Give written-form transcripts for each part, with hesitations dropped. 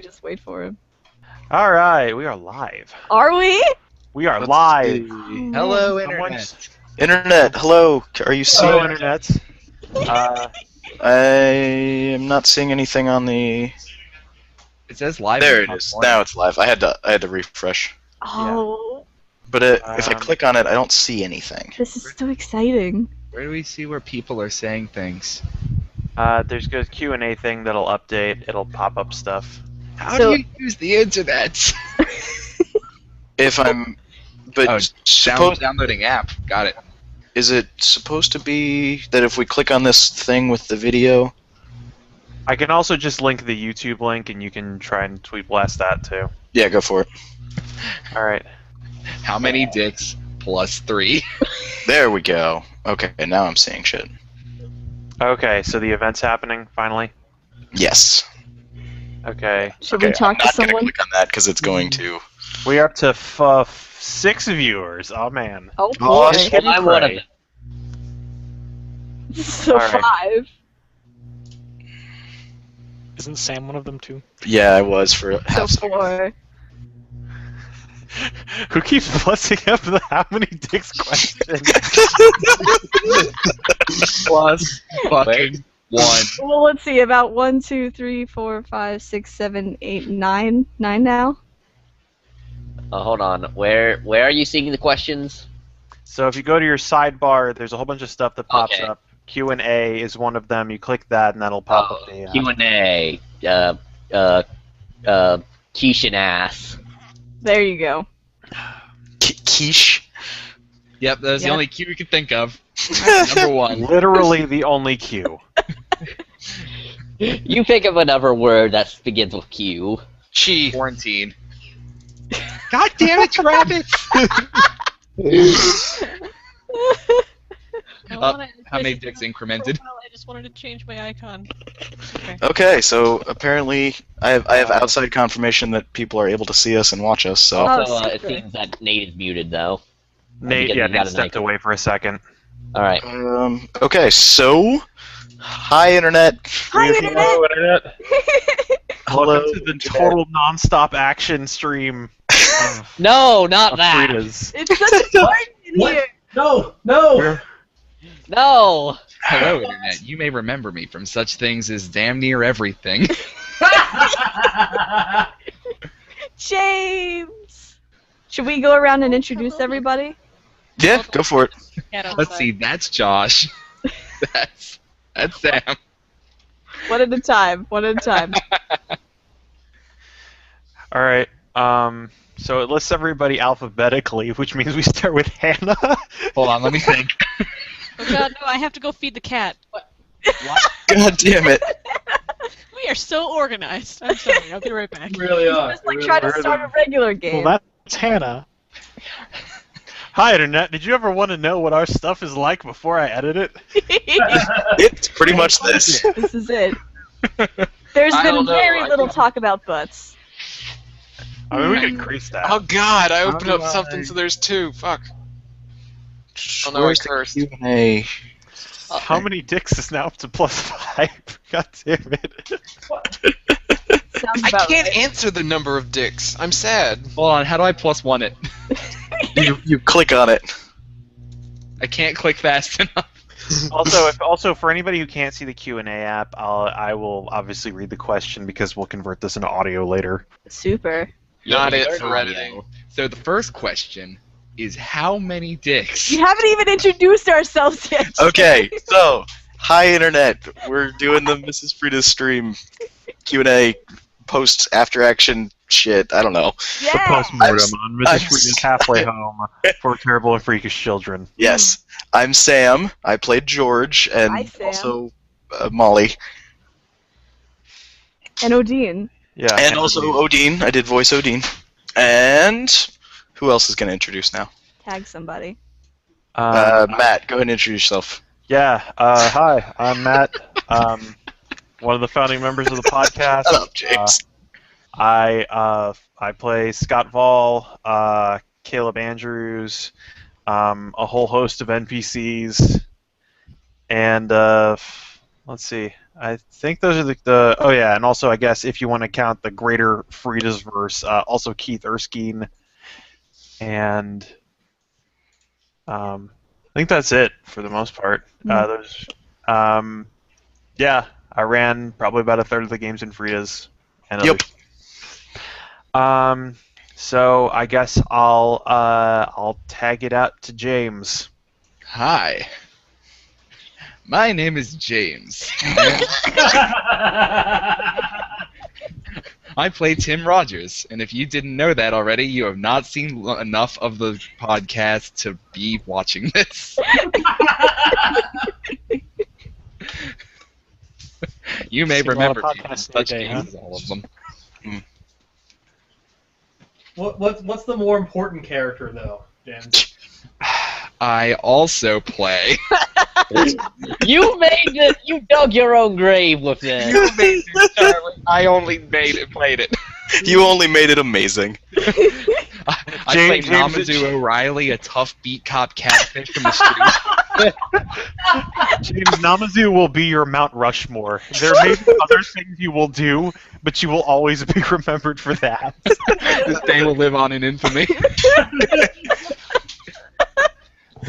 just wait for him. All right, we are live. Are we? We are Let's live. see. Hello, Someone's- Internet. Internet, hello. Are you seeing? Hello, internet. I am not seeing anything on the. It says live. There in the it is. top Now corner. it's live. I had to refresh. Oh, But if I Um, click on it, I don't see anything. this is so exciting. Where do we see where people are saying things? There's a Q&A thing that'll update. It'll pop up stuff. How So- do you use the internet? If I'm, but Downloading app. Got it. is it supposed to be that if we click on this thing with the video? I can also just link the YouTube link, and you can try and tweet blast that too. Yeah, go for it. All right. How many dicks plus 3? There we go. Okay, now I'm seeing shit. Okay, so the event's happening finally. Yes. Okay, Should Okay, we talk I'm to not gonna someone? click on that because it's going to. we're up to 6 viewers. Oh man. Oh Oh, boy. Just give me I'm one of pray. them. So All right. 5. Isn't Sam one of them too? Yeah, I was for So half. 4. Who keeps busting up the how many dicks question? Plus fucking 1. Well, let's see. About 1, 2, 3, 4, 5, 6, 7, 8, 9. 9 now. Hold on. Where are you seeing the questions? So if you go to your sidebar, there's a whole bunch of stuff that pops Okay. up. Q&A is one of them. You click that, and that'll pop up the. Q&A. Quiche and ass. There you go. Quiche. Yep, that's the Yeah. only cue we could think of. Number 1. Literally the only Q. You pick up another word that begins with Q. Chi. Quarantine. God damn it, Travis! How many dicks incremented? I just wanted to change my icon. Okay. Okay, so apparently I have outside confirmation that people are able to see us and watch us. So Also, Oh, it super. seems that Nate is muted, though. Nate, Because yeah, you got Nate an stepped icon. away for a second. Alright. okay, so hi internet. Hi, We're- Internet! Hello, internet. Hello, Welcome to the Internet. total non-stop action stream of, No, not of that! Frieda's. It's such a garden in here. No, no. We're- No! Hello, Internet. You may remember me from such things as damn near everything. James! Should we go around and introduce everybody? Yeah, go for it. Cat outside. Let's see, that's Josh. that's Sam. One at a time. One at a time. All right. So it lists everybody alphabetically, which means we start with Hannah. Hold on, let me think. Oh god, no, I have to go feed the cat. God damn it. We are so organized. I'm sorry, I'll be right back. Really are. Just like try to start a regular game. Well, that's Hannah. Hi, internet. Did you ever want to know what our stuff is like before I edit it? It's pretty much this. This is it. There's I been don't know, very I little don't- talk about butts. I mean, we could increase that. Oh god, I opened How up do something I- so there's 2. Fuck. Oh no, I Where's the cursed. Q&A? How many dicks is now up to +5? God damn it. Sounds I about can't right. answer the number of dicks. I'm sad. Hold on, how do I +1 it? You click on it. I can't click fast enough. Also, for anybody who can't see the Q&A app, I will obviously read the question because we'll convert this into audio later. Super. Not Yeah, it learn for audio. editing. So the first question is how many dicks? We haven't even introduced ourselves yet. Okay, so hi internet. We're doing the Mrs. Frieda stream Q&A post after action shit. I don't know. Yeah. Postmortem on I'm Mrs. Frieda's halfway home for terrible and freakish children. Yes, I'm Sam. I played George and Hi, Sam. also Molly. And Odin. Yeah. And also Odin. I did voice Odin. And who else is going to introduce now? Tag somebody. Matt, go ahead and introduce yourself. Yeah. Hi, I'm Matt. One of the founding members of the podcast. Shut up, James. I play Scott Vall, Caleb Andrews, a whole host of NPCs, and let's see. I think those are the oh yeah, and also I guess if you want to count the greater Frieda's verse, also Keith Erskine, and I think that's it for the most part. There's yeah, I ran probably about a third of the games in Frieda's. And Yep. So I guess I'll tag it out to James. Hi. My name is James. I play Tim Rogers, and if you didn't know that already, you have not seen enough of the podcast to be watching this. You may Seen a lot of remember me from podcasts in such the day, games as all of them. What's the more important character though, James? I also play. You dug your own grave with that. You made it, Charlie. I only played it. You only made it amazing. I played Namazu O'Reilly, a tough beat cop catfish from the street. James, Namazu will be your Mount Rushmore. There may be other things you will do, but you will always be remembered for that. This day will live on in infamy.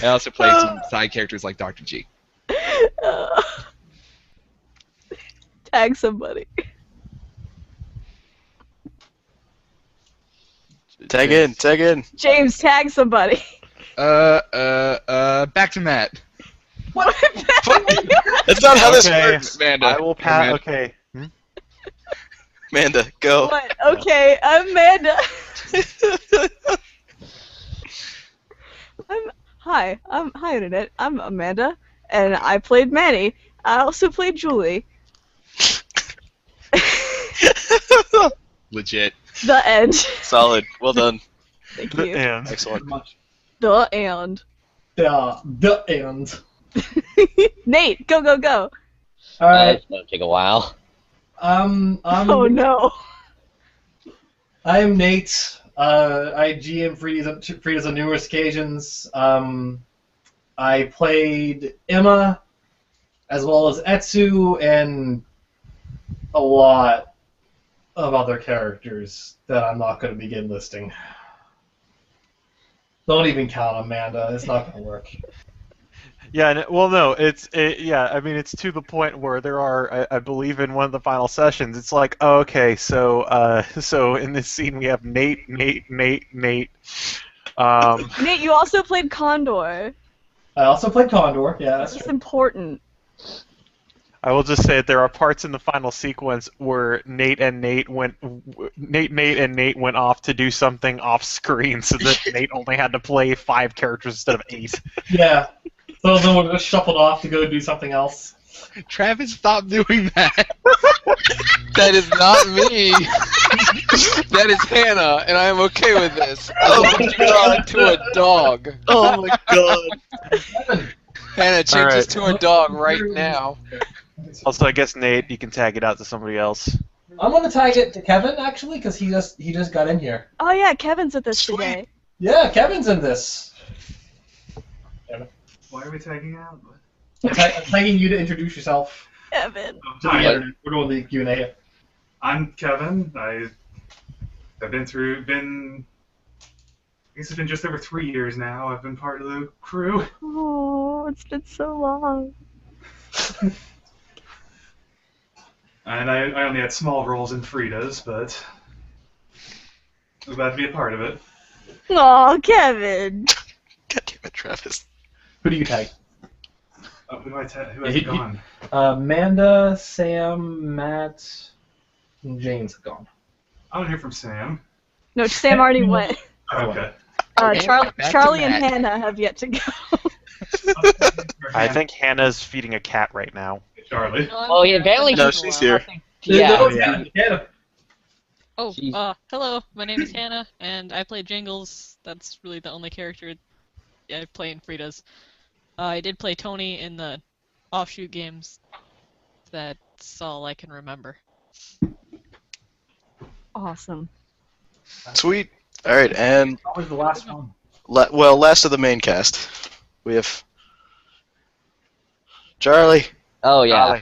I also play some side characters like Dr. G. Tag somebody. Tag in. James, tag somebody. Back to Matt. What? That's not how this Okay. works. Amanda. I will pass. Amanda. Okay. Amanda, go. What? Okay, Amanda. Hi, Internet. I'm Amanda, and I played Manny. I also played Julie. Legit. The end. Solid. Well done. Thank you. And Excellent. The end. The end. Nate, go. Alright. It's gonna take a while. Oh no. I'm Nate. I GM Frieda's on numerous occasions. I played Emma, as well as Etsu, and a lot of other characters that I'm not going to begin listing. Don't even count Amanda. It's not going to work. yeah, well, no, yeah. I mean, it's to the point where there are, I believe, in one of the final sessions, it's like, oh, okay, so in this scene we have Nate. Nate, you also played Condor. I also played Condor. Yeah, that's That's true. important. I will just say that there are parts in the final sequence where Nate and Nate went off to do something off screen, so that Nate only had to play 5 characters instead of 8. Yeah. So then we're just shuffled off to go do something else. Travis, stop doing that. That is not me. That is Hannah, and I am okay with this. I want you on to a dog. Oh my god. Hannah, change Alright. this to a dog right now. Also, I guess Nate, you can tag it out to somebody else. I'm gonna tag it to Kevin actually, because he just got in here. Oh yeah, Kevin's with us Sweet. today. Yeah, Kevin's in this. Why are we tagging out? I'm tagging you to introduce yourself Kevin. to the Hi, internet. We're doing the Q&A here. I'm Kevin. I've been I guess it's been just over 3 years now. I've been part of the crew. Oh, it's been so long. And I only had small roles in Frieda's, but I'm glad to be a part of it. Oh, Kevin. God damn it, Travis. Who do you tag? Oh, who has gone? Amanda, Sam, Matt, and James have gone. I want to hear from Sam. No, Sam already went. Okay. Charlie Back to and Matt. Hannah have yet to go. I think Hannah's feeding a cat right now. Charlie. Oh, yeah, apparently No, she's here. Yeah. Yeah. Oh, Jeez. hello. My name is Hannah, and I play Jingles. That's really the only character I play in Frieda's. I did play Tony in the offshoot games. That's all I can remember. Awesome. Sweet. Alright, and That was the last one. last of the main cast. We have Charlie. Oh, yeah.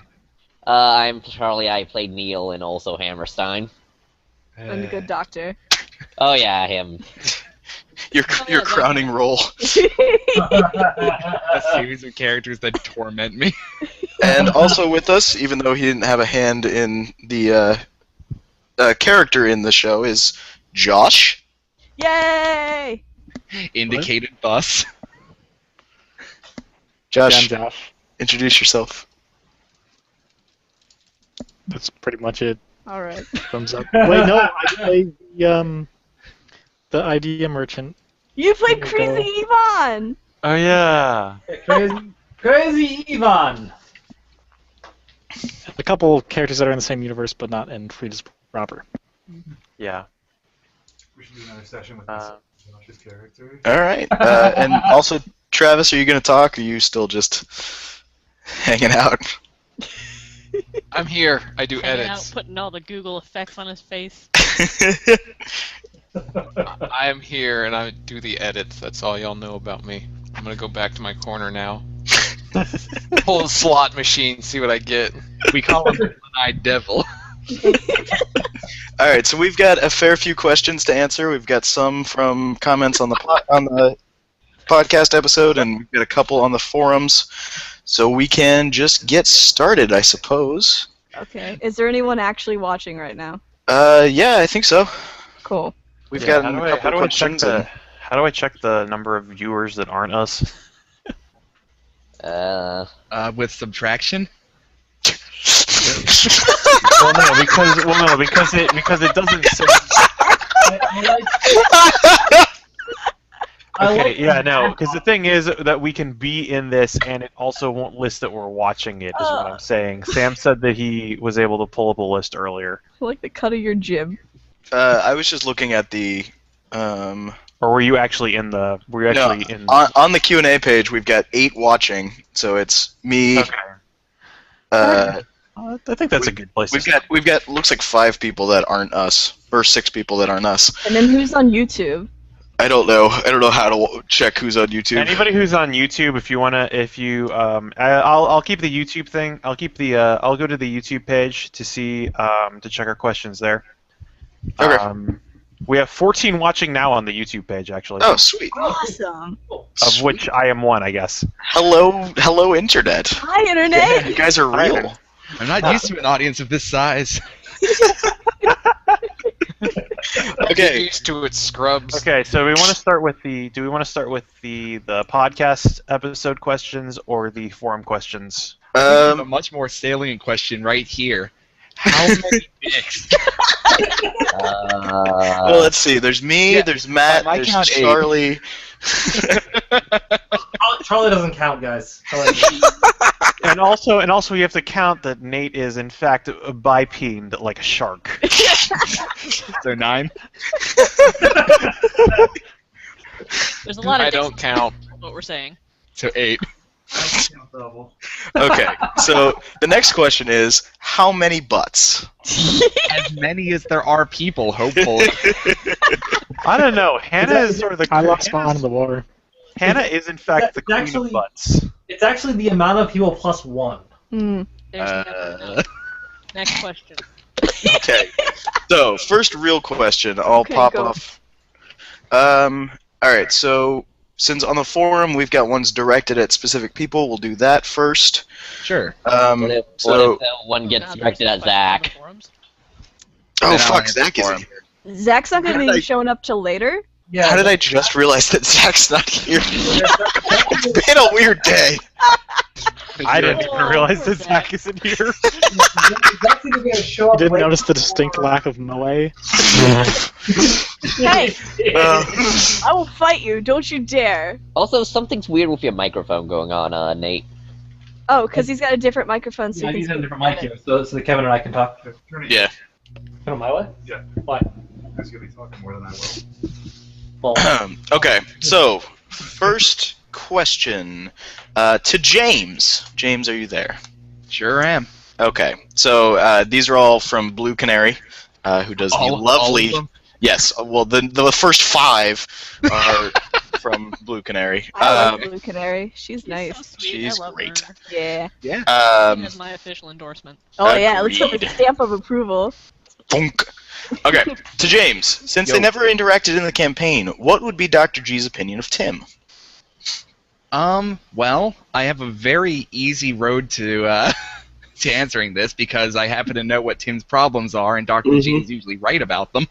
I'm Charlie. I played Neil and also Hammerstein. And the good doctor. Oh yeah, him. Your yeah, crowning role. A series of characters that torment me. And also with us, even though he didn't have a hand in the character in the show, is Josh. Yay! Indicated thus. Josh, Yeah, I'm Josh. introduce yourself. That's pretty much it. All right. Thumbs up. Wait, no, I played the idea merchant. You played There you go. Crazy Yvonne. Oh yeah. Crazy Yvonne. A couple characters that are in the same universe, but not in Frieda's proper. Yeah. We should do another session with Josh's character. All right. And also, Travis, are you going to talk, or are you still just hanging out? I'm here. I do Hanging edits. out, putting all the Google effects on his face. I am here and I do the edits. That's all y'all know about me. I'm gonna go back to my corner now. Pull the slot machine, see what I get. We call him the One-Eyed Devil. All right, so we've got a fair few questions to answer. We've got some from comments on the podcast episode, and we've got a couple on the forums. So we can just get started, I suppose. Okay. Is there anyone actually watching right now? Yeah, I think so. Cool. We've Yeah, got how a do couple I check questions. how do I check the number of viewers that aren't us? With subtraction? Well, no, because it doesn't say. Okay, yeah, no, because the thing is that we can be in this, and it also won't list that we're watching it. Is what I'm saying. Sam said that he was able to pull up a list earlier. I like the cut of your jib. I was just looking at the. Or were you actually in the? Were you actually in? On the Q&A page, we've got 8 watching, so it's me. Okay. I think that's a good place. We've got looks like 5 people that aren't us, or 6 people that aren't us. And then who's on YouTube? I don't know how to check who's on YouTube. Anybody who's on YouTube, I'll keep the YouTube thing. I'll go to the YouTube page to see to check our questions there. Okay. We have 14 watching now on the YouTube page, actually. Oh, sweet. Awesome. Of which I am one, I guess. Hello, internet. Hi, Internet. You guys are real. I'm not used to an audience of this size. Get Okay. used to it, scrubs. Okay, so we want to start with the. Do we want to start with the podcast episode questions or the forum questions? A much more salient question right here. How many dicks? Well, let's see. There's me. Yeah, there's Matt. by my There's count, 8. Charlie. Charlie doesn't count, guys. Charlie And also, you have to count that Nate is in fact bipeded like a shark. So 9. There's a lot of I don't count. what we're saying. So 8. I count double. Okay. So the next question is, how many butts? As many as there are people, hopefully. I don't know. Hannah is sort of the. I lost spawn in the water. Hannah is in fact the queen Actually- of butts. It's actually the amount of people plus 1. Hmm. There's never no. Next question. Okay. So first real question. I'll Okay, pop go. off. All right. So since on the forum we've got ones directed at specific people, we'll do that first. Sure. What if one gets Now, directed there's at no questions on the Zach? forums. Oh Then I'll fuck, answer Zach for isn't him. here. Zach's not going How to did be I- showing up till later. Yeah. How did I just realize that Zach's not here? It's been a weird day. I didn't even Oh, realize poor that Zach isn't here. Zach's either going to show You up didn't late- notice the distinct lack of moe? Hey, Uh, I will fight you. Don't you dare. Also, something's weird with your microphone going on, Nate. Oh, because he's got a different microphone. So Yeah, he he's thinks in a different mic here, so that Kevin and I can talk. Turn it. yeah. Come my way? Yeah. Why? Because you'll be talking more than I will. Well, Okay. So first question to James. James, are you there? Sure am. Okay. So these are all from Blue Canary, who does the All lovely. of them? Yes. Well, the first 5 are from Blue Canary. I like Blue Canary. She's She's nice. so sweet. she's I love great. her. Yeah. She Um, has my official endorsement. Oh yeah, let's put the Agreed. stamp of approval. thunk. Okay, to James. Since they Yo. never interacted in the campaign, what would be Dr. G's opinion of Tim? Well, I have a very easy road to to answering this because I happen to know what Tim's problems are, and Dr. G is usually right about them.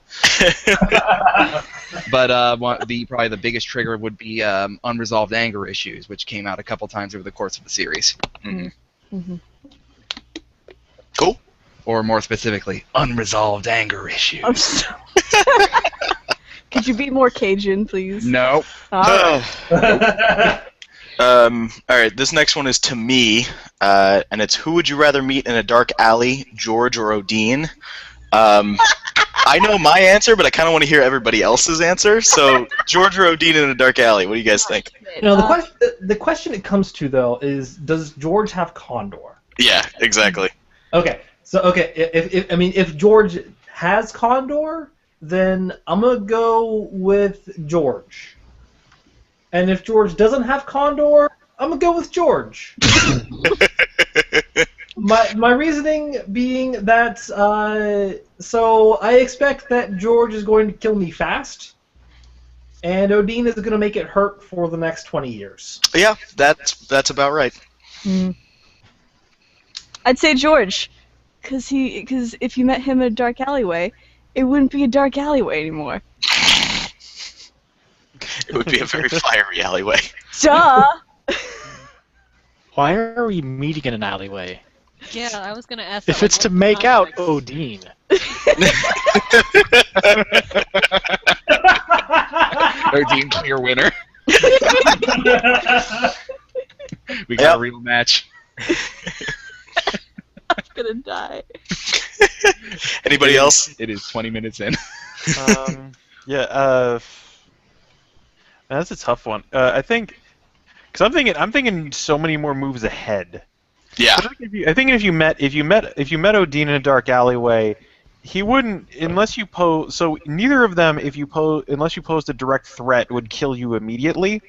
But probably the biggest trigger would be unresolved anger issues, which came out a couple times over the course of the series. Mm-hmm. Cool. Or more specifically, unresolved anger issues. I'm so- Could you be more Cajun, please? No. Alright. All right, this next one is to me, and it's who would you rather meet in a dark alley, George or Odin? I know my answer, but I kind of want to hear everybody else's answer. So, George or Odin in a dark alley? What do you guys think? No, the question it comes to though is, does George have Condor? Yeah, exactly. Okay, so if George has Condor, then I'm gonna go with George. And if George doesn't have Condor, I'm gonna go with George. my reasoning being that so I expect that George is going to kill me fast, and Odin is going to make it hurt for the next 20 years. Yeah, that's about right. I'd say George, because if you met him in a dark alleyway, it wouldn't be a dark alleyway anymore. It would be a very fiery alleyway. Duh. Why are we meeting in an alleyway? Yeah, I was gonna ask. If that, it's like, to what's the make out context? Odin. Odin, clear winner. We got a real match. I'm gonna die. Anybody else? It is 20 minutes in. That's a tough one. I think, because I'm thinking so many more moves ahead. Yeah. I think if you met Odin in a dark alleyway, he wouldn't unless you pose. So neither of them, unless you posed a direct threat, would kill you immediately.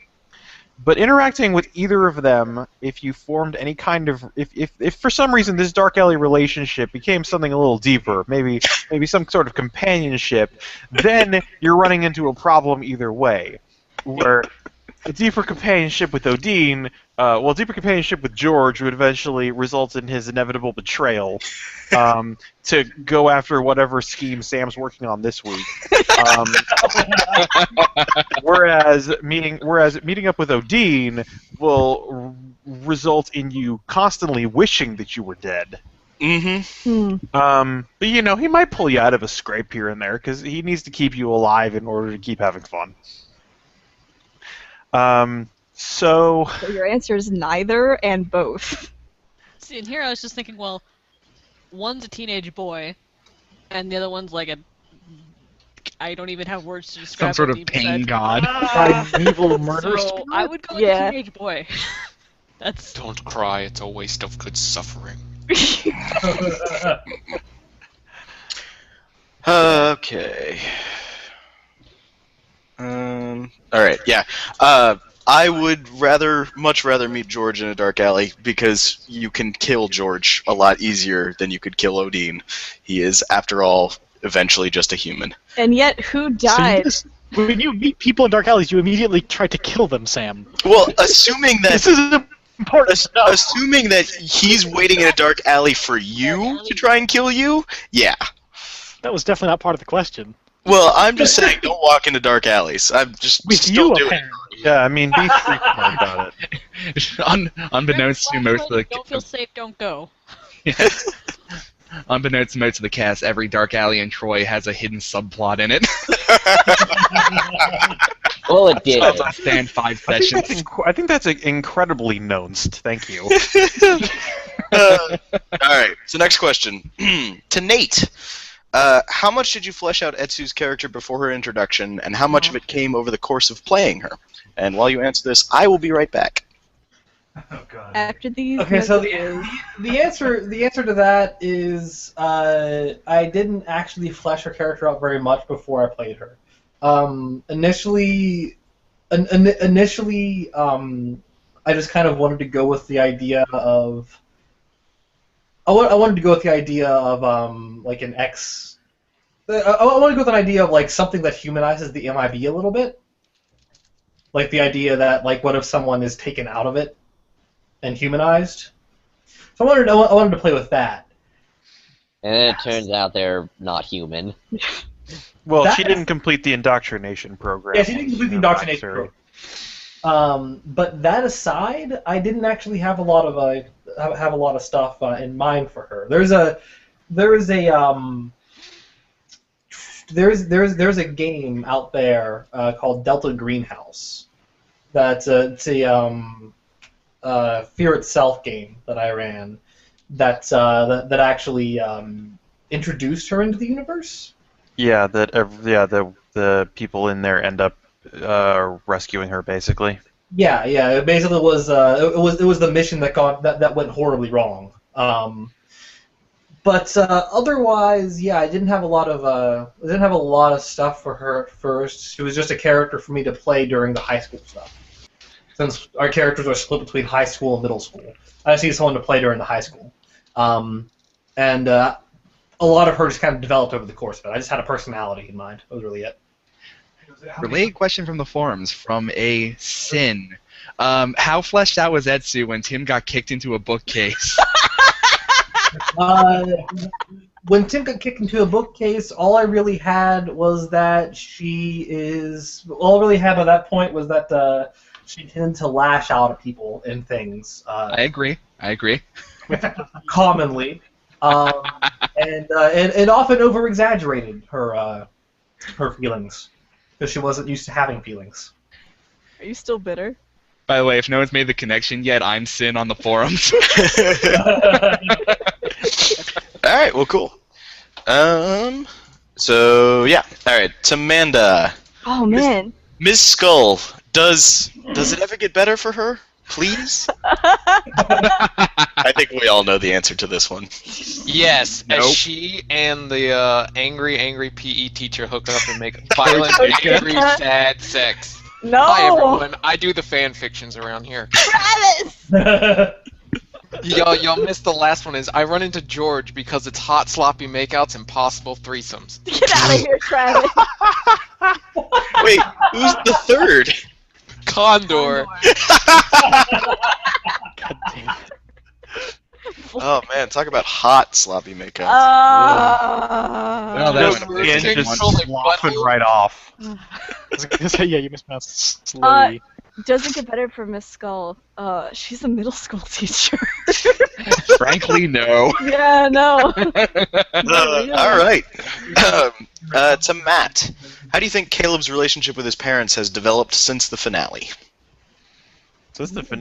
But interacting with either of them, if you formed any kind of, if for some reason this dark alley relationship became something a little deeper, maybe some sort of companionship, then you're running into a problem either way. Where a deeper companionship with Odin, deeper companionship with George would eventually result in his inevitable betrayal to go after whatever scheme Sam's working on this week. Whereas meeting up with Odin will result in you constantly wishing that you were dead. Mm-hmm. But he might pull you out of a scrape here and there because he needs to keep you alive in order to keep having fun. So your answer is neither and both. See, and here I was just thinking, well, one's a teenage boy, and the other one's like I don't even have words to describe. Some sort of Odin pain besides- god. Primeval murder. So I would go with Yeah. teenage boy. That's Don't cry, it's a waste of good suffering. Okay. All right. Yeah. I would much rather meet George in a dark alley because you can kill George a lot easier than you could kill Odin. He is, after all, eventually just a human. And yet, who died? When you meet people in dark alleys, you immediately try to kill them, Sam. Well, assuming that This is important stuff. assuming that he's waiting in a dark alley for you to try and kill you, yeah. That was definitely not part of the question. Well, I'm just saying, don't walk into dark alleys. I'm just With still you, doing it. apparently. yeah, I mean, be street smart about it. Unbeknownst to most of the don't feel safe, don't go. unbeknownst to most of the cast, every dark alley in Troy has a hidden subplot in it. Well, it did. It's on stand 5 sessions. I think that's incredibly knownst. Thank you. All right. So next question to Nate. How much did you flesh out Etsu's character before her introduction, and how much of it came over the course of playing her? And while you answer this, I will be right back. Oh god. After these. Okay, so messages- the answer to that is I didn't actually flesh her character out very much before I played her. Initially, initially, I just kind of wanted to go with the idea of. I wanted to go with the idea of like an X. I want to go with an idea of like something that humanizes the MIB a little bit. Like the idea that like what if someone is taken out of it and humanized. So I wanted to play with that. And then it turns out they're not human. Well, That- she didn't complete the indoctrination program. Yeah, she didn't complete the indoctrination Sorry. program. But that aside, I didn't actually have a lot of stuff in mind for her. There's a game out there called Delta Greenhouse. It's a Fear Itself game that I ran that actually introduced her into the universe. Yeah, the people in there end up rescuing her basically. Yeah. It basically was it was the mission that went horribly wrong. But otherwise, yeah, I didn't have a lot of stuff for her at first. She was just a character for me to play during the high school stuff. Since our characters are split between high school and middle school, I just need someone to play during the high school. And a lot of her just kind of developed over the course of it. I just had a personality in mind. That was really it. Related question from the forums from a Sin. How fleshed out was Etsu when Tim got kicked into a bookcase? When Tim got kicked into a bookcase, all I really had was that all I really had by that point was that she tended to lash out at people and things. I agree. Commonly. And often over-exaggerated her feelings. Because she wasn't used to having feelings. Are you still bitter? By the way, if no one's made the connection yet, I'm Sin on the forums. All right, well, cool. So yeah, all right, Tamanda. Oh man. Ms. Skull, does it ever get better for her? Please. I think we all know the answer to this one. Yes, Nope. as she and the angry PE teacher hook up and make violent, angry, sad sex. No. Hi everyone, I do the fan fictions around here. Travis. Y'all missed the last one. Is I run into George because it's hot sloppy makeouts and possible threesomes. Get out of here, Travis. Wait, who's the third? Condor. God damn it. Oh man, talk about hot sloppy makeup. Well, that No, was Ian Skin just control, like, sloughing butthole. right off. I was gonna say, yeah, you mispronounced slowly. Doesn't get better for Miss Skull. She's a middle school teacher. Frankly, no. Yeah, no. All right. To Matt, how do you think Caleb's relationship with his parents has developed since the finale?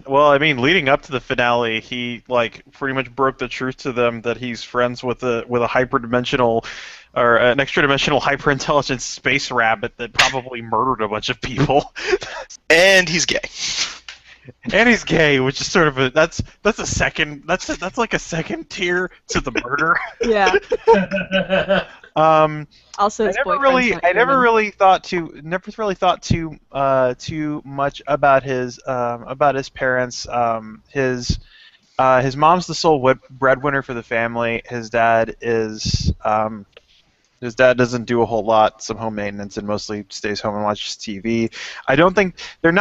Well, I mean, leading up to the finale, he pretty much broke the truth to them that he's friends with a hyperdimensional or an extra-dimensional hyper-intelligent space rabbit that probably murdered a bunch of people. And he's gay. And he's gay, which is sort of that's like a second tier to the murder. Yeah. Also, I his never boyfriend's not never human. really thought too much about his parents. His mom's the sole breadwinner for the family. His dad doesn't do a whole lot, some home maintenance, and mostly stays home and watches TV. I don't think they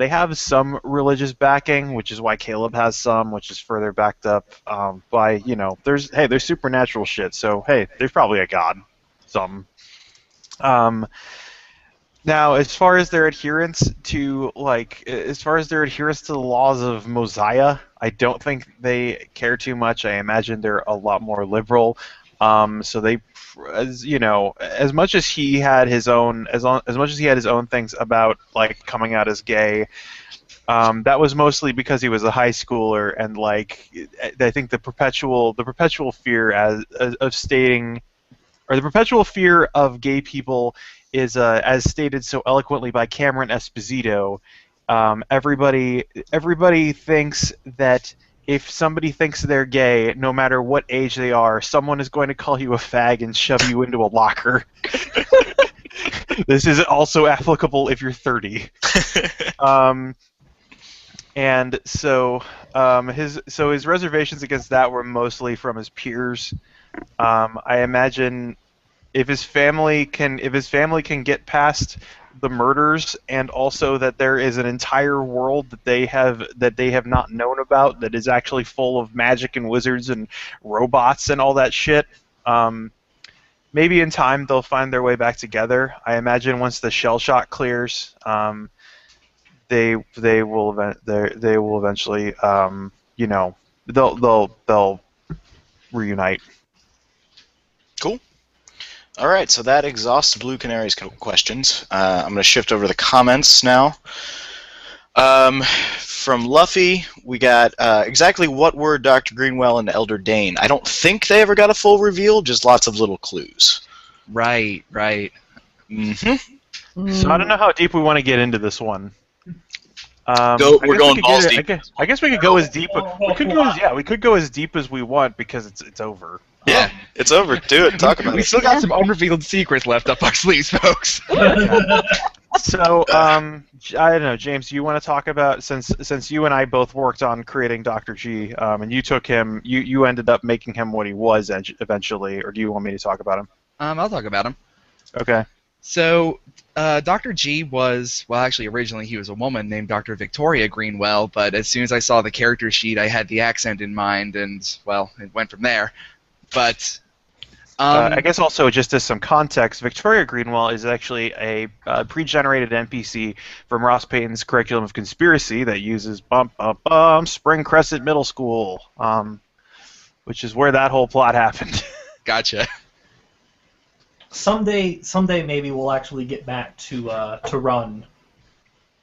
have some religious backing, which is why Caleb has some, which is further backed up by there's supernatural shit. So hey, there's probably a god, some. Now, as far as their adherence to the laws of Mosiah, I don't think they care too much. I imagine they're a lot more liberal. So they, as much as he had his own things about coming out as gay, that was mostly because he was a high schooler, and I think the perpetual fear of stating, or the perpetual fear of gay people is as stated so eloquently by Cameron Esposito. Everybody thinks that if somebody thinks they're gay, no matter what age they are, someone is going to call you a fag and shove you into a locker. This is also applicable if you're 30. And so his reservations against that were mostly from his peers. I imagine if his family can get past the murders, and also that there is an entire world that they have not known about that is actually full of magic and wizards and robots and all that shit. Maybe in time they'll find their way back together. I imagine once the shell shock clears, they will eventually they'll reunite. Cool. All right, so that exhausts Blue Canary's questions. I'm going to shift over to the comments now. From Luffy, we got exactly what were Dr. Greenwell and Elder Dane. I don't think they ever got a full reveal, just lots of little clues. Right. Mm-hmm. So I don't know how deep we want to get into this one. We're going balls deep. I guess we could go as deep. We could go as deep as we want because it's over. Yeah, it's over. Do it. Talk about it. We still got some unrevealed secrets left up our sleeves, folks. So, I don't know, James. You want to talk about since you and I both worked on creating Dr. G, and you took him, you ended up making him what he was eventually, or do you want me to talk about him? I'll talk about him. Okay. So, Dr. G was, well, actually, originally he was a woman named Dr. Victoria Greenwell, but as soon as I saw the character sheet, I had the accent in mind, and, well, it went from there. But I guess also, just as some context, Victoria Greenwell is actually a pre-generated NPC from Ross Payton's Curriculum of Conspiracy that uses Spring Crescent Middle School, which is where that whole plot happened. Gotcha. Someday, maybe we'll actually get back to run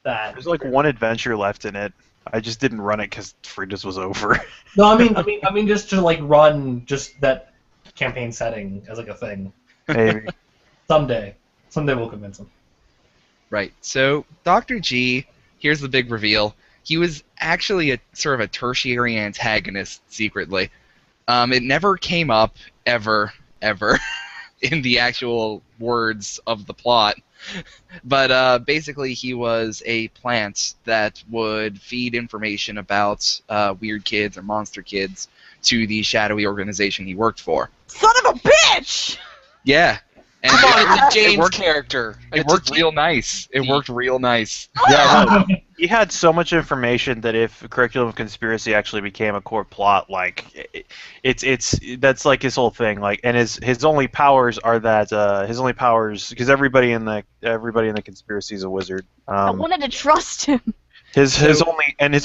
that. There's like one adventure left in it. I just didn't run it because Frieda's was over. No, I mean, just to like run just that campaign setting as like a thing. Maybe. Someday we'll convince him. Right. So Dr. G, here's the big reveal. He was actually a sort of a tertiary antagonist secretly. It never came up ever in the actual words of the plot. But basically he was a plant that would feed information about weird kids or monster kids to the shadowy organization he worked for. Son of a bitch! Yeah. And Come on, it's a it James worked, character. it worked real nice. It worked real nice. Yeah, no, he had so much information that if Curriculum of Conspiracy actually became a core plot, like that's like his whole thing. Like, and his only powers are that because everybody in the conspiracy is a wizard. I wanted to trust him. His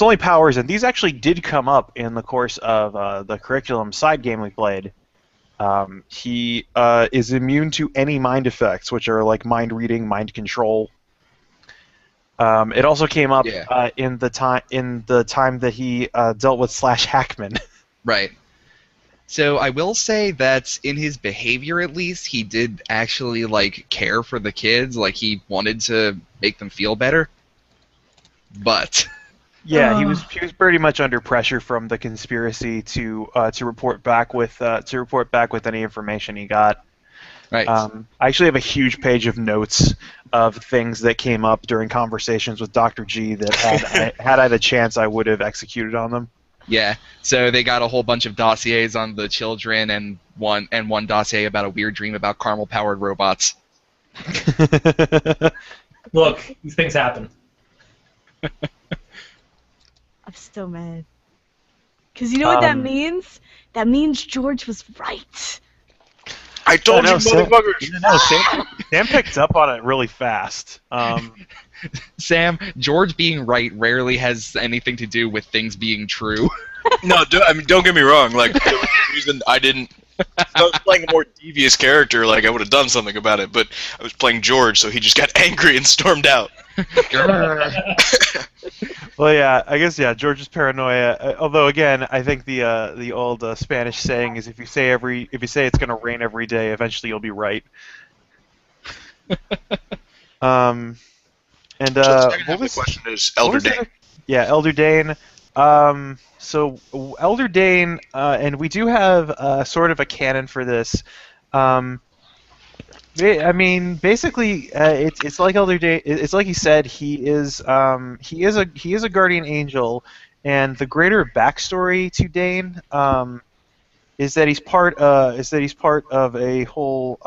only powers, and these actually did come up in the course of the Curriculum side game we played. He is immune to any mind effects, which are like mind reading, mind control. It also came up in the time that he dealt with Slash Hackman. Right. So I will say that in his behavior, at least, he did actually like care for the kids. Like he wanted to make them feel better. But yeah, he was pretty much under pressure from the conspiracy to report back with any information he got. Right. I actually have a huge page of notes of things that came up during conversations with Dr. G that had I the chance, I would have executed on them. Yeah. So they got a whole bunch of dossiers on the children and one dossier about a weird dream about caramel-powered robots. Look, these things happen. I'm still mad. Because you know what that means? That means George was right. I told you, motherfuckers! Sam picked up on it really fast. Sam, George being right rarely has anything to do with things being true. No, don't get me wrong. Like, there was a reason I didn't. If I was playing a more devious character, like I would have done something about it. But I was playing George, so he just got angry and stormed out. Well, yeah, I guess George's paranoia. Although again, I think the old Spanish saying is if you say it's gonna rain every day, eventually you'll be right. And what was the question? Is Elder Dane? Yeah, Elder Dane. So Elder Dane, and we do have sort of a canon for this. I mean, basically, it's like Elder Day. It's like he said. He is a guardian angel, and the greater backstory to Dane is that he's part of a whole.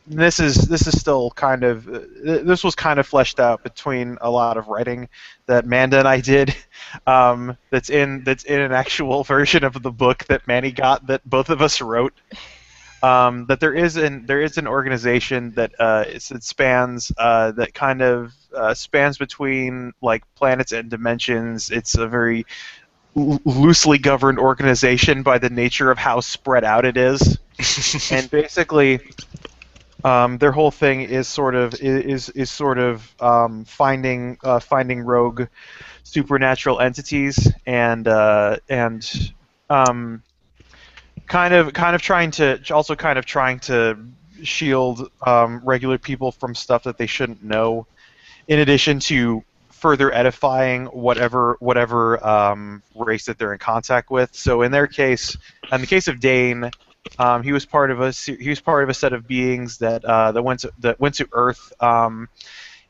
This is still kind of this was kind of fleshed out between a lot of writing that Manda and I did. That's in an actual version of the book that Manny got that both of us wrote. That there is an organization that it spans that kind of spans between like planets and dimensions. It's a very loosely governed organization by the nature of how spread out it is, and basically, their whole thing is sort of finding rogue supernatural entities and kind of trying to shield regular people from stuff that they shouldn't know. In addition to further edifying whatever race that they're in contact with. So in the case of Dane, he was part of a set of beings that went to Earth.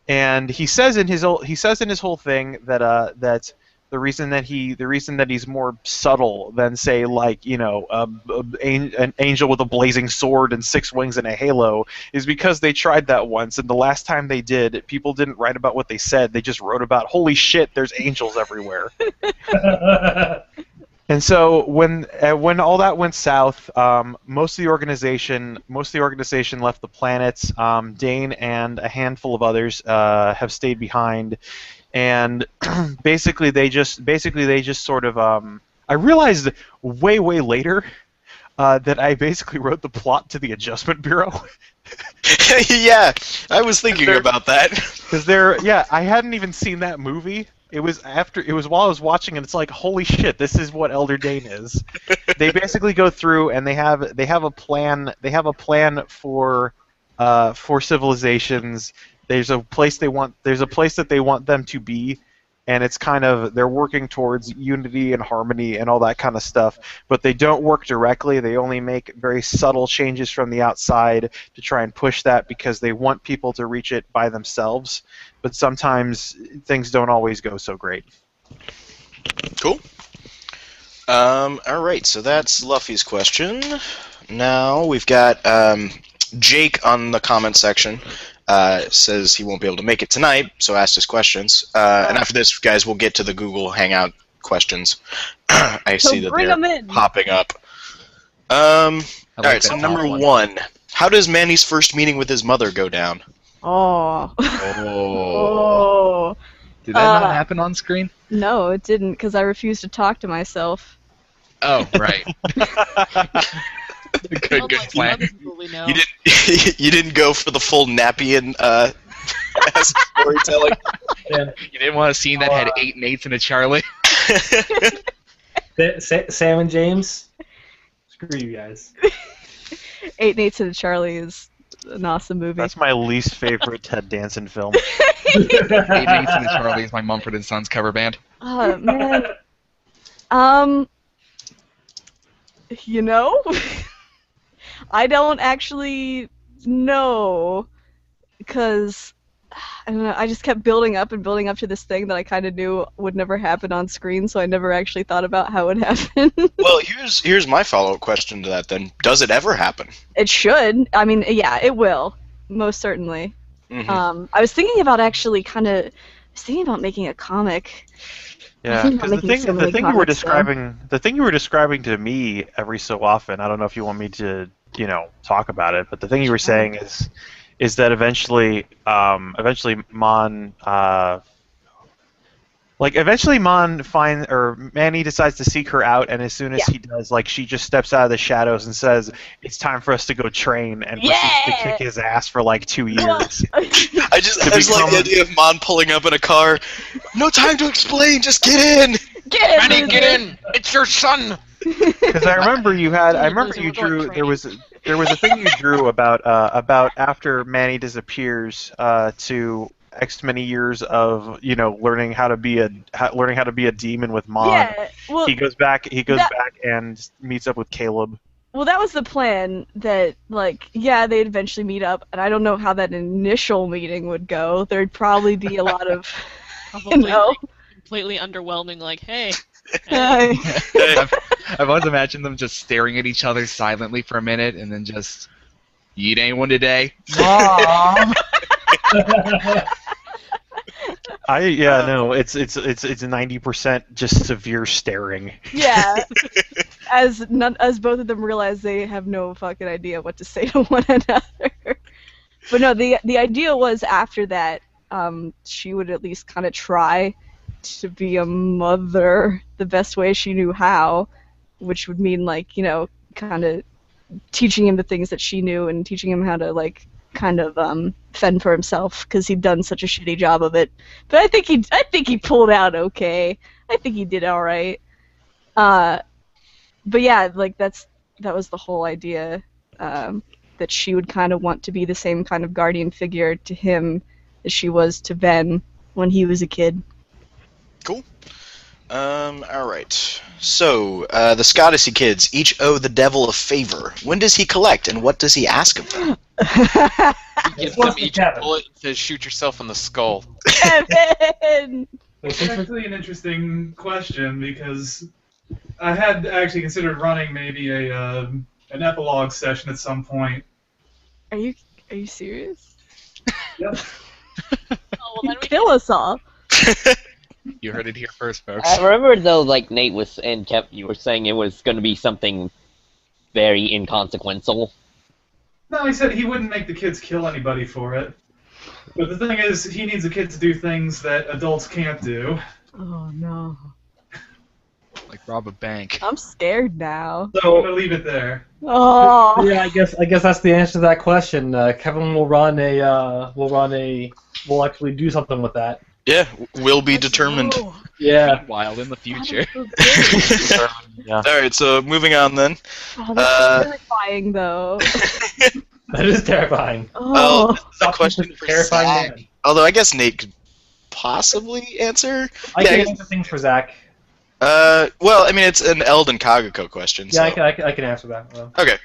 And he says in his whole thing that the reason that he's more subtle than say like an angel with a blazing sword and 6 wings and a halo is because they tried that once, and the last time they did, people didn't write about what they said. They just wrote about, holy shit, there's angels everywhere. And so when all that went south, most of the organization left the planet. Dane and a handful of others have stayed behind, and basically they just sort of. I realized way later that I basically wrote the plot to the Adjustment Bureau. Yeah, I was thinking about that. Because I hadn't even seen that movie. It was while I was watching it. It's like, holy shit, this is what Elder Dane is. They basically go through and they have a plan. They have a plan for civilizations. There's a place that they want them to be, and it's kind of they're working towards unity and harmony and all that kind of stuff. But they don't work directly. They only make very subtle changes from the outside to try and push that because they want people to reach it by themselves. But sometimes things don't always go so great. Cool. All right, so that's Luffy's question. Now we've got Jake on the comment section. Says he won't be able to make it tonight, so asked his questions. And after this, guys, we'll get to the Google Hangout questions. I see that they're popping up. All right, so number one. How does Manny's first meeting with his mother go down? Oh. Oh. Did that not happen on screen? No, it didn't, because I refused to talk to myself. Oh, right. Good plan. You didn't go for the full Nappian storytelling. Yeah. You didn't want a scene that had 8 Nates and a Charlie. Sam and James. Screw you guys. 8 Nates and a Charlie is an awesome movie. That's my least favorite Ted Danson film. 8 Nates and a Charlie is my Mumford & Sons cover band. Oh, man. I don't actually know, because I don't know. I just kept building up to this thing that I kind of knew would never happen on screen, so I never actually thought about how it would happen. Well, here's my follow-up question to that. Then, does it ever happen? It should. I mean, yeah, it will, most certainly. Mm-hmm. I was thinking about making a comic. Yeah, because the thing you were describing to me every so often. I don't know if you want me to, talk about it, but the thing you were saying is that eventually Mon Manny decides to seek her out, and as soon as he does, she just steps out of the shadows and says, "It's time for us to go train," and proceeds to kick his ass for 2 years. I just like the idea of Mon pulling up in a car. No time to explain, just get in. Manny, get in. It's your son. Because I remember you drew. There was a thing you drew about after Manny disappears to X many years of learning how to be a demon with Mon. Yeah, well, he goes back and meets up with Caleb. Well, that was the plan. That like, yeah, they'd eventually meet up, and I don't know how that initial meeting would go. There'd probably be a lot of, Probably you know. like, completely underwhelming. Like, hey, I've always imagined them just staring at each other silently for a minute and then just, you eat anyone today? Mom. No, it's 90% just severe staring. Yeah, as both of them realize they have no fucking idea what to say to one another. But no, the idea was after that, she would at least kind of try to be a mother the best way she knew how, which would mean like, you know, kind of teaching him the things that she knew and teaching him how to like kind of fend for himself because he'd done such a shitty job of it. But I think he pulled out okay. I think he did all right. But yeah, like that was the whole idea, that she would kind of want to be the same kind of guardian figure to him as she was to Ben when he was a kid. Cool. All right. So, the Scottish kids each owe the devil a favor. When does he collect, and what does he ask of them? Give them each a bullet and says, shoot yourself in the skull. Kevin! It's actually an interesting question because I had actually considered running maybe an epilogue session at some point. Are you serious? Yep. oh, well, then we Kill us all. You heard it here first, folks. I remember though, like Nate was and Kev, you were saying it was going to be something very inconsequential. No, he said he wouldn't make the kids kill anybody for it. But the thing is, he needs the kids to do things that adults can't do. Oh no. Like rob a bank. I'm scared now. So I'm gonna leave it there. Oh. Yeah, I guess that's the answer to that question. Kevin will will actually do something with that. Yeah, will be determined. Yeah. Wild in the future. Yeah. All right, so moving on then. Oh, that's terrifying, though. That is terrifying. Oh. This is a question for Terrifying Zach. man. Although I guess Nate could possibly answer. I can answer things for Zach. Well, I mean, it's an Eldon Kagako question. Yeah, So. I can answer that. Well. Okay.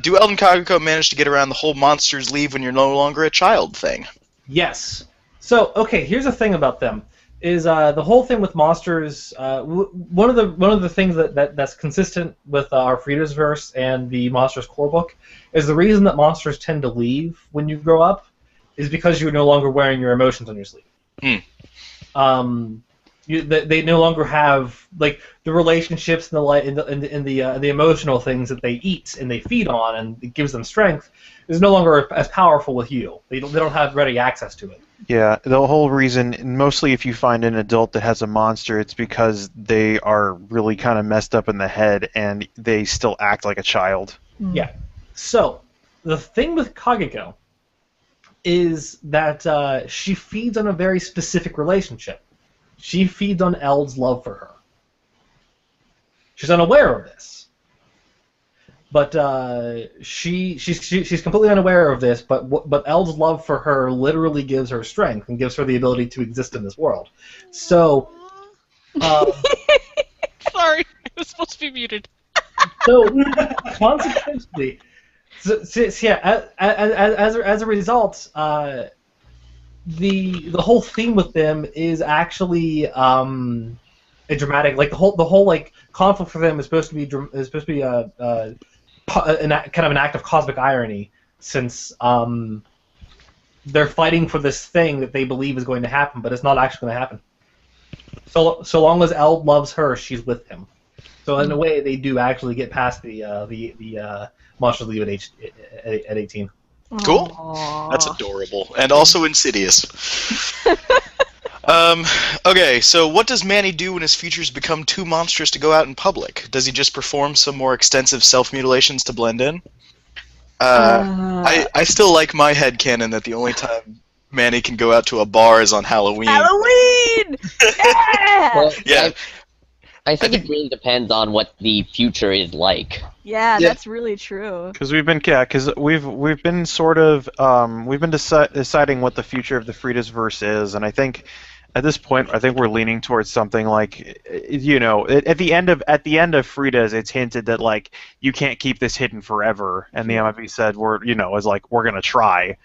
Do Eldon Kagako manage to get around the whole monsters leave when you're no longer a child thing? Yes. So, okay, here's the thing about them. Is the whole thing with monsters? One of the things that's consistent with our Frieda's verse and the monsters core book is the reason that monsters tend to leave when you grow up is because you're no longer wearing your emotions on your sleeve. They no longer have like the relationships and the emotional things that they eat and they feed on and it gives them strength is no longer as powerful with you. They don't have ready access to it. Yeah, the whole reason, mostly if you find an adult that has a monster, it's because they are really kind of messed up in the head and they still act like a child. Yeah. So, the thing with Kageko is that she feeds on a very specific relationship. She feeds on Eld's love for her. She's unaware of this. But she's completely unaware of this. But Eld's love for her literally gives her strength and gives her the ability to exist in this world. So, Sorry, I was supposed to be muted. so consequently, yeah, as a result, the whole theme with them is actually a dramatic. Like the whole like conflict for them is supposed to be kind of an act of cosmic irony, since they're fighting for this thing that they believe is going to happen, but it's not actually going to happen. So long as Eld loves her, she's with him. So in a way, they do actually get past the monster leave at 18. Cool. Aww. That's adorable. And also insidious. Okay, so what does Manny do when his features become too monstrous to go out in public? Does he just perform some more extensive self-mutilations to blend in? I still like my headcanon that the only time Manny can go out to a bar is on Halloween. Halloween! Yeah! Well, Yeah. I think it really depends on what the future is like. Yeah, Yeah. that's really true. Because we've been deciding what the future of the Frieda's verse is, and I think at this point, I think we're leaning towards something like, at the end of Frieda's, it's hinted that like you can't keep this hidden forever, and the MIB said we're gonna try.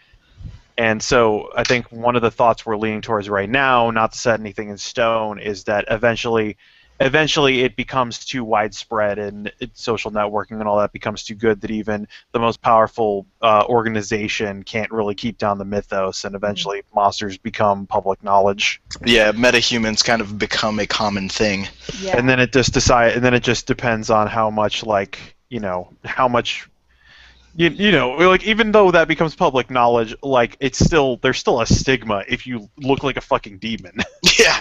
And so I think one of the thoughts we're leaning towards right now, not to set anything in stone, is that eventually it becomes too widespread and social networking and all that becomes too good that even the most powerful organization can't really keep down the mythos, and eventually monsters become public knowledge. Yeah, metahumans kind of become a common thing. Yeah. And then it just depends on how much how much. Even though that becomes public knowledge, like there's still a stigma if you look like a fucking demon. Yeah,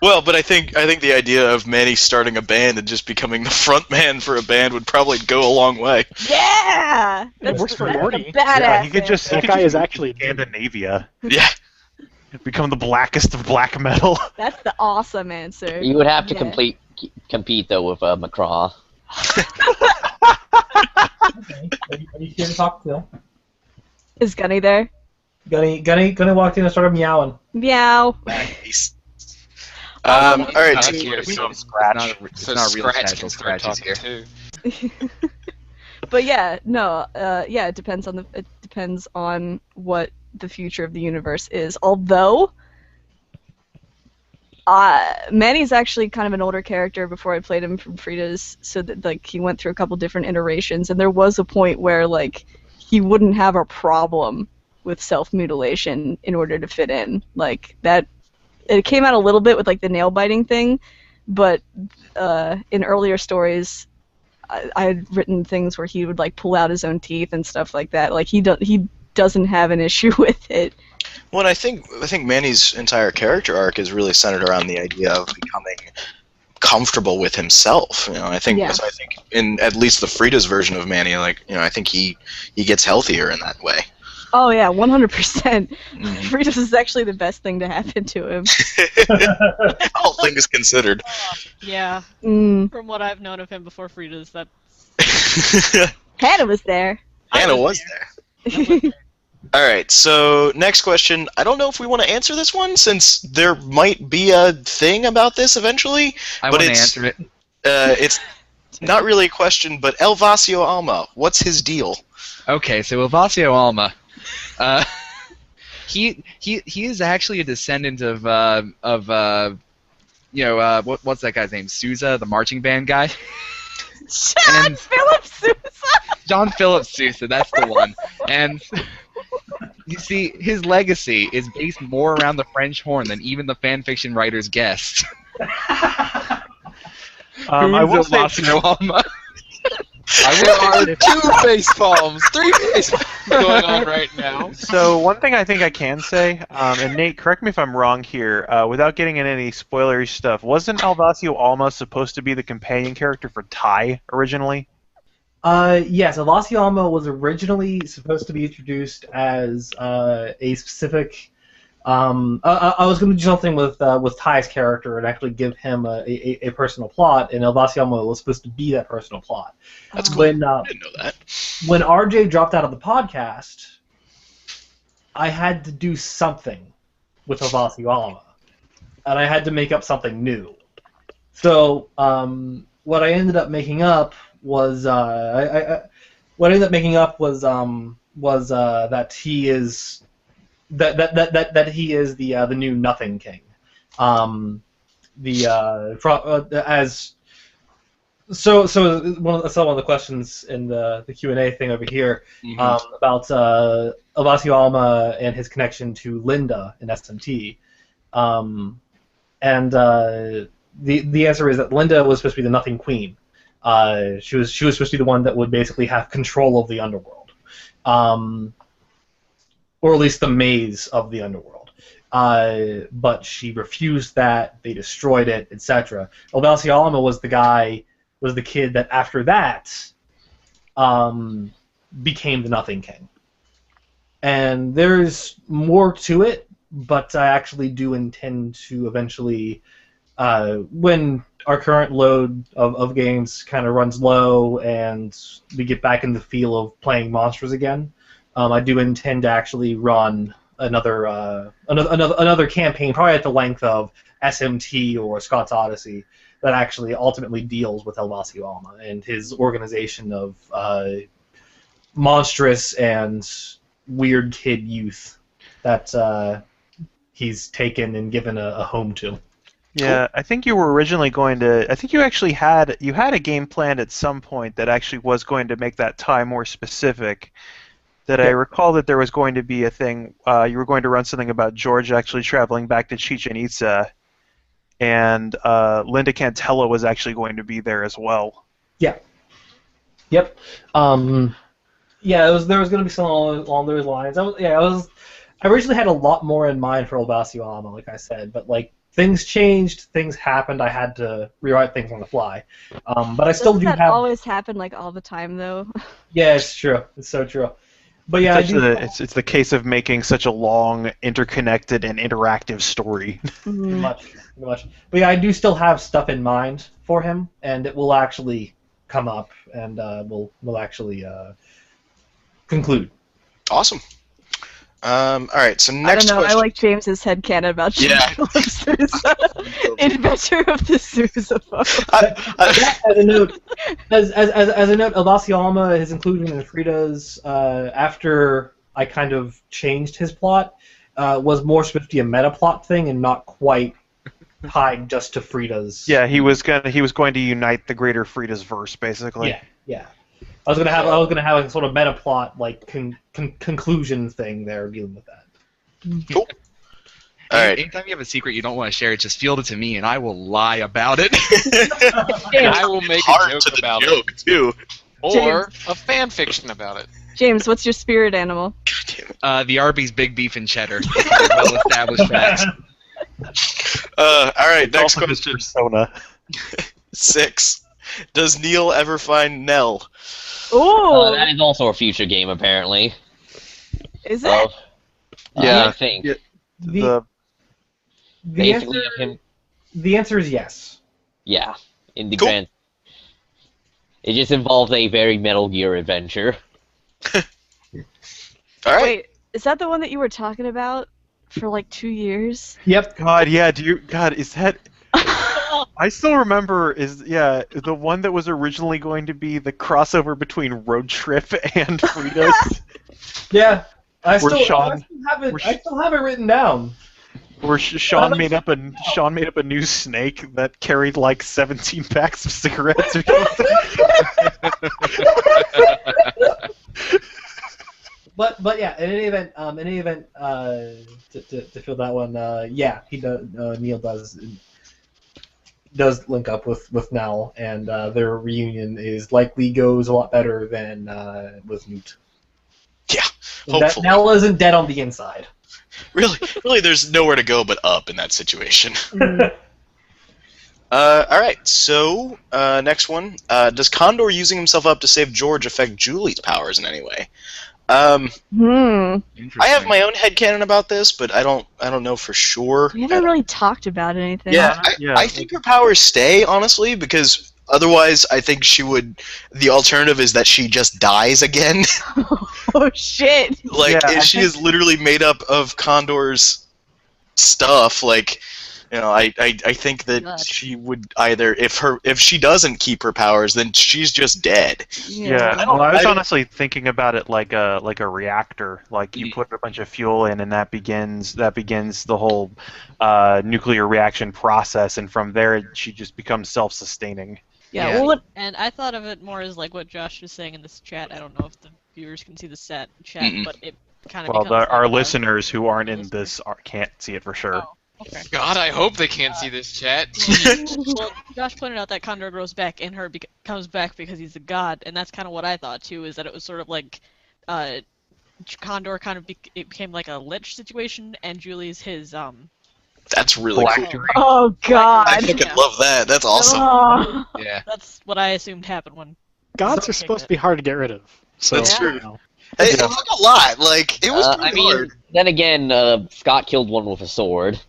well, but I think the idea of Manny starting a band and just becoming the front man for a band would probably go a long way. Yeah, It works for Morty. Badass. Yeah, he could just That guy is actually Scandinavia. Yeah. Become the blackest of black metal. That's the awesome answer. You would have to Yeah. compete though with McCraw. Okay. Are you here to talk still? Is Gunny there? Gunny walked in and started meowing. Meow. Nice. All right. Not So, here, so It's not a real Scratch casual can start scratches talking here. too. But yeah, no, it depends on what the future of the universe is. Although, Manny's actually kind of an older character before I played him from Frieda's, so that like he went through a couple different iterations, and there was a point where like he wouldn't have a problem with self-mutilation in order to fit in. Like that, it came out a little bit with like the nail biting thing, but in earlier stories, I had written things where he would like pull out his own teeth and stuff like that. Like he doesn't have an issue with it. well, I think Manny's entire character arc is really centered around the idea of becoming comfortable with himself. I think Yeah. so. I think in at least the Frieda's version of Manny, I think he gets healthier in that way. Oh yeah, 100%. Mhm. Frida's is actually the best thing to happen to him. All things considered. Yeah, Mm. from what I've known of him before Frieda's, that Hannah was there. Hannah was there. All right, so next question. I don't know if we want to answer this one since there might be a thing about this eventually. I But want to it's- answer it. It's not really a question, but Elvasio Alma, what's his deal? Okay, so Elvasio Alma, he is actually a descendant of what's that guy's name? Sousa, the marching band guy. John And- Philip Sousa. John Philip Sousa, that's the one. And you see, his legacy is based more around the French horn than even the fanfiction writers guessed. I will say, Elvasio Alma. There are 2 face palms, 3 face palms going on right now. so one thing I think I can say, and Nate, correct me if I'm wrong here, without getting into any spoilery stuff, wasn't Alvasio Alma supposed to be the companion character for Tai originally? Yes, Elvasio Alma was originally supposed to be introduced as a specific. I was going to do something with Ty's character and actually give him a personal plot, and Elvasio Alma was supposed to be that personal plot. That's cool. When I didn't know that. when RJ dropped out of the podcast, I had to do something with Elvasio Alma, and I had to make up something new. So what I ended up making up was that he is that he is the new Nothing King. So one of the questions in the Q&A thing over here about Elvasio Alma and his connection to Linda in SMT, and the answer is that Linda was supposed to be the Nothing Queen. She was supposed to be the one that would basically have control of the underworld, or at least the maze of the underworld. But she refused that. They destroyed it, etc. Elvasio Alma was the kid that after that became the Nothing King. And there's more to it, but I actually do intend to eventually, when our current load of games kind of runs low and we get back in the feel of playing monsters again, I do intend to actually run another campaign, probably at the length of SMT or Scott's Odyssey, that actually ultimately deals with Elvasio Alma and his organization of monstrous and weird kid youth that he's taken and given a home to. Yeah, I think you were originally going to. I think you actually had a game planned at some point that actually was going to make that tie more specific. That I recall that there was going to be a thing. You were going to run something about George actually traveling back to Chichen Itza, and Linda Cantella was actually going to be there as well. Yeah. Yep. Yeah, there was going to be something along those lines. I originally had a lot more in mind for Elvasio Alma, like I said, but like. Things changed, things happened, I had to rewrite things on the fly. But I still Doesn't do that have... always happen, like, all the time, though? Yeah, it's true. It's so true. But yeah, it's the case of making such a long, interconnected, and interactive story. Pretty much. But yeah, I do still have stuff in mind for him, and it will actually come up, and we'll actually conclude. Awesome. All right, so next I don't know. question. I like James's headcanon about Inventor of the Sousaphone. As a note, Elvasio Alma is included in Frieda's after I kind of changed his plot. Was more supposed to be a meta plot thing and not quite tied just to Frieda's. Yeah, he was going to unite the greater Frieda's verse, basically. Yeah. I was gonna have a sort of meta plot like conclusion thing there dealing with that. Cool. All right. Anytime you have a secret you don't want to share, just field it to me, and I will lie about it. I will make a joke about it too, or a fan fiction about it. James, what's your spirit animal? The Arby's Big Beef and Cheddar. Well-established facts. All right, next Also his question. persona. 6. Does Neil ever find Nell? Ooh! That is also a future game, apparently. Is it? I think. The Basically, of him. The answer is yes. Yeah, in the Cool. grand. It just involves a very Metal Gear adventure. All right. Wait, is that the one that you were talking about for like 2 years? Yep. God, yeah. Is that? I still remember. The one that was originally going to be the crossover between Road Trip and Frieda's. Yeah. I Where still Sean- have it written down. Where Sean made up a new snake that carried like 17 packs of cigarettes or something. But yeah, in any event, to fill that one, yeah, he does. Neil does link up with Nell, and their reunion likely goes a lot better than with Newt. Yeah, hopefully. Nell isn't dead on the inside. Really, there's nowhere to go but up in that situation. All right, so next one. Does Condor using himself up to save George affect Julie's powers in any way? I have my own headcanon about this, but I don't know for sure. We haven't really talked about anything. Yeah, I think her powers stay, honestly, because otherwise I think she would... The alternative is that she just dies again. Oh, shit! If she is literally made up of Condor's stuff, I think that she would either... If she doesn't keep her powers, then she's just dead. Yeah, I was honestly thinking about it like a reactor. Like you put a bunch of fuel in, and that begins the whole nuclear reaction process, and from there she just becomes self-sustaining. Yeah. Well, and I thought of it more as like what Josh was saying in this chat. I don't know if the viewers can see the chat, but it kind of. Well, our listeners who aren't in this can't see it for sure. Oh, okay. God, I hope they can't see this chat. Well, Josh pointed out that Condor grows back and comes back because he's a god, and that's kind of what I thought too. Is that it was sort of like Condor kind of it became like a lich situation, and Julie's his That's really cool. Oh god! I think I'd love that. That's awesome. Oh. Yeah. That's what I assumed happened when. Gods are supposed to be hard to get rid of. So, That's true. you know. Hey, it took a lot. It was pretty hard. Then again, Scott killed one with a sword.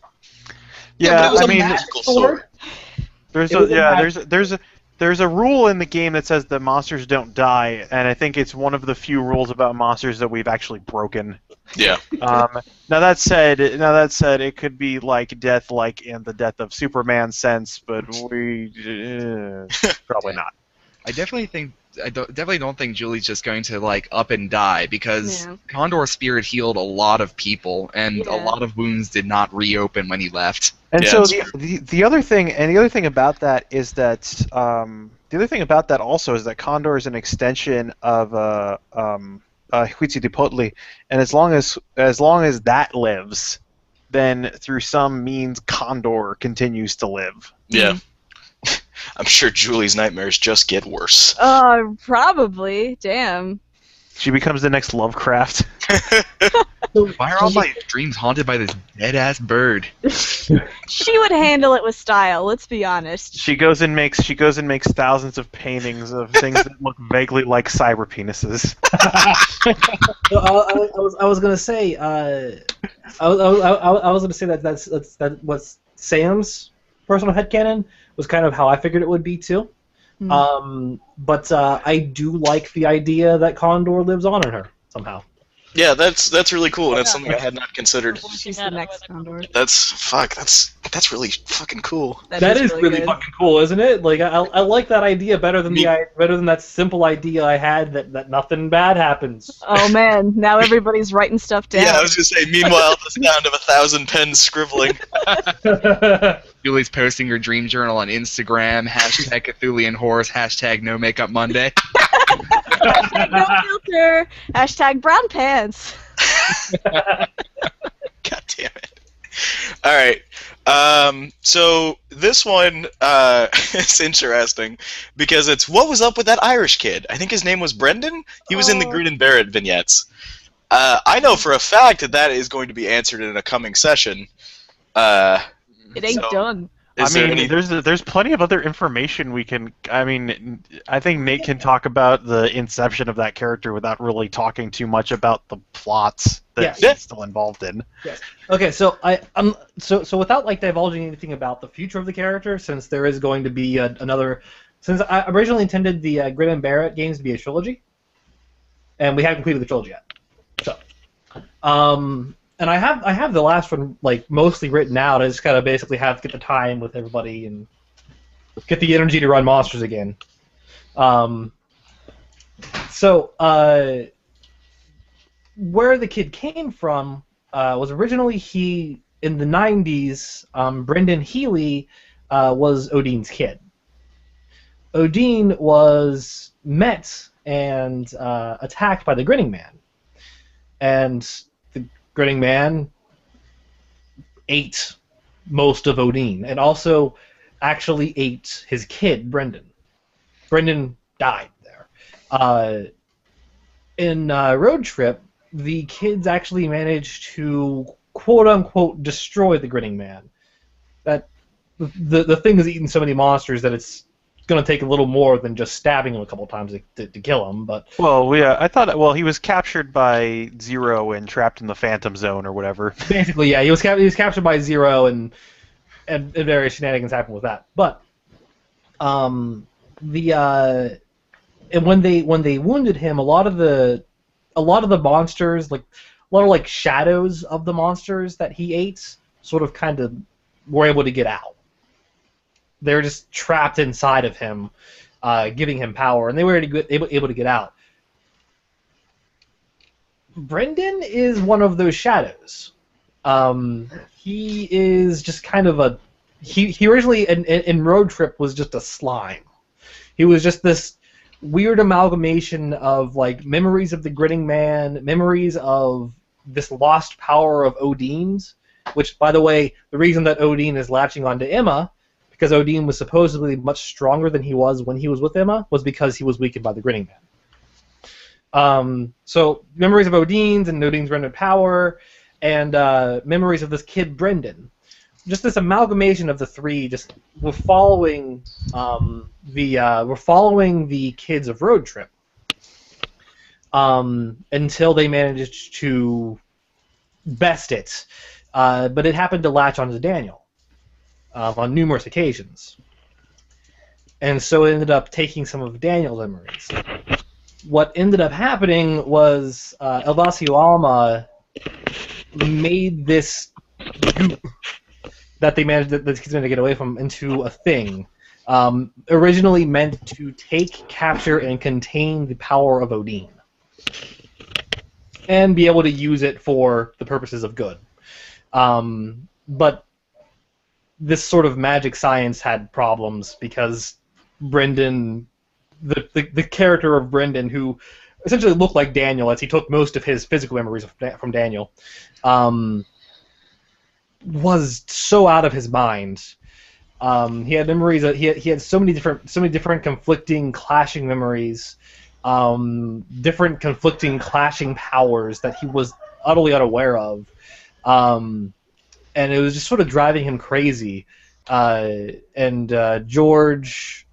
Yeah, but it was I a mean, magical sword. There's a rule in the game that says that monsters don't die, and I think it's one of the few rules about monsters that we've actually broken. Yeah. Now that said, it could be like death, like in the death of Superman sense, but we probably not. I definitely don't think Julie's just going to like up and die because Yeah. Condor's spirit healed a lot of people and a Yeah. lot of wounds did not reopen when he left. And Yeah, so that's the other thing about that is that also is that Condor is an extension of Huitzilopochtli, and as long as that lives, then through some means Condor continues to live. Yeah. I'm sure Julie's nightmares just get worse. Probably. Damn. She becomes the next Lovecraft. Why are all my dreams haunted by this dead ass bird? She would handle it with style. Let's be honest. She goes and makes thousands of paintings of things that look vaguely like cyber penises. So I was gonna say I was gonna say that what's Sam's personal headcanon was kind of how I figured it would be too. But I do like the idea that Condor lives on in her somehow. Yeah, that's really cool, and it's something I had not considered. She's the next Condor. That's really fucking cool. That is really good. fucking cool, isn't it? Like I like that idea better than that simple idea I had that nothing bad happens. Oh man, now everybody's writing stuff down. Yeah, I was gonna say. Meanwhile, the sound of 1,000 pens scribbling. Julie's posting her dream journal on Instagram, hashtag Cthulian Horse, hashtag No Makeup Monday. Hashtag no filter. Hashtag brown pants. God damn it. All right. So this one is interesting because it's what was up with that Irish kid? I think his name was Brendan. He was in the Green and Barrett vignettes. I know for a fact that is going to be answered in a coming session. It ain't done. There's plenty of other information we can. I mean, I think Nate can talk about the inception of that character without really talking too much about the plots that he's still involved in. Yes. Okay, so so without like divulging anything about the future of the character, since there is going to be another. Since I originally intended the Grid and Barrett games to be a trilogy, and we haven't completed the trilogy yet. So, and I have the last one like mostly written out. I just gotta basically get the time with everybody and get the energy to run monsters again. Where the kid came from was originally in the 90s. Brendan Healy was Odine's kid. Odine was met and attacked by the Grinning Man, and the Grinning Man ate most of Odine, and also actually ate his kid, Brendan. Brendan died there. In Road Trip, the kids actually managed to quote-unquote destroy the Grinning Man. That the thing has eaten so many monsters that it's going to take a little more than just stabbing him a couple times to kill him. But I thought he was captured by Zero and trapped in the Phantom Zone or whatever. Basically, yeah, he was captured by Zero and various shenanigans happened with that. But and when they wounded him, a lot of the monsters, like a lot of like shadows of the monsters that he ate, sort of kind of were able to get out. They were just trapped inside of him, giving him power, and they were able to get out. Brendan is one of those shadows. He is just kind of he originally in Road Trip was just a slime. He was just this weird amalgamation of like memories of the Grinning Man, memories of this lost power of Odine's, which, by the way, the reason that Odine is latching onto Emma, because Odine was supposedly much stronger than he was when he was with Emma, was because he was weakened by the Grinning Man. So memories of Odine's and Odine's rendered power, and memories of this kid Brendan. Just this amalgamation of the three. Just we're following the kids of Road Trip until they managed to best it, but it happened to latch onto Daniel on numerous occasions, and so it ended up taking some of Daniel's memories. What ended up happening was Elvasio Alma made this goop that they managed that the kids managed to get away from into a thing. Originally meant to take, capture, and contain the power of Odin, and be able to use it for the purposes of good. But this sort of magic science had problems because Brendan, the character of Brendan, who essentially looked like Daniel, as he took most of his physical memories from Daniel, was so out of his mind. He had memories. He had so many different conflicting, clashing memories, different conflicting, clashing powers that he was utterly unaware of, and it was just sort of driving him crazy. And George,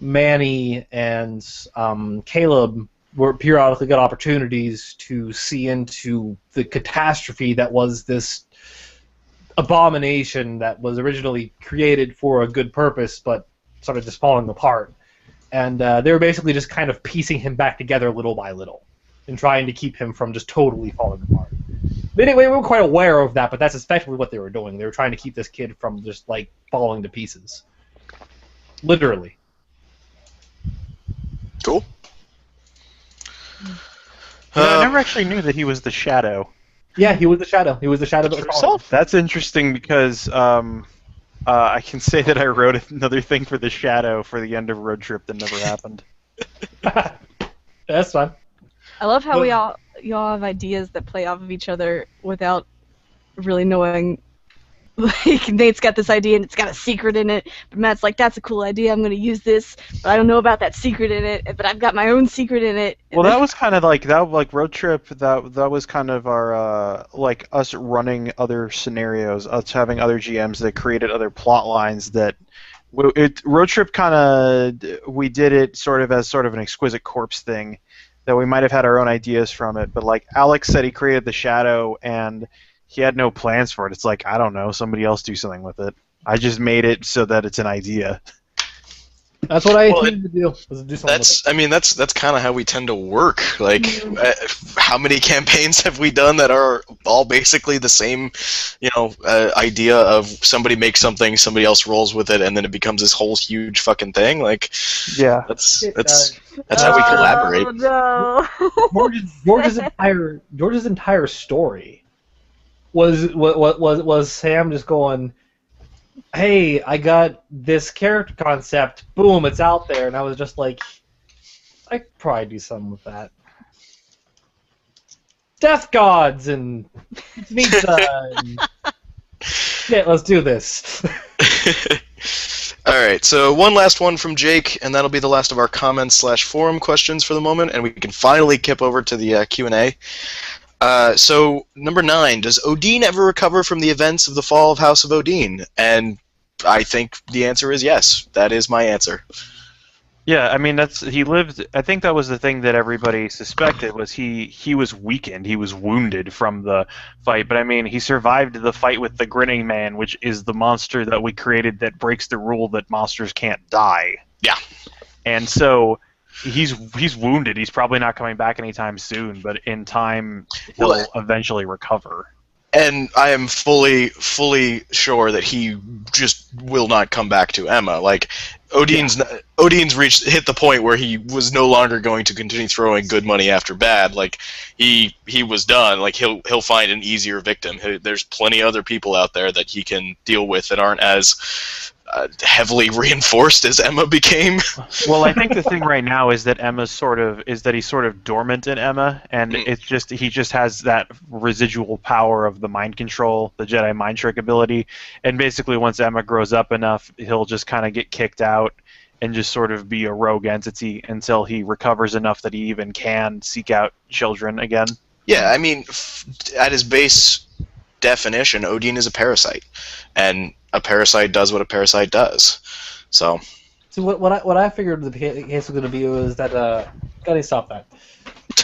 Manny, and Caleb were periodically got opportunities to see into the catastrophe that was this abomination that was originally created for a good purpose, but started just falling apart. And they were basically just kind of piecing him back together little by little, and trying to keep him from just totally falling apart. They weren't quite aware of that, but that's effectively what they were doing. They were trying to keep this kid from just like falling to pieces, literally. Cool. I never actually knew that he was the Shadow. Yeah, he was the Shadow. He was the Shadow that was That's interesting because I can say that I wrote another thing for the Shadow for the end of Road Trip that never happened. That's fun. I love how y'all have ideas that play off of each other without really knowing. Like, Nate's got this idea and it's got a secret in it, but Matt's like, that's a cool idea, I'm going to use this, but I don't know about that secret in it, but I've got my own secret in it. Well, that was kind of like Road Trip. That was kind of our like us running other scenarios, us having other GMs that created other plot lines. That Road Trip kind of we did it sort of as sort of an Exquisite Corpse thing, that we might have had our own ideas from it, but like Alex said, he created the Shadow and he had no plans for it. It's like, I don't know, somebody else do something with it. I just made it so that it's an idea. That's what I intended to do. Was to do something with it. I mean, that's kind of how we tend to work. Like, how many campaigns have we done that are all basically the same, idea of somebody makes something, somebody else rolls with it, and then it becomes this whole huge fucking thing. Like, yeah, that's how we collaborate. No. George's entire story was Sam just going, hey, I got this character concept, boom, it's out there, and I was just like, I could probably do something with that. Death gods and pizza and shit, let's do this. Alright, so one last one from Jake, and that'll be the last of our comments/forum questions for the moment, and we can finally kip over to the Q&A. So, number 9, does Odin ever recover from the events of the fall of House of Odin? And I think the answer is yes. That is my answer. Yeah, I mean, he lived. I think that was the thing that everybody suspected, was he was weakened, he was wounded from the fight. But I mean, he survived the fight with the Grinning Man, which is the monster that we created that breaks the rule that monsters can't die. Yeah. And so he's wounded. He's probably not coming back anytime soon, but in time he'll eventually recover. And I am fully sure that he just will not come back to Emma. Like, Odin's hit the point where he was no longer going to continue throwing good money after bad. Like, he was done. Like, he'll find an easier victim. There's plenty of other people out there that he can deal with that aren't as heavily reinforced as Emma became. Well, I think the thing right now is that he's sort of dormant in Emma, and it's just he just has that residual power of the mind control, the Jedi mind trick ability, and basically once Emma grows up enough, he'll just kind of get kicked out and just sort of be a rogue entity until he recovers enough that he even can seek out children again. Yeah, I mean, at his base definition, Odin is a parasite, and a parasite does what a parasite does. So what I figured the case was going to be was that gotta stop that.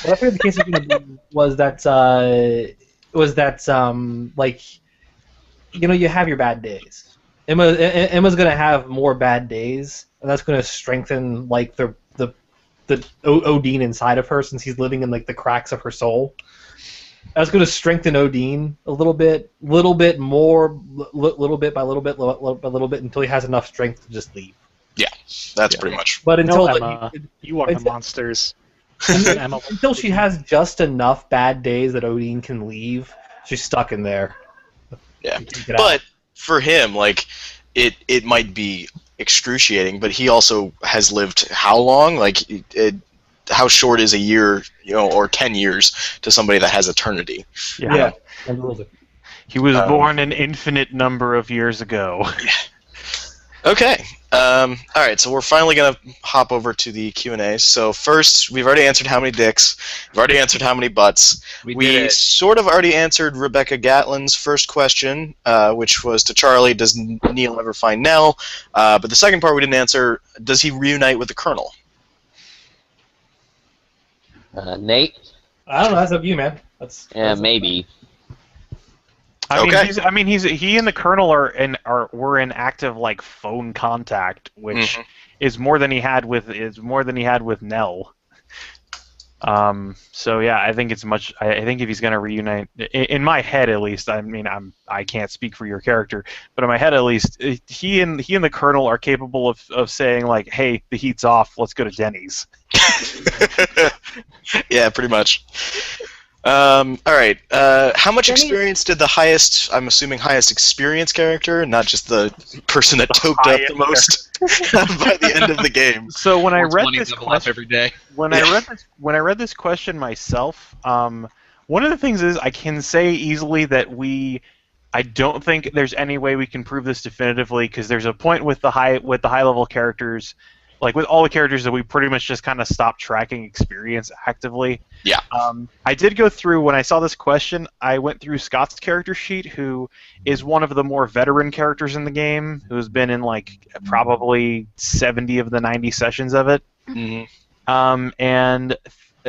What I figured the case was going to be was that like, you have your bad days. Emma's going to have more bad days, and that's going to strengthen like the Odin inside of her, since he's living in like the cracks of her soul. I was going to strengthen Odin a little bit more, little bit by little bit, by little bit, until he has enough strength to just leave. Yeah, that's pretty much. But until Emma, you are the monsters. until she has just enough bad days that Odin can leave, she's stuck in there. Yeah, but for him, like, it might be excruciating, but he also has lived how long? Like, how short is a year, or 10 years to somebody that has eternity? Yeah. He was born an infinite number of years ago. Okay. All right, so we're finally going to hop over to the Q&A. So first, we've already answered how many dicks. We've already answered how many butts. We sort of already answered Rebecca Gatlin's first question, which was to Charlie, does Neil ever find Nell? But the second part we didn't answer, does he reunite with the Colonel? Nate? I don't know. That's up to you, man. Maybe. I mean, he and the Colonel were in active like phone contact, which is more than he had with Nell. So yeah, I think it's much. I think if he's going to reunite, in my head at least. I mean, I can't speak for your character, but in my head at least, he and the Colonel are capable of saying like, "Hey, the heat's off. Let's go to Denny's." Yeah, pretty much. All right. How much experience did the highest, I'm assuming highest experience character, not just the person that toked up the most, by the end of the game? So when I read this question, every day. when I read this question myself, one of the things is I can say easily that I don't think there's any way we can prove this definitively, because there's a point with the high level characters. Like with all the characters that we pretty much just kind of stopped tracking experience actively. Yeah. I did go through, when I saw this question, I went through Scott's character sheet, who is one of the more veteran characters in the game, who's been in like probably 70 of the 90 sessions of it. Mm-hmm. And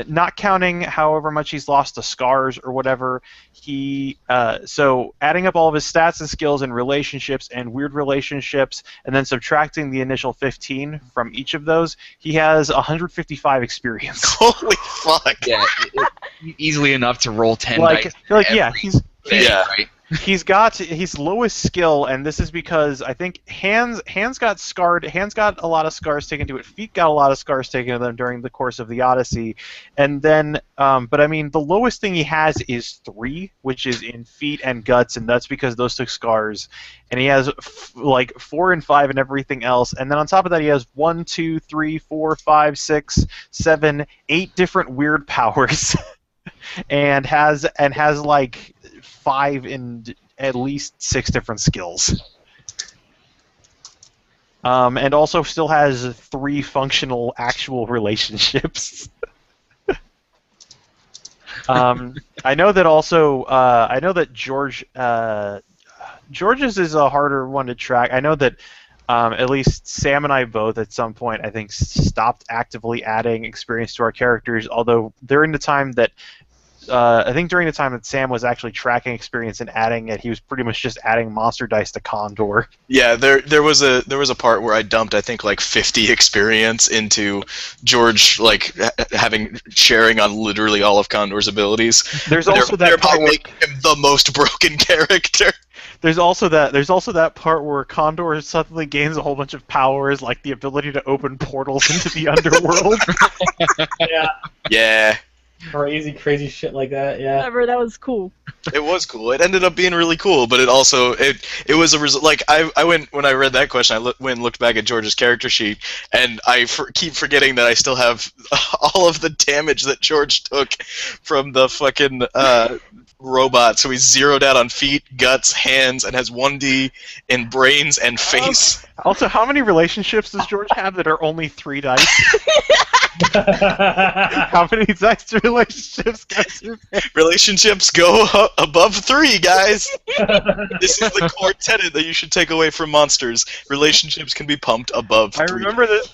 not counting however much he's lost to scars or whatever, so adding up all of his stats and skills and relationships and weird relationships, and then subtracting the initial 15 from each of those, he has 155 experience. Holy fuck! Yeah, easily enough to roll 10 dice. He's lowest skill, and this is because I think hands got scarred. Hands got a lot of scars taken to it. Feet got a lot of scars taken to them during the course of the Odyssey, and then, but I mean, the lowest thing he has is 3, which is in feet and guts, and that's because those took scars. And he has like 4 and 5 and everything else, and then on top of that, he has 1, 2, 3, 4, 5, 6, 7, 8 different weird powers, and has like 5 in at least 6 different skills. And also still has 3 functional actual relationships. I know that also. I know that George's is a harder one to track. I know that at least Sam and I both at some point, I think, stopped actively adding experience to our characters. Although during the time that Sam was actually tracking experience and adding it, he was pretty much just adding monster dice to Condor. Yeah, there was a part where I dumped, I think, like 50 experience into George, like sharing on literally all of Condor's abilities. There's also that part where making him the most broken character. There's also that part where Condor suddenly gains a whole bunch of powers, like the ability to open portals into the underworld. Yeah. Yeah. Crazy shit like that. Yeah. Whatever, that was cool. It was cool. It ended up being really cool, but it also it was a result. Like I went, when I read that question, I went and looked back at George's character sheet, and I keep forgetting that I still have all of the damage that George took from the fucking robot. So he's zeroed out on feet, guts, hands, and has 1D in brains and face. Also, how many relationships does George have that are only 3 dice? How many dice do relationships go? Relationships go above 3, guys. This is the core tenet that you should take away from monsters. Relationships can be pumped above 3. I remember that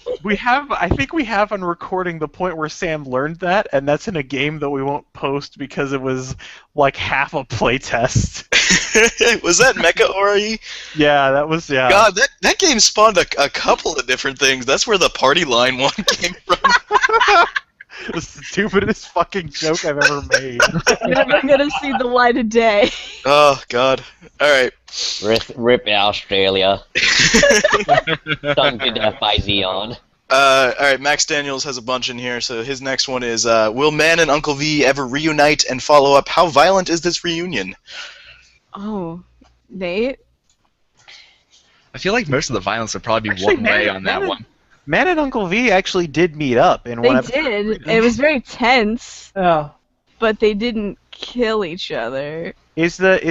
I think we have on recording the point where Sam learned that, and that's in a game that we won't post because it was like half a playtest. Was that Mecha Ori? Yeah, that was, yeah. God, that game spawned a couple of different things. That's where the party line one came from. The stupidest fucking joke I've ever made. Never gonna see the light of day. Oh God. All right. Rip Australia. Stung to death by Xeon. All right. Max Daniels has a bunch in here, so his next one is: will Man and Uncle V ever reunite? And follow up: how violent is this reunion? Oh, Nate? I feel like most of the violence would probably be Actually, one way on that one. Man and Uncle V actually did meet up in They one episode. did. It was very tense, Yeah. but they didn't kill each other. Is the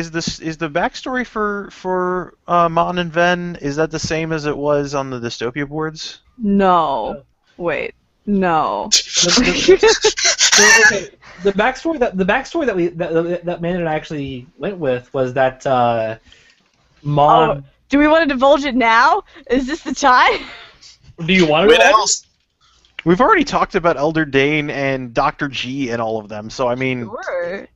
backstory for Mon and Ven, is that the same as it was on the Dystopia boards? No. Wait. No. Okay, the backstory that Man and I actually went with was that Mon. Oh, do we want to divulge it now? Is this the time? Do you want to? Wait, else? We've already talked about Elder Dane and Dr. G and all of them, so I mean, Sure.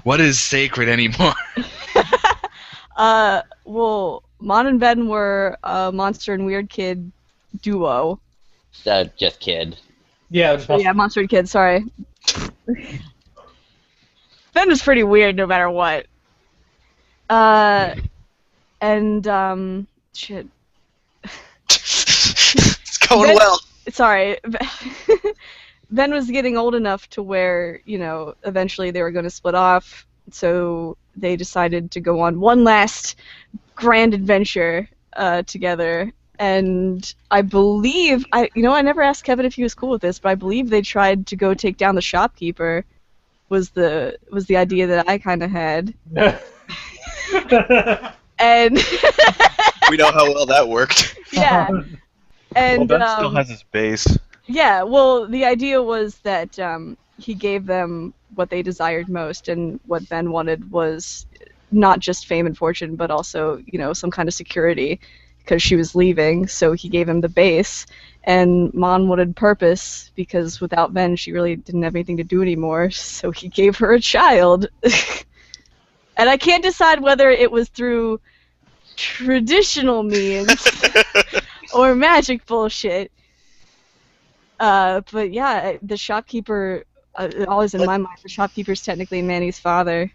What is sacred anymore? Well, Mon and Ben were a Monster and Weird Kid duo. Just kid. Yeah, just Yeah, Monster and Kid, sorry. Ben was pretty weird no matter what. Shit. It's going Ben- well. Sorry. Ben was getting old enough to where, eventually they were going to split off, so they decided to go on one last grand adventure together. And I believe, I never asked Kevin if he was cool with this, but I believe they tried to go take down the shopkeeper. Was the idea that I kind of had. And We know how well that worked. yeah. And Ben still has his base. yeah, well, the idea was that he gave them what they desired most, and what Ben wanted was not just fame and fortune, but also, some kind of security, because she was leaving, so he gave him the base. And Mon wanted purpose, because without Ben, she really didn't have anything to do anymore, so he gave her a child. And I can't decide whether it was through traditional means or magic bullshit. But yeah, the shopkeeper, always in my mind, the shopkeeper's technically Manny's father.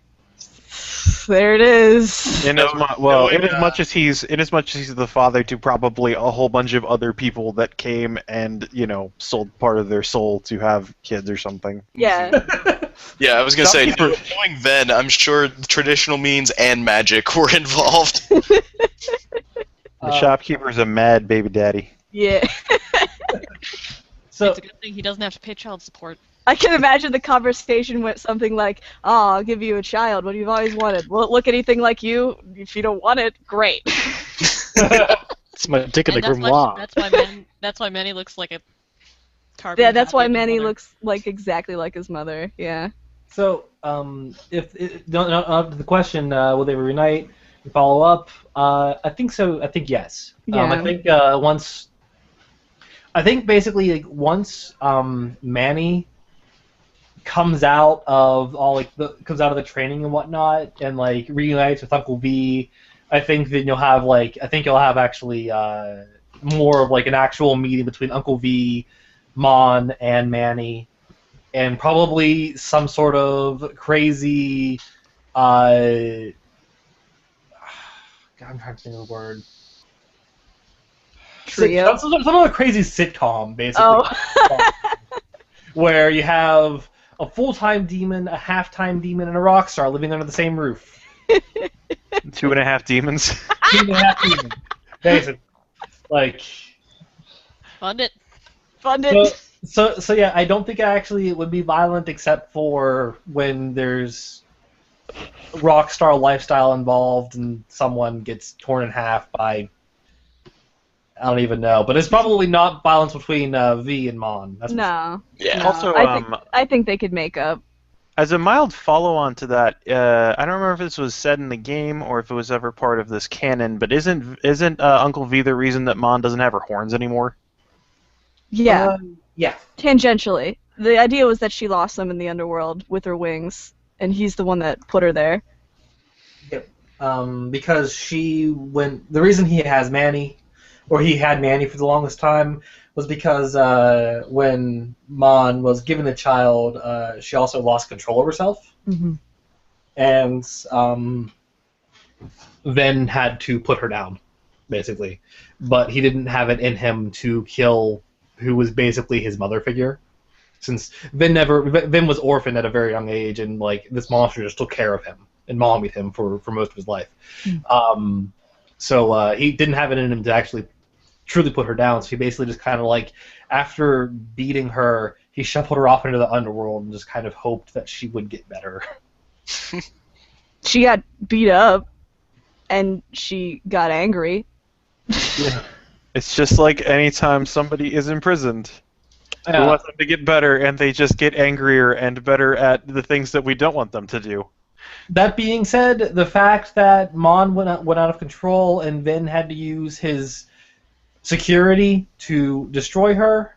There it is. In as much as he's the father to probably a whole bunch of other people that came and sold part of their soul to have kids or something. Yeah. Yeah, I was gonna say, Shopkeeper- knowing Ven, I'm sure traditional means and magic were involved. The shopkeeper's a mad baby daddy. Yeah. So It's a good thing he doesn't have to pay child support. I can imagine the conversation went something like, "Oh, I'll give you a child. What you've always wanted. Will it look anything like you? If you don't want it, great." It's my dick in the And grimoire. that's why Manny looks like a carving. Yeah, that's why copy of his Manny mother. looks like exactly like his mother. Yeah. So, if the question, will they reunite and follow up? I think so. I think yes. Yeah. I think basically once Manny comes out of the training and whatnot, and reunites with Uncle V, I think that you'll have actually more of an actual meeting between Uncle V, Mon, and Manny. And probably some sort of crazy, God, I'm trying to think of the word. Trio. Some of a crazy sitcom, basically. Oh. Where you have a full-time demon, a half-time demon, and a rock star living under the same roof. 2.5 demons. 2.5 demons. Basically. Fund it. Fund it. So yeah, I don't think it would be violent except for when there's rock star lifestyle involved and someone gets torn in half by, I don't even know, but it's probably not violence between V and Mon. That's No. Yeah. No. Also, I think they could make up. as a mild follow-on to that, I don't remember if this was said in the game or if it was ever part of this canon, but isn't Uncle V the reason that Mon doesn't have her horns anymore? Yeah. Yeah. Tangentially. The idea was that she lost them in the underworld with her wings, and he's the one that put her there. Because the reason he has Manny or he had Manny for the longest time, was because when Mon was given the child, she also lost control of herself, and Ven had to put her down, basically. But he didn't have it in him to kill who was basically his mother figure, since Ven was orphaned at a very young age, and like this monster just took care of him and mommied him for most of his life. So he didn't have it in him to actually truly put her down. So he basically just kind of like, after beating her, he shuffled her off into the underworld and just kind of hoped that she would get better. She got beat up, and she got angry. Yeah. It's just like anytime somebody is imprisoned. We want them to get better, and they just get angrier and better at the things that we don't want them to do. That being said, the fact that Mon went out of control and Vin had to use his security to destroy her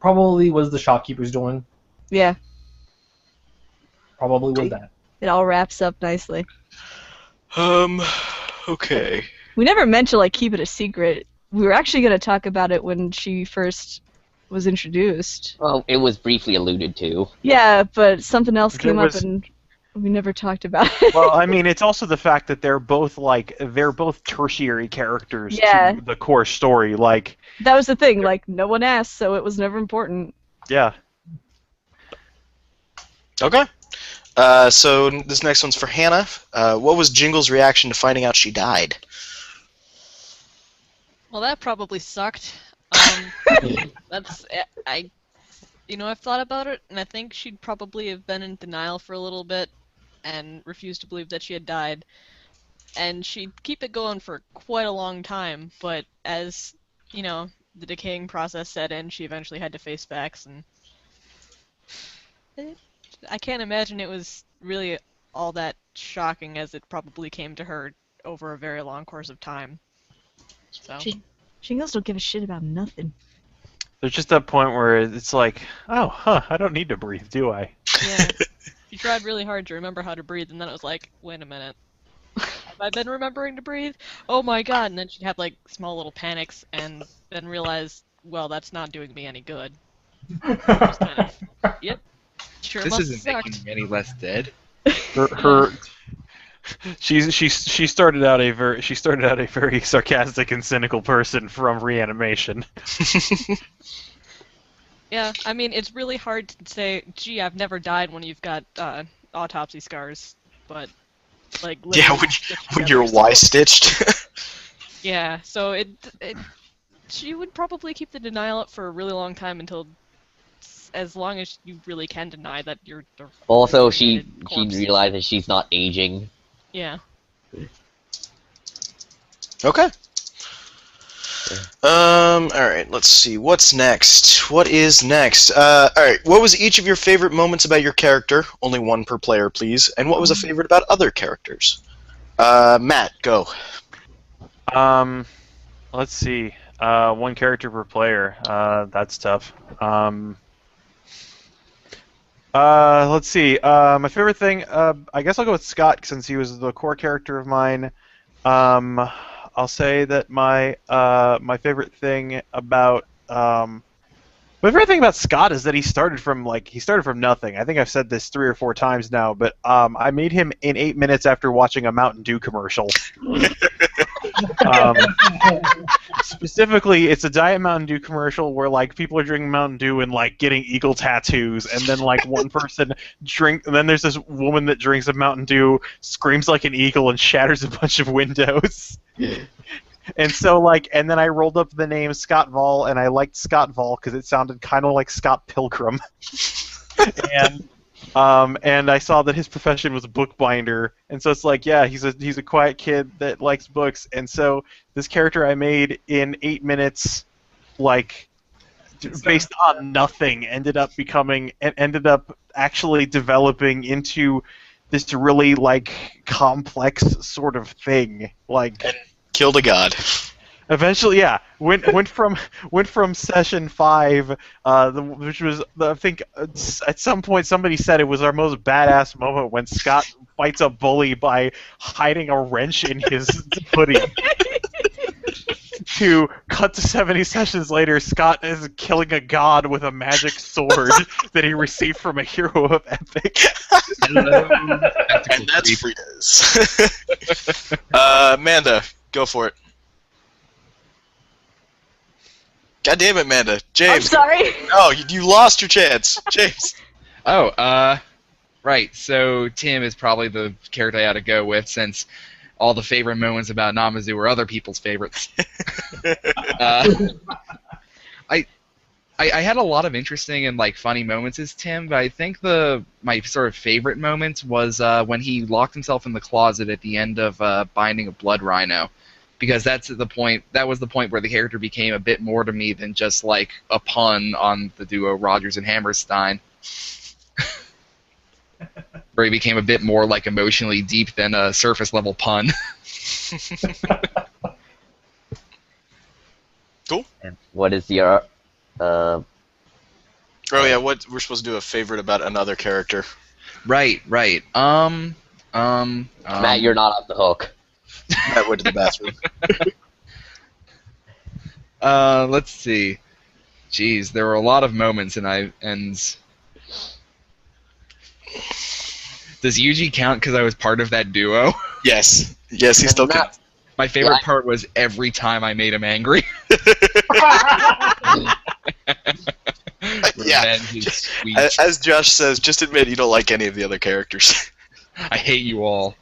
probably was the shopkeeper's doing. Yeah. Probably was that. It all wraps up nicely. Okay. We never meant to like keep it a secret. We were actually going to talk about it when she first was introduced. Well, it was briefly alluded to. Yeah, but something else came up and we never talked about it. Well, I mean, it's also the fact that they're both tertiary characters to the core story. Like, that was the thing. Like, no one asked, so it was never important. Yeah. Okay. So this next one's for Hannah. What was Jingle's reaction to finding out she died? Well, that probably sucked. I've thought about it, and I think she'd probably have been in denial for a little bit and refused to believe that she had died. And she'd keep it going for quite a long time, but as, the decaying process set in, she eventually had to face facts, and I can't imagine it was really all that shocking as it probably came to her over a very long course of time. So. Jingles don't give a shit about nothing. There's just that point where it's like, I don't need to breathe, do I? Yeah. She tried really hard to remember how to breathe, and then it was like, wait a minute. Have I been remembering to breathe? Oh my god, and then she'd have like small little panics, and then realize, well, that's not doing me any good. Just kind of, yep. Sure This must isn't have making sucked. me any less dead. She started out a very sarcastic and cynical person from reanimation. Yeah, I mean, it's really hard to say, gee, I've never died when you've got autopsy scars, but, like... Yeah, when you're Y-stitched. Yeah, so she would probably keep the denial up for a really long time until... as long as you really can deny that you're... Also, she realizes she's not aging. Yeah. Okay. Alright, let's see. What's next? What is next? Alright, what was each of your favorite moments about your character? Only one per player, please. And what was a favorite about other characters? Matt, go. Let's see. One character per player. That's tough. Let's see. My favorite thing, I guess I'll go with Scott since he was the core character of mine. I'll say that my favorite thing about Scott is that he started from nothing. I think I've said this 3 or 4 times now, but I made him in 8 minutes after watching a Mountain Dew commercial. Specifically, it's a Diet Mountain Dew commercial where like people are drinking Mountain Dew and like getting eagle tattoos, and then like one person and then there's this woman that drinks a Mountain Dew, screams like an eagle, and shatters a bunch of windows. And so and then I rolled up the name Scott Vol, and I liked Scott Vol because it sounded kind of like Scott Pilgrim. And I saw that his profession was a bookbinder, and so it's like, yeah, he's a quiet kid that likes books, and so this character I made in 8 minutes, based on nothing, ended up actually developing into this really complex sort of thing, and killed a god. Eventually, yeah, went from session 5, which was I think at some point somebody said it was our most badass moment when Scott fights a bully by hiding a wrench in his hoodie. to cut to 70 sessions later, Scott is killing a god with a magic sword that he received from a hero of Epic. And that's Frieda's. Amanda, go for it. God damn it, Amanda. James. I'm sorry. Oh, you lost your chance. James. Oh, right. So Tim is probably the character I ought to go with, since all the favorite moments about Namazu were other people's favorites. I had a lot of interesting and funny moments as Tim, but I think my sort of favorite moment was when he locked himself in the closet at the end of Binding of Blood Rhino, because that was the point where the character became a bit more to me than just like a pun on the duo Rogers and Hammerstein. Where he became a bit more like emotionally deep than a surface level pun. Cool. What is your Oh yeah, we're supposed to do a favorite about another character. Right. Matt, you're not off the hook. Matt went to the bathroom. Let's see. Jeez, there were a lot of moments, and does Yuji count because I was part of that duo? Yes, he still counts. My favorite part was every time I made him angry. Yeah. As Josh says, just admit you don't like any of the other characters. I hate you all.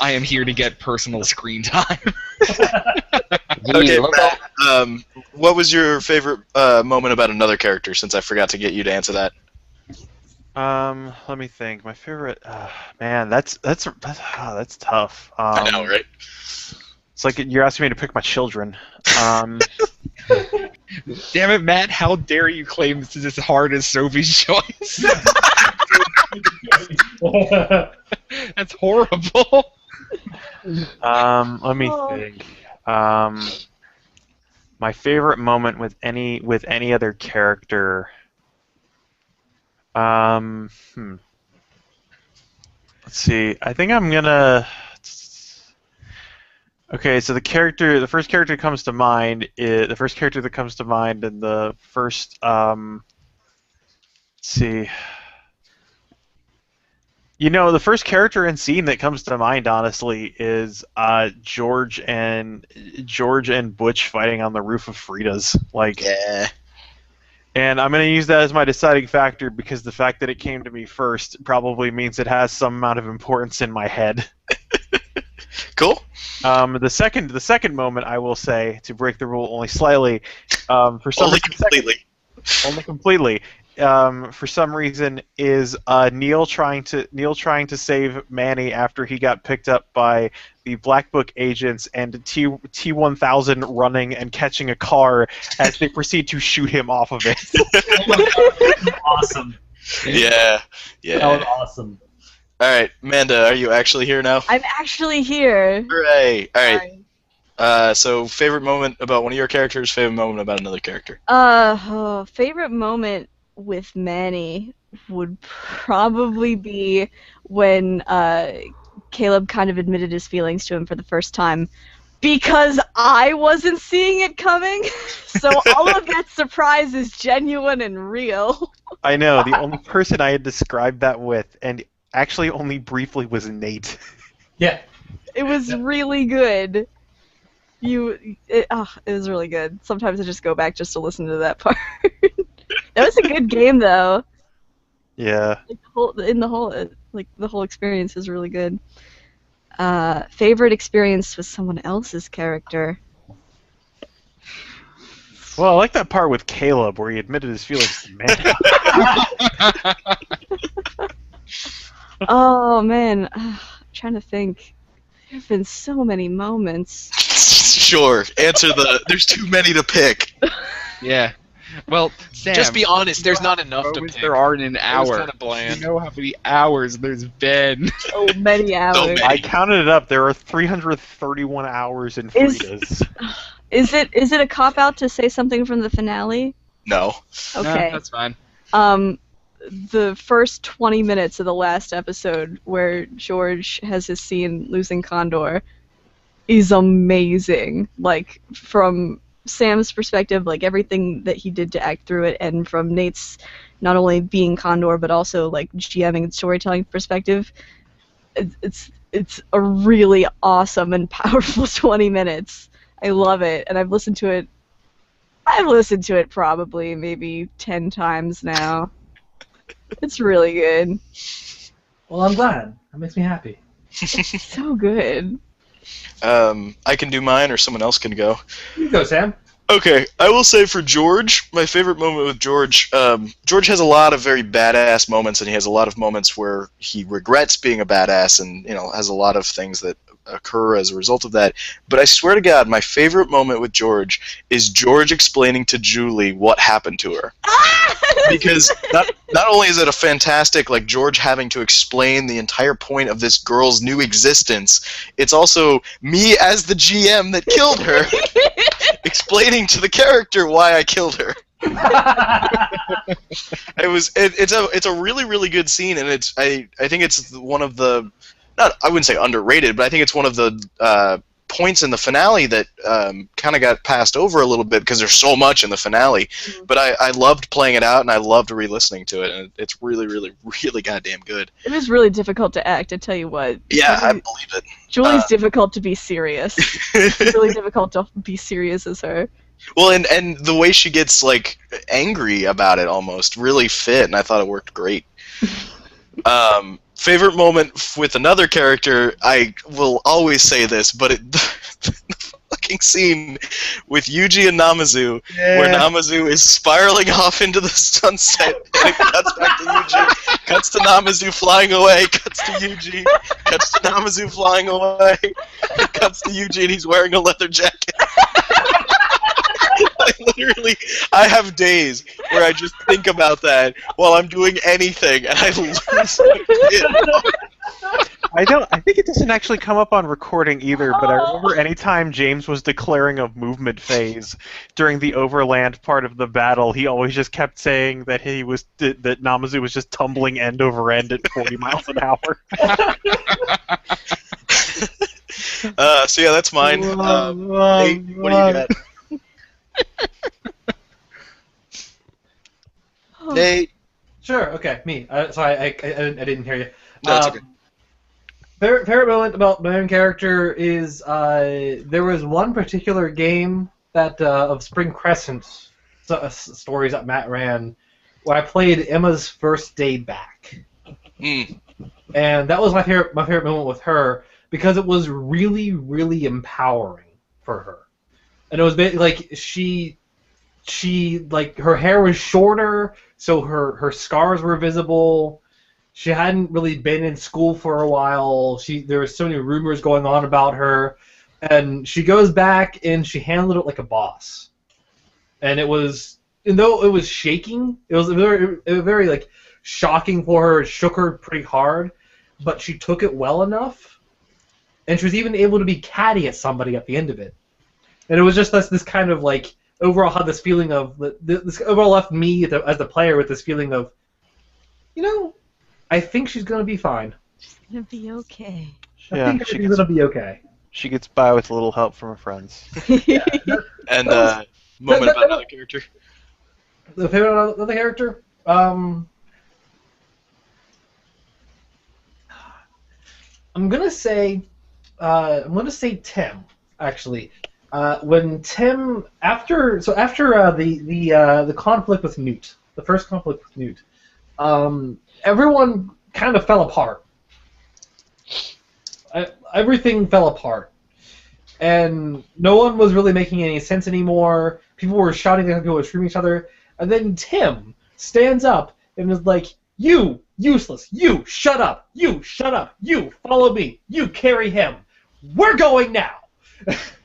I am here to get personal screen time. Okay, Matt, what was your favorite moment about another character, since I forgot to get you to answer that? Let me think. My favorite, man, that's tough. I know, right? It's like you're asking me to pick my children. Damn it, Matt! How dare you claim this is as hard as Sophie's choice? That's horrible. Let me think. My favorite moment with any other character. Let's see. I think I'm gonna. Okay, so the first character that comes to mind in the first. Let's see. The first character and scene that comes to mind, honestly, is George and Butch fighting on the roof of Frieda's. Yeah. And I'm going to use that as my deciding factor because the fact that it came to me first probably means it has some amount of importance in my head. Cool. The second moment, I will say, to break the rule only slightly, for some Only reason, completely. only completely. For some reason, is Neil trying to save Manny after he got picked up by the Black Book agents and T-1000 running and catching a car as they proceed to shoot him off of it. Oh my God, awesome. Yeah. That was awesome. All right, Amanda, are you actually here now? I'm actually here. Hooray! All right. So, favorite moment about one of your characters, favorite moment about another character. Favorite moment with Manny would probably be when Caleb kind of admitted his feelings to him for the first time, because I wasn't seeing it coming. So all of that surprise is genuine and real. I know, the only person I had described that with, and actually only briefly, was Nate. Yeah. It was really good. It was really good. Sometimes I just go back just to listen to that part. That was a good game, though. Yeah. The whole experience is really good. Favorite experience with someone else's character. Well, I like that part with Caleb where he admitted his feelings to Manny. Oh man, I'm trying to think. There have been so many moments. Sure. Answer there's too many to pick. Yeah. Well, Sam, Just be honest. There's not enough to moments pick. there are in an hour. Kind of bland. You know how many hours there's been. So many hours. So many. I counted it up. There are 331 hours in Frieda's. Is it a cop out to say something from the finale? No. Okay. No, that's fine. The first 20 minutes of the last episode where George has his scene losing Condor, is amazing. Like, from Sam's perspective, like everything that he did to act through it, and from Nate's not only being Condor but also like GMing and storytelling perspective, it's a really awesome and powerful 20 minutes. I love it, and I've listened to it probably maybe 10 times now. It's really good. Well, I'm glad. That makes me happy. It's so good. I can do mine, or someone else can go. You go, Sam. Okay, I will say for George, my favorite moment with George, George has a lot of very badass moments, and he has a lot of moments where he regrets being a badass, and has a lot of things that occur as a result of that. But I swear to God, my favorite moment with George is George explaining to Julie what happened to her. Because not only is it a fantastic, like, George having to explain the entire point of this girl's new existence, it's also me as the GM that killed her explaining to the character why I killed her. It's a really, really good scene, and I think it's one of the, I wouldn't say underrated, but I think it's one of the points in the finale that kind of got passed over a little bit because there's so much in the finale. But I loved playing it out, and I loved re-listening to it, and it's really, really, really goddamn good. It was really difficult to act, I tell you what. Yeah, I believe it. Julie's difficult to be serious. It's really difficult to be serious as her. Well, and the way she gets, like, angry about it almost really fit, and I thought it worked great. Favorite moment with another character, I will always say this, but the fucking scene with Yuji and Namazu, where Namazu is spiraling off into the sunset, and it cuts back to Yuji, cuts to Namazu flying away, cuts to Yuji, cuts to Namazu flying away, cuts to Yuji, and he's wearing a leather jacket. I have days where I just think about that while I'm doing anything, and I lose it. I think it doesn't actually come up on recording either, but I remember anytime James was declaring a movement phase during the overland part of the battle, he always just kept saying that that Namazu was just tumbling end over end at 40 miles an hour. So yeah, that's mine. Nate, what do you got? Nate. Sure. Okay. Me. Sorry, I didn't hear you. No, it's okay. Favorite moment about my own character is there was one particular game that of Spring Crescent stories that Matt ran, where I played Emma's first day back, and that was my favorite moment with her because it was really, really empowering for her, and it was like she like her hair was shorter, so her scars were visible. She hadn't really been in school for a while. There were so many rumors going on about her, and she goes back and she handled it like a boss. And though it was shaking, it was very like shocking for her. It shook her pretty hard, but she took it well enough, and she was even able to be catty at somebody at the end of it. And it was just this kind of like overall had this feeling of this overall left me as the player with this feeling of, I think she's gonna be fine. She's gonna be okay. I think she's gonna be okay. She gets by with a little help from her friends. And moment about another character. The favorite another character? I'm gonna say Tim, actually. When Tim after the conflict with Newt, the first conflict with Newt, everyone kind of fell apart. Everything fell apart, and no one was really making any sense anymore. People were shouting at people were screaming at each other, and then Tim stands up and is like, "You useless! You shut up! You shut up! You follow me! You carry him! We're going now!"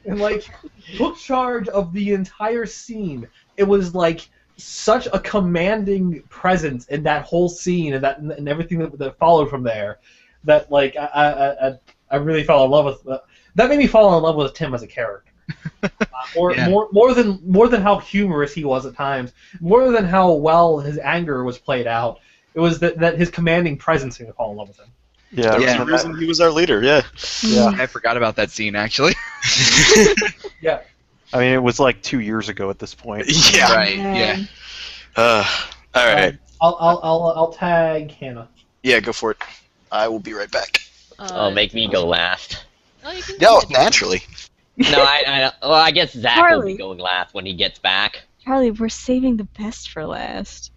And like took charge of the entire scene. It was like such a commanding presence in that whole scene and everything that followed from there, that like I really fell in love with. That made me fall in love with Tim as a character. More than how humorous he was at times, more than how well his anger was played out. It was that his commanding presence made me fall in love with him. Yeah, That was and the then reason he was our leader. Yeah. yeah. I forgot about that scene actually. Yeah. I mean, it was like 2 years ago at this point. Yeah. Right. Yeah. Man. All right. I'll tag Hannah. Yeah, go for it. I will be right back. Oh, make me go last. Oh, you can No, do it. naturally. No, well, I guess Zach will Charlie. be going last when he gets back. Charlie, we're saving the best for last.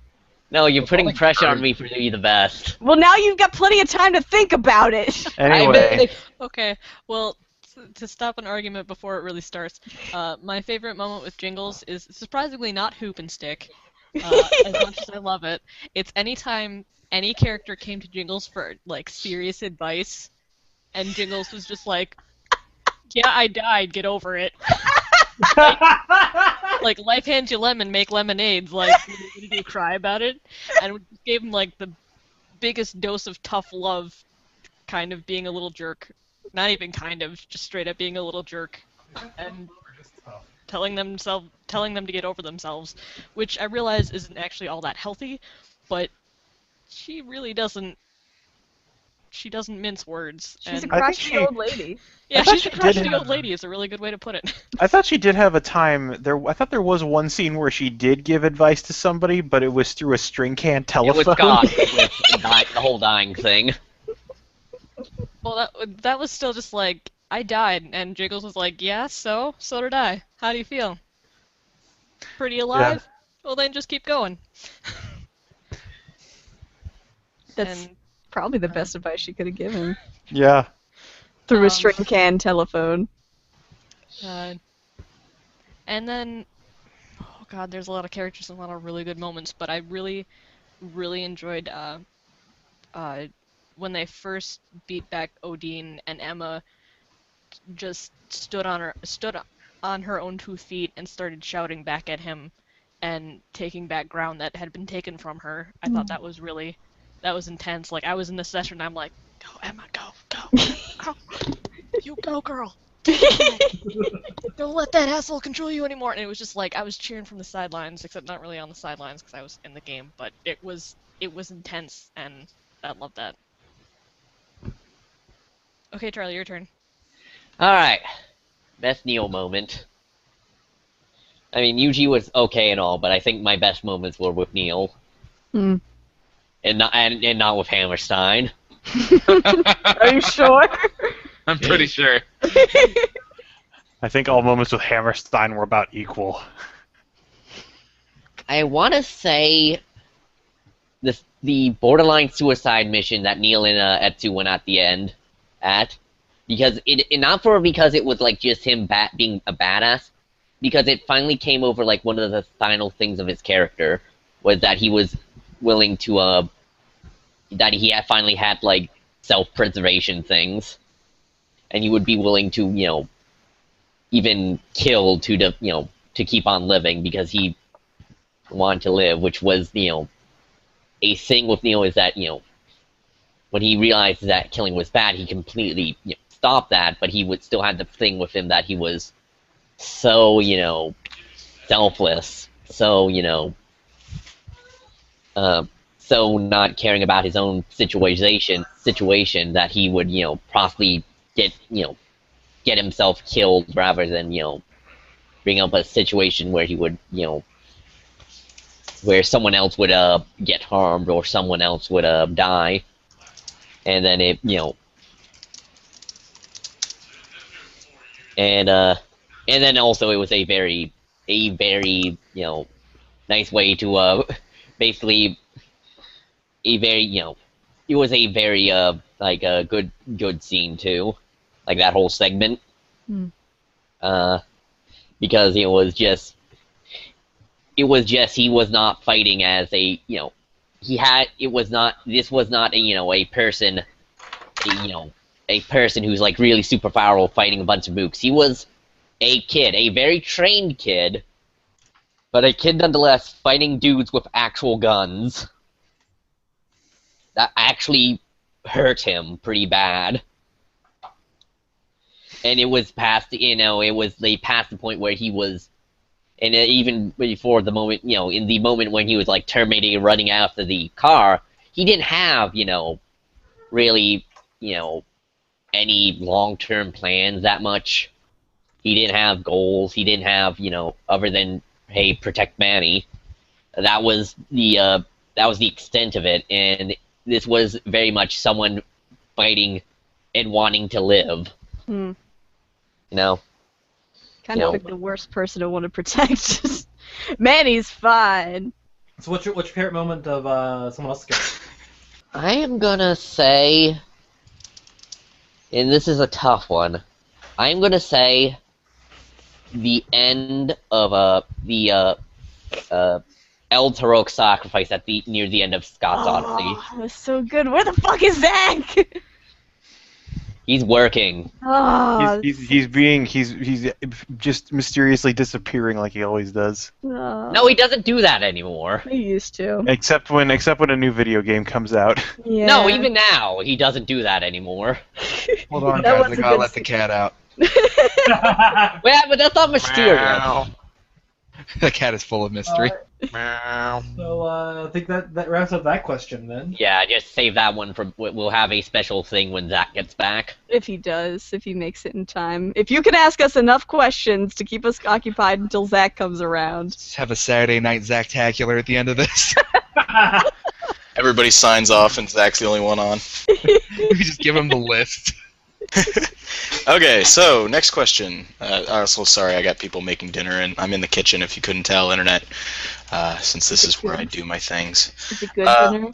No, you're putting pressure on me for to be the best. Well, now you've got plenty of time to think about it. Anyway, Okay, well, to stop an argument before it really starts, my favorite moment with Jingles is surprisingly not Hoop and Stick, as much as I love it. It's anytime any character came to Jingles for, like, serious advice, and Jingles was just like, yeah, I died, get over it. Like, life hands you lemon, make lemonades, like, what are you gonna do, cry about it? And we gave him, like, the biggest dose of tough love, kind of being a little jerk. Not even kind of, just straight up being a little jerk. And telling them to get over themselves, which I realize isn't actually all that healthy, but she really doesn't mince words. She's a and, I think crotchety she- old lady. yeah, I thought she's she a did crotchety have- old lady is a really good way to put it. I thought she did have a time there. I thought there was one scene where she did give advice to somebody, but it was through a string can It telephone. was God with the whole dying thing. Well, that was still just like, I died, and Jiggles was like, yeah, so did I. How do you feel? Pretty alive? Well, then just keep going. That's And probably the best advice she could have given. Yeah. Through a string can telephone. and then, oh god, there's a lot of characters and a lot of really good moments, but I really, really enjoyed when they first beat back Odin and Emma just stood on her own 2 feet and started shouting back at him and taking back ground that had been taken from her. I thought that was intense. Like, I was in the session and I'm like, go Emma, go. You go, girl. Don't let that asshole control you anymore. And it was just like, I was cheering from the sidelines, except not really on the sidelines because I was in the game, but it was intense and I loved that. Okay, Charlie, your turn. Alright. Best Neil moment. I mean, Yuji was okay and all, but I think my best moments were with Neil. Hmm. And not with Hammerstein. Are you sure? I'm pretty sure. I think all moments with Hammerstein were about equal. I want to say the borderline suicide mission that Neil and Etsu went at the end because because it was like just him being a badass, because it finally came over like one of the final things of his character was that he was willing to that he finally had like self-preservation things, and he would be willing to even kill to keep on living because he wanted to live, which was a thing with Neil is that when he realized that killing was bad, he completely stopped that, but he would still have the thing with him that he was so selfless, so so not caring about his own situation that he would possibly get himself killed rather than bring up a situation where he would where someone else would get harmed or someone else would die, and then it and then also it was a very nice way to basically a very it was a very like a good scene too, like that whole segment. Because it was just he was not fighting as a this was not a person a person who's like really super powerful fighting a bunch of mooks. He was a kid, a very trained kid, but a kid nonetheless fighting dudes with actual guns that actually hurt him pretty bad. And it was past they passed the point where he was, and even before the moment, in the moment when he was like terminating and running after the car, he didn't have, really any long-term plans that much. He didn't have goals. He didn't have, other than, hey, protect Manny. That was the extent of it, and this was very much someone fighting and wanting to live. Hmm. You Kind of picked the worst person to want to protect. Manny's fine. So what's your favorite moment of someone else's game? I am gonna say, and this is a tough one, I'm gonna say the end of the El Tarok sacrifice near the end of Scott's Odyssey. Oh, that was so good. Where the fuck is Zach? He's working. Oh, He's just mysteriously disappearing like he always does. No, he doesn't do that anymore. He used to. Except when a new video game comes out. Yeah. No, even now, he doesn't do that anymore. Hold on, That guys. was I a gotta good let the cat out. Yeah, but that's not mysterious. Meow. The cat is full of mystery. Meow. So I think that wraps up that question then. Yeah, just save that one for. We'll have a special thing when Zach gets back. If he does, if he makes it in time. If you can ask us enough questions to keep us occupied until Zach comes around. Let's have a Saturday night Zach-tacular at the end of this. Everybody signs off, and Zach's the only one on. We just give him the list. Okay, so next question. Also, sorry, I got people making dinner, and I'm in the kitchen. If you couldn't tell, internet, since this is where I do my things. Is it good dinner?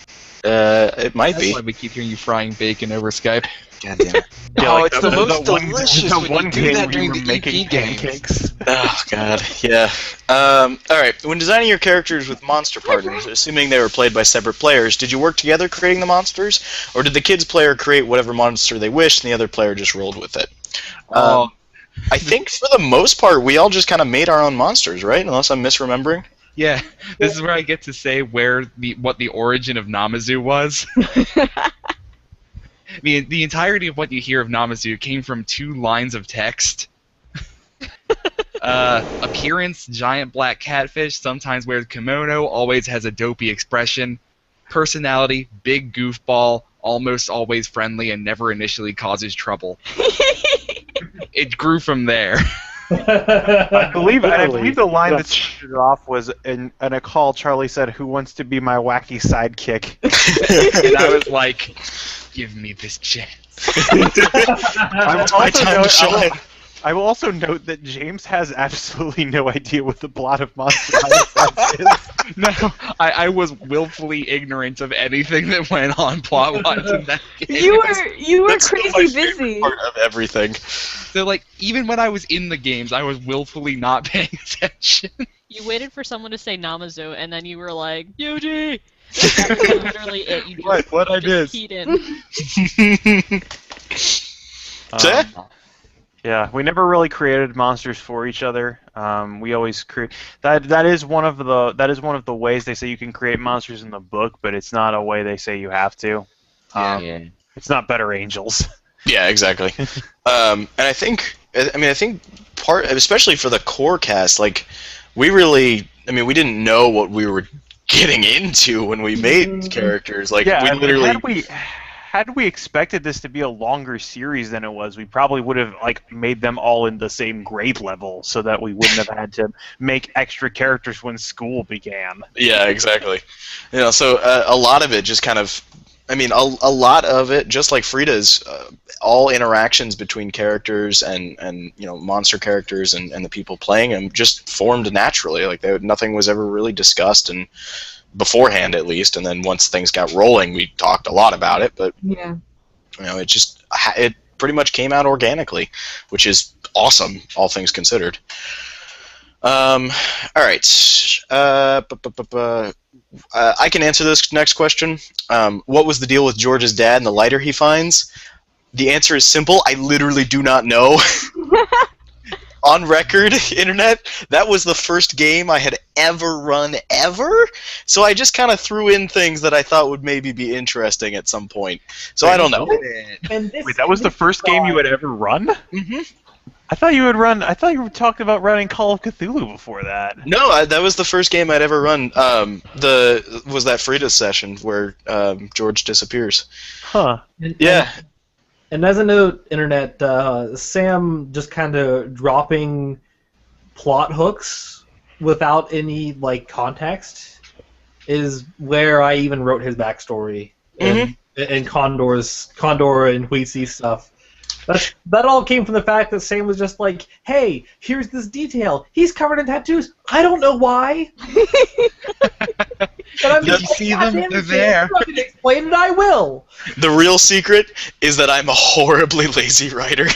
It might That's be. why we keep hearing you frying bacon over Skype. God damn it. Oh, it's the most delicious the when one you do game that where during you the were making EP games. pancakes. Oh God, yeah. All right. When designing your characters with monster partners, assuming they were played by separate players, did you work together creating the monsters, or did the kids player create whatever monster they wished, and the other player just rolled with it? I think for the most part, we all just kind of made our own monsters, right? Unless I'm misremembering. Yeah, this is where I get to say what the origin of Namazu was. The entirety of what you hear of Namazu came from 2 lines of text. Appearance, giant black catfish, sometimes wears kimono, always has a dopey expression. Personality, big goofball, almost always friendly, and never initially causes trouble. It grew from there. I believe the line that started it off was in a call. Charlie said, "Who wants to be my wacky sidekick?" And I was like, give me this chance. I will also note that James has absolutely no idea what the plot of Monster Hunter is. No, I was willfully ignorant of anything that went on plot-wise in that game. You were That's still my crazy favorite busy. part of everything. So, like, even when I was in the games, I was willfully not paying attention. You waited for someone to say Namazu, and then you were like, Yuji! That was literally it. You just, What I did. keyed in. Yeah, we never really created monsters for each other. We always create that is one of the ways they say you can create monsters in the book, but it's not a way they say you have to. Yeah. It's not Better Angels. Yeah, exactly. And I think part, especially for the core cast, like we didn't know what we were getting into when we made characters. Like Yeah, we literally. Had we expected this to be a longer series than it was, we probably would have made them all in the same grade level, so that we wouldn't have had to make extra characters when school began. Yeah, exactly. So a lot of it just kind of, a lot of it, just like Frieda's, all interactions between characters and monster characters and the people playing them just formed naturally. Like nothing was ever really discussed and beforehand, at least. And then once things got rolling, we talked a lot about it. But Yeah. it pretty much came out organically, which is awesome, all things considered. All right. I can answer this next question. What was the deal with George's dad and the lighter he finds? The answer is simple. I literally do not know. On record, internet, that was the first game I had ever run ever. So I just kind of threw in things that I thought would maybe be interesting at some point. So I don't know. Wait, that was the first game you had ever run? Mm-hmm. I thought you were talking about running Call of Cthulhu before that. No, that was the first game I'd ever run. Was that Frieda session where George disappears. Huh. Yeah. And as a note, Internet, Sam just kind of dropping plot hooks without any like context is where I even wrote his backstory and Condor and Wheatsey stuff. That all came from the fact that Sam was just like, "Hey, here's this detail. He's covered in tattoos. I don't know why." Did you see them? They're there. If I can explain it, I will. The real secret is that I'm a horribly lazy writer.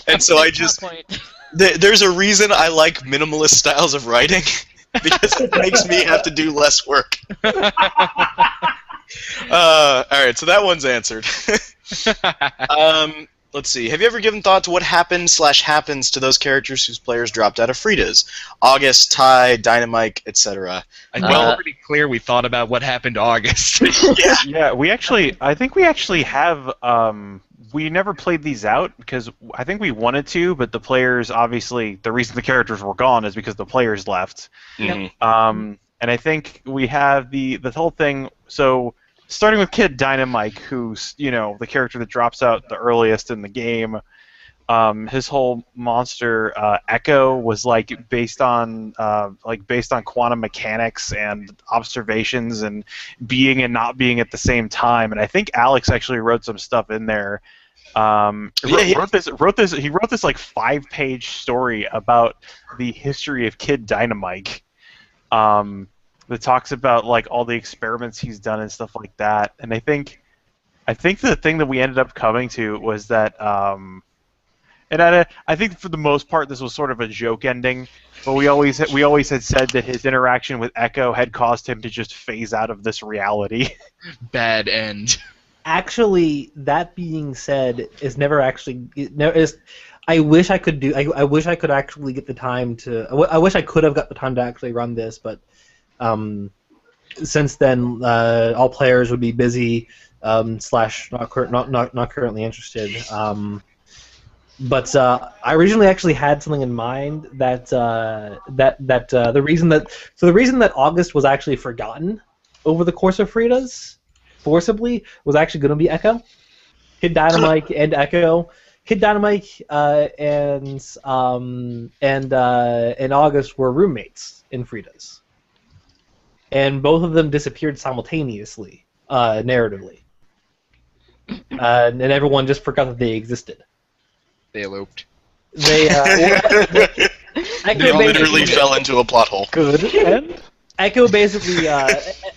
And so I just... There's a reason I like minimalist styles of writing, because it makes me have to do less work. Alright, so that one's answered. Let's see. Have you ever given thought to what happened/happens to those characters whose players dropped out of Frieda's? August, Ty, Dynamite, etc. I think it's pretty clear we thought about what happened to August. Yeah, I think we actually have, we never played these out because I think we wanted to, but the players, obviously, the reason the characters were gone is because the players left. And I think we have the whole thing, so... Starting with Kid Dynamite, who's, you know, the character that drops out the earliest in the game, his whole monster Echo was based on quantum mechanics and observations and being and not being at the same time. And I think Alex actually wrote some stuff in there. He wrote this like 5-page story about the history of Kid Dynamite. That talks about like all the experiments he's done and stuff like that. And I think the thing that we ended up coming to was that, and I think for the most part this was sort of a joke ending, but we always had said that his interaction with Echo had caused him to just phase out of this reality. Bad end. Actually, that being said, is never actually I wish I could do. I wish I could actually get the time to. I wish I could have got the time to actually run this, but. Since then, all players would be busy / not currently interested. But I originally actually had something in mind that the reason that August was actually forgotten over the course of Frieda's forcibly was actually going to be Echo, Kid Dynamite and Echo. Kid Dynamite and August were roommates in Frieda's. And both of them disappeared simultaneously, narratively. And everyone just forgot that they existed. They eloped. They literally fell into a plot hole. Good. And Echo basically,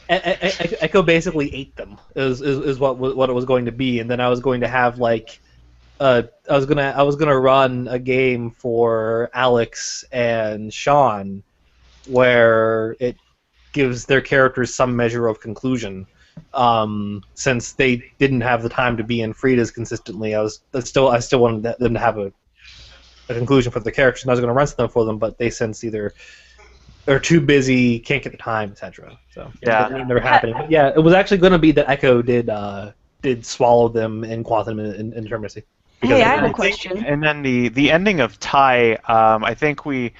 Echo basically ate them. Is what it was going to be, and then I was going to have like, I was gonna run a game for Alex and Sean, where it gives their characters some measure of conclusion, since they didn't have the time to be in Frieda's consistently. I still wanted them to have a conclusion for the characters, and I was going to run something for them, but they since either are too busy, can't get the time, etc. So yeah, that never happened. But yeah, it was actually going to be that Echo did swallow them in quantum indeterminacy. Hey, I have a question. And then the ending of Ty, I think we.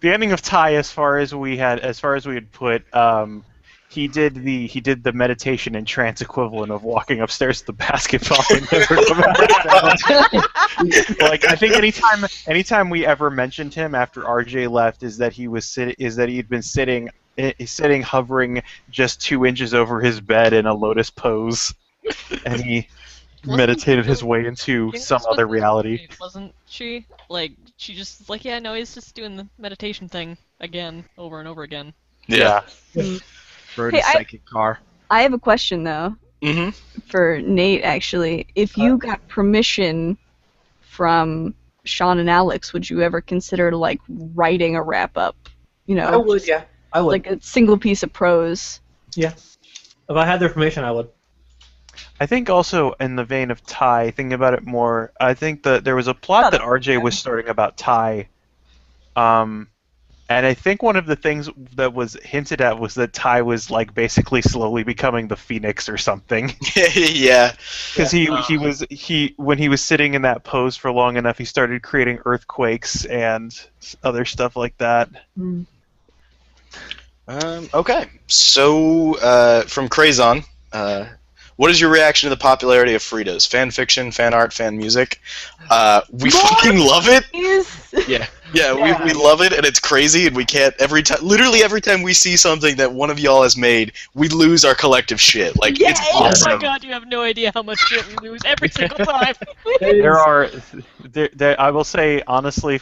The ending of Ty, as far as we had put, he did the meditation and trance equivalent of walking upstairs to the basketball and never coming back down. Like I think anytime we ever mentioned him after RJ left, is that he'd been sitting hovering just 2 inches over his bed in a lotus pose, and he meditated his way into some other reality. Wasn't she? Like, she just like, yeah, no, he's just doing the meditation thing again, over and over again. Yeah. Rode a psychic car. I have a question though. For Nate, actually. If you got permission from Sean and Alex, would you ever consider like writing a wrap up? You know, I would, yeah. I would. Like a single piece of prose. Yeah. If I had their permission, I would. I think also in the vein of Ty, thinking about it more, I think that there was a plot that RJ was starting about Ty, and I think one of the things that was hinted at was that Ty was like basically slowly becoming the Phoenix or something. Yeah. Because when he was sitting in that pose for long enough, he started creating earthquakes and other stuff like that. Okay, so from Crazon. what is your reaction to the popularity of Frieda's fan fiction, fan art, fan music? We fucking love it. Yeah. Yeah, we love it, and it's crazy, and we can't literally every time we see something that one of y'all has made, we lose our collective shit. Like it's awesome. Oh my god, you have no idea how much shit we lose every single time. I will say honestly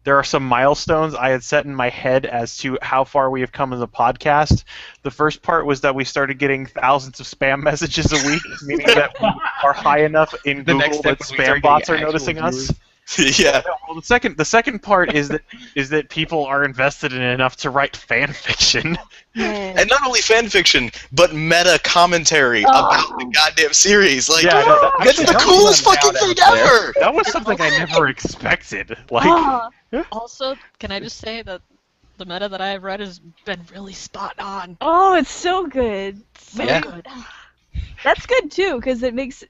there are some milestones I had set in my head as to how far we have come as a podcast. The first part was that we started getting thousands of spam messages a week, meaning that we are high enough in Google that spam bots are noticing us. Yeah. Well, the second part is that people are invested in enough to write fan fiction. And not only fan fiction, but meta commentary about the goddamn series. Like, that's the coolest fucking thing ever! That was something I never expected. Like, Also, can I just say that the meta that I have read has been really spot on. Oh, it's so good. So Yeah. good. That's good too, because it makes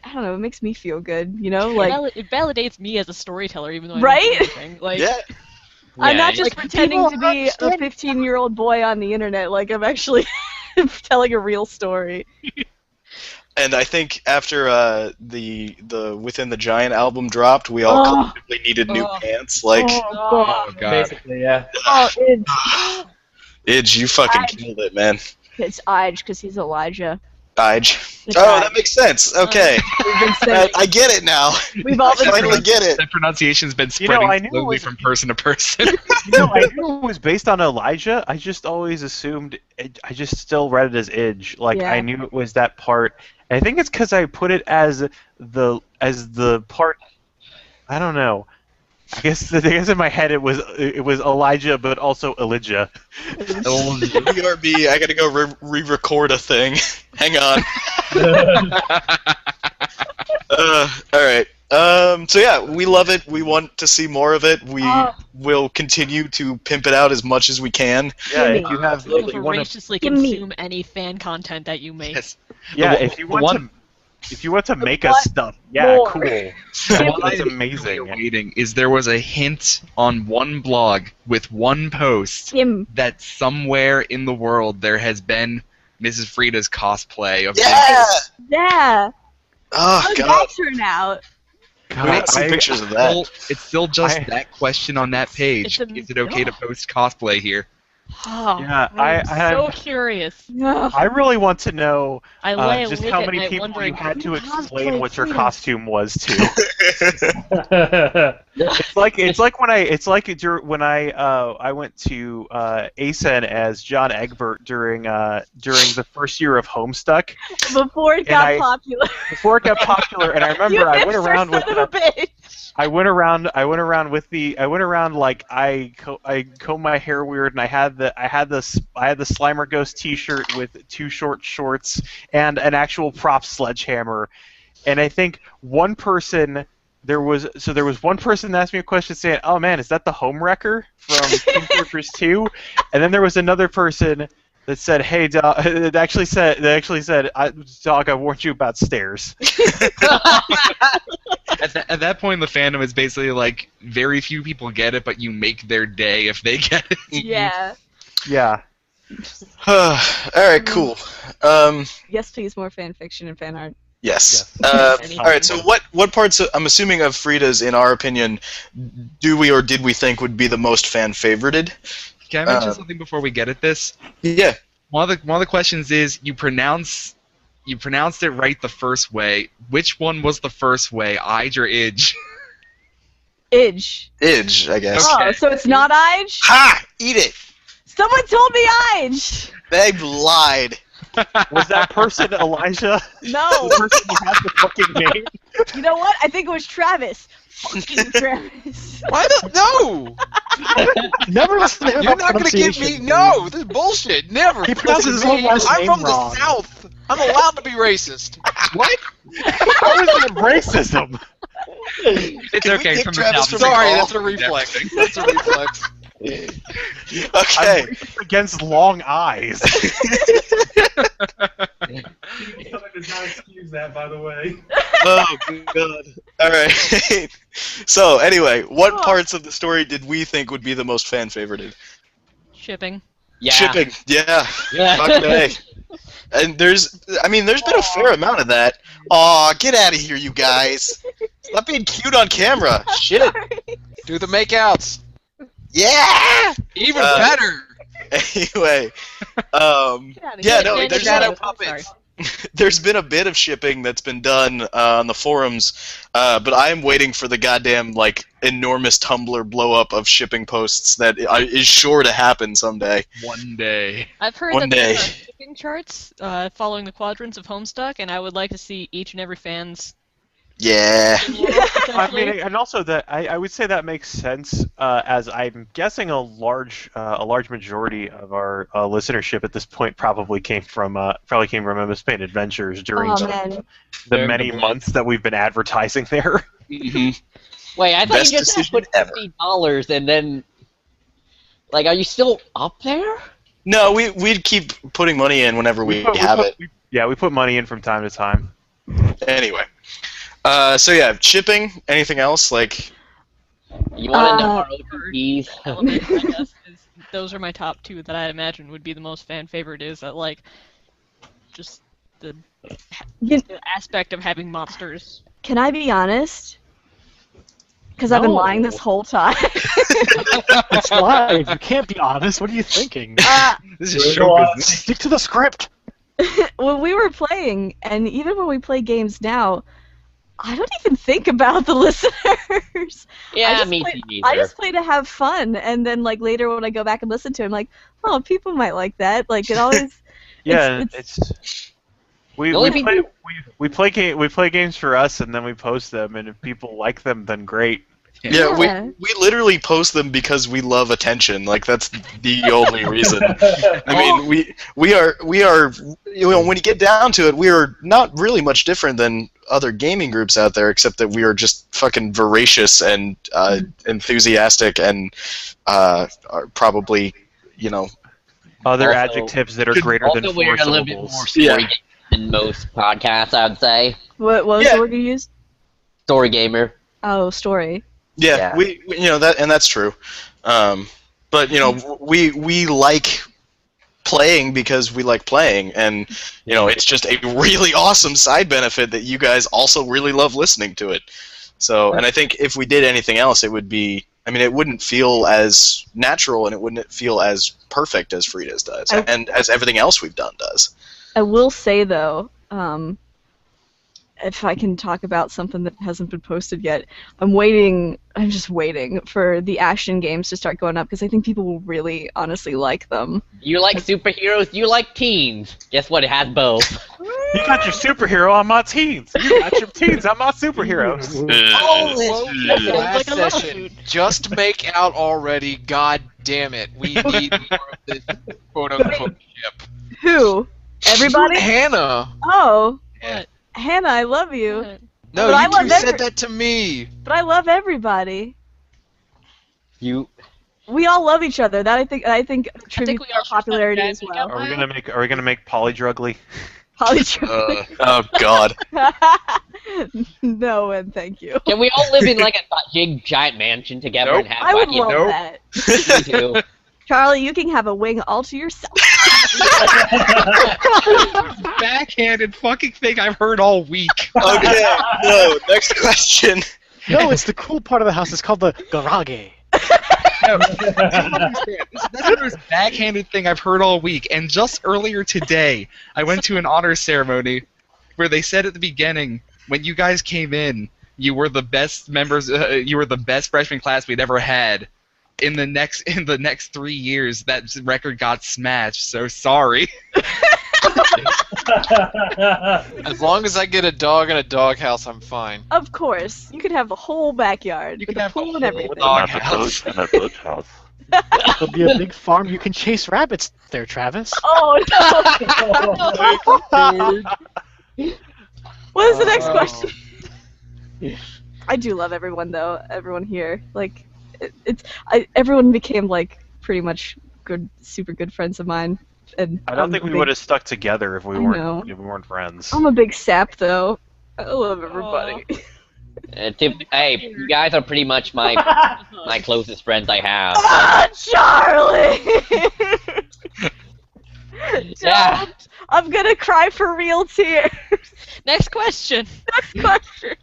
I don't know, it makes me feel good, you know, like It validates me as a storyteller, even though I Right? don't do anything. Like, Yeah. I'm not just like, pretending people to be a 15-year-old boy on the internet. Like I'm actually telling a real story. And I think after the Within the Giant album dropped, we all collectively needed new pants. Like, oh god. Basically, yeah. Oh, it's Idge, you fucking killed it, man. Ige because he's Elijah. Ige. It's Oh, Ige. that makes sense. Okay. We've been saying, I get it now. we've all I been finally get it. That pronunciation's been You know, spreading I knew it slowly was- from person to person. I knew it was based on Elijah. I just always assumed. I just still read it as Idge. Like Yeah. I knew it was that part. I think it's because I put it as the part. I don't know. I guess in my head it was Elijah, but also Elijah. BRB, I gotta go re-record a thing. Hang on. Alright. So yeah, we love it. We want to see more of it. We will continue to pimp it out as much as we can. Yeah, if you have, You'll if you want to, voraciously Gimme. consume any fan content that you make. Yes. yeah, The if you want one- to. If you want to make us stuff, yeah, more? cool. What That's I'm amazing. waiting is there was a hint on one blog with one post him. that somewhere in the world there has been Mrs. Frieda's cosplay of Yeah! Yeah. Oh, How's God. that turn out? We need to see pictures of that. It's still just I- that question on that page. It's a- Is it okay to post cosplay here? Oh, Yeah, I'm so I- curious. No. I really want to know I lay just awake how at many night people wondering, you had to who explain cosplayed what your Frida? costume was to. It's like when I went to ASEN as John Egbert during the first year of Homestuck Before it got I- popular. before it got popular, and I remember You I went hipster around with son of a bitch. I went around like I combed my hair weird, and I had the Slimer Ghost T-shirt with 2 short shorts and an actual prop sledgehammer, and I think there was one person that asked me a question saying, "Oh man, is that the Home Wrecker from Team Fortress 2?" And then there was another person that said, "Hey, dog," that actually said, "Dog, I warned you about stairs." At that point, the fandom is basically like very few people get it, but you make their day if they get it. Yeah. Yeah. Alright, cool. Yes, please, more fan fiction and fan art. Yes. Anything. Alright, so what parts, I'm assuming, of Frieda's, in our opinion, do we or did we think would be the most fan-favorited? Can I mention something before we get at this? Yeah. One of the questions is you pronounced it right the first way. Which one was the first way, Ige or Idge? Idge. Idge, I guess. Oh, so it's not Ige? Ha! Eat it! Someone told me Ige! They lied. Was that person Elijah? No. The person who has the fucking name? You know what? I think it was Travis. Fucking Travis. Why the no? Never listen to him You're about not gonna give me pronunciation. no. This is bullshit. Never. He pronounces his Listen to own me. last I'm name from wrong. the South. I'm allowed to be racist. What? How is that racism? It's Can we okay kick from the Travis south. from the Sorry, call? that's a reflex. That's a reflex. Okay. I'm racist against long eyes. Something does not excuse that, by the way. Oh, God. Alright. So, anyway, what parts of the story did we think would be the most fan-favorited? Shipping. Yeah. Shipping. Yeah. Yeah. Fuck me. And there's been a fair amount of that. Aw, get out of here, you guys! Stop being cute on camera. Shit. Do the makeouts. Yeah. Even better. Anyway, there's been a bit of shipping that's been done on the forums, but I am waiting for the goddamn enormous Tumblr blow up of shipping posts that is sure to happen someday. One day. I've heard One that there day. are shipping charts following the quadrants of Homestuck, and I would like to see each and every fan's. Yeah. I mean, and also that I would say that makes sense, as I'm guessing a large majority of our listenership at this point probably came from MS Paint Adventures during the many months that we've been advertising there. Mm-hmm. Wait, I thought Best you just had to put $50 and then, are you still up there? No, we'd keep putting money in whenever we have it. We put money in from time to time. Anyway. So yeah, shipping. Anything else? You want to know our OTPs? I guess those are my top two that I imagine would be the most fan favorite. Is that just the aspect of having monsters. Can I be honest? Because I've been lying this whole time. It's live. You can't be honest. What are you thinking? This is show business. Stick to the script. When we were playing, and even when we play games now, I don't even think about the listeners. Yeah, me neither. I just play to have fun, and then later when I go back and listen to it, I'm like, oh, people might like that. It always. Yeah, we play games for us, and then we post them, and if people like them, then great. Yeah, we literally post them because we love attention. That's the only reason. I mean, we are when you get down to it, we are not really much different than other gaming groups out there, except that we are just fucking voracious and enthusiastic and are probably other also, adjectives that are greater than 4 we're a little bit more story than most podcasts, I would say. What was the word you used? Story gamer. Oh, story. Yeah, we that, and that's true. But we like playing because we like playing, and it's just a really awesome side benefit that you guys also really love listening to it. So, and I think if we did anything else, it would be. I mean, it wouldn't feel as natural, and it wouldn't feel as perfect as Frieda's does, and as everything else we've done does. I will say though. If I can talk about something that hasn't been posted yet, I'm just waiting for the action games to start going up because I think people will really honestly like them. You like superheroes, you like teens. Guess what? It has both. You got your superhero, I'm my teens. You got your teens, I'm my superheroes. Last session, just make out already, god damn it. We need more of this quote-unquote ship. Who? Everybody? Hannah! Oh. Yeah. Hannah, I love you. No, but you said that to me. But I love everybody. We all love each other. That I think contributes to our popularity as well. Are we gonna make Polydrugly? Polydrugly. Oh God. No, and thank you. Can we all live in a big giant mansion together and have I would love that. Me too. Charlie, you can have a wing all to yourself. Backhanded fucking thing I've heard all week. Okay, no, next question. No, it's the cool part of the house. It's called the garage. No, that's the most backhanded thing I've heard all week. And just earlier today, I went to an honors ceremony where they said at the beginning, when you guys came in, you were the best members. You were the best freshman class we'd ever had. In the next 3 years, that record got smashed. So sorry. As long as I get a dog in a doghouse, I'm fine. Of course, you could have the whole backyard with a pool and everything. Doghouse. There'll be a big farm. You can chase rabbits there, Travis. Oh no! What is the next question? I do love everyone though. Everyone here, everyone became pretty much super good friends of mine. And I don't think we would have stuck together if we weren't friends. I'm a big sap though. I love everybody. Hey, you guys are pretty much my closest friends I have. Ah, Charlie! Yeah. I'm gonna cry for real tears. Next question. Next question.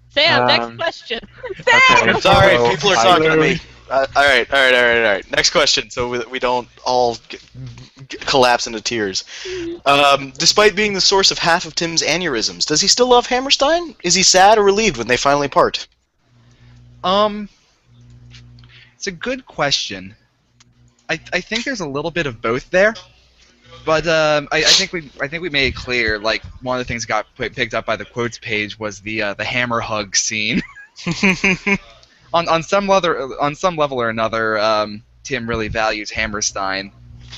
Sam, next question. Okay, Sorry, so people are I- talking to me. All right. Next question, so we don't all collapse into tears. Despite being the source of half of Tim's aneurysms, does he still love Hammerstein? Is he sad or relieved when they finally part? It's a good question. I think there's a little bit of both there, but I think we made it clear. Like one of the things that got picked up by the quotes page was the hammer hug scene. on some level or another, Tim really values Hammerstein.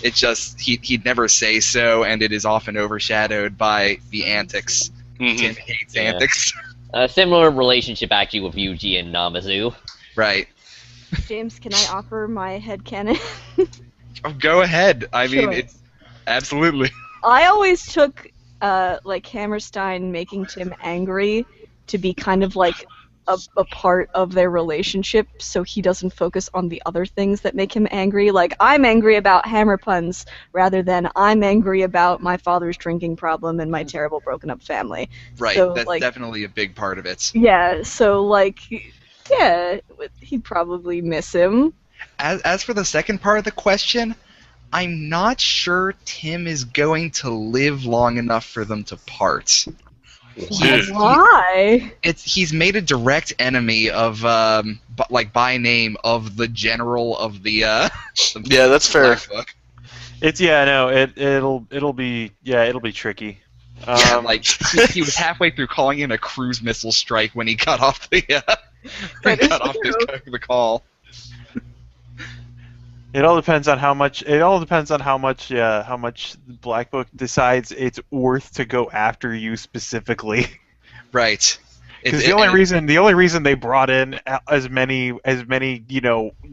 It's just he'd never say so, and it is often overshadowed by the antics. Tim hates antics. A similar relationship actually with Yuji and Namazu. Right. James, can I offer my headcanon? Oh, go ahead. I mean, Sure. it's absolutely. I always took like Hammerstein making Tim angry to be kind of like a part of their relationship, so he doesn't focus on the other things that make him angry. Like, I'm angry about hammer puns rather than I'm angry about my father's drinking problem and my terrible broken up family. Right. So, That's like, definitely a big part of it. yeah, so like, yeah, he'd probably miss him. As for the second part of the question, I'm not sure Tim is going to live long enough for them to part. Why? He's made a direct enemy of by name of the general of the Yeah, that's fair. Black Book. It'll be tricky. Yeah, like he was halfway through calling in a cruise missile strike when he got off the the call. It all depends on how much. How much Black Book decides it's worth to go after you specifically. Right. Because the only reason they brought in as many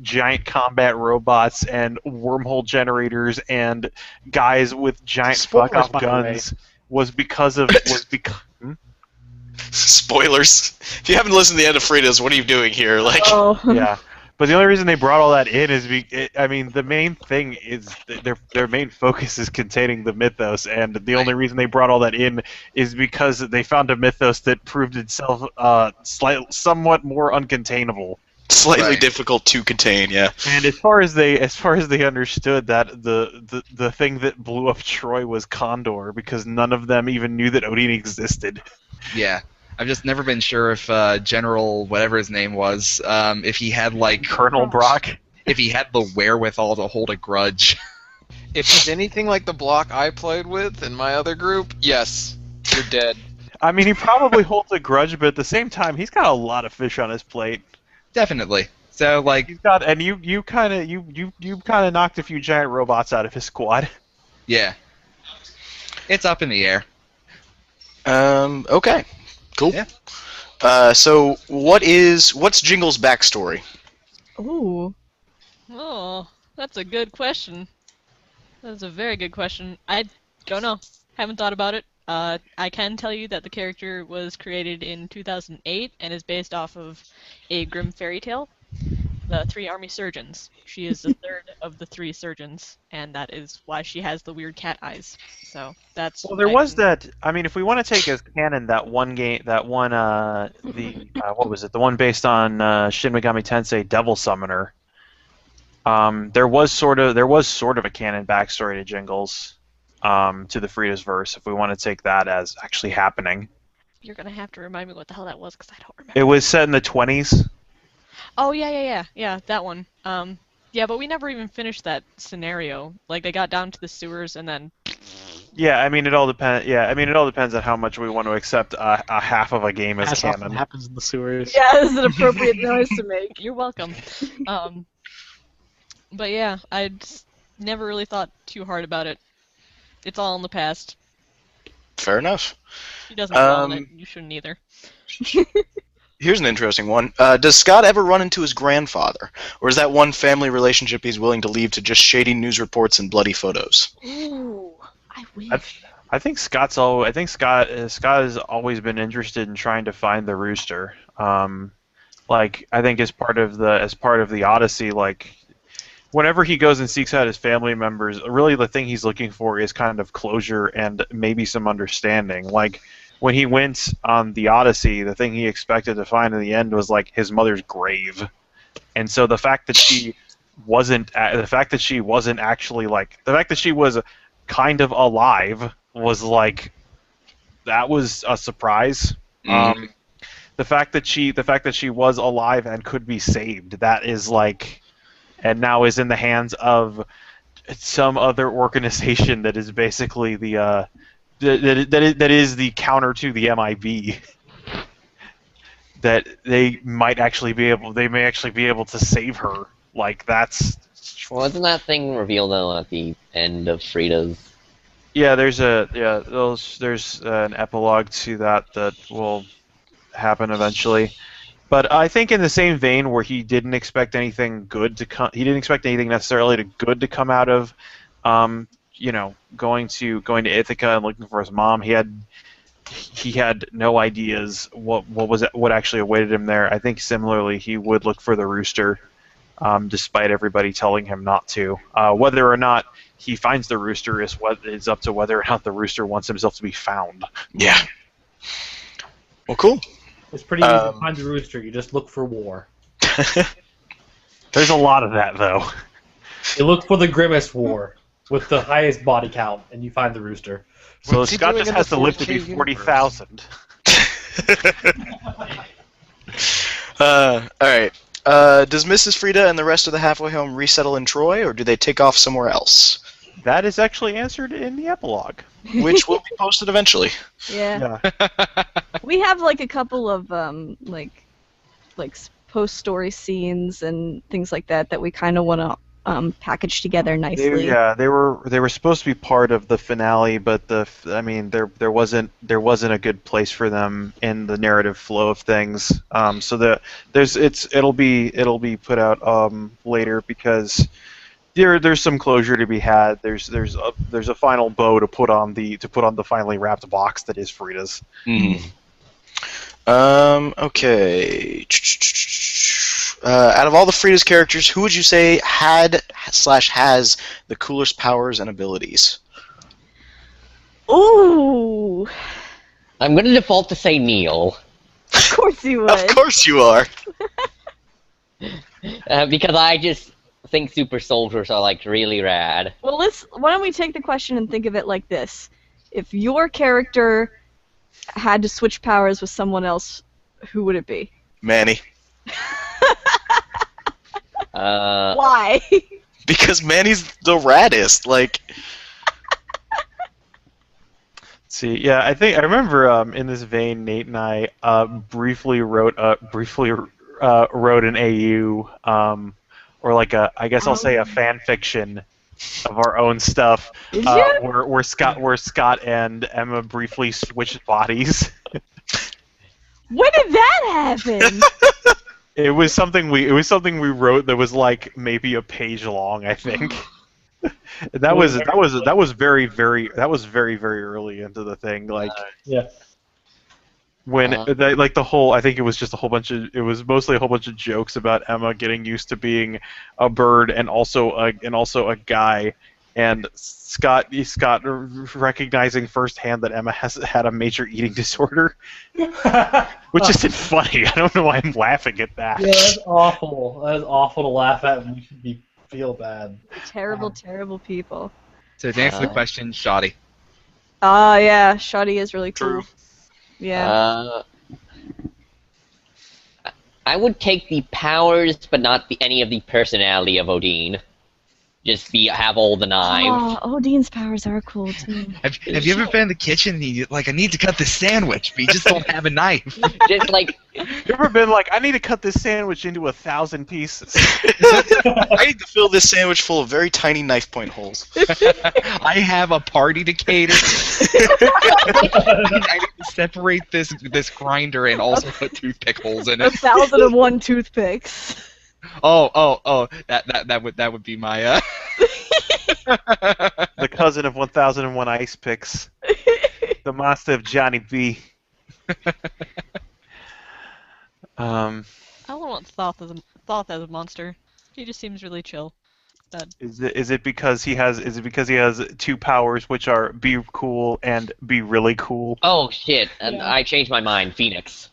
giant combat robots and wormhole generators and guys with giant Spoilers, fuck off by the way. guns was because. Spoilers. If you haven't listened to the end of Frieda's, what are you doing here? Like, Oh. Yeah. But the only reason they brought all that in is the main thing is their main focus is containing the mythos, and the only reason they brought all that in is because they found a mythos that proved itself somewhat more uncontainable. slightly difficult to contain, yeah. And as far as they understood that the thing that blew up Troy was Condor, because none of them even knew that Odin existed. Yeah. I've just never been sure if General whatever his name was, if he had like Colonel Brock. If he had the wherewithal to hold a grudge. If he's anything like the block I played with in my other group, yes, you're dead. I mean, he probably holds a grudge, but at the same time, he's got a lot of fish on his plate. Definitely. So like he's got, and you kind of knocked a few giant robots out of his squad. Yeah. It's up in the air. Okay. Cool. Yeah. So what's Jingle's backstory? Ooh. Oh, that's a good question. That's a very good question. I don't know. Haven't thought about it. I can tell you that the character was created in 2008 and is based off of a grim fairy tale, The Three Army Surgeons. She is the third of the three surgeons, and that is why she has the weird cat eyes. So that's. Well, there was that. I mean, if we want to take as canon that one game, what was it? The one based on Shin Megami Tensei Devil Summoner. There was sort of a canon backstory to Jingles, to the Frieda's verse. If we want to take that as actually happening, You're gonna have to remind me what the hell that was, because I don't remember. it was set in the 20s. Oh yeah, that one. Yeah, but we never even finished that scenario. Like they got down to the sewers and then. Yeah, I mean it all depends. Yeah, I mean it all depends on how much we want to accept a half of a game as As often canon. happens in the sewers. Yeah, this is an appropriate noise to make. You're welcome. But yeah, I just never really thought too hard about it. It's all in the past. Fair enough. She doesn't dwell on it. You shouldn't either. Here's an interesting one. Does Scott ever run into his grandfather? Or is that one family relationship he's willing to leave to just shady news reports and bloody photos? Ooh, I wish. I think Scott has always been interested in trying to find the rooster. Like I think as part of the Odyssey, like whenever he goes and seeks out his family members, really the thing he's looking for is kind of closure and maybe some understanding. Like when he went on the Odyssey, the thing he expected to find in the end was like his mother's grave, and so the fact that she wasn't actually like the fact that she was kind of alive was like that was a surprise. The fact that she was alive and could be saved, that is like, and now is in the hands of some other organization that is basically that is the counter to the MIB. That they may actually be able to save her. Like that's. Well, isn't that thing revealed though at the end of Frieda's? Yeah, there's an epilogue to that will happen eventually. But I think in the same vein where he didn't expect anything good to come, he didn't expect anything necessarily good to come out of, going to Ithaca and looking for his mom. He had no ideas what actually awaited him there. I think similarly he would look for the rooster, despite everybody telling him not to. Whether or not he finds the rooster is up to whether or not the rooster wants himself to be found. Yeah. Well, cool. It's pretty easy to find the rooster. You just look for war. There's a lot of that, though. You look for the grimmest war with the highest body count, and you find the rooster. So Scott just has to live to be 40,000. All right. Does Mrs. Frieda and the rest of the halfway home resettle in Troy, or do they take off somewhere else? That is actually answered in the epilogue, which will be posted eventually. Yeah. We have like a couple of like post-story scenes and things like that we kind of want to package together nicely. They were supposed to be part of the finale, but there wasn't a good place for them in the narrative flow of things. So it'll be put out later because there's some closure to be had. There's a final bow to put on the finally wrapped box that is Frieda's. Mm-hmm. Okay. Out of all the Frieda's characters, who would you say has the coolest powers and abilities? Ooh. I'm going to default to say Neil. Of course you would. Of course you are. Because I just think super soldiers are like really rad. Well, why don't we take the question and think of it like this. If your character had to switch powers with someone else, who would it be? Manny. Why? Because Manny's the raddest. Like. See, yeah, I remember in this vein, Nate and I briefly wrote an AU, or like I guess I'll say a fan fiction of our own stuff, where Scott and Emma briefly switched bodies. When did that happen? It was something we wrote that was like maybe a page long, I think. that was very very early into the thing, like yeah. When the whole, I think it was just it was mostly a whole bunch of jokes about Emma getting used to being a bird and also a guy, and Scott recognizing firsthand that Emma has had a major eating disorder, which isn't funny. I don't know why I'm laughing at that. Yeah, that's awful. That is awful to laugh at, and you should feel bad. Terrible people. So to answer the question, shoddy. Yeah, shoddy is really cool. True. Yeah. I would take the powers, but not any of the personality of Odin. Just have all the knives. Oh, Odin's powers are cool too. Have you ever been in the kitchen and you I need to cut this sandwich, but you just don't have a knife? Just like. You ever been like, I need to cut this sandwich into 1,000 pieces? I need to fill this sandwich full of very tiny knife point holes. I have a party to cater. I need to separate this grinder and also put toothpick holes in it. 1,001 toothpicks. Oh, that would be my The cousin of 1001 Ice Picks. The monster of Johnny B. I don't want Thoth as a monster. He just seems really chill. Is it because he has two powers, which are be cool and be really cool? Oh shit! Yeah. I changed my mind. Phoenix.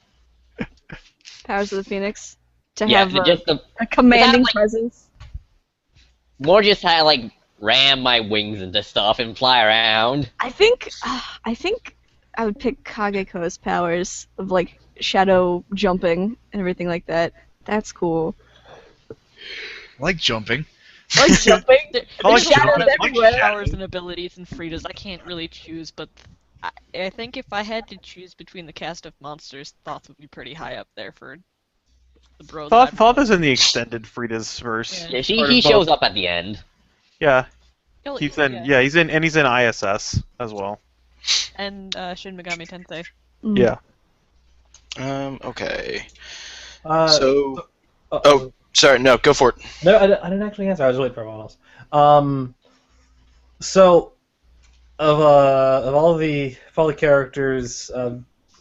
Powers of the Phoenix to Yeah, have just the a commanding like- presence. more just how like ram my wings into stuff and fly around. I think I would pick Kageko's powers of like shadow jumping and everything like that. That's cool. I like jumping. Like jumping. I like There's a lot jumping. of I like different shadow. powers and abilities in Frieda's. I can't really choose, but I think if I had to choose between the cast of monsters, Thoth would be pretty high up there for the bros. Thoth is in the extended Frida's verse. Yeah. Yeah, he shows up at the end. Yeah, Oh, he's in he's in ISS as well. And Shin Megami Tensei. Mm. Yeah. Okay. So. Oh, sorry. No, go for it. No, I didn't actually answer. I was waiting for everyone else. So, of all the characters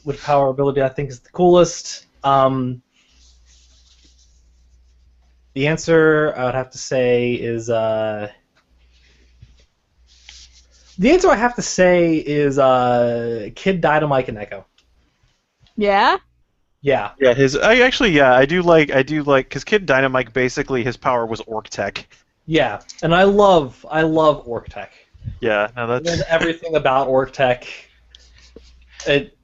with power ability, I think is the coolest. The answer I would have to say is Kid Dynamite and Echo. Yeah. Yeah. Yeah, I do like because Kid Dynamite basically his power was Orc Tech. Yeah, and I love Orc Tech. Yeah, no, And that's everything about Orc Tech. It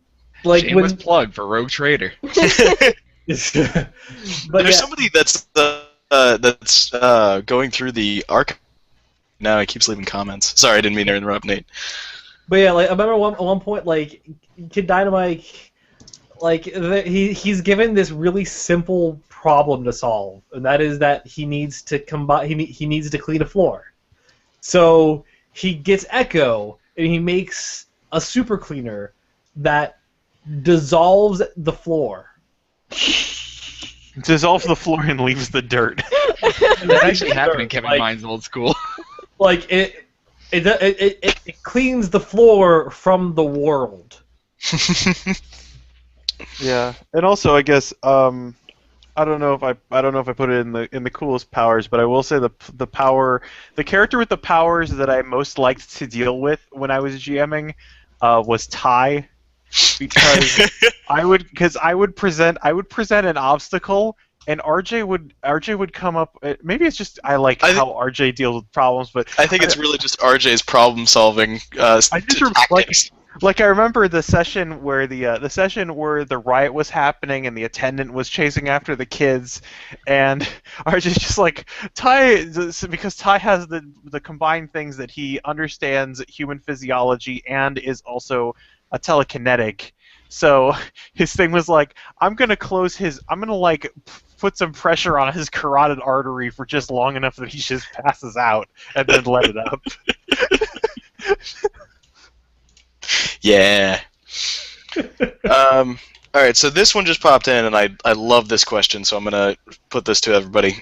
like Shameless when plug for Rogue Trader. but There's yeah, somebody that's going through the arc. Now he keeps leaving comments. Sorry, I didn't mean to interrupt, Nate. but yeah, like I remember at one point, like Kid Dynamite, like he's given this really simple problem to solve, and that is that he needs to he needs to clean a floor. So he gets Echo, and he makes a super cleaner that dissolves the floor. dissolves the floor and leaves the dirt. That actually happened in Kevin Like- Mine's old school. Like it cleans the floor from the world. Yeah, and also I guess I don't know if I put it in the coolest powers, but I will say the character with the powers that I most liked to deal with when I was GMing was Ty, because I would present an obstacle, and RJ would come up. Maybe it's just how RJ deals with problems, but I think it's really just RJ's problem solving. I just I remember the session where the riot was happening and the attendant was chasing after the kids, and RJ's just like Ty, because Ty has the combined things that he understands human physiology and is also a telekinetic. So his thing was like, I'm gonna put some pressure on his carotid artery for just long enough that he just passes out and then let it up. Yeah. All right, so this one just popped in, and I love this question, so I'm going to put this to everybody.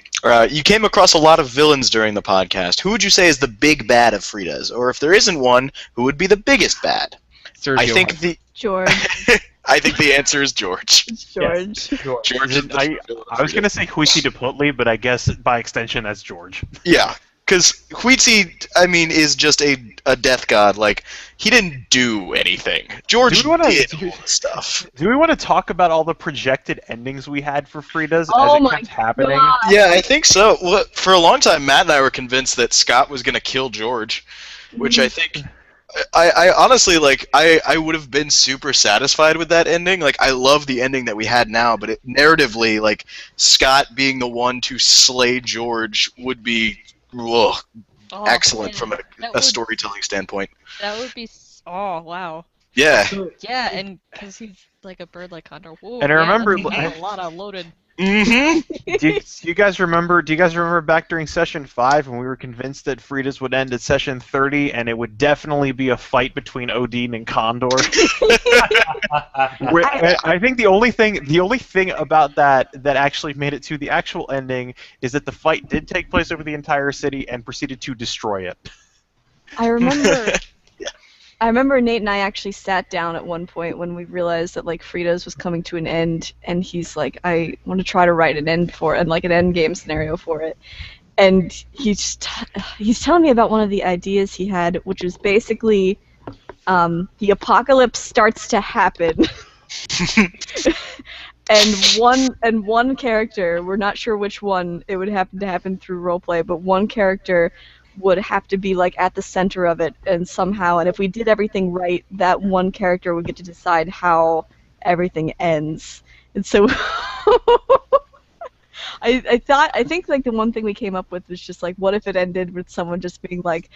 You came across a lot of villains during the podcast. Who would you say is the big bad of Frieda's? Or if there isn't one, who would be the biggest bad? Sergio I think the George. I think the answer is George. George. George is the I villain of was Frieda's. gonna say Huitzilopochtli, but I guess by extension that's George. Yeah, because Huitzi, I mean, is just a death god. Like, he didn't do anything. George Do we wanna- did all the stuff. Do we want to talk about all the projected endings we had for Frida's Oh as it my kept happening? God. Yeah, I think so. Well, for a long time, Matt and I were convinced that Scott was going to kill George, which I think... I honestly, like, I would have been super satisfied with that ending. Like, I love the ending that we had now, but narratively, like, Scott being the one to slay George would be Oh, excellent man, from that a would- storytelling standpoint. That would be. Oh wow. Yeah. Yeah, and because he's like a bird like Condor. Whoa, And I yeah, remember- that's a lot of loaded. Mm-hmm. do you guys remember back during session 5 when we were convinced that Frida's would end at session 30 and it would definitely be a fight between Odin and Condor? I think the only thing about that actually made it to the actual ending is that the fight did take place over the entire city and proceeded to destroy it. I remember Nate and I actually sat down at one point when we realized that like Frida's was coming to an end, and he's like, I want to try to write an end for it, and like an end game scenario for it. and he's telling me about one of the ideas he had, which was basically the apocalypse starts to happen. and one character, we're not sure which one, it would happen to happen through roleplay, but one character would have to be like at the center of it, and somehow, and if we did everything right, that one character would get to decide how everything ends. And so I think like the one thing we came up with was just like, what if it ended with someone just being like,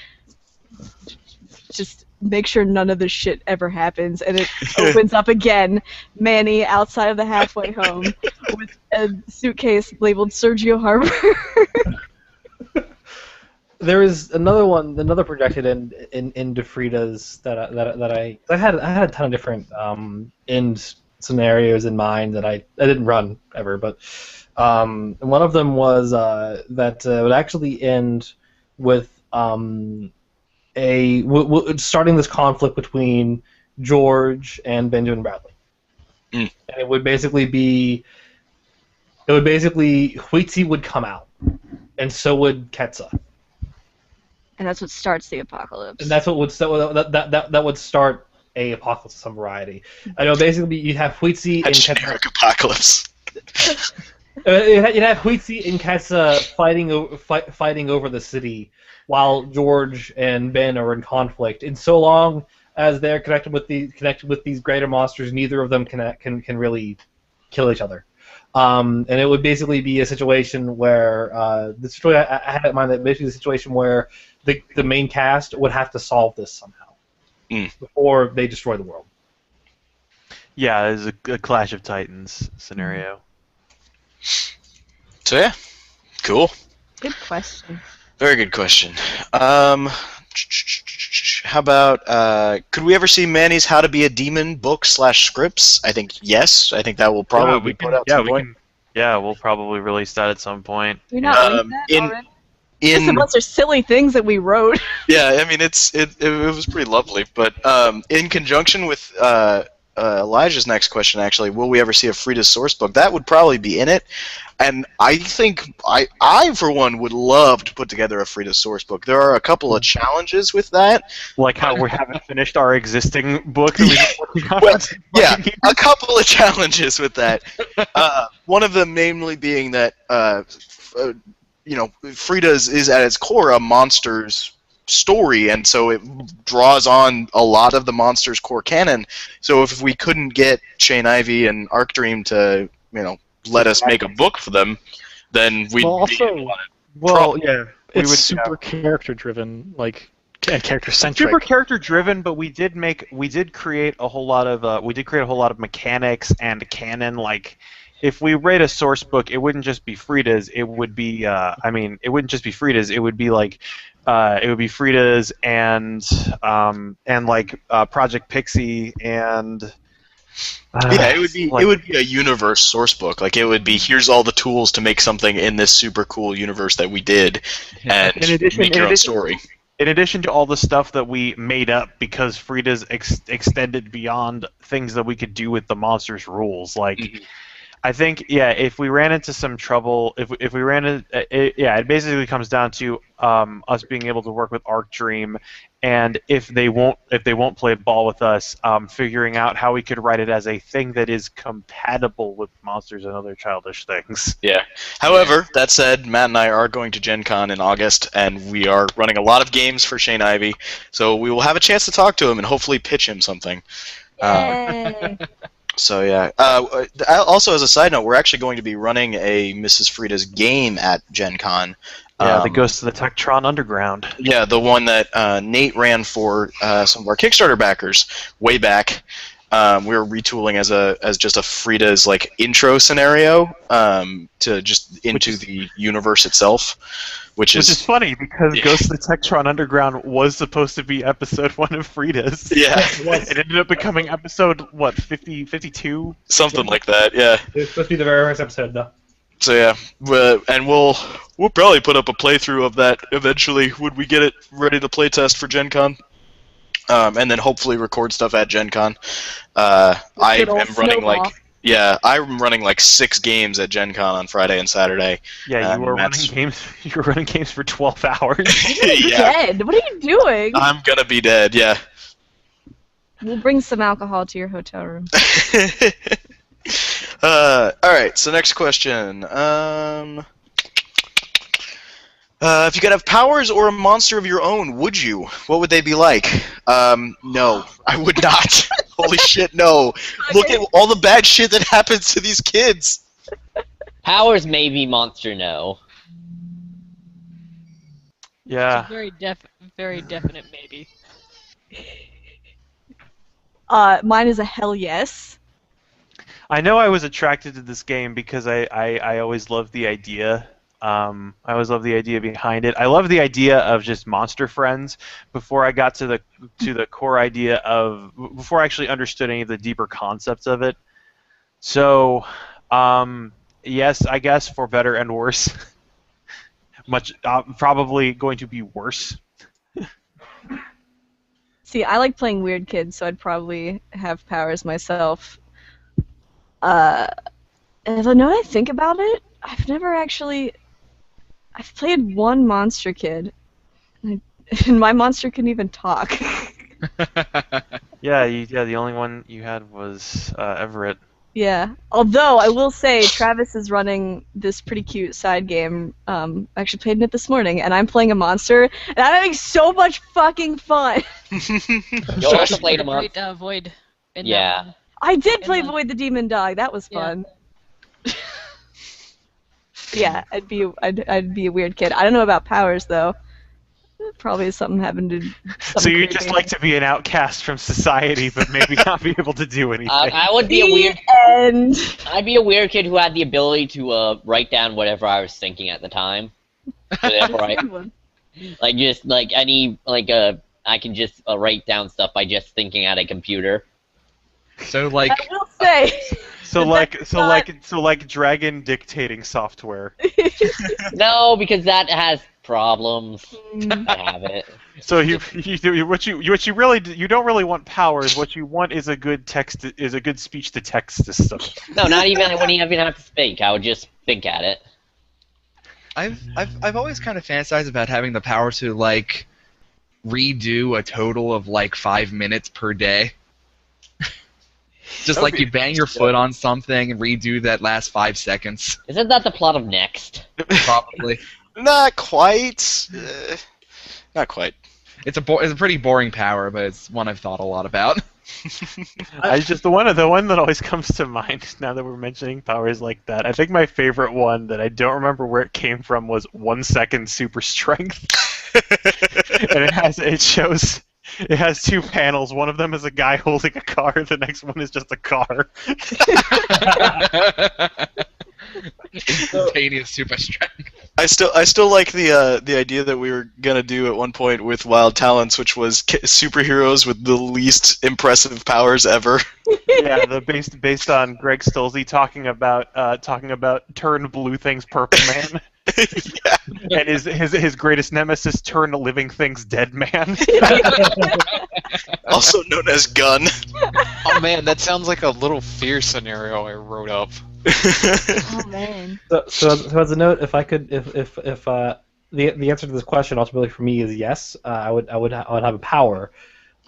just make sure none of this shit ever happens, and it opens up again, Manny outside of the halfway home with a suitcase labeled Sergio Harbor. There is another projected into Frieda's that I had a ton of different end scenarios in mind that I didn't run ever, but one of them was that would actually end with starting this conflict between George and Benjamin Bradley, and it would basically Huitzi would come out, and so would Ketsa. And that's what starts the apocalypse. And that's what would that would start a apocalypse of some variety. I know basically you'd have Huitzi A and generic apocalypse. You'd have Huitzi and Ketsa fighting over the city, while George and Ben are in conflict. And so long as they're connected with these greater monsters, neither of them can really kill each other. And it would basically be a situation where the situation I had in mind, that basically the situation where the main cast would have to solve this somehow before they destroy the world. Yeah, it's a Clash of Titans scenario. So yeah, cool. Good question. Very good question. How about could we ever see Manny's How to Be a Demon book / scripts? I think yes. I think that will probably be put out at some point. Yeah, we'll probably release that at some point. You're not doing that already? Just a bunch of silly things that we wrote. Yeah, I mean it was pretty lovely, but in conjunction with Elijah's next question, actually, will we ever see a Frieda's source book? That would probably be in it, and I think I for one would love to put together a Frieda's source book. There are a couple of challenges with that, like how we haven't finished our existing book that we've been working on. Well, yeah, a couple of challenges with that. One of them, namely, being that Frieda's is at its core a monsters story, and so it draws on a lot of the monsters core canon. So if we couldn't get Shane Ivey and Arc Dream to let us make a book for them, then we'd it's super character driven, like, and character centric. Super character driven, but we did create a whole lot of mechanics and canon. Like, if we read a source book, it wouldn't just be Frieda's. It would be it wouldn't just be Frieda's. It would be like it would be Frieda's and Project Pixie and it would be a universe source book. Like, it would be, here's all the tools to make something in this super cool universe that we did, and make your own story. In addition to all the stuff that we made up, because Frieda's extended beyond things that we could do with the monsters rules, like. I think, if we ran into some trouble, if we ran into, it basically comes down to us being able to work with Arc Dream, and if they won't play ball with us, figuring out how we could write it as a thing that is compatible with monsters and other childish things. Yeah. However, that said, Matt and I are going to Gen Con in August, and we are running a lot of games for Shane Ivey, so we will have a chance to talk to him and hopefully pitch him something. Yay. So yeah. Also, as a side note, we're actually going to be running a Mrs. Frieda's game at Gen Con. Yeah, that goes to the Tektron Underground. Yeah, the one that Nate ran for some of our Kickstarter backers way back. We were retooling as just a Frieda's like intro scenario to just into the universe itself, which is funny because Ghost of the Tektron Underground was supposed to be episode 1 of Frieda's. Yeah, it ended up becoming episode 52, something like that. Yeah, it's supposed to be the very first episode, though. So yeah, and we'll probably put up a playthrough of that eventually when we get it ready to playtest for Gen Con. And then hopefully record stuff at Gen Con. I am running Yeah, I'm running like 6 games at Gen Con on Friday and Saturday. Yeah, you were running games. You were running games for 12 hours. Yeah, Dead. What are you doing? I'm gonna be dead. Yeah. We'll bring some alcohol to your hotel room. All right. So next question. If you could have powers or a monster of your own, would you? What would they be like? No, I would not. Holy shit, no. Look at all the bad shit that happens to these kids. Powers maybe, monster no. Yeah. It's a very definite maybe. Mine is a hell yes. I know I was attracted to this game because I always loved the idea. I always loved the idea behind it. I love the idea of just monster friends before I got to the core idea of before I actually understood any of the deeper concepts of it. So, yes, I guess for better and worse. Much probably going to be worse. See, I like playing weird kids, so I'd probably have powers myself. If I know what I think about it, I've never actually. I've played one monster kid, and my monster couldn't even talk. Yeah, the only one you had was Everett. Yeah. Although I will say, Travis is running this pretty cute side game. I actually played in it this morning, and I'm playing a monster, and I'm having so much fucking fun. You also played a monster. Great Void. In Yeah. that one. I did play And, Void the Demon Dog. That was Yeah. fun. Yeah, I'd be a weird kid. I don't know about powers though. Probably something happened to. So you just like to be an outcast from society, but maybe not be able to do anything. I would be a weird. And I'd be a weird kid who had the ability to write down whatever I was thinking at the time. So therefore, I can just write down stuff by just thinking at a computer. So like, I will say. So like dragon dictating software. No, because that has problems. I have it. So what you really you don't really want powers. What you want is a good speech to text system. No, not even when you even have to speak. I would just think at it. I've always kind of fantasized about having the power to like redo a total of like 5 minutes per day. Just like you bang your foot on something and redo that last 5 seconds. Isn't that the plot of Next? Probably. Not quite. Not quite. It's a pretty boring power, but it's one I've thought a lot about. The one that always comes to mind now that we're mentioning powers like that. I think my favorite one that I don't remember where it came from was 1 second super strength, and it has 2 panels. One of them is a guy holding a car. The next one is just a car. Instantaneous super strength. I still like the idea that we were gonna do at one point with Wild Talents, which was superheroes with the least impressive powers ever. Yeah, based on Greg Stolze talking about turn blue things purple man. Yeah. And his greatest nemesis turn living things dead man. Also known as Gun. Oh man, that sounds like a little fear scenario I wrote up. Oh man. So as a note, if I could, if the answer to this question ultimately for me is yes, I would have a power,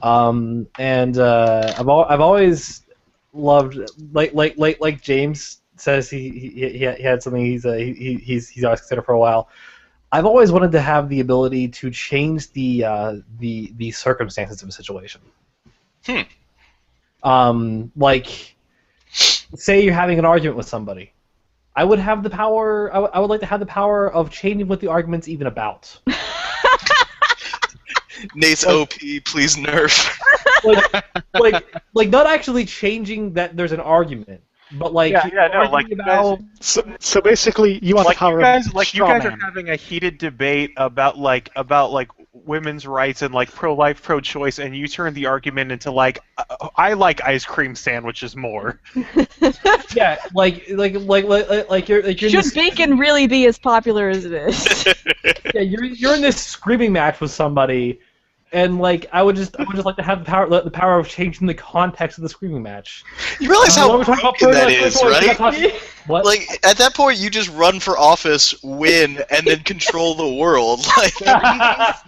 and I've always loved like James says he had something he's always considered for a while. I've always wanted to have the ability to change the circumstances of a situation. Like, say you're having an argument with somebody. I would have the power. I would like to have the power of changing what the argument's even about. Nate's OP, please nerf. like not actually changing that there's an argument, but like so basically you want the power of you guys are having a heated debate about women's rights and like pro-life, pro-choice, and you turn the argument into like I like ice cream sandwiches more. Yeah, Should bacon really be as popular as it is? Yeah, you're in this screaming match with somebody, And like I would just like to have the power of changing the context of the screaming match. You realize how When we're talking about broken that Frieda, is, we're not right? talking- What? Like at that point, you just run for office, win, and then control the world. Like,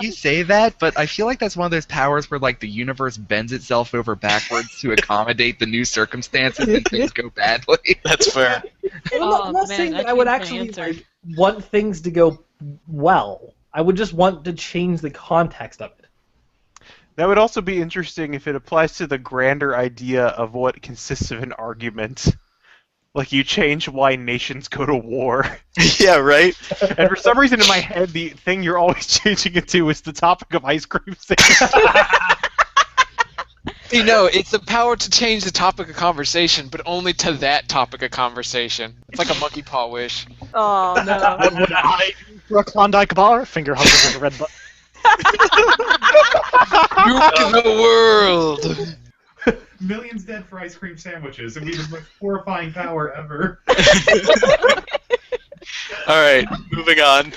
You say that, but I feel like that's one of those powers where like the universe bends itself over backwards to accommodate the new circumstances and things go badly. that's fair. I'm not man, saying I that I would changed my actually answer. like, want things to go well. I would just want to change the context of it. That would also be interesting if it applies to the grander idea of what consists of an argument. Like you change why nations go to war. Yeah, right. And for some reason in my head, the thing you're always changing it to is the topic of ice cream sandwich. You know, it's the power to change the topic of conversation, but only to that topic of conversation. It's like a monkey paw wish. Oh no. What would I do for a Klondike bar? Finger hugging with a red button. Nuke the world! Millions dead for ice cream sandwiches. It would be the most horrifying power ever. All right, moving on. Do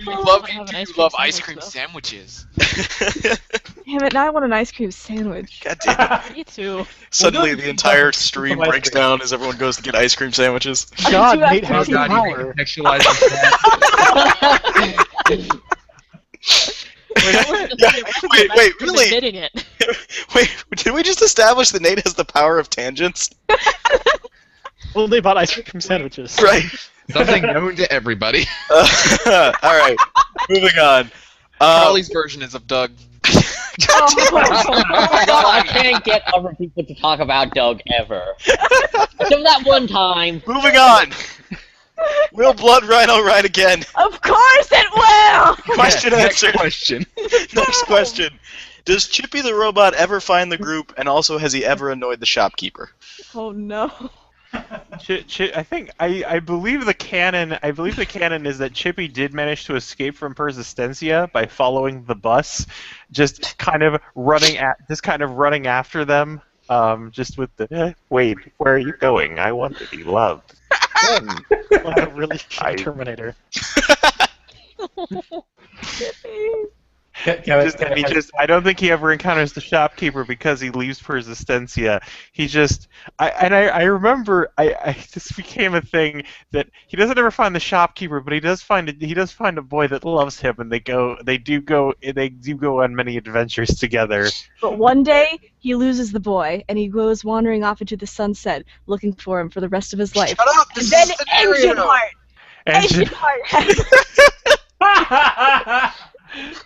you love, I have an do you ice cream love ice sandwich, cream though. sandwiches? Damn it! Now I want an ice cream sandwich. God damn it. Me too. Suddenly, Well, the entire no, stream ice breaks cream. down as everyone goes to get ice cream sandwiches. God, do have Nate to has do the that. power. Contextualize that. Wait, From really? admitting it. Wait, did we just establish that Nate has the power of tangents? Well, they bought ice cream sandwiches. Right. Something known to everybody. All right, moving on. Charlie's version is of Doug. God damn it. I can't get other people to talk about Doug ever. Except that one time. Moving on. Will Blood Rhino ride again? Of course it will. Question Next answered. question. Next question. Does Chippy the robot ever find the group, and also has he ever annoyed the shopkeeper? Oh no. I think I believe the canon. I believe the canon is that Chippy did manage to escape from Persistencia by following the bus, just kind of running after them. Just with the wait, where are you going? I want to be loved. Like a really shitty Terminator. I don't think he ever encounters the shopkeeper because he leaves Persistencia. I remember this became a thing that he doesn't ever find the shopkeeper, but he does find a boy that loves him, and they do go on many adventures together. But one day he loses the boy, and he goes wandering off into the sunset, looking for him for the rest of his life. Shut up! And This then is a scenario! Engine Heart.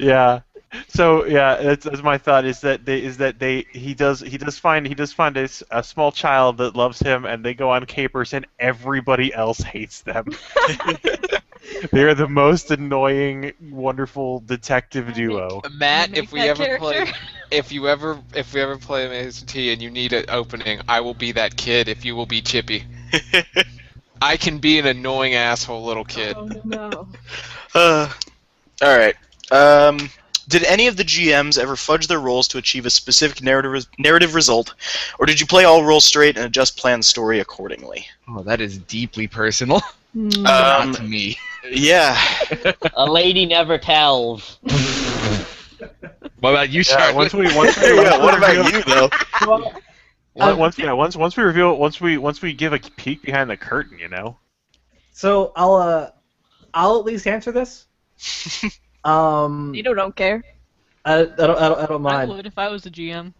Yeah. So yeah, that's my thought. He does find a small child that loves him, and they go on capers, and everybody else hates them. They are the most annoying, wonderful detective duo. Matt, Make if we that ever play, character. if we ever play Amazing T and you need an opening, I will be that kid. If you will be Chippy, I can be an annoying asshole little kid. Oh no. All right. Did any of the GMs ever fudge their rolls to achieve a specific narrative result, or did you play all rolls straight and adjust plan story accordingly? Oh, that is deeply personal. Hmm. Not to me. Yeah. A lady never tells. What about you, Yeah, Charlie? once we Yeah, what about you though? once we give a peek behind the curtain, you know. So I'll at least answer this. You don't care. I don't I mind. would if I was the GM.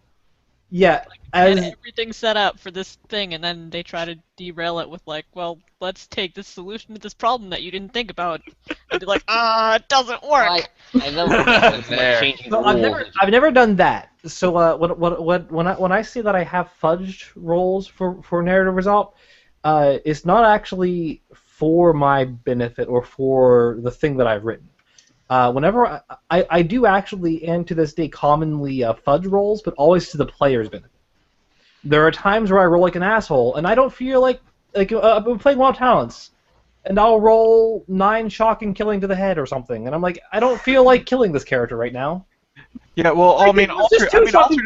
Yeah, I had as everything set up for this thing, and then they try to derail it with like, well, let's take this solution to this problem that you didn't think about. And be like, it doesn't work. I've never There. changing the no, rules. I've never done that. So when I say that I have fudged rolls for narrative result, it's not actually for my benefit or for the thing that I've written. Whenever I do actually, and to this day, commonly fudge rolls, but always to the player's benefit. There are times where I roll like an asshole, and I don't feel like I've been playing Wild Talents, and I'll roll 9 shock and killing to the head or something, and I'm like, I don't feel like killing this character right now. Yeah, well, I mean, it's just too shocking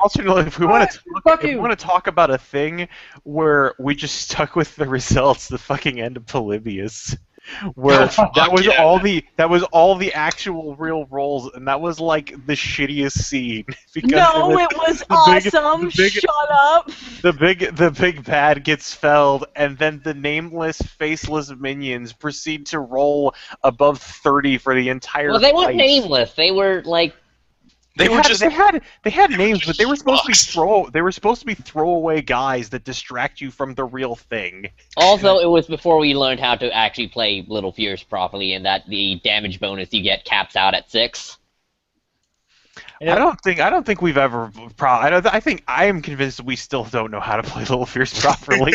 alternately, if we want to talk about a thing where we just stuck with the results, the fucking end of Polybius. where Oh, fuck that was yeah. all the actual real roles, and that was like the shittiest scene because No, it was awesome. Shut up. the big bad gets felled, and then the nameless, faceless minions proceed to roll above 30 for the entire Well, they weren't fight. nameless. They were like They were just. they had names, but they were supposed to be throwaway guys that distract you from the real thing. Also, it was before we learned how to actually play Little Fears properly, and that the damage bonus you get caps out at 6. Yeah. I don't think we've ever. I am convinced we still don't know how to play Little Fears properly.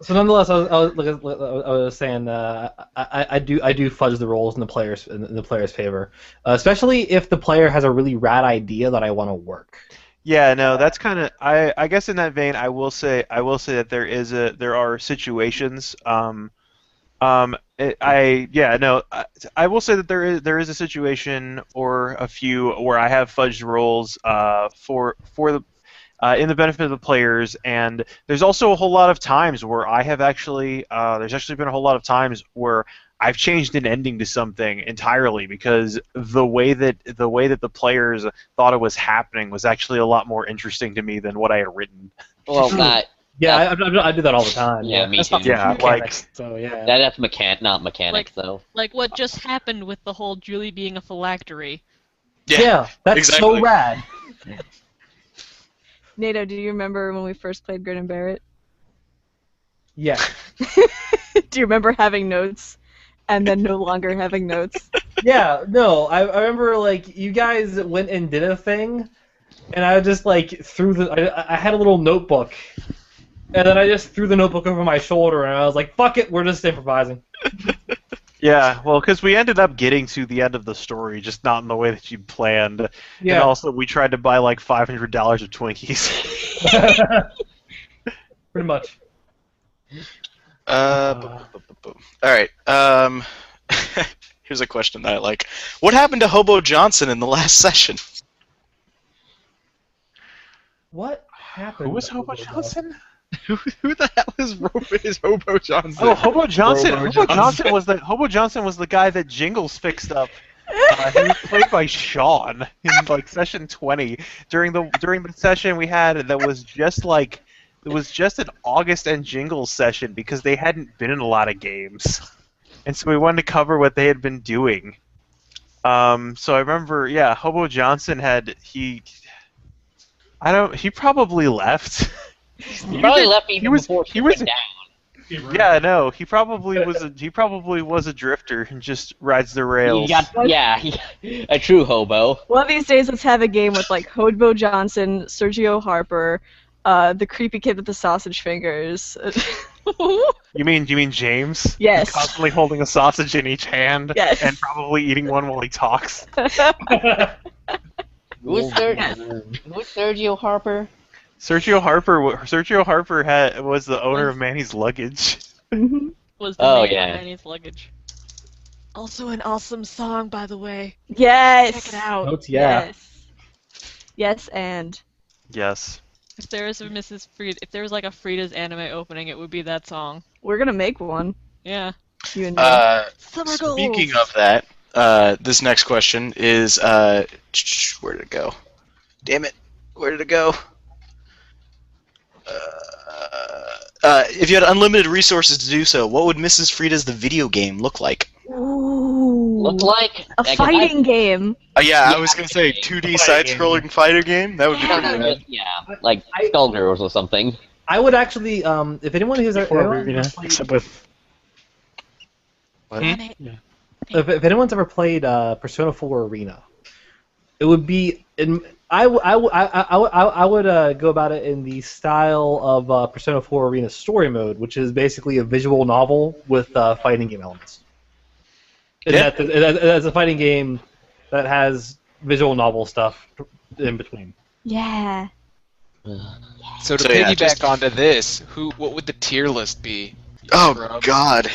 So nonetheless, I was saying I do fudge the rolls in the player's favor, especially if the player has a really rad idea that I want to work. Yeah, no, that's kind of. I guess in that vein, I will say that there are situations. I will say that there is a situation or a few where I have fudged rolls for the in the benefit of the players, and there's also a whole lot of times where I have actually there's actually been a whole lot of times where I've changed an ending to something entirely because the way that the players thought it was happening was actually a lot more interesting to me than what I had written. Well, not. Yeah, I do that all the time. Yeah, me too. Yeah, like So yeah. That's not mechanics, though. Like what just happened with the whole Julie being a phylactery. Yeah, that's exactly. so rad. Nato, do you remember when we first played Grin and Barrett? Yeah. Do you remember having notes and then no longer having notes? Yeah, no, I remember like you guys went and did a thing, and I just like I had a little notebook, and then I just threw the notebook over my shoulder, and I was like, "Fuck it, we're just improvising." yeah, well, because we ended up getting to the end of the story, just not in the way that you planned. Yeah. And also, we tried to buy like $500 of Twinkies. Pretty much. All right. Here's a question that I like. What happened to Hobo Johnson in the last session? What happened? Who was Hobo Johnson? Who the hell is Hobo Johnson? Oh, Hobo Johnson. Hobo Johnson was the guy that Jingles fixed up. He was played by Sean in like session 20. During the session we had that was just like it was just an August and Jingles session because they hadn't been in a lot of games, and so we wanted to cover what they had been doing. So I remember, yeah, Hobo Johnson he probably left. He probably left even before he went down. Yeah, no, he probably was a drifter and just rides the rails. A true hobo. One of these days, let's have a game with like Hobo Johnson, Sergio Harper, the creepy kid with the sausage fingers. You mean James? Yes. He's constantly holding a sausage in each hand. Yes. And probably eating one while he talks. Who's Sergio Harper? Sergio Harper was the owner of Manny's Luggage. Was the name of Manny's Luggage. Also an awesome song, by the way. Yes. Check it out. Notes, yeah. Yes. Yes, and. Yes. If there was if there was like a Frieda's anime opening, it would be that song. We're gonna make one. Yeah. You and me. Summer goals. Speaking of that, this next question is where did it go? Damn it! Where did it go? If you had unlimited resources to do so, what would Mrs. Frieda's the video game look like? Ooh. Look like a fighting game. Yeah, I was gonna say 2D side-scrolling fighter game. That would be pretty rad. Yeah, like Skullgirls or something. I would actually, if anyone who's except with. What? If anyone's ever played Persona 4 Arena, it would be. I would go about it in the style of Persona 4 Arena Story Mode, which is basically a visual novel with fighting game elements. Yeah. It's a fighting game that has visual novel stuff in between. Yeah. So to yeah, piggyback just- onto this, what would the tier list be? Oh Scrub? God.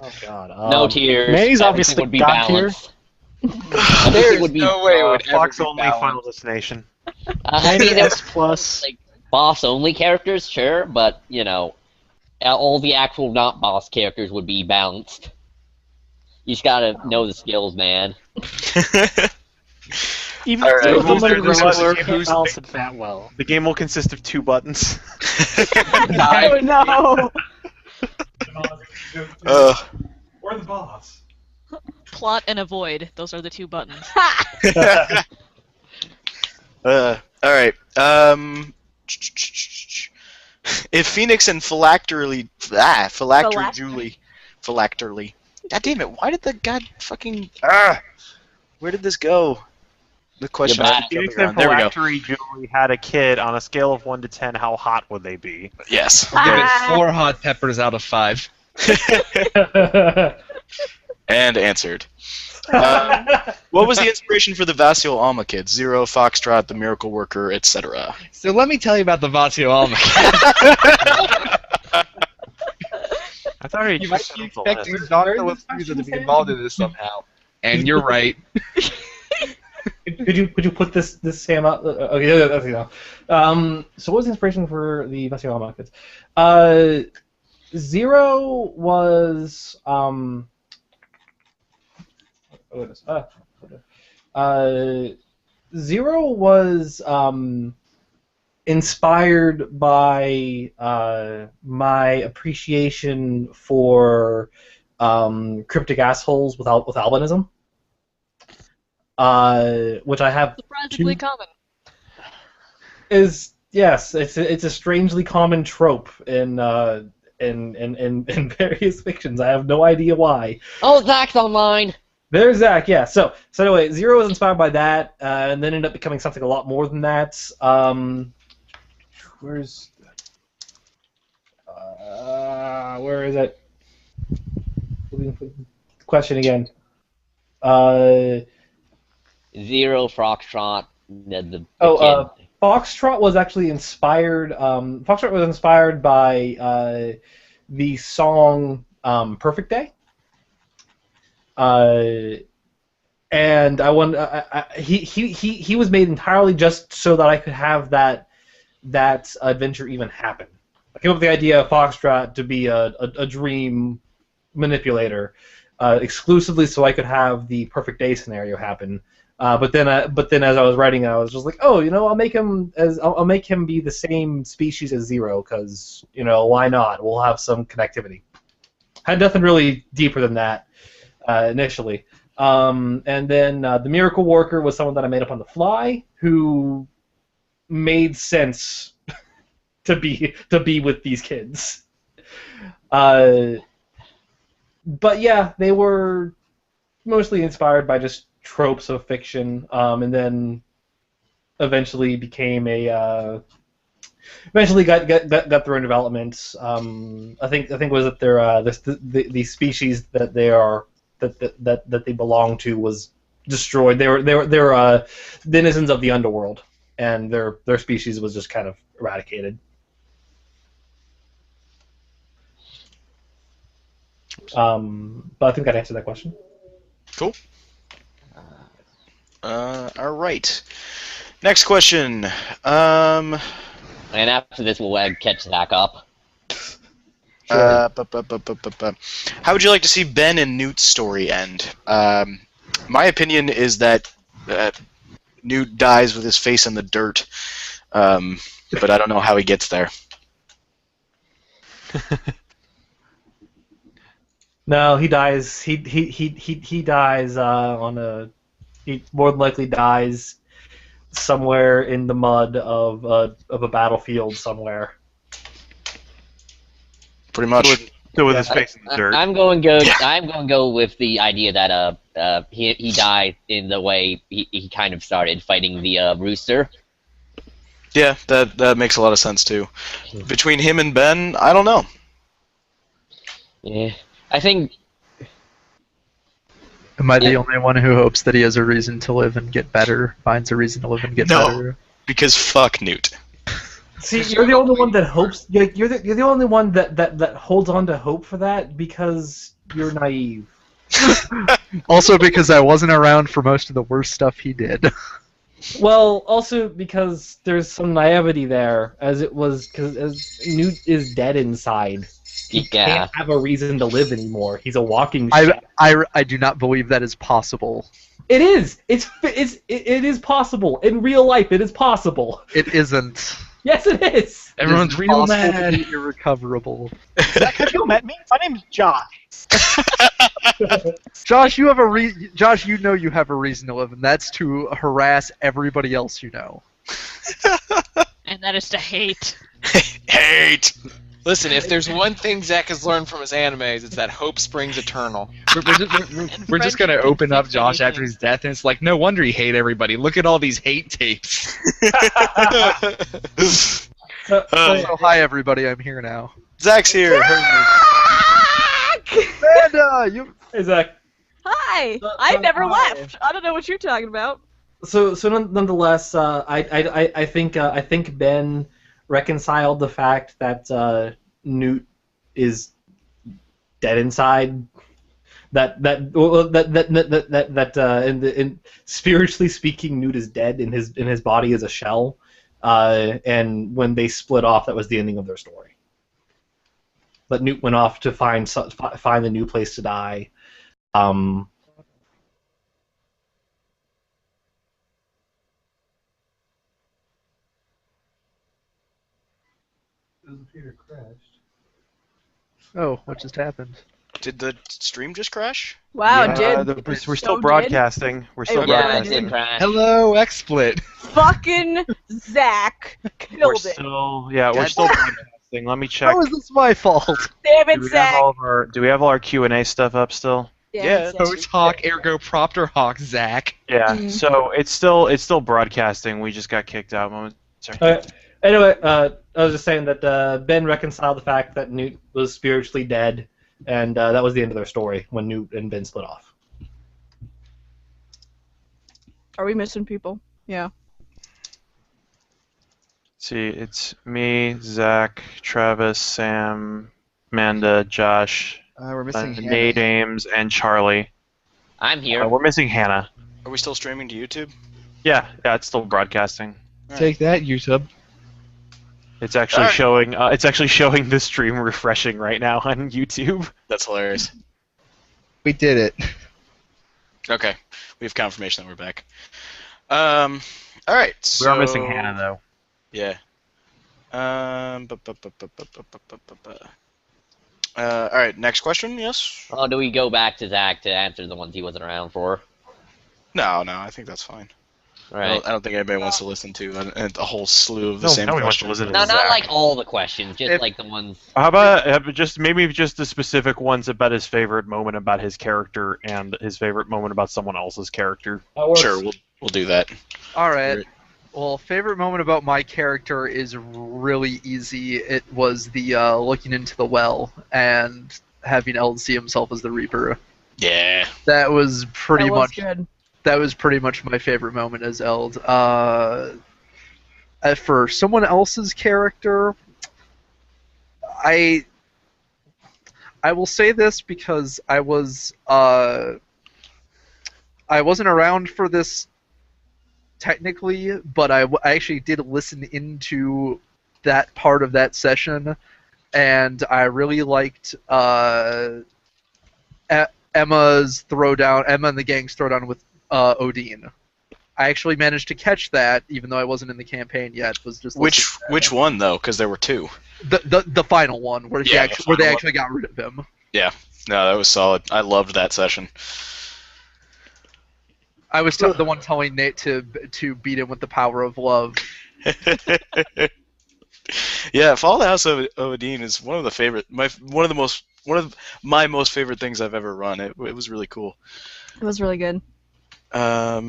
Oh God. No tiers. Manny's Everything obviously would be God tier. balanced. Everything would be. No way it would ever Fox be only balanced. Final Destination. I mean, S plus. like boss only characters, sure, but all the actual not boss characters would be balanced. You just gotta know the skills, man. Even All right. even Rules somebody are with just you like can't balance it that well. The game will consist of 2 buttons. Oh no! Uh, Or the boss. Plot and avoid. Those are the 2 buttons. all right. If Phoenix and Phylactery Julie, Phylactery. God damn it! Why did the god fucking Where did this go? The question. You're back. Phoenix and There we go. Phylactery Julie had a kid. On a scale of 1 to 10, how hot would they be? Yes. Give it 4 hot peppers out of 5. And answered. What was the inspiration for the Vasio Alma kids? Zero, Foxtrot, the Miracle Worker, etc. So let me tell you about the Vasio Alma. I thought already You might be expecting Dr. Frieda to be involved in this somehow. And you're right. Could you put this Sam up? Okay, no. So what was the inspiration for the Vasio kids? Zero was Zero was inspired by my appreciation for cryptic assholes with albinism, which I have Surprisingly common. is yes, it's a strangely common trope in various fictions. I have no idea why. Oh, Zach's online. There's Zach, yeah. So anyway, Zero was inspired by that, and then ended up becoming something a lot more than that. Where is it? Question again. Zero, Foxtrot, the Oh, kid. Foxtrot was actually inspired. Foxtrot was inspired by the song "Perfect Day." And I want he was made entirely just so that I could have that adventure even happen. I came up with the idea of Foxtrot to be a dream manipulator exclusively so I could have the perfect day scenario happen. But then as I was writing it, I was just like, oh, I'll make him be the same species as Zero because why not? We'll have some connectivity. Had nothing really deeper than that. Initially, and then the Miracle Worker was someone that I made up on the fly, who made sense to be with these kids. But yeah, they were mostly inspired by just tropes of fiction, and then eventually became eventually got through in development. I think was that the species that they are. That they belong to was destroyed. They were denizens of the underworld, and their species was just kind of eradicated. But I think that answered that question. Cool. All right. Next question. And after this, we'll catch Zach up. How would you like to see Ben and Newt's story end? My opinion is that Newt dies with his face in the dirt, but I don't know how he gets there. No, he dies. He dies on a. He more than likely dies somewhere in the mud of a battlefield somewhere. Pretty much. So with his face in the dirt. I'm going to go with the idea that he died in the way he kind of started fighting the rooster. Yeah, that makes a lot of sense too. Between him and Ben, I don't know. Yeah, I think. Am I the only one who hopes that he has a reason to live and get better? Finds a reason to live and get better? Because fuck Newt. See, you're the only one that hopes. You're the only one that holds on to hope for that because you're naive. Also because I wasn't around for most of the worst stuff he did. Well, also because there's some naivety there, as Newt is dead inside. He Yeah. can't have a reason to live anymore. He's a walking shadow. I do not believe that is possible. It is. It is possible in real life. It is possible. It isn't. Yes, it is. Everyone's It is real possible to mad. be irrecoverable. Zach, have you met me? My name's Josh. Josh, you have Josh, you know you have a reason to live, and that's to harass everybody else you know. And that is to hate. Hate. Listen, if there's one thing Zach has learned from his animes, it's that hope springs eternal. We're just gonna open up Josh after his death, and it's like, no wonder he hate everybody. Look at all these hate tapes. So, So hi everybody, I'm here now. Zach's here. Amanda, you. hey, Zach. Hi! I never left. I don't know what you're talking about. So nonetheless, I think Ben reconciled the fact that Newt is dead inside. In spiritually speaking, Newt is dead in his body as a shell. And when they split off, that was the ending of their story. But Newt went off to find a new place to die. The computer crashed. Oh, what just happened? Did the stream just crash? Wow, Yeah, did we're so still did. broadcasting. We're still It Yeah, it broadcasting. did crash. Hello, XSplit. fucking Zach We're killed it. still, yeah, we're God still broadcasting. Let me check. How is this my fault? Damn it, Do we have Zach. all of our Q&A stuff up still? Yeah, Zach. Post Hawk, ergo propter Hawk, Zach. Yeah. Mhm. So it's still broadcasting. We just got kicked out. Sorry. Anyway, I was just saying that Ben reconciled the fact that Newt was spiritually dead, and that was the end of their story when Newt and Ben split off. Are we missing people? Yeah. See, it's me, Zach, Travis, Sam, Amanda, Josh, We're missing Hannah. Nate Ames, and Charlie. I'm here. We're missing Hannah. Are we still streaming to YouTube? Yeah, it's still broadcasting. Take that, YouTube. It's actually Alright. showing. It's actually showing the stream refreshing right now on YouTube. That's hilarious. We did it. Okay, we have confirmation that we're back. All right. We are So, missing Hannah though. Yeah. All right. Next question. Yes. Oh, do we go back to Zach to answer the ones he wasn't around for? No. I think that's fine. All right. I don't think anybody wants to listen to a whole slew of the No, same nobody wants to questions. listen to No, not Zach. like all the questions, just If- like the ones. How about maybe just the specific ones about his favorite moment about his character and his favorite moment about someone else's character? That works. Sure, we'll do that. All right. Well, favorite moment about my character is really easy. It was the looking into the well and having Eld see himself as the Reaper. Yeah. That was pretty That was much good. that was pretty much my favorite moment as Eld. For someone else's character, I will say this because I wasn't around for this technically, but I actually did listen into that part of that session, and I really liked Emma's throwdown, Emma and the gang's throwdown with Odin. I actually managed to catch that, even though I wasn't in the campaign yet. Was just Which one though? Because there were two. the final one where Yeah, where they final actually got rid of him. Yeah. No, that was solid. I loved that session. I was the one telling Nate to beat him with the power of love. Yeah, Fall of the House of Odin is one of my most favorite things I've ever run. It was really cool. It was really good. All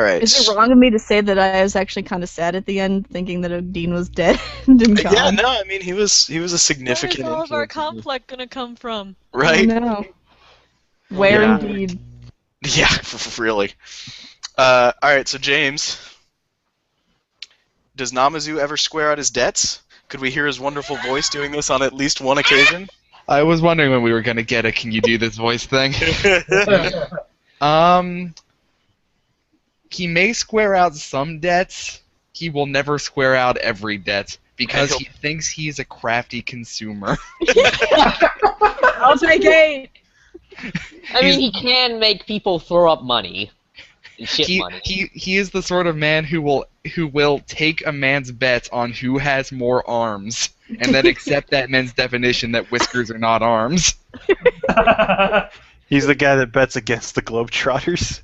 right. Is it wrong of me to say that I was actually kind of sad at the end, thinking that Odin was dead and gone? Yeah, no, I mean he was a Where significant is all of our influence. conflict gonna come from? Right? No. Where Yeah. indeed? Yeah, really. All right, so James, does Namazu ever square out his debts? Could we hear his wonderful voice doing this on at least one occasion? I was wondering when we were gonna get a "Can you do this voice" thing. He may square out some debts. He will never square out every debt because he thinks he's a crafty consumer. I'll take 8. I mean, he can make people throw up money. And shit He, money. he is the sort of man who will take a man's bet on who has more arms, and then accept that man's definition that whiskers are not arms. He's the guy that bets against the Globetrotters.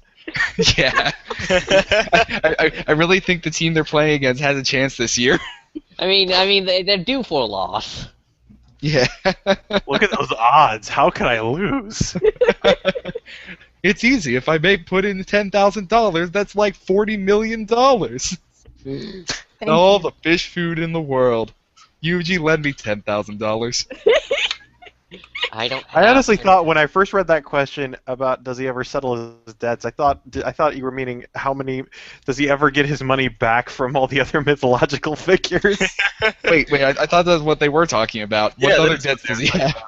Yeah. I really think the team they're playing against has a chance this year. I mean, they're due for a loss. Yeah. Look at those odds. How can I lose? It's easy. If I put in $10,000, that's like $40 million. All the fish food in the world. Yuji, lend me $10,000. I don't. I honestly thought when I first read that question about does he ever settle his debts, I thought you were meaning how many does he ever get his money back from all the other mythological figures? Wait, I thought that was what they were talking about. What other debts does he have?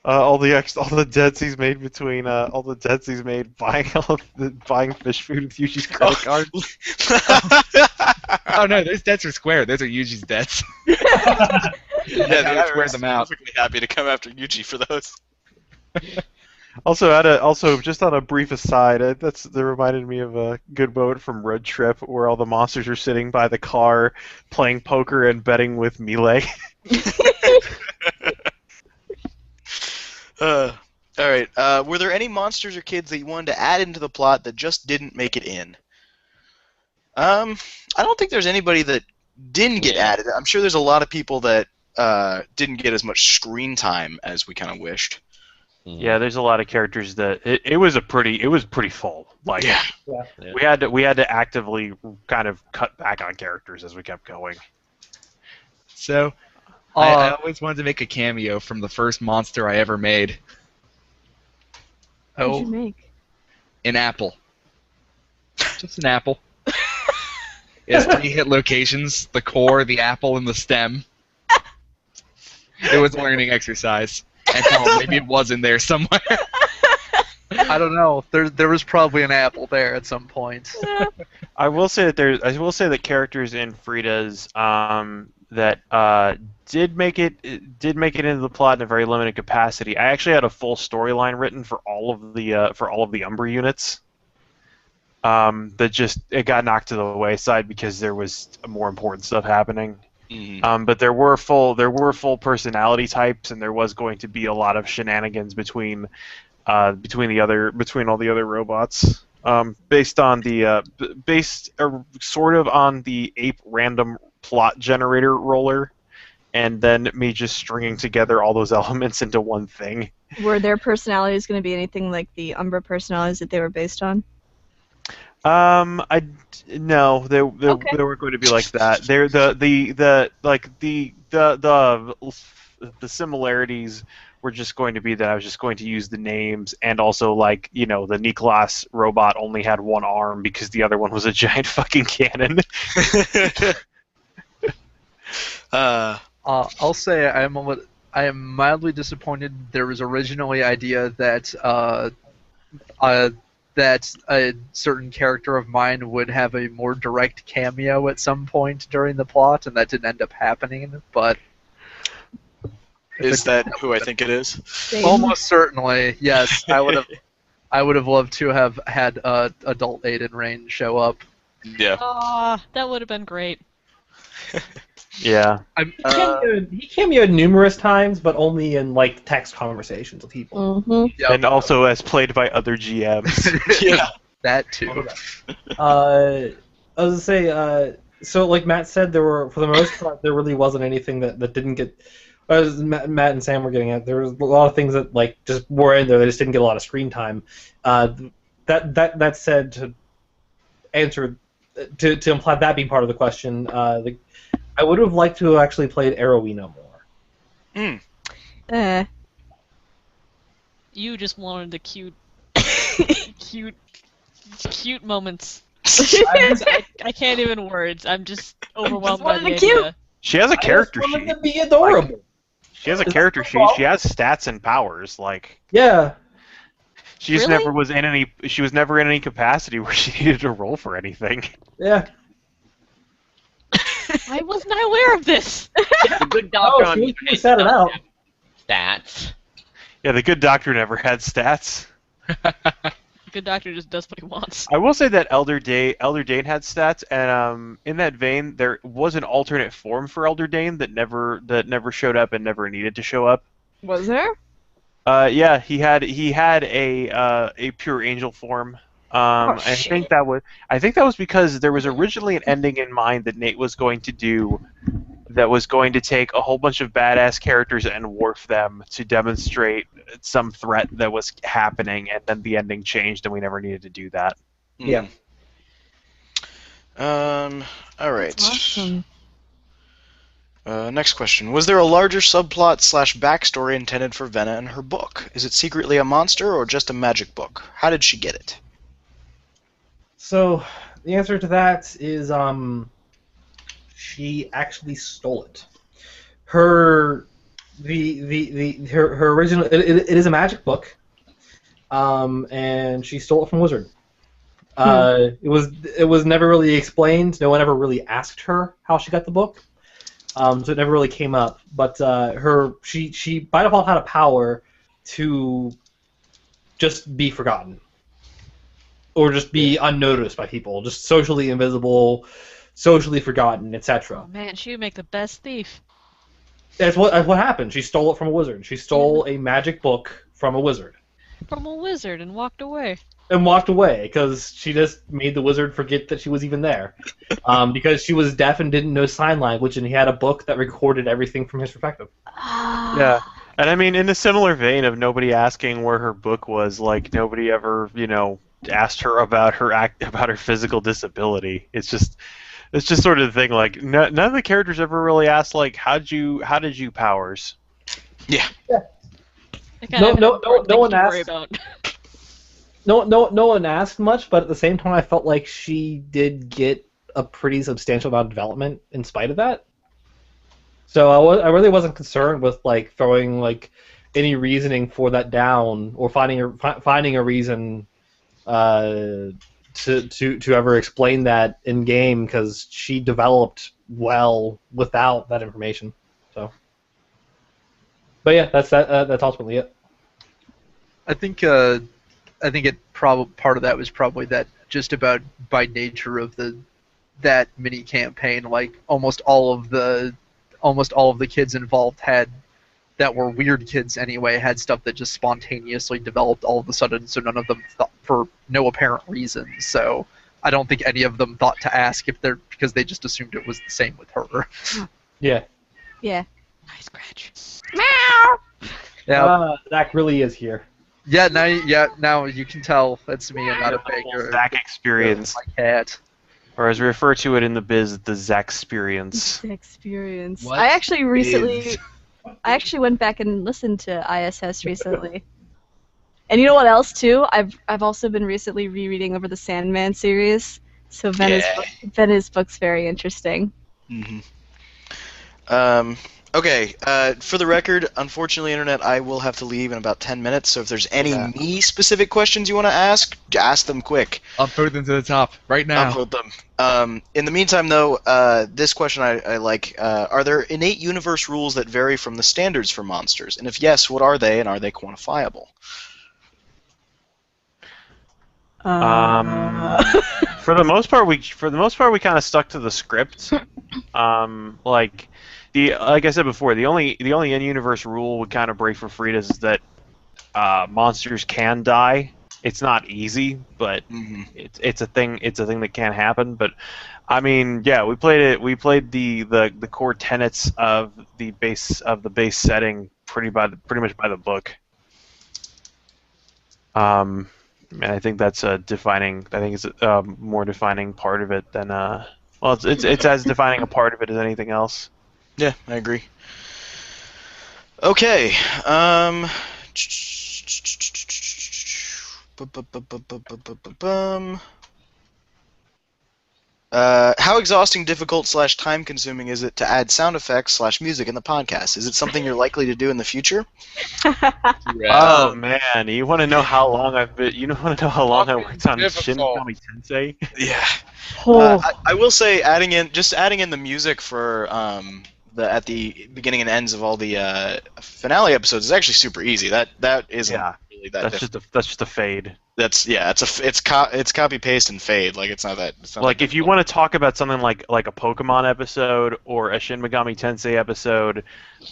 All the debts he's made between all the debts he's made buying buying fish food with Yuji's credit card. Oh no, those debts are square. Those are Yuji's debts. Yeah, I they're square them out. perfectly happy to come after Yuji for those. Also, just on a brief aside, that reminded me of a good moment from Road Trip where all the monsters are sitting by the car playing poker and betting with Melee. All right. Were there any monsters or kids that you wanted to add into the plot that just didn't make it in? I don't think there's anybody that didn't get added. I'm sure there's a lot of people that didn't get as much screen time as we kind of wished. Yeah, there's a lot of characters that it was pretty full. Like we had to actively kind of cut back on characters as we kept going. So I always wanted to make a cameo from the first monster I ever made. What did you make? An apple. Just an apple. It has 3 hit locations: the core, the apple, and the stem. It was a learning exercise. And hell, maybe it was in there somewhere. I don't know. There was probably an apple there at some point. I will say that characters in Frieda's that did make it into the plot in a very limited capacity. I actually had a full storyline written for all of the Umbra units. That just it got knocked to the wayside because there was more important stuff happening. Mm-hmm. But there were full personality types, and there was going to be a lot of shenanigans between all the other robots. Based on sort of on the ape random plot generator roller, and then me just stringing together all those elements into one thing. Were their personalities going to be anything like the Umbra personalities that they were based on? No, they weren't going to be like that. They're the similarities were just going to be that I was just going to use the names, and also the Niklas robot only had one arm because the other one was a giant fucking cannon. I'll say I am mildly disappointed. There was originally idea that that a certain character of mine would have a more direct cameo at some point during the plot, and that didn't end up happening. But is that who I think it is? Almost certainly, yes. I would have loved to have had adult Aiden Rain show up. Yeah. That would have been great. Yeah. He cameoed numerous times, but only in text conversations with people. Mm-hmm. Yep. And also as played by other GMs. Yeah, that too. I was gonna say, so like Matt said, there were for the most part there really wasn't anything that didn't get. As Matt and Sam were getting at, there was a lot of things that just were in there. They just didn't get a lot of screen time. That said, to answer to imply that being part of the question, I would have liked to have actually played Arowino more. You just wanted the cute moments. I can't even words. I'm just overwhelmed by the idea. She has a character sheet. To be adorable. She has a character sheet. She has stats and powers. Yeah. She just never was in any. She was never in any capacity where she needed to roll for anything. Yeah. Why wasn't I aware of this? The good doctor Oh, on she Mutiny set it does out. have stats. Yeah, the good doctor never had stats. Good doctor just does what he wants. I will say that Elder Dane had stats, and in that vein, there was an alternate form for Elder Dane that never showed up and never needed to show up. Was there? Yeah, he had a pure angel form. I shit. think that was because there was originally an ending in mind that Nate was going to do, that was going to take a whole bunch of badass characters and warp them to demonstrate some threat that was happening, and then the ending changed, and we never needed to do that. Yeah. All right. That's awesome. Next question. Was there a larger subplot / backstory intended for Venna in her book? Is it secretly a monster or just a magic book? How did she get it? So the answer to that is she actually stole it. Her her original it is a magic book, and she stole it from a wizard. It was never really explained. No one ever really asked her how she got the book, so it never really came up. But she by default had a power to just be forgotten, or just be unnoticed by people, just socially invisible, socially forgotten, etc. Oh man, she would make the best thief. That's what happened. She stole it from a wizard. She stole a magic book from a wizard. From a wizard and walked away. And walked away because she just made the wizard forget that she was even there. Because she was deaf and didn't know sign language, and he had a book that recorded everything from his perspective. Yeah. And I mean, in a similar vein of nobody asking where her book was, like nobody ever, asked her about her physical disability. It's just sort of the thing. Like none of the characters ever really asked, like, how did you powers? Yeah. No one asked. No one asked much, but at the same time, I felt like she did get a pretty substantial amount of development in spite of that. So I really wasn't concerned with like throwing like any reasoning for that down or finding a reason to ever explain that in game, because she developed well without that information. So, but yeah, that's ultimately it. I think part of that was probably that just about by nature of that mini campaign, like almost all of the kids involved that were weird kids anyway, had stuff that just spontaneously developed all of a sudden, so none of them thought for no apparent reason. So I don't think any of them thought to ask because they just assumed it was the same with her. Yeah. Yeah. I scratch. Yeah. Zach really is here. Yeah, now you can tell that's me and not a fake. Zach experience. My cat. Or as we refer to it in the biz, the Zach experience. Experience. What I actually recently, is- I actually went back and listened to ISS recently. And you know what else too? I've also been recently rereading over the Sandman series. So Venna's book's very interesting. Mm-hmm. Okay, for the record, unfortunately, Internet, I will have to leave in about 10 minutes, so if there's any me-specific questions you want to ask them quick. Upvote them to the top right now. Upvote them. In the meantime, though, this question I like. Are there innate universe rules that vary from the standards for monsters? And if yes, what are they, and are they quantifiable? For the most part, we kind of stuck to the script. Like I said before, the only in-universe rule we kind of break for Frieda's is that monsters can die. It's not easy, but it's a thing. It's a thing that can happen. But I mean, yeah, we played it. We played the core tenets of the base setting pretty much by the book. And I think that's defining. I think it's a more defining part of it than well, it's as defining a part of it as anything else. Yeah, I agree. Okay. How exhausting, difficult / time consuming is it to add sound effects / music in the podcast? Is it something you're likely to do in the future? Oh man, you want to know how long I've been? You want to know how long I worked on Shin difficult. Megami Tensei? Yeah. Oh. I will say adding in the music for at the beginning and ends of all the finale episodes is actually super easy. That isn't Yeah, really that that's difficult. that's just a fade. It's copy paste and fade. Like it's not that. It's not Like that if you difficult. want to talk about something like a Pokemon episode or a Shin Megami Tensei episode,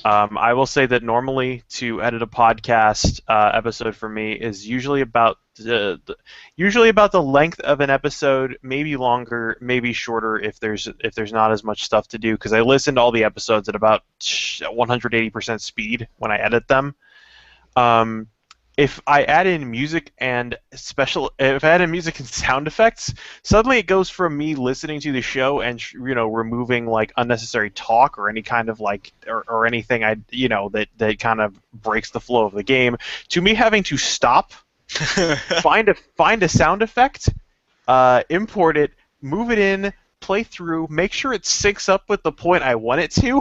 I will say that normally to edit a podcast episode for me is usually about the length of an episode, maybe longer, maybe shorter if there's not as much stuff to do, because I listen to all the episodes at about 180% speed when I edit them. If I add in music and sound effects, suddenly it goes from me listening to the show and removing like unnecessary talk or any kind of like or anything that kind of breaks the flow of the game, to me having to stop, find a sound effect, import it, move it in, play through, make sure it syncs up with the point I want it to.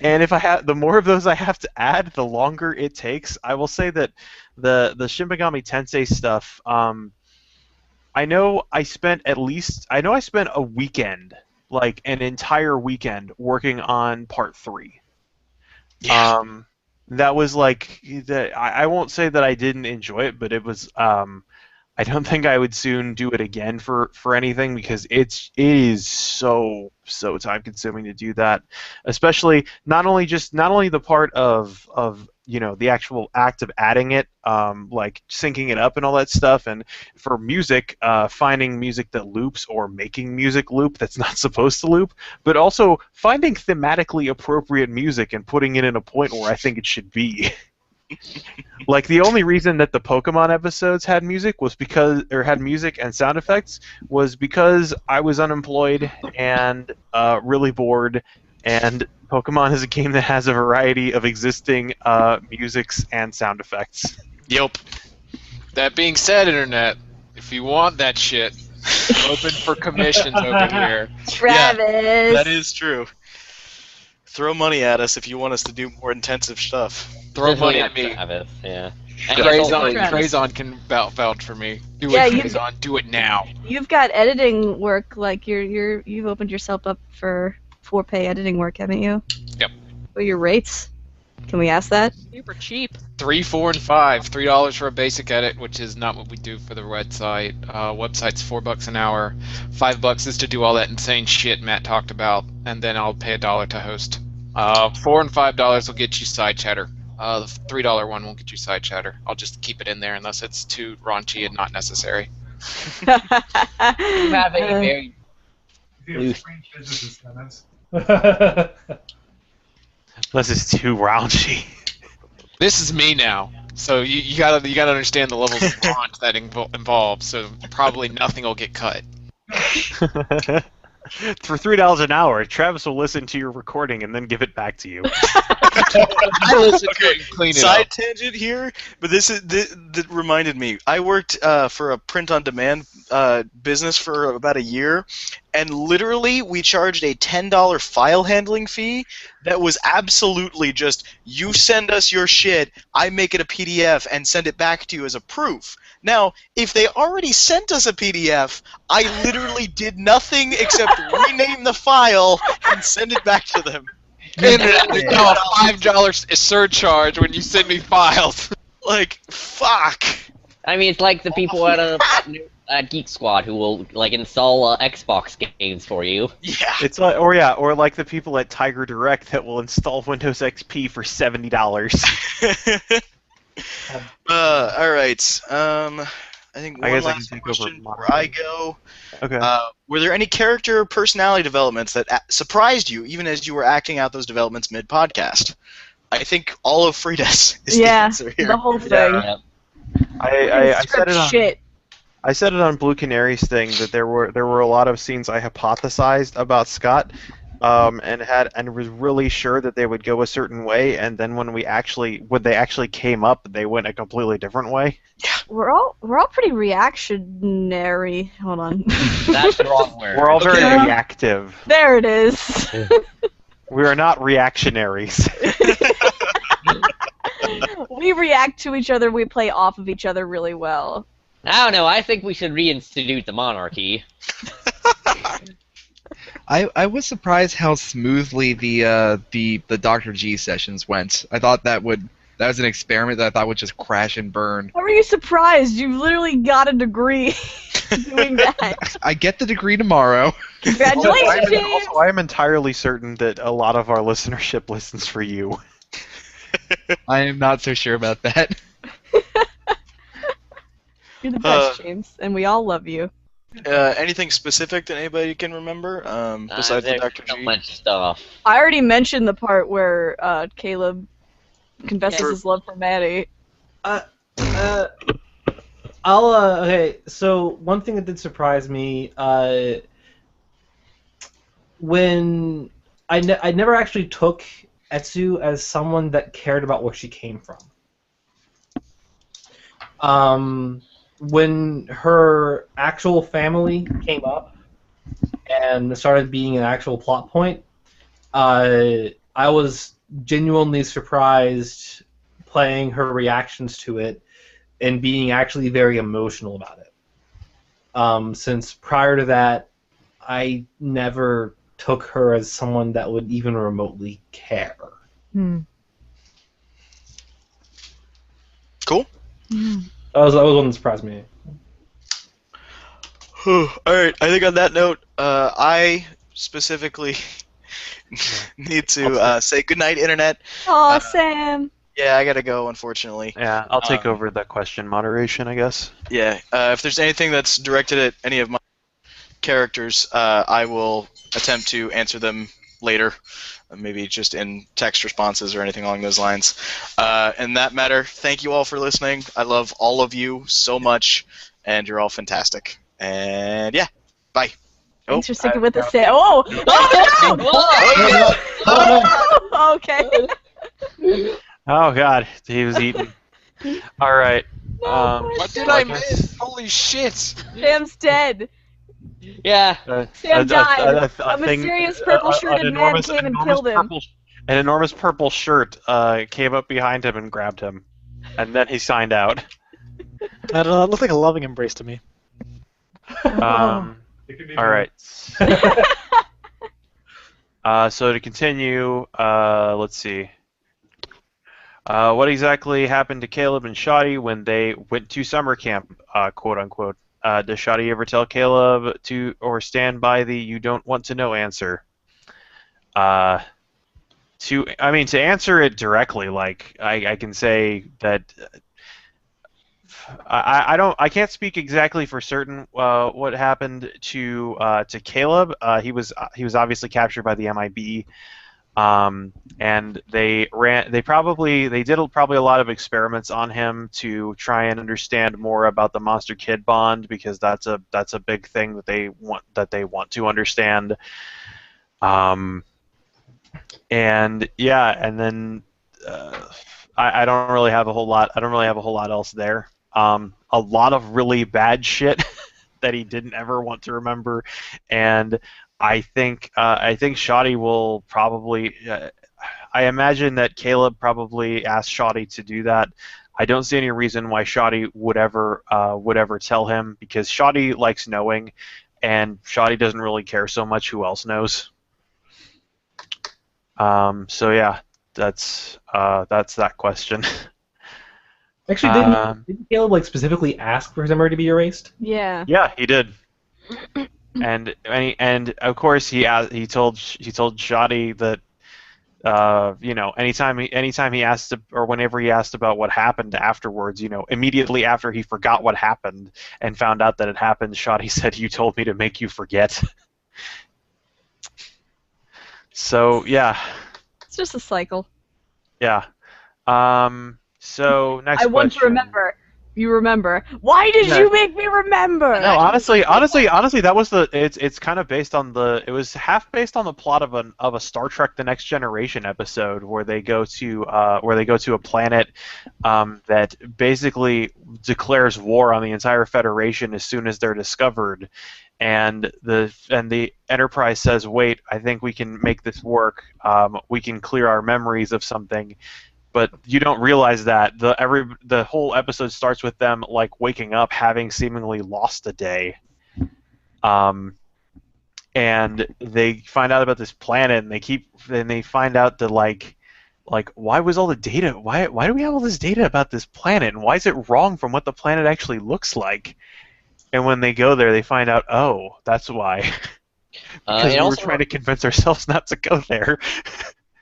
And if the more of those I have to add, the longer it takes. I will say that the Shin Megami Tensei stuff. I know I spent a weekend, like an entire weekend, working on Part 3. Yeah. That was like I won't say that I didn't enjoy it, but it was. I don't think I would soon do it again for anything, because it is so time consuming to do that, especially not only the part of the actual act of adding it, like syncing it up and all that stuff, and for music, finding music that loops or making music loop that's not supposed to loop, but also finding thematically appropriate music and putting it in a point where I think it should be. Like the only reason that the Pokemon episodes had music had music and sound effects was because I was unemployed and really bored, and Pokemon is a game that has a variety of existing musics and sound effects. Yep. That being said, Internet, if you want that shit, I'm open for commissions over here. Travis. That is true. Throw money at us if you want us to do more intensive stuff. Throw money at me. Travis, yeah. Crazon can vouch for me. Do Yeah, it, you- Crazon. Do it now. You've got editing work, like you've opened yourself up for pay editing work, haven't you? Yep. What are your rates? Can we ask that? Super cheap. 3, 4, and 5. $3 for a basic edit, which is not what we do for the website. Website's $4 an hour. $5 is to do all that insane shit Matt talked about, and then I'll pay $1 to host. $4 and $5 will get you side chatter. The $3 one won't get you side chatter. I'll just keep it in there unless it's too raunchy and not necessary. You have a very Feels strange business incentives. Unless it's too raunchy. This is me now, so you gotta understand the levels of raunch that involves. So probably nothing will get cut. For $3 an hour, Travis will listen to your recording and then give it back to you. I listen to it and clean it Side up. tangent here, but this reminded me. I worked for a print-on-demand business for about a year, and literally we charged a $10 file handling fee that was absolutely just, you send us your shit, I make it a PDF and send it back to you as a proof. Now, if they already sent us a PDF, I literally did nothing except rename the file and send it back to them. Internet, there's now a $5 surcharge when you send me files. Like, fuck. I mean, it's like the people at Geek Squad who will like install Xbox games for you. Yeah. It's like, or like the people at Tiger Direct that will install Windows XP for $70. All right. I think I one guess I can last take question over before I go. Okay. Were there any character or personality developments that surprised you, even as you were acting out those developments mid-podcast? I think all of Frieda's is the answer here. the whole thing. Yep. I said it on Shit. I said it on Blue Canary's thing that there were a lot of scenes I hypothesized about Scott, and was really sure that they would go a certain way, and then when they actually came up, they went a completely different way. We're all pretty reactionary. Hold on. That's the wrong word. We're all very Okay. reactive. There it is. We are not reactionaries. We react to each other. We play off of each other really well. I don't know. I think we should reinstitute the monarchy. I was surprised how smoothly the Dr. G sessions went. I thought that was an experiment that I thought would just crash and burn. How are you surprised? You literally got a degree doing that. I get the degree tomorrow. Congratulations, James. I am entirely certain that a lot of our listenership listens for you. I am not so sure about that. You're the best, James, and we all love you. Anything specific that anybody can remember besides the There's Dr. so G? much stuff. I already mentioned the part where Caleb confesses Yeah. his love for Maddie. Okay, so one thing that did surprise me, when I never actually took Etsu as someone that cared about where she came from. When her actual family came up and started being an actual plot point, I was genuinely surprised playing her reactions to it and being actually very emotional about it. Since prior to that, I never took her as someone that would even remotely care. Cool. That was one that surprised me. Alright, I think on that note, I specifically need to say goodnight, Internet. Aw, Sam. Yeah, I gotta go, unfortunately. Yeah, I'll take over the question moderation, I guess. Yeah, if there's anything that's directed at any of my characters, I will attempt to answer them later, maybe just in text responses or anything along those lines. In that matter, thank you all for listening. I love all of you so much, and you're all fantastic. And yeah, bye. Thanks for sticking with us, Sam. Oh! Oh, no! Okay. Oh god, he was eating. All right. What did I miss? Holy shit! Sam's dead. Yeah. Sam died. A mysterious purple-shirted man came and killed him. An enormous purple shirt came up behind him and grabbed him, and then he signed out. I don't know. It looked like a loving embrace to me. All right. So to continue, let's see. What exactly happened to Caleb and Shoddy when they went to summer camp, quote unquote? Does Shoddy ever tell Caleb to or stand by the "you don't want to know" answer? To answer it directly, like I can say that I can't speak exactly for certain what happened to Caleb. He was obviously captured by the MIB. And they did probably a lot of experiments on him to try and understand more about the Monster Kid bond, because that's a big thing that they want to understand. And yeah, and then I don't really have a whole lot else there. A lot of really bad shit that he didn't ever want to remember, and I think Shoddy will probably. I imagine that Caleb probably asked Shoddy to do that. I don't see any reason why Shoddy would ever tell him, because Shoddy likes knowing, and Shoddy doesn't really care so much who else knows. So yeah, that's that question. Actually, didn't Caleb specifically ask for his memory to be erased? Yeah. Yeah, he did. And of course he told Shoddy that anytime he asked, or whenever he asked about what happened afterwards, immediately after he forgot what happened and found out that it happened, Shoddy said, "You told me to make you forget." So yeah. It's just a cycle. Yeah. So next question. I want to remember. you remember. Why did Yeah. you make me remember? No, honestly, that was the. It's kind of based on the. It was half based on the plot of a Star Trek: The Next Generation episode where they go to a planet that basically declares war on the entire Federation as soon as they're discovered, and the Enterprise says, "Wait, I think we can make this work. We can clear our memories of something." But you don't realize that the whole episode starts with them like waking up having seemingly lost a day, and they find out about this planet, and they find out that like why was all the data why do we have all this data about this planet, and why is it wrong from what the planet actually looks like? And when they go there, they find out, oh, that's why. Because we were trying to convince ourselves not to go there.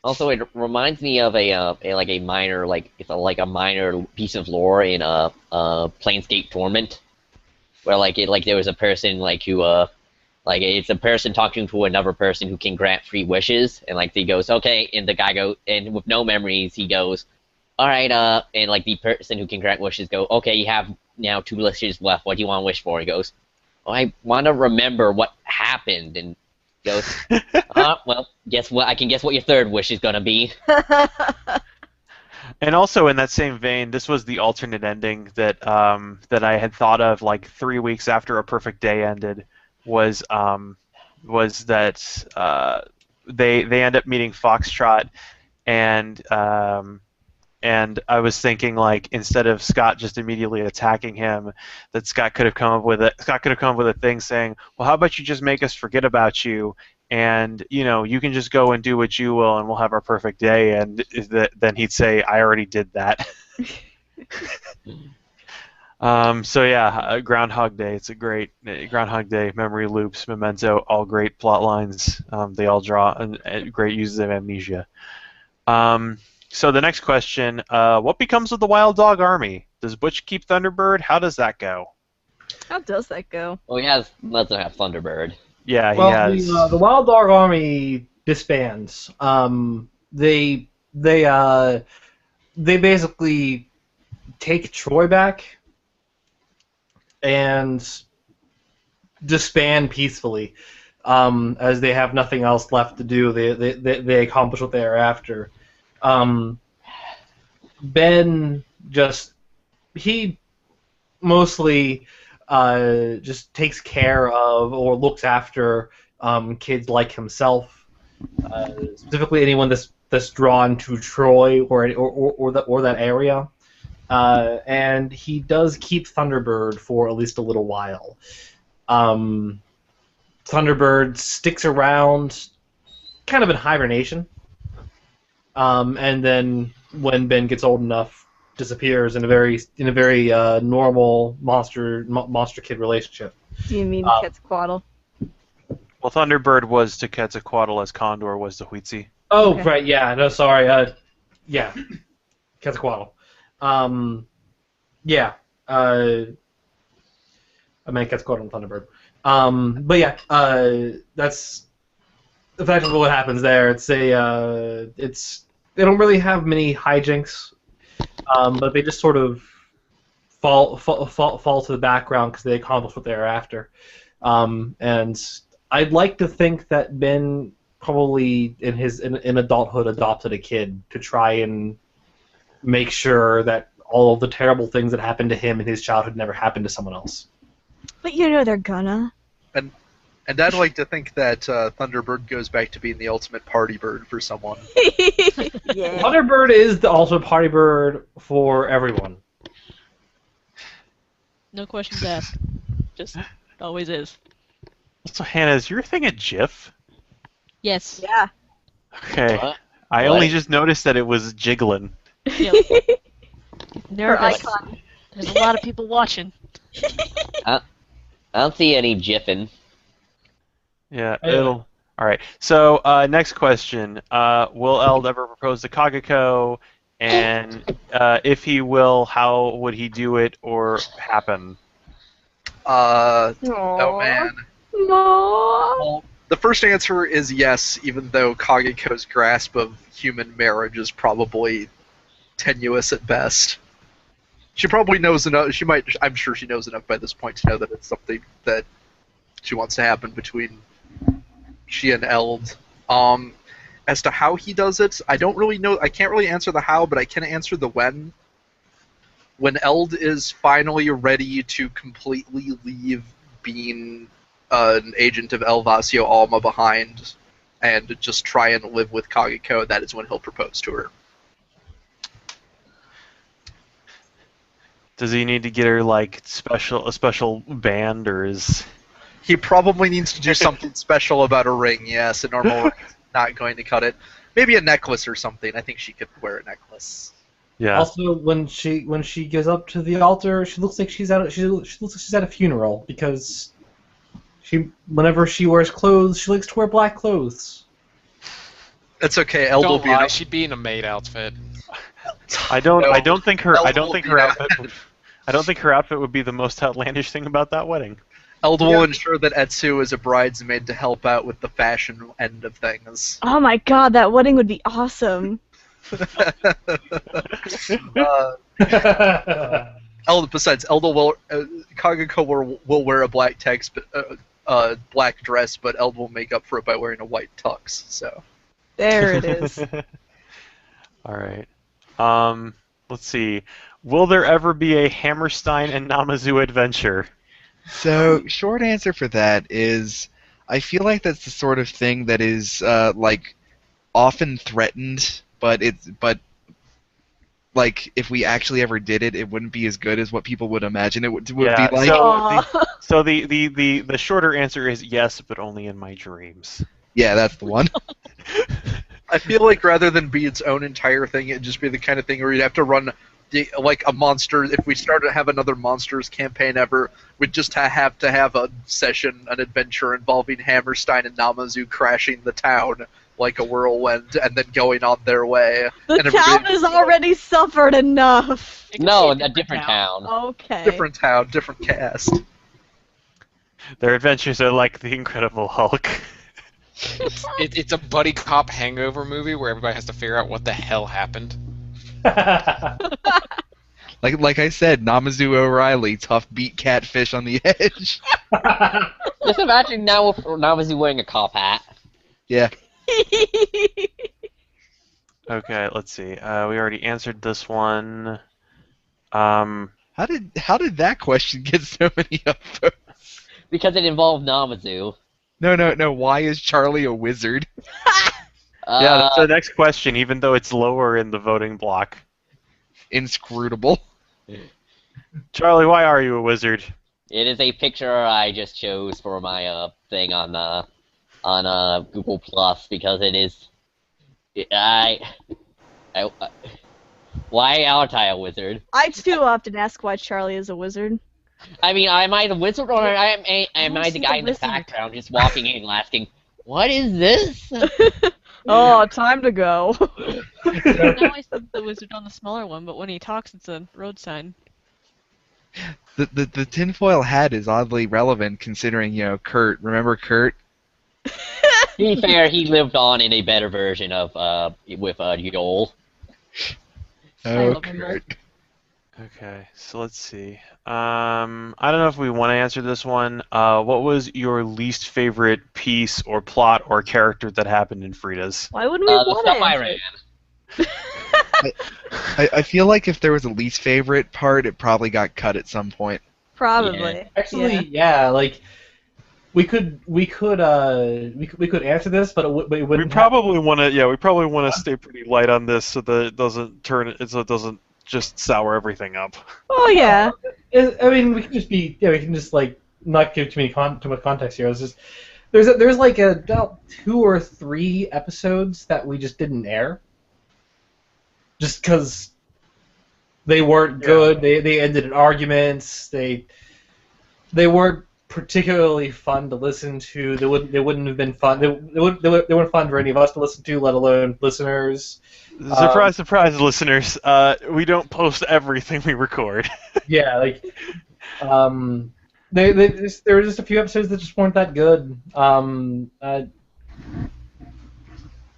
Also, it reminds me of a minor a minor piece of lore in Planescape Torment, where there was a person who it's a person talking to another person who can grant free wishes, and he goes, okay, and the guy goes, and with no memories he goes, all right, and the person who can grant wishes go, okay, you have now 2 wishes left. What do you want to wish for? He goes, oh, I want to remember what happened, and goes, well, guess what? I can guess what your 3rd wish is gonna be. And also in that same vein, this was the alternate ending that that I had thought of 3 weeks after A Perfect Day ended. Was that they end up meeting Foxtrot, and I was thinking instead of Scott just immediately attacking him, that Scott could have come up with a thing saying, well, how about you just make us forget about you, and you can just go and do what you will, and we'll have our perfect day. And then he'd say, I already did that. So yeah, Groundhog Day. It's a great Groundhog Day, Memory Loops, Memento, all great plot lines. They all draw great uses of amnesia. So the next question: what becomes of the Wild Dog Army? Does Butch keep Thunderbird? How does that go? How does that go? Well, he doesn't have Thunderbird. Yeah, Well, he has. the Wild Dog Army disbands. They basically take Troy back and disband peacefully, as they have nothing else left to do. They accomplish what they are after. Ben he mostly just takes care of or looks after kids like himself, specifically anyone that's drawn to Troy or that area. And he does keep Thunderbird for at least a little while. Thunderbird sticks around, kind of in hibernation, and then when Ben gets old enough, disappears in a very normal monster kid relationship. Do you mean Quetzalcoatl? Well, Thunderbird was to Quetzalcoatl as Condor was to Huitzi. Oh, Okay. right, yeah, no, sorry, yeah, Quetzalcoatl. Yeah, I meant Quetzalcoatl and Thunderbird. But yeah, that's effectively what happens there. They don't really have many hijinks, but they just sort of fall to the background because they accomplish what they're after. And I'd like to think that Ben probably in adulthood adopted a kid to try and make sure that all of the terrible things that happened to him in his childhood never happened to someone else. But they're gonna. And I'd like to think that Thunderbird goes back to being the ultimate party bird for someone. Yeah. Thunderbird is the ultimate party bird for everyone. No questions asked. Just always is. So Hannah, is your thing a GIF? Yes. Yeah. Okay. What? I What? only just noticed that it was jiggling. Yep. Her Nervous. icon. There's a lot of people watching. I don't see any jiffing. Yeah, Anyway. it'll. All right. So next question: will Eld ever propose to Kageko? And if he will, how would he do it or happen? Oh man. No. Well, the first answer is yes, even though Kageko's grasp of human marriage is probably tenuous at best. She probably knows enough. She might. I'm sure she knows enough by this point to know that it's something that she wants to happen between she and Eld. As to how he does it, I don't really know. I can't really answer the how, but I can answer the when. When Eld is finally ready to completely leave being an agent of Elvasio Alma behind and just try and live with Kageko, that is when he'll propose to her. Does he need to get her like a special band, or is He probably needs to do something special about a ring, yes. A normal ring is not going to cut it. Maybe a necklace or something. I think she could wear a necklace. yeah? Also, when she goes up to the altar, she looks like she's at a funeral because whenever she wears clothes, she likes to wear black clothes. That's okay. Eld will Don't be lie, in she'd be in a maid outfit. I don't think her outfit would be the most outlandish thing about that wedding. Eld will ensure that Etsu is a bridesmaid to help out with the fashion end of things. Oh my god, that wedding would be awesome. Besides, Eld will Kageko will wear a black black dress, but Eld will make up for it by wearing a white tux. So There it is. All right. Let's see. Will there ever be a Hammerstein and Namazu adventure? So, short answer for that is, I feel like that's the sort of thing that is like often threatened, but like if we actually ever did it, it wouldn't be as good as what people would imagine it would be like. So the shorter answer is yes, but only in my dreams. Yeah, that's the one. I feel like rather than be its own entire thing, it'd just be the kind of thing where you'd have to run like a monster. If we started to have another monsters campaign ever, we'd just have to have a session, an adventure involving Hammerstein and Namazu crashing the town like a whirlwind and then going on their way. The town has already suffered enough. No, a different town. Okay. Different town, different cast. Their adventures are like the Incredible Hulk. It's a buddy cop hangover movie where everybody has to figure out what the hell happened. Like I said, Namazu O'Reilly, tough beat catfish on the edge. Just imagine now with Namazu wearing a cop hat. Yeah. Okay, let's see. We already answered this one. How did that question get so many upvotes? Because it involved Namazu. No. Why is Charlie a wizard? Yeah, that's the next question, even though it's lower in the voting block. Inscrutable. Charlie, why are you a wizard? It is a picture I just chose for my thing on Google Plus because it is. Why aren't I a wizard? I too often ask why Charlie is a wizard. I mean, am I the wizard or am I the guy in the background just walking in and asking, "What is this?" Oh, time to go. Now I see the wizard on the smaller one, but when he talks, it's a road sign. The tinfoil hat is oddly relevant considering, Kurt. Remember Kurt? To be fair, he lived on in a better version of with Joel. Oh, Kurt. Okay, so let's see. I don't know if we want to answer this one. What was your least favorite piece or plot or character that happened in Frieda's? Why wouldn't we The want stuff to I answer? ran. I feel like if there was a least favorite part, it probably got cut at some point. Probably. Yeah. Actually, yeah, like we could answer this, but it wouldn't. We probably want to stay pretty light on this so that it doesn't just sour everything up. Oh yeah. I mean, we can just like not give too much context here. It's just there's like about 2 or 3 episodes that we just didn't air, just because they weren't good. They ended in arguments. They weren't particularly fun to listen to. They wouldn't have been fun. They weren't fun for any of us to listen to, let alone listeners. Surprise, surprise, listeners! We don't post everything we record. Yeah, like there were just a few episodes that just weren't that good. I mean,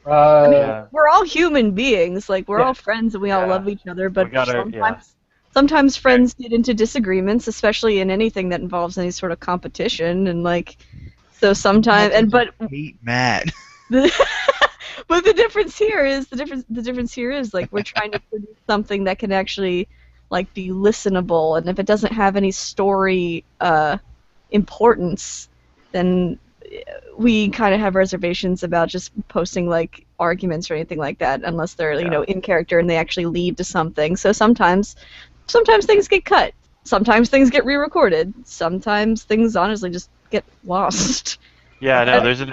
we're all human beings. Like we're all friends and we all love each other. But sometimes friends get into disagreements, especially in anything that involves any sort of competition, and like, so sometimes, and but hate Matt. but the difference here is like we're trying to produce something that can actually like be listenable, and if it doesn't have any story importance, then we kind of have reservations about just posting like arguments or anything like that unless they're in character and they actually lead to something. So sometimes things get cut, sometimes things get re-recorded, sometimes things honestly just get lost. Yeah, no, there's an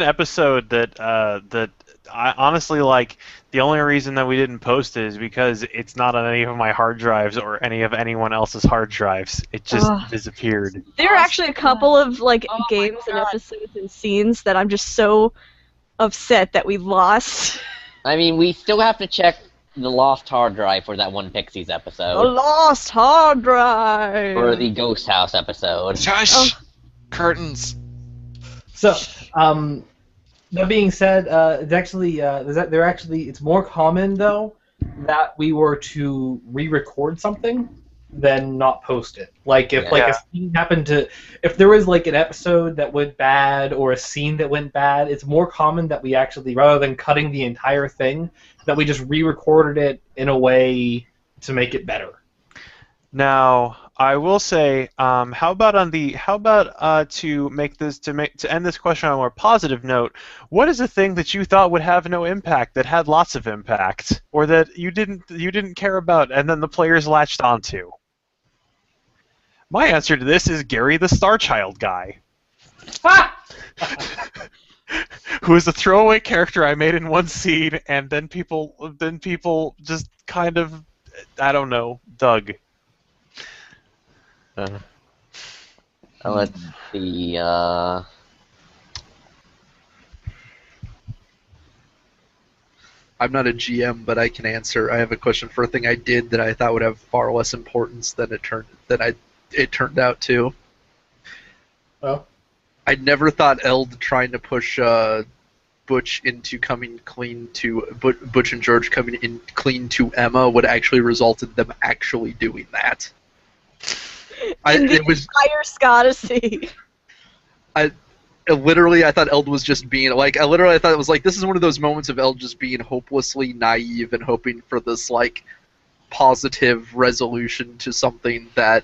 episode that that I honestly like. The only reason that we didn't post it is because it's not on any of my hard drives or any of anyone else's hard drives. It just disappeared. There are actually a couple of like games and episodes and scenes that I'm just so upset that we lost. I mean, we still have to check the lost hard drive for that one Pixies episode. The lost hard drive! Or the Ghost House episode. Shush! Curtains. So, that being said, it's actually it's more common though that we were to re-record something than not post it. Like if a scene happened to, if there was like an episode that went bad or a scene that went bad, it's more common that we actually, rather than cutting the entire thing, that we just re-recorded it in a way to make it better. Now, I will say, how about to end this question on a more positive note? What is a thing that you thought would have no impact that had lots of impact, or that you didn't care about, and then the players latched onto? My answer to this is Gary the Star Child guy, who is a throwaway character I made in one scene, and then people just kind of, I don't know, dug. Let's see. I'm not a GM, but I can answer. I have a question for a thing I did that I thought would have far less importance than it turned out to. Well, I never thought Eld trying to push Butch into coming clean to Butch and George coming in clean to Emma would actually result in them actually doing that. It was entire Scotticy. I thought Eld was just being like, I thought it was like, this is one of those moments of Eld just being hopelessly naive and hoping for this like positive resolution to something that,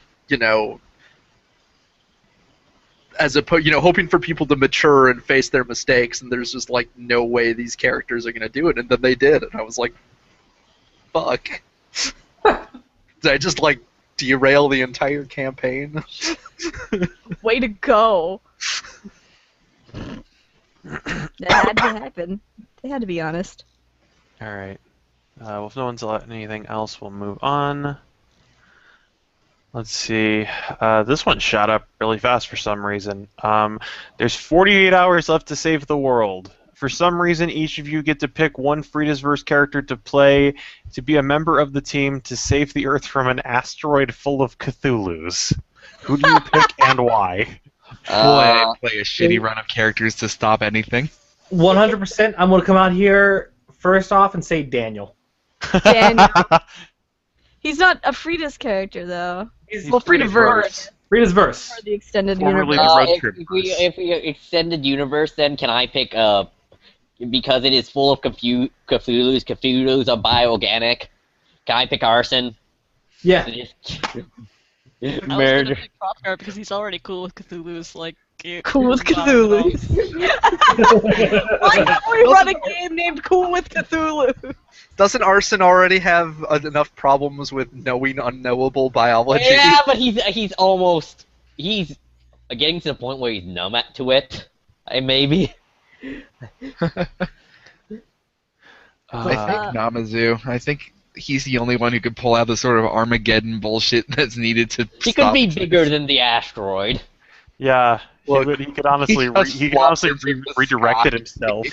hoping for people to mature and face their mistakes, and there's just like no way these characters are gonna do it, and then they did, and I was like, fuck. Did I just like derail the entire campaign? Way to go. That had to happen. They had to be honest. Alright. Well, if no one's letting anything else, we'll move on. Let's see. This one shot up really fast for some reason. There's 48 hours left to save the world. For some reason, each of you get to pick one Frieda's Verse character to play to be a member of the team to save the Earth from an asteroid full of Cthulhus. Who do you pick and why? Boy, I play a shitty run of characters to stop anything. 100%. I'm going to come out here first off and say Daniel. Daniel. He's not a Frieda's character, though. He's Frieda's Verse. Frieda's Verse. For the extended Formerly universe. If we extended universe, then can I pick because it is full of Cthulhu's are bioorganic. Can I pick Arson? Yeah. I was gonna pick Hrothgar because he's already cool with Cthulhu's, like... Cool with Cthulhu. Why can't we run a game named Cool with Cthulhu? Doesn't Arson already have enough problems with knowing unknowable biology? Yeah, but he's getting to the point where he's numb to it. Maybe. I think Namazu. I think he's the only one who could pull out the sort of Armageddon bullshit that's needed to. He could be bigger than the asteroid. Yeah, Look, he could honestly redirect it himself.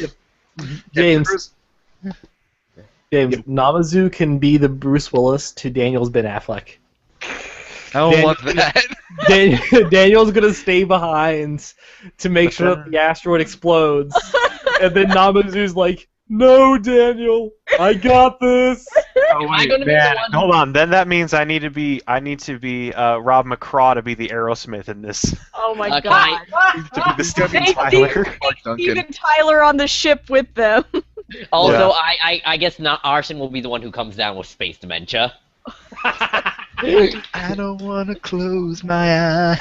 James, Namazu can be the Bruce Willis to Daniel's Ben Affleck. I don't want that. Daniel's gonna stay behind to make sure that the asteroid explodes, and then Namazu's like, "No, Daniel, I got this." Oh Am I wait, gonna be the man. one? Hold on. Then that means I need to be Rob McCraw to be the Aerosmith in this. Oh my Okay. god. To be the Steven Hey, Tyler. Clark Duncan. Steven Tyler on the ship with them. Also, Yeah. I guess not. Arson will be the one who comes down with space dementia. I don't want to close my eyes.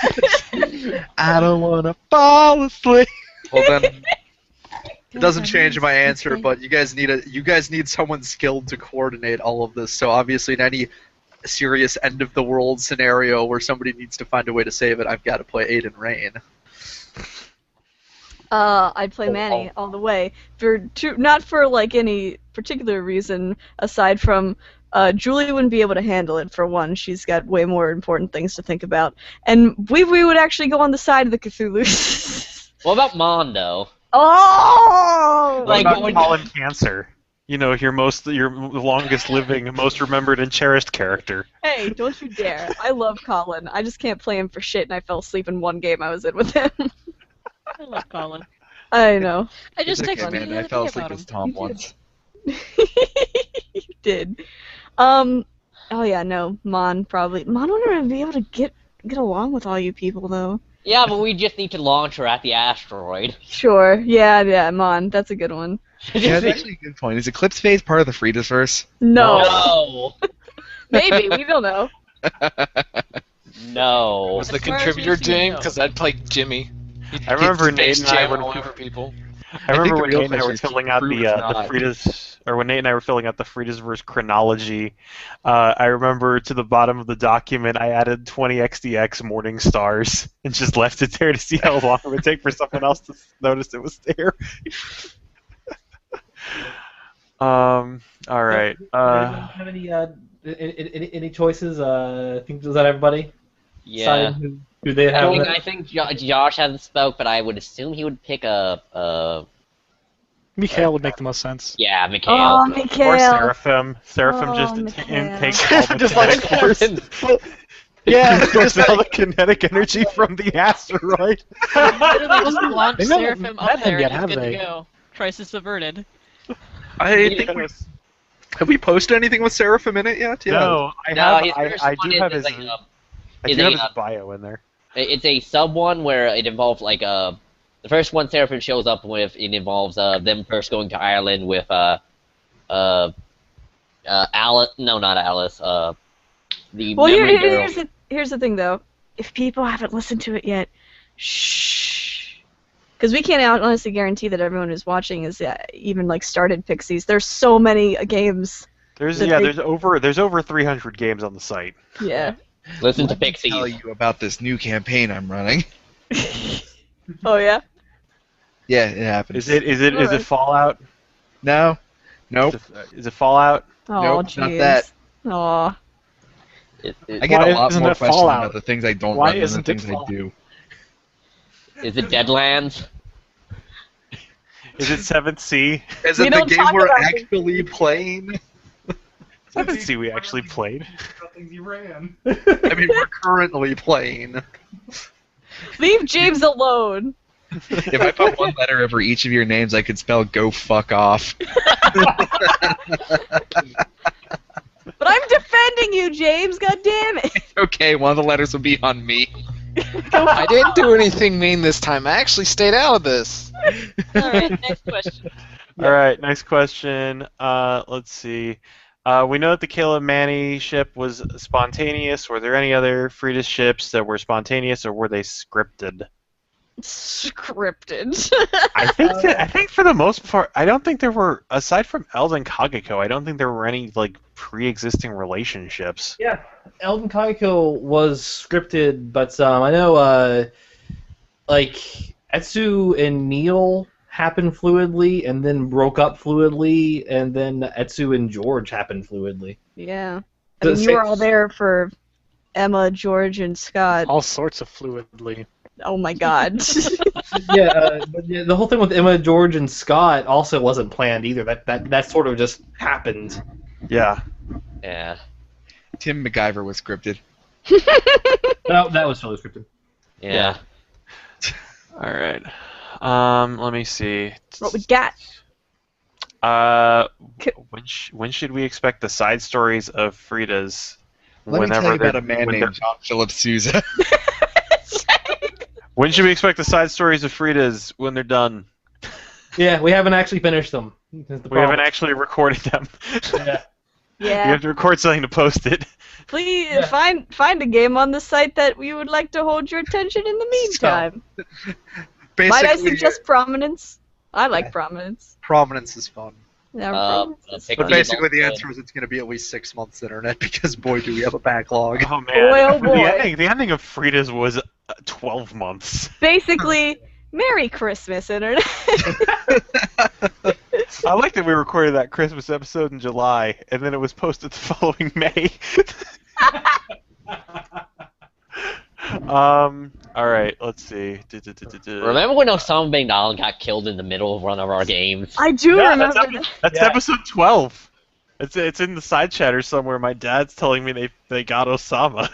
I don't want to fall asleep. Well then, it doesn't change my answer, but you guys need someone skilled to coordinate all of this. So obviously, in any serious end of the world scenario where somebody needs to find a way to save it, I've got to play Aiden Rain. I'd play Manny all the way. Not for like any particular reason aside from Julie wouldn't be able to handle it for one. She's got way more important things to think about. And we would actually go on the side of the Cthulhu. What about Mondo? Oh! What about when- Colin Cancer? You know, your longest living, most remembered and cherished character. Hey, don't you dare. I love Colin. I just can't play him for shit, and I fell asleep in one game I was in with him. I love Colin. I know. I just It's okay, texted you man. the I other fell day asleep about as him. Tom once. You did. Oh yeah, no. Mon probably. Mon wouldn't be able to get along with all you people, though. Yeah, but we just need to launch her at the asteroid. Sure. Yeah, Mon. That's a good one. Yeah, that's actually a good point. Is Eclipse Phase part of the Frieda's verse? No. No. Maybe. We don't know. No. Was the As far as contributor we've seen, James? no. Because I'd play Jimmy. I remember He'd Nate space and I jam when all over people. I remember the when real Nate and I question were is, filling can out prove the it's not? Frieda's, or when Nate and I were filling out the Frieda's verse chronology. I remember to the bottom of the document I added 20 XDX morning stars and just left it there to see how long it would take for someone else to notice it was there. All right. Anyone have any choices? I think was that everybody? Yeah. Deciding who they have. I think Josh hasn't spoke, but I would assume he would pick a Mikhail would make the most sense. yeah, Mikhail. Oh, Or Mikhail. Seraphim. Seraphim Oh, just Mikhail. takes all the Just like kinetic force. Yeah, Just all the kinetic energy from the asteroid. Literally just launch They never Seraphim met up him there yet, and have he's good they? to go. Crisis averted. I think have we posted anything with Seraphim in it yet? Yeah. No, No, his I first do one have is his, like a- I is do a, have his uh, bio in there. It's a sub one where it involves like the first one Seraphim shows up with. It involves them first going to Ireland with Alice. No, not Alice. The Well, memory girl. here's the thing, though. If people haven't listened to it yet, shh. Because we can't honestly guarantee that everyone who's watching is even like started Pixies. There's so many games. There's that there's over 300 games on the site. Yeah. Listen to Let me Pixies. tell you about this new campaign I'm running. Oh yeah. Yeah, it happens. Is it Alright. Fallout? No. Nope. Is it Fallout? Oh, Nope, jeez. not that. Aw. I get Why a lot isn't more it questions Fallout? about the things I don't Why run than the isn't it things I Fallout? do. Is it Deadlands? Is it 7th Sea? Is We it the don't game talk we're about it. actually playing? 7th Sea we actually played. Things you ran. I mean, we're currently playing. Leave James alone. If I put one letter over each of your names, I could spell "go fuck off." But I'm defending you, James. God damn it. Okay, one of the letters will be on me. I didn't do anything mean this time. I actually stayed out of this. Alright, next question. All right, next question. Let's see. We know that the Caleb Manny ship was spontaneous. Were there any other Frieda's ships that were spontaneous, or were they scripted? Scripted. I think for the most part, I don't think there were, aside from Eldon Kageko, I don't think there were any like pre-existing relationships. Yeah, Eldon Kaiko was scripted, but I know like Etsu and Neil happened fluidly, and then broke up fluidly, and then Etsu and George happened fluidly. Yeah. I The mean, you were all there for Emma, George, and Scott. All sorts of fluidly. Oh my god. But the whole thing with Emma, George, and Scott also wasn't planned either. That sort of just happened. Yeah. Yeah. Tim MacGyver was scripted. No, that was totally scripted. Yeah. All right. Let me see. What we got? Uh, K- when should we expect the side stories of Frieda's? Let me tell you they're- about a man when they're- named John Philip Sousa. When should we expect the side stories of Frieda's when they're done? Yeah, we haven't actually finished them. Is the We haven't problem. actually recorded them. Yeah. You Yeah. have to record something to post it. Please Yeah. find a game on the site that we would like to hold your attention in the meantime. Might I Basically, suggest Prominence? I like Prominence. Prominence is fun. Yeah, Prominence is pick But fun. the- basically, the answer is it's going to be at least 6 months internet because boy, do we have a backlog. Oh man, Boy, oh boy. The ending of Frieda's was 12 months. Basically, Merry Christmas, Internet. I like that we recorded that Christmas episode in July, and then it was posted the following May. All right, let's see. Remember when Osama bin Laden got killed in the middle of one of our games? I do Yeah, remember that's, that. that's episode 12. It's in the side chatter somewhere. My dad's telling me they got Osama.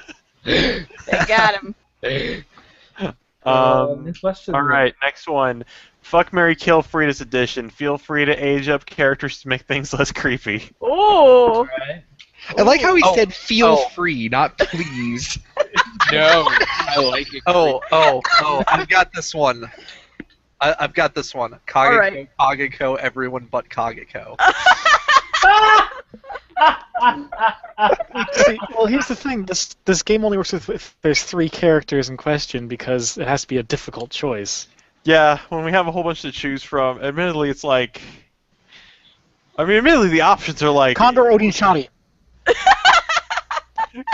They got him. Next question. All right, next one. Fuck, Marry, Kill Frieda's edition. Feel free to age up characters to make things less creepy. Oh. Alright. I like how he Oh, said "feel oh. free," not "please." No, I like it. Oh, I've got this one. I've got this one. Kageko, Alright. Kageko, everyone but Kageko. See, well, here's the thing. This game only works if there's 3 characters in question because it has to be a difficult choice. Yeah, when we have a whole bunch to choose from, admittedly, it's like. I mean, admittedly, the options are like. Condor, Odin, Shadi.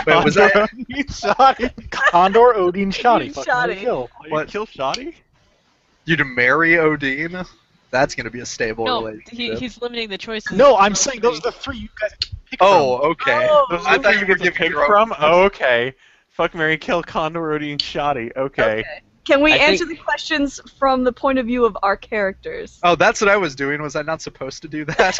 Wait, was that? Shoddy? Condor, Odin, Shadi. Fuck, Shadi. Marry, Kill. What? Kill Shoddy? You to marry Odin? That's going to be a stable No, relationship. he's limiting the choices. No, I'm saying those are the 3 you guys pick Oh, okay. Oh. Those I are the thought things you were get to giving pick your own. from? Oh, okay. Fuck, Marry, Kill, Condor, Odin, Shoddy. Okay. Can we I answer think- the questions from the point of view of our characters? Oh, that's what I was doing. Was I not supposed to do that?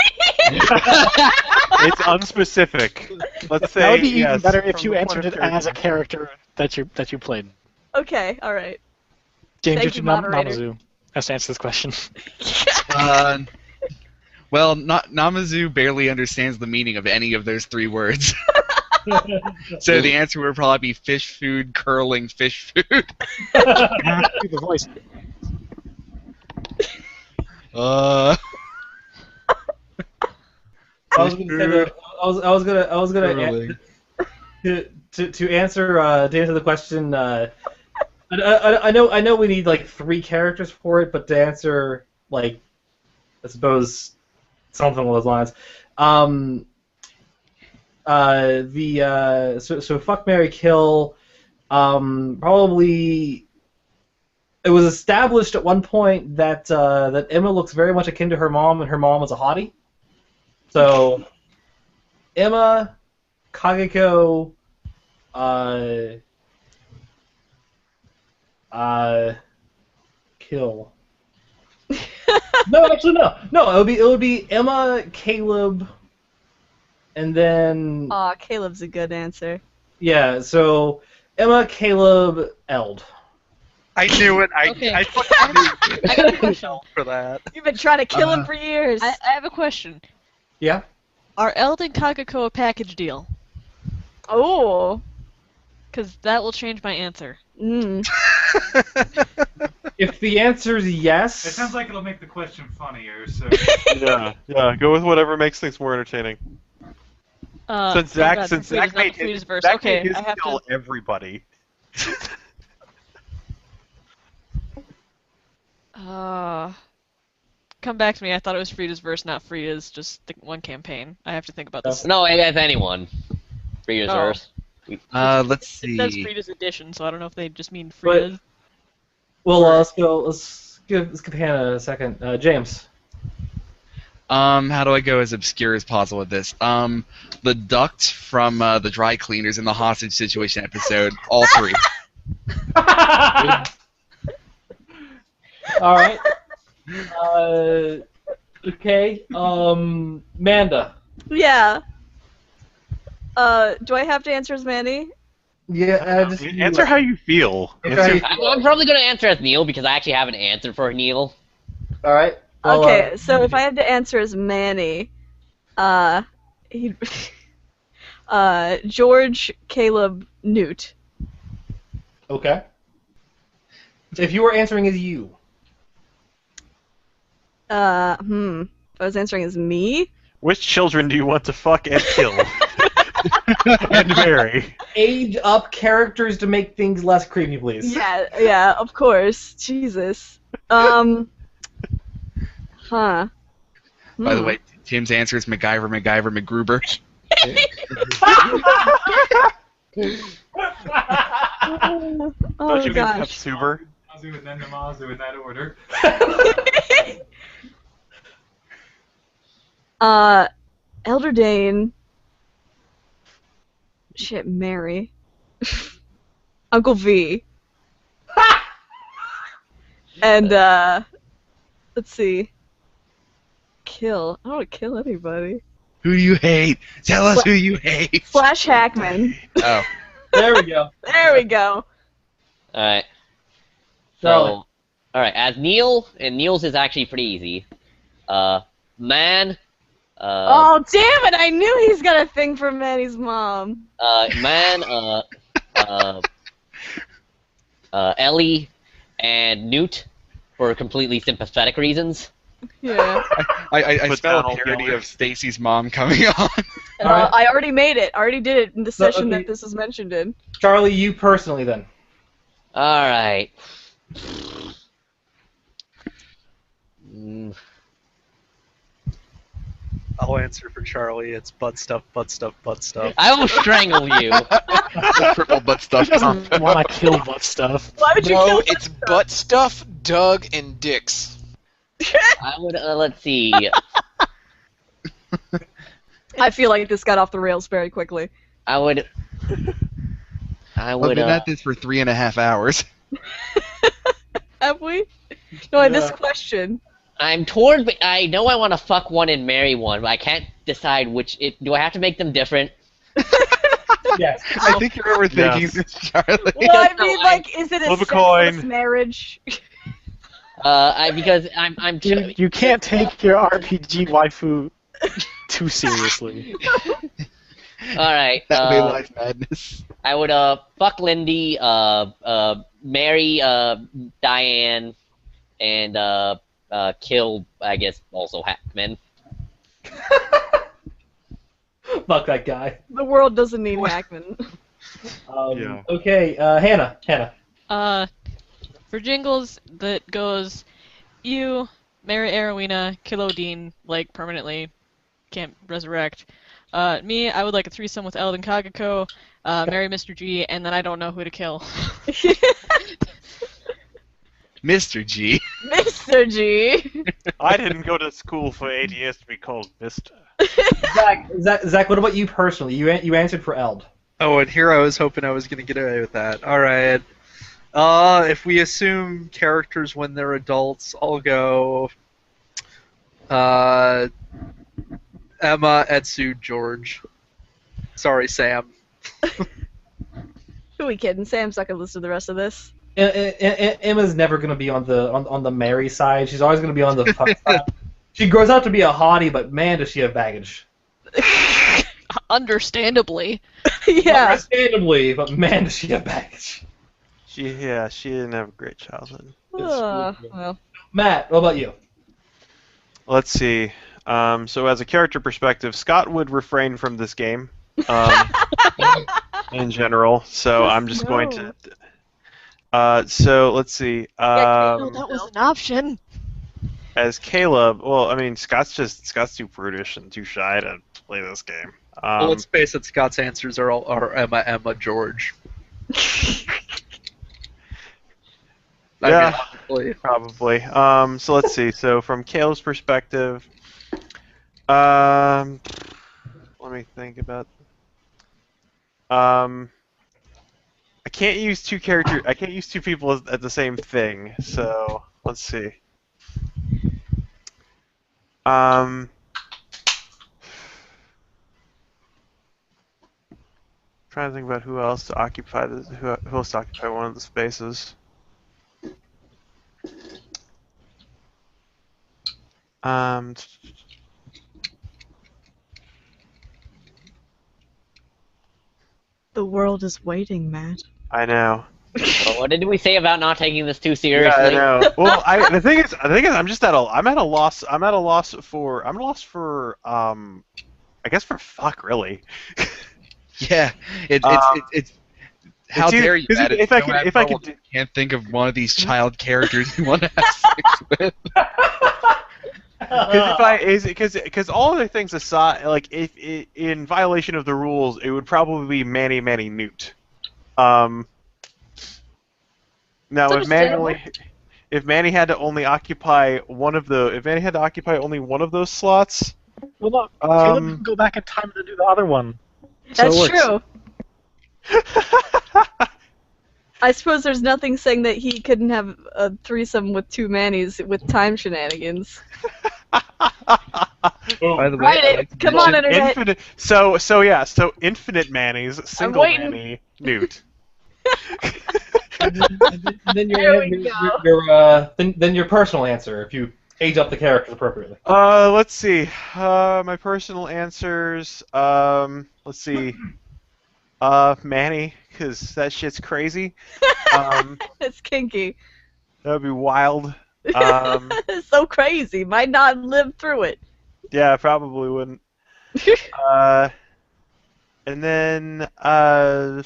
It's unspecific. Let's say That would be yes, even better from if you the point answered of it as a character. character that you played. Okay, alright. James, Thank you you, moderator. Namazu has to answer this question. Well, Namazu barely understands the meaning of any of those 3 words. So the answer would probably be fish food, curling fish food. Do the voice. I was gonna say that. I was gonna to answer the question. I know we need like 3 characters for it, but to answer like I suppose something along those lines. So fuck, marry, kill. Probably it was established at one point that that Emma looks very much akin to her mom, and her mom was a hottie. So Emma, Kageko, kill. No, actually, no. It would be Emma, Caleb, and then Aw, Caleb's a good answer. yeah. So Emma, Caleb, Eld. I knew it. Okay. I fucking knew I got a question. for that. You've been trying to kill him for years. I have a question. Yeah. Are Eld and Kageko a package deal? Oh. Because that will change my answer. Mm. If the answer is yes, It sounds like it'll make the question funnier. So Yeah. Go with whatever makes things more entertaining. Since thank Zach, God, since Frida's Zach not made the Frida's his, verse. Zach Okay, made his I have kill to. everybody. Come back to me. I thought it was Frieda's verse, not Frieda's. Just one campaign. I have to think about this. No, if anyone. Frieda's Oh. verse. Let's It says see. Frieda's edition, so I don't know if they just mean But- Frieda's. well, let's go. Let's give Hannah a second. James. How do I go as obscure as possible with this? The duct from the dry cleaners in the hostage situation episode. All 3. All right. Okay. Manda. Yeah. Do I have to answer as Mandy? Yeah. Answer how you feel. Answer how you I'm probably going to answer as Neil because I actually have an answer for Neil. All right. Well, Okay, so if I had to answer as Manny, he, George, Caleb, Newt. okay. If you were answering as you, If I was answering as me, Which children do you want to fuck and kill? And marry? age up characters to make things less creepy, please. yeah, of course. Jesus. Huh. By the Hmm. way, Tim's answer is MacGyver, MacGruber. Oh Don't you mean gosh. Pepsuber? Mazu and then the Mazu in that order. Elder Dane. Shit, Mary. Uncle V. And, let's see. Kill. I don't want to kill anybody. Who do you hate? Tell us who you hate. Slash Hackman. Oh. There we go. There we go. Alright. Charlie. So, alright, as Neil, and Neil's is actually pretty easy. Man, Oh, damn it! I knew he's got a thing for Manny's mom. Ellie, and Newt for completely sympathetic reasons. Yeah. I Put smell down a all parody the of Stacy's mom coming on. Alright. I already made it. I already did it in the session okay. that this was mentioned in. Charlie, you personally then. Alright. Mm, I'll answer for Charlie. It's butt stuff, butt stuff, butt stuff. I will strangle you. Triple butt stuff. Who doesn't want to kill butt stuff? Why would you No, kill it's butt stuff, Doug, and dicks. I would, let's see. I feel like this got off the rails very quickly. I would, We've been at this for 3.5 hours. Have we? No, this question. I'm toward, I know I want to fuck one and marry one, but I can't decide which, do I have to make them different? Yes. I think you're overthinking Yes. this, Charlie. Well, I mean, like, is it a Flip a sexless coin. marriage? Because I'm You can't take your RPG waifu too seriously. Alright, That way life madness. I would, fuck Lindy, marry, Diane, and, kill, I guess, also Hackman. Fuck that guy. The world doesn't need Hackman. Yeah. Okay, Hannah. For Jingles, that goes you, marry Arowina, kill Odin, like, permanently, can't resurrect. Me, I would like a threesome with Eldon Kagako, marry Mr. G, and then I don't know who to kill. Mr. G. Mr. G. I didn't go to school for 8 years to be called Vista. Zach, what about you personally? You answered for Eld. Oh, and here I was hoping I was going to get away with that. All right. If we assume characters when they're adults, I'll go Emma, Etsu, George. Sorry, Sam. Who are we kidding? Sam's not gonna listen to the rest of this. Emma's never gonna be on the Mary side. She's always gonna be on the fuck side. She grows out to be a hottie, but man, does she have baggage. Understandably. Yeah. Understandably, but man, does she have baggage. She didn't have a great childhood. Well. Matt, what about you? Let's see. So as a character perspective, Scott would refrain from this game. In general, so I'm just going to. So let's see. No, that was an option. As Caleb, well, I mean, Scott's too prudish and too shy to play this game. Well, let's face it, Scott's answers are Emma, George. Yeah, Honestly. probably. So let's see. So from Caleb's perspective, let me think about. I can't use two people at the same thing. So let's see. Trying to think about who else to occupy one of the spaces. Um, The world is waiting, Matt. I know. Well, what did we say about not taking this too Yeah, seriously? I know. Well, the thing is, I'm at a loss. I'm at a loss for. I guess for fuck, really. Yeah, Um, it's how it's either- dare you, is Matt? it- It's if I so could, if I abnormal could, that you can't think of one of these child characters you want to have sex with. because all other things aside, like if in violation of the rules, it would probably be Manny Newt. Now if Manny had to only occupy only one of those slots, Well, look, Caleb can go back in time to do the other one. So That's it works. true. I suppose there's nothing saying that he couldn't have a threesome with two Mannies with time shenanigans. By the way, Write I'd it. like to Come mention- on, internet. So infinite Mannies, single waiting. Manny, Newt. Then There we go. then your personal answer if you age up the characters appropriately. Let's see. My personal answers. Let's see. Manny, because that shit's crazy. It's kinky. That would be wild. It's so crazy. Might not live through it. Yeah, I probably wouldn't. And then I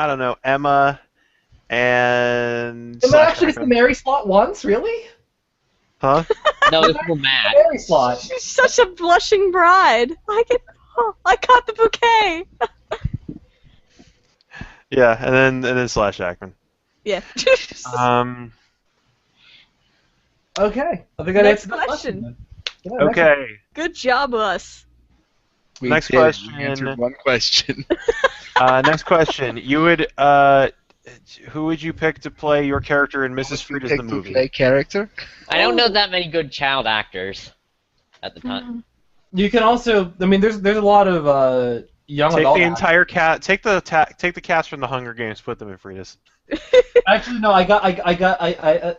don't know, Emma and. Emma actually gets the Mary slot once, really? Huh? No, it's for Matt. Mary slot. She's such a blushing bride. I caught the bouquet. Yeah, and then Slash Ackman. Yeah. Okay, I think I Next answered the question. then. Yeah, next Okay. Good job, us. We Next did. question. We answered one question. Next question. You would who would you pick to play your character in Mrs. Frieda's the movie? Play character? I don't know that many good child actors at the time. You can also, I mean, there's a lot of young Take adult the actors. entire cat. Take the cast from the Hunger Games. Put them in Frieda's. Actually, no, I got,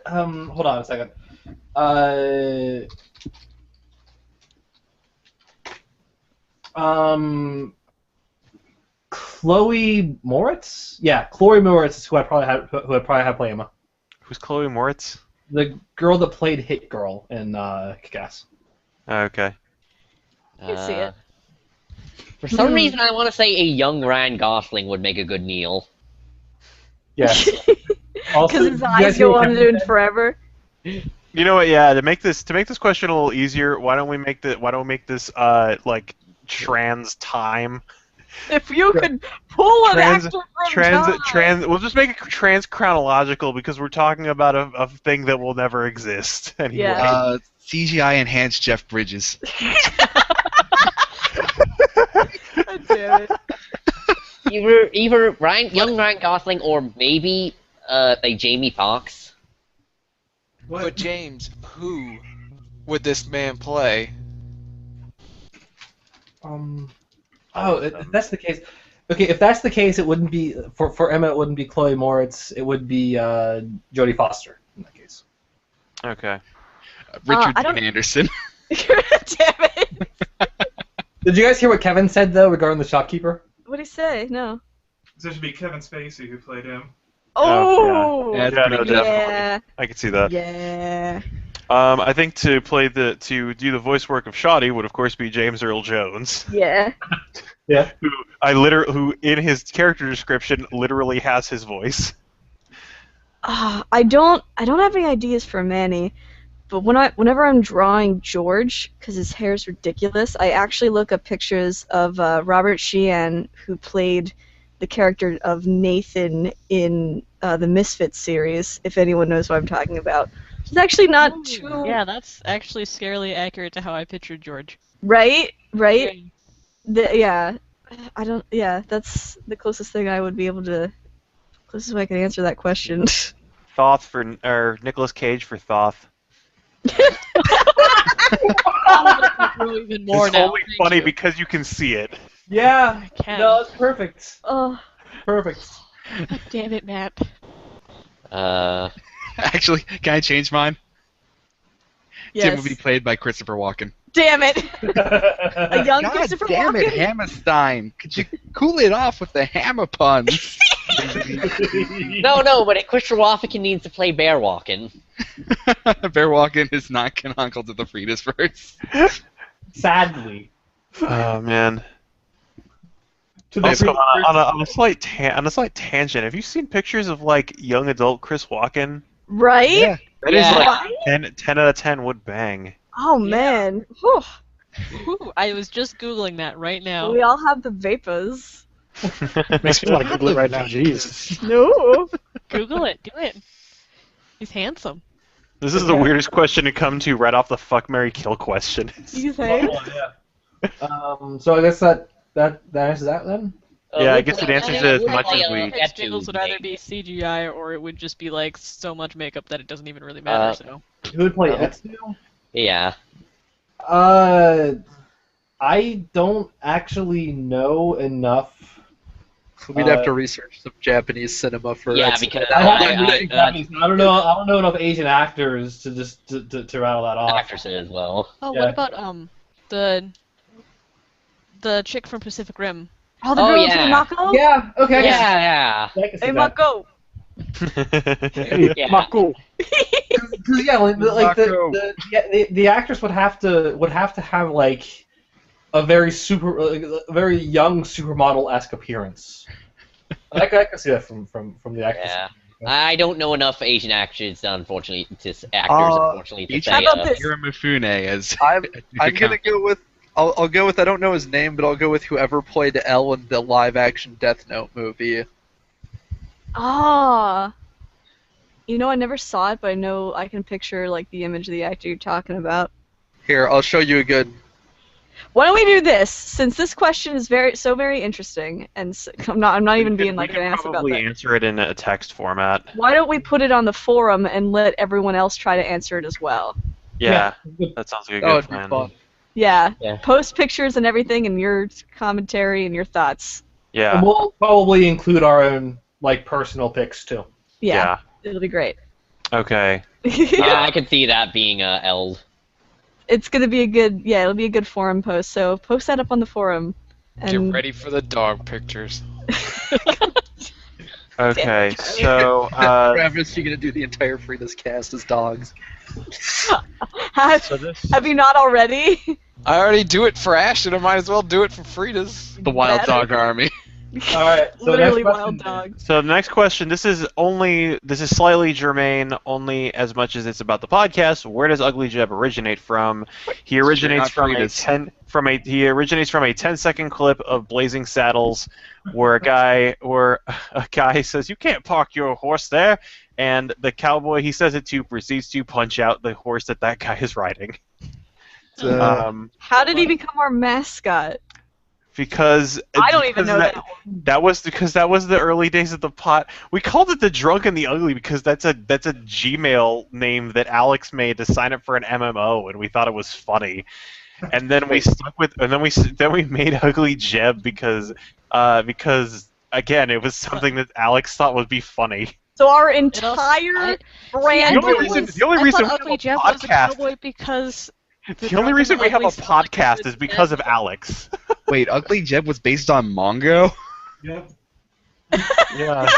hold on a second. Chloe Moritz? Yeah, Chloe Moritz is who I'd probably have play Emma. Who's Chloe Moritz? The girl that played Hit Girl in Kick-Ass. Okay. I can see it. For some reason, I want to say a young Ryan Gosling would make a good Neil. Yeah. Because his eyes go on and forever. You know what? Yeah. To make this question a little easier, why don't we make this like trans time? If you could pull an actor from time. We'll just make it trans chronological because we're talking about a thing that will never exist anyway. Yeah. CGI enhanced Jeff Bridges. God damn it. Either young Ryan Gosling or maybe like Jamie Foxx. But James, who would this man play? If that's the case. Okay, if that's the case, it wouldn't be for Emma. It wouldn't be Chloe Moritz. It would be Jodie Foster in that case. Okay. Richard I don't- Dean Anderson. Damn it. Did you guys hear what Kevin said though regarding the shopkeeper? What'd he say? No. So it should be Kevin Spacey who played him. Oh. Yeah, no, definitely. Yeah. I could see that. Yeah. I think to do the voice work of Shoddy would of course be James Earl Jones, Yeah. Yeah. who in his character description literally has his voice. I don't have any ideas for Manny, but whenever I'm drawing George, because his hair is ridiculous, I actually look up pictures of Robert Sheehan, who played the character of Nathan in the Misfits series, if anyone knows what I'm talking about. It's actually not too... Yeah, that's actually scarily accurate to how I pictured George. Right? Yeah. I don't... Yeah, that's the closest thing I would be able to... Closest way I can answer that question. Thoth or Nicolas Cage for Thoth. Even more It's now. only Thank funny you. because you can see it. Yeah. Can. No, it's perfect. Oh. Perfect. God damn it, Matt. Uh, Actually, can I change mine? Tim will be Yes. played by Christopher Walken. Damn it! A young God Christopher damn it, Walken? Hammerstein! Could you cool it off with the hammer puns? No, but Christopher Walken needs to play Bear Walken. Bear Walken is not canonical to the Frieda's verse. Sadly. Oh man. To the Also, Frieda's on a slight tangent, have you seen pictures of like young adult Chris Walken? Right? Yeah. That is like Right? 10 out of 10 would bang. Oh man. Whew. Whew, I was just googling that right now. We all have the vapors. Makes me want to Google it right now. Jeez. No. Google it. Do it. He's handsome. This is the weirdest question to come to right off the fuck, marry, kill question. You think? So I guess that answers that then. Yeah, I guess it answers it as much as we. Pitch Jingles would either be CGI or it would just be like so much makeup that it doesn't even really matter. So Who would play Etsu? Yeah. I don't actually know enough. We'd have to research some Japanese cinema for. Yeah, Etsu. because I don't know. I don't know enough Asian actors to just to rattle that off. actresses as well. oh, Yeah. what about the chick from Pacific Rim? Oh, the Oh, girls yeah. in Mako? Yeah. Okay. Yeah. I can see Hey, that. Mako. Yeah. Mako. 'Cause, yeah, like the actress would have to have like a very very young supermodel-esque appearance. I can see that from the actress. Yeah. I don't know enough Asian actors, unfortunately, unfortunately, to Each say. How about this? Akira Mifune as. I'm gonna go with. I'll go with. I don't know his name, but I'll go with whoever played L in the live-action Death Note movie. Ah. You know, I never saw it, but I know I can picture like the image of the actor you're talking about. Here, I'll show you a good. Why don't we do this? Since this question is very interesting, and I'm not even being like an ass about probably that. answer it in a text format. Why don't we put it on the forum and let everyone else try to answer it as well? Yeah, that sounds like a That good would be plan. fun. Yeah. Yeah. Post pictures and everything, and your commentary and your thoughts. Yeah. And we'll probably include our own like personal picks too. Yeah. It'll be great. Okay. Yeah, I could see that being L. It's gonna be it'll be a good forum post. So post that up on the forum. Get And ready for the dog pictures. Okay. So. Travis, you're gonna do the entire Frida's cast as dogs. have you not already? I already do it for Ashton. I might as well do it for Frida's. The Wild Better. Dog Army. All right. So Literally next wild question, dog. So the next question. This is slightly germane, only as much as it's about the podcast. Where does Ugly Jeb originate from? He originates from a Frida's. 10-second clip of Blazing Saddles, where a guy says, "You can't park your horse there," and the cowboy he says it to proceeds to punch out the horse that guy is riding. How did he become our mascot? Because I don't even know that one. That was because that was the early days of the pot. We called it the Drunk and the Ugly because that's a Gmail name that Alex made to sign up for an MMO, and we thought it was funny. And then we stuck with, and then we made Ugly Jeb because again it was something that Alex thought would be funny. So our entire brand. The only reason we have Ugly a Jeff was a podcast. cowboy because The only reason we have a podcast is because of Alex. Wait, Ugly Jeb was based on Mongo? Yep. Yeah.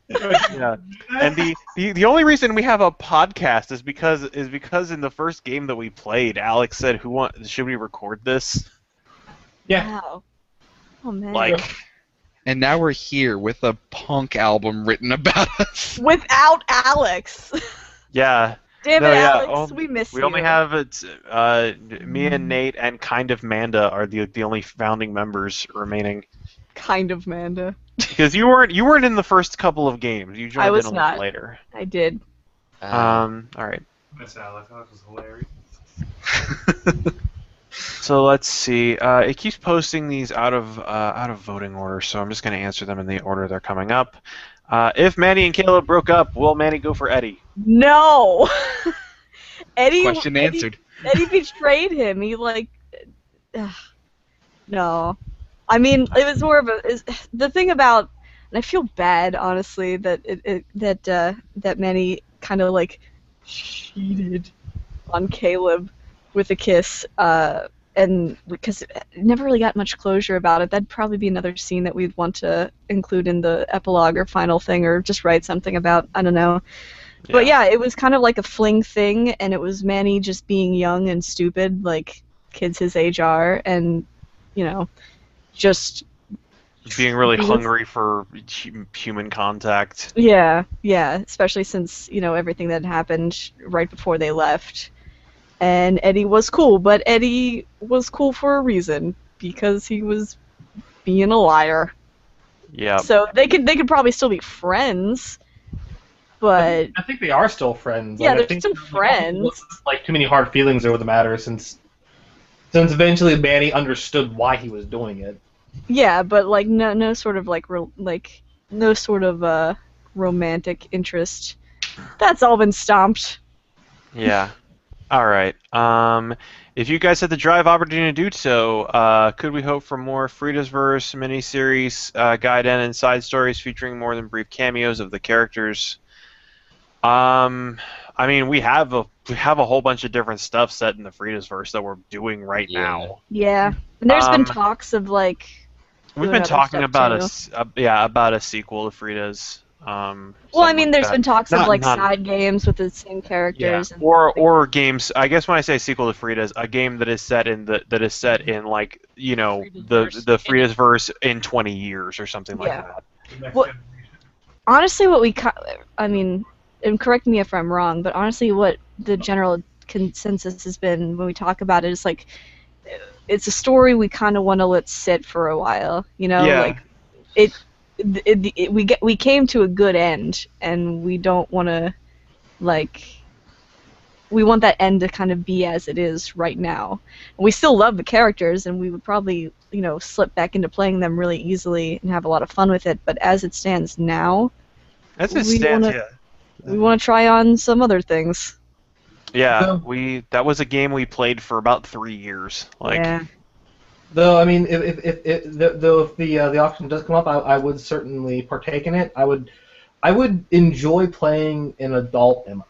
Yeah. And the only reason we have a podcast is because in the first game that we played, Alex said, should we record this?" Yeah. Wow. Oh man. Like, And now we're here with a punk album written about us. Without Alex. yeah. Damn No, it, yeah, Alex. We miss you. We only have me and Nate and kind of Manda are the only founding members remaining. Kind of Manda. Because you weren't in the first couple of games. You joined I was in a not. little later. I did. All right. Miss Alex. Alex was hilarious. So let's see. It keeps posting these out of voting order, so I'm just going to answer them in the order they're coming up. If Manny and Caleb broke up, will Manny go for Eddie? No. Eddie. Question answered. Eddie betrayed him. He no. I mean, it was more of the thing about, and I feel bad honestly that that Manny kind of like cheated on Caleb with a kiss, and because it never really got much closure about it, that'd probably be another scene that we'd want to include in the epilogue or final thing, or just write something about. I don't know. But yeah, it was kind of like a fling thing, and it was Manny just being young and stupid, like kids his age are, and just being really hungry for human contact. Yeah, especially since everything that happened right before they left. And Eddie was cool, but Eddie was cool for a reason, because he was being a liar. Yeah. So they could probably still be friends, but I think they are still friends. yeah, Like, I they're think still friends. like too many hard feelings over the matter since eventually Manny understood why he was doing it. Yeah, but like no sort of no sort of romantic interest. That's all been stomped. Yeah. All right. If you guys had the drive opportunity to do so, could we hope for more Frieda's Verse miniseries, guide and side stories featuring more than brief cameos of the characters? I mean, we have a whole bunch of different stuff set in the Frieda's Verse that we're doing right now. Yeah, and there's been talks of like. We've doing been other talking stuff, about too. about a sequel to Frida's. Well, I mean, there's been talks of like Not- side games with the same characters. And or games. I guess when I say sequel to Frida's, a game that is set in like the Frida's verse in 20 years or something like Yeah. that. Well, honestly, I mean, and correct me if I'm wrong, but honestly, what the general consensus has been when we talk about it is like, it's a story we kind of want to let sit for a while. Yeah. Like we came to a good end, and we don't want to we want that end to kind of be as it is right now. We still love the characters, and we would probably slip back into playing them really easily and have a lot of fun with it. But as it stands now, As it stands, we want to try on some other things. yeah. That was a game we played for about 3 years. Yeah. Though, I mean, if the auction does come up, I would certainly partake in it. I would enjoy playing an adult Emma.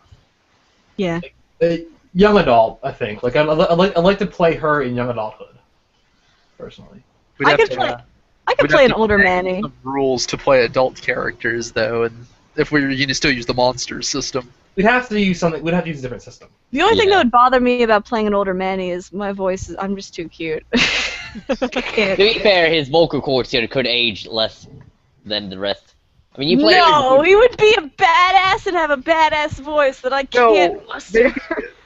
Yeah. A young adult, I think. Like I'd like to play her in young adulthood, personally. I could play an older Manny. Some rules to play adult characters, though, and if we're going to still use the monsters system. We'd have to use a different system. The only thing that would bother me about playing an older Manny is my voice. I'm just too cute. To be fair, his vocal cords here could age less than the rest. I mean, you play. No, he would be a badass and have a badass voice that I can't muster.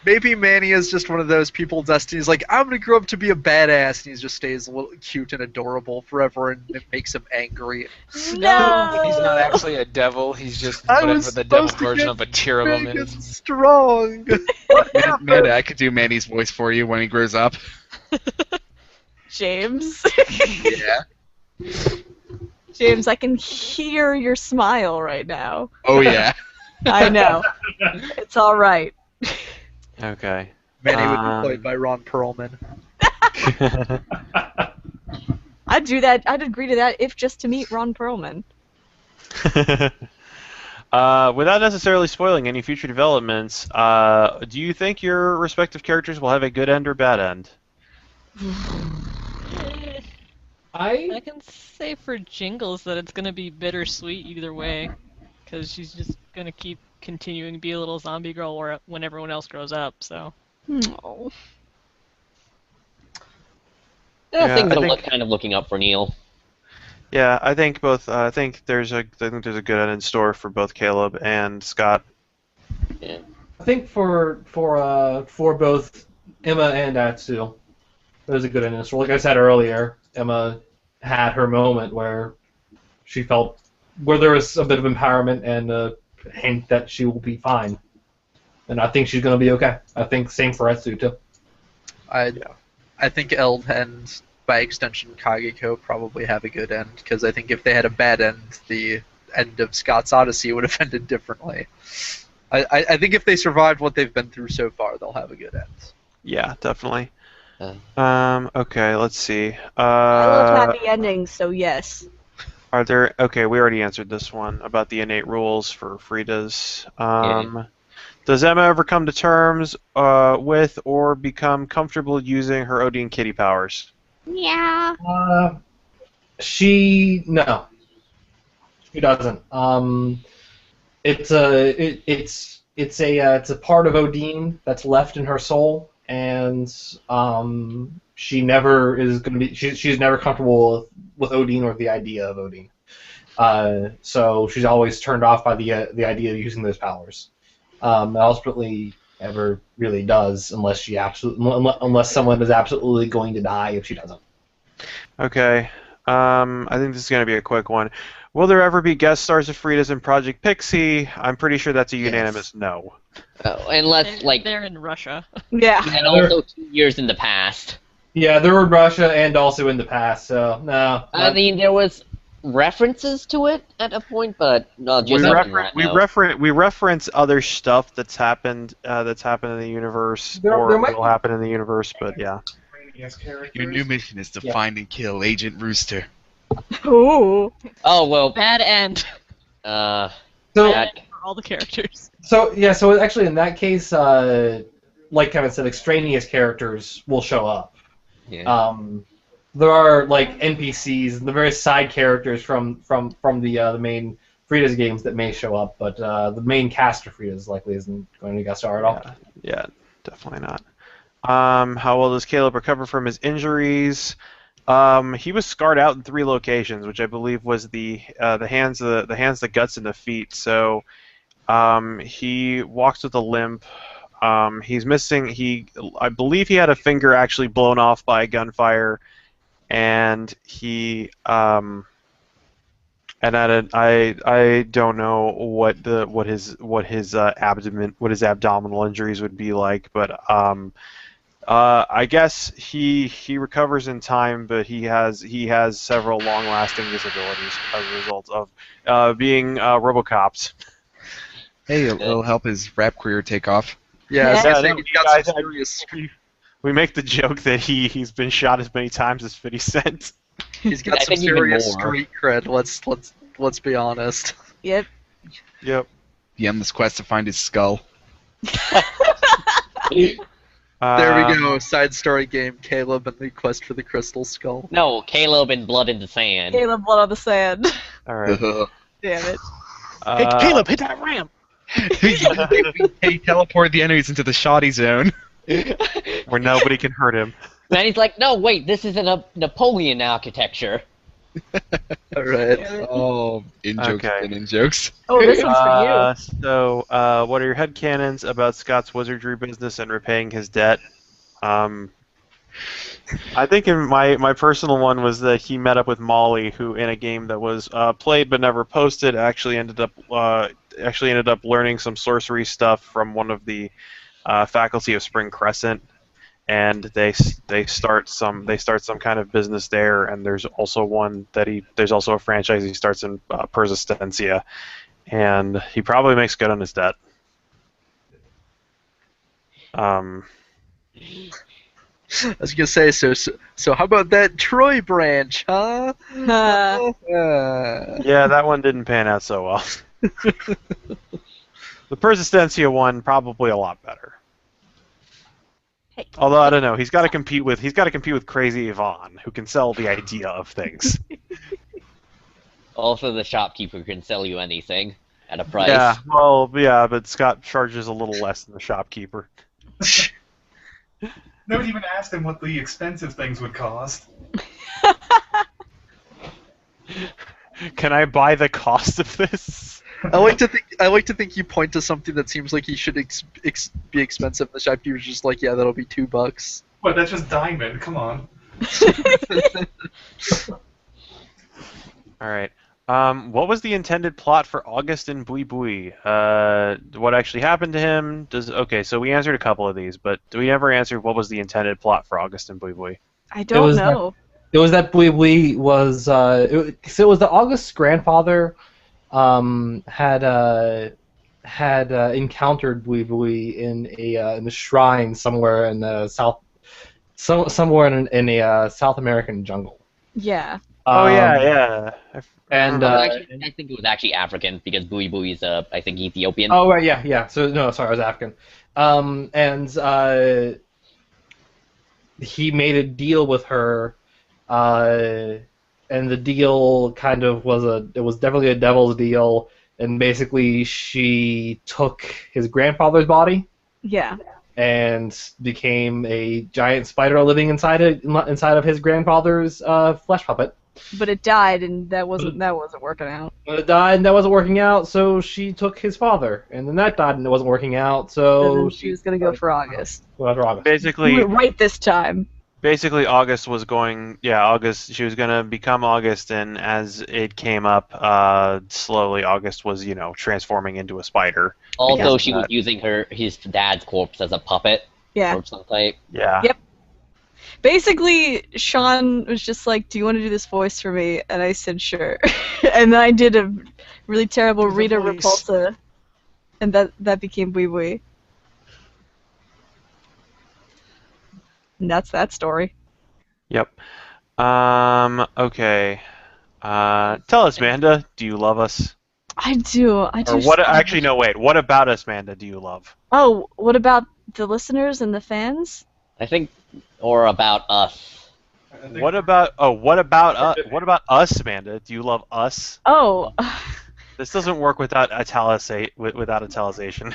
Maybe Manny is just one of those people destined. He's like, I'm gonna grow up to be a badass, and he just stays a little cute and adorable forever, and it makes him angry. No, he's not actually a devil. He's just whatever the devil version of a cherubim is. Strong. Amanda, I could do Manny's voice for you when he grows up. James. Yeah. James, I can hear your smile right now. Oh yeah. I know. It's all right. Okay. Manny would be played by Ron Perlman. I'd do that. I'd agree to that if just to meet Ron Perlman. Without necessarily spoiling any future developments, do you think your respective characters will have a good end or bad end? I can say for Jingles that it's gonna be bittersweet either way, because she's just gonna keep continuing to be a little zombie girl when everyone else grows up. So. No. Things are kind of looking up for Neil. Yeah, I think both. I think there's a good end in store for both Caleb and Scott. Yeah. I think for both Emma and Atsu, there's a good end in store. Like I said earlier, Emma had her moment where she felt where there was a bit of empowerment and a hint that she will be fine, and I think she's going to be okay. I think same for Atsu too. I think Eld and by extension Kageko probably have a good end, because I think if they had a bad end, the end of Scott's Odyssey would have ended differently. I think if they survived what they've been through so far, they'll have a good end. Yeah, definitely. Okay, let's see. I love happy endings, so yes. Are there? Okay, we already answered this one about the innate rules for Frieda's. Does Emma ever come to terms with or become comfortable using her Odin kitty powers? Yeah. No, she doesn't. It's a part of Odin that's left in her soul, and she never is going to be. She's never comfortable with Odin or the idea of Odin. So she's always turned off by the idea of using those powers. Ultimately, ever really does unless someone is absolutely going to die if she doesn't. Okay. I think this is going to be a quick one. Will there ever be guest stars of Frieda's in Project Pixie? I'm pretty sure that's a unanimous no. Unless They're in Russia. Yeah. and also 2 years in the past. Yeah, there were Russia and also in the past. So no. I mean, there was references to it at a point, but no, just we reference other stuff that's happened in the universe There or might will be- happen in the universe, but yeah. Your new mission is to find and kill Agent Rooster. Ooh. Oh well. Bad end Uh, So that- for all the characters. so actually in that case, like Kevin said, extraneous characters will show up. yeah. There are like NPCs, the various side characters from the main Frieda's games that may show up, but the main cast of Frieda's likely isn't going to guest star at all. Yeah, definitely not. How well does Caleb recover from his injuries? He was scarred out in 3 locations, which I believe was the hands, the guts, and the feet. So he walks with a limp. He's missing. I believe he had a finger actually blown off by a gunfire, and he I don't know what his abdominal injuries would be like, but I guess he recovers in time, but he has several long-lasting disabilities as a result of being RoboCops. Hey, it'll help his rap career take off. Yeah, Yeah. so I no, think he's got some serious. We make the joke that he's been shot as many times as 50 Cent. He's got I some think even serious more. street cred. Let's be honest. Yep. Yep. The endless quest to find his skull. There we go. Side story game: Caleb and the quest for the crystal skull. No, Caleb and Blood in the Sand. Caleb blood on the sand. All right. Damn it. Hey, Caleb, hit that ramp! Hey, teleport the enemies into the shoddy zone. Where nobody can hurt him. And he's like, no, wait, this is a Napoleon architecture. All right. Oh, in jokes Okay. and in jokes. Oh, this one's for you. So, what are your headcanons about Scott's wizardry business and repaying his debt? I think in my personal one was that he met up with Molly, who in a game that was played but never posted, actually ended up learning some sorcery stuff from one of the faculty of Spring Crescent, and they start some kind of business there. And there's also a franchise he starts in Persistencia, and he probably makes good on his debt. I was gonna say, so how about that Troy branch, huh? Yeah, that one didn't pan out so well. The Persistencia one probably a lot better. Hey. Although I don't know, he's got to compete with Crazy Yvonne, who can sell the idea of things. Also, the shopkeeper can sell you anything at a price. Yeah, well, yeah, but Scott charges a little less than the shopkeeper. Nobody even asked him what the expensive things would cost. Can I buy the cost of this? I like to think you point to something that seems like he should be expensive. The shopkeeper's just like, yeah, that'll be $2. What? That's just diamond. Come on. All right. What was the intended plot for August in Bui Bui? What actually happened to him? Okay, so we answered a couple of these, but do we ever answer what was the intended plot for August in Bui Bui? I don't know. It was that Bui Bui was so it was that August's grandfather had encountered Bui Bui in a shrine somewhere in the somewhere in a South American jungle. Yeah. Oh yeah, Um, yeah. And I think it was actually African because Bui Bui is I think Ethiopian. oh right, yeah. So no, sorry, I was African. And he made a deal with her, uh, and the deal kind of it was definitely a devil's deal, and basically she took his grandfather's body Yeah. and became a giant spider living inside of his grandfather's flesh puppet. But it died, and that wasn't working out. When it died and that wasn't working out, so she took his father, and then that died and it wasn't working out, So so then she was gonna go for August. Well, August. Basically, Right this time. August was going. Yeah, August. She was gonna become August, and as it came up, slowly August was, transforming into a spider. Also, she was using his dad's corpse as a puppet Yeah. or some type. Yeah. Yep. Basically, Sean was just like, "Do you want to do this voice for me?" And I said, "Sure." And then I did a really terrible Do the Rita voice. Repulsa, and that became Bui Bui. And that's that story. Yep. Okay. Tell us, Manda, do you love us? I do. I do. Or what? so Actually, much. no. Wait. What about us, Manda? Do you love? Oh, what about the listeners and the fans? I think, or about us. What about? Oh, what about us? What about us, Manda? Do you love us? Oh, This doesn't work without without italicization.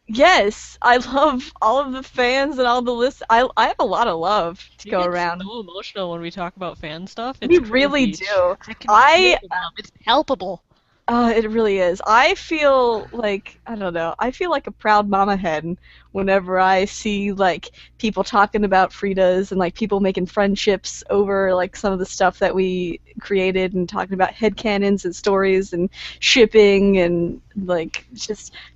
yes. I love all of the fans and all the lists. I have a lot of love to go get around. so emotional when we talk about fan stuff. It's We really crazy. do. I can I- feel the love. It's palpable. It really is. I feel like, I don't know, I feel like a proud mama hen whenever I see, like, people talking about Frieda's and, like, people making friendships over, like, some of the stuff that we created and talking about headcanons and stories and shipping and, like,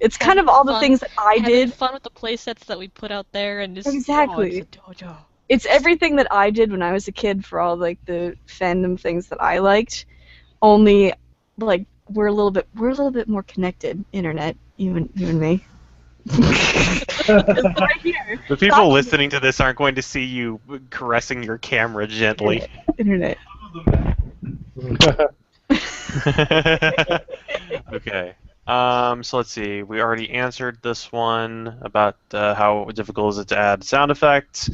it's kind of all the Fun. things that I Having did. fun with the playsets that we put out there and just Exactly. Oh, it's a dojo. It's everything that I did when I was a kid for all, like, the fandom things that I liked, only, like, we're a little bit more connected, internet, you and me. It's right here. The people listening to this aren't going to see you caressing your camera gently. Internet. Okay. So let's see. We already answered this one about how difficult is it to add sound effects.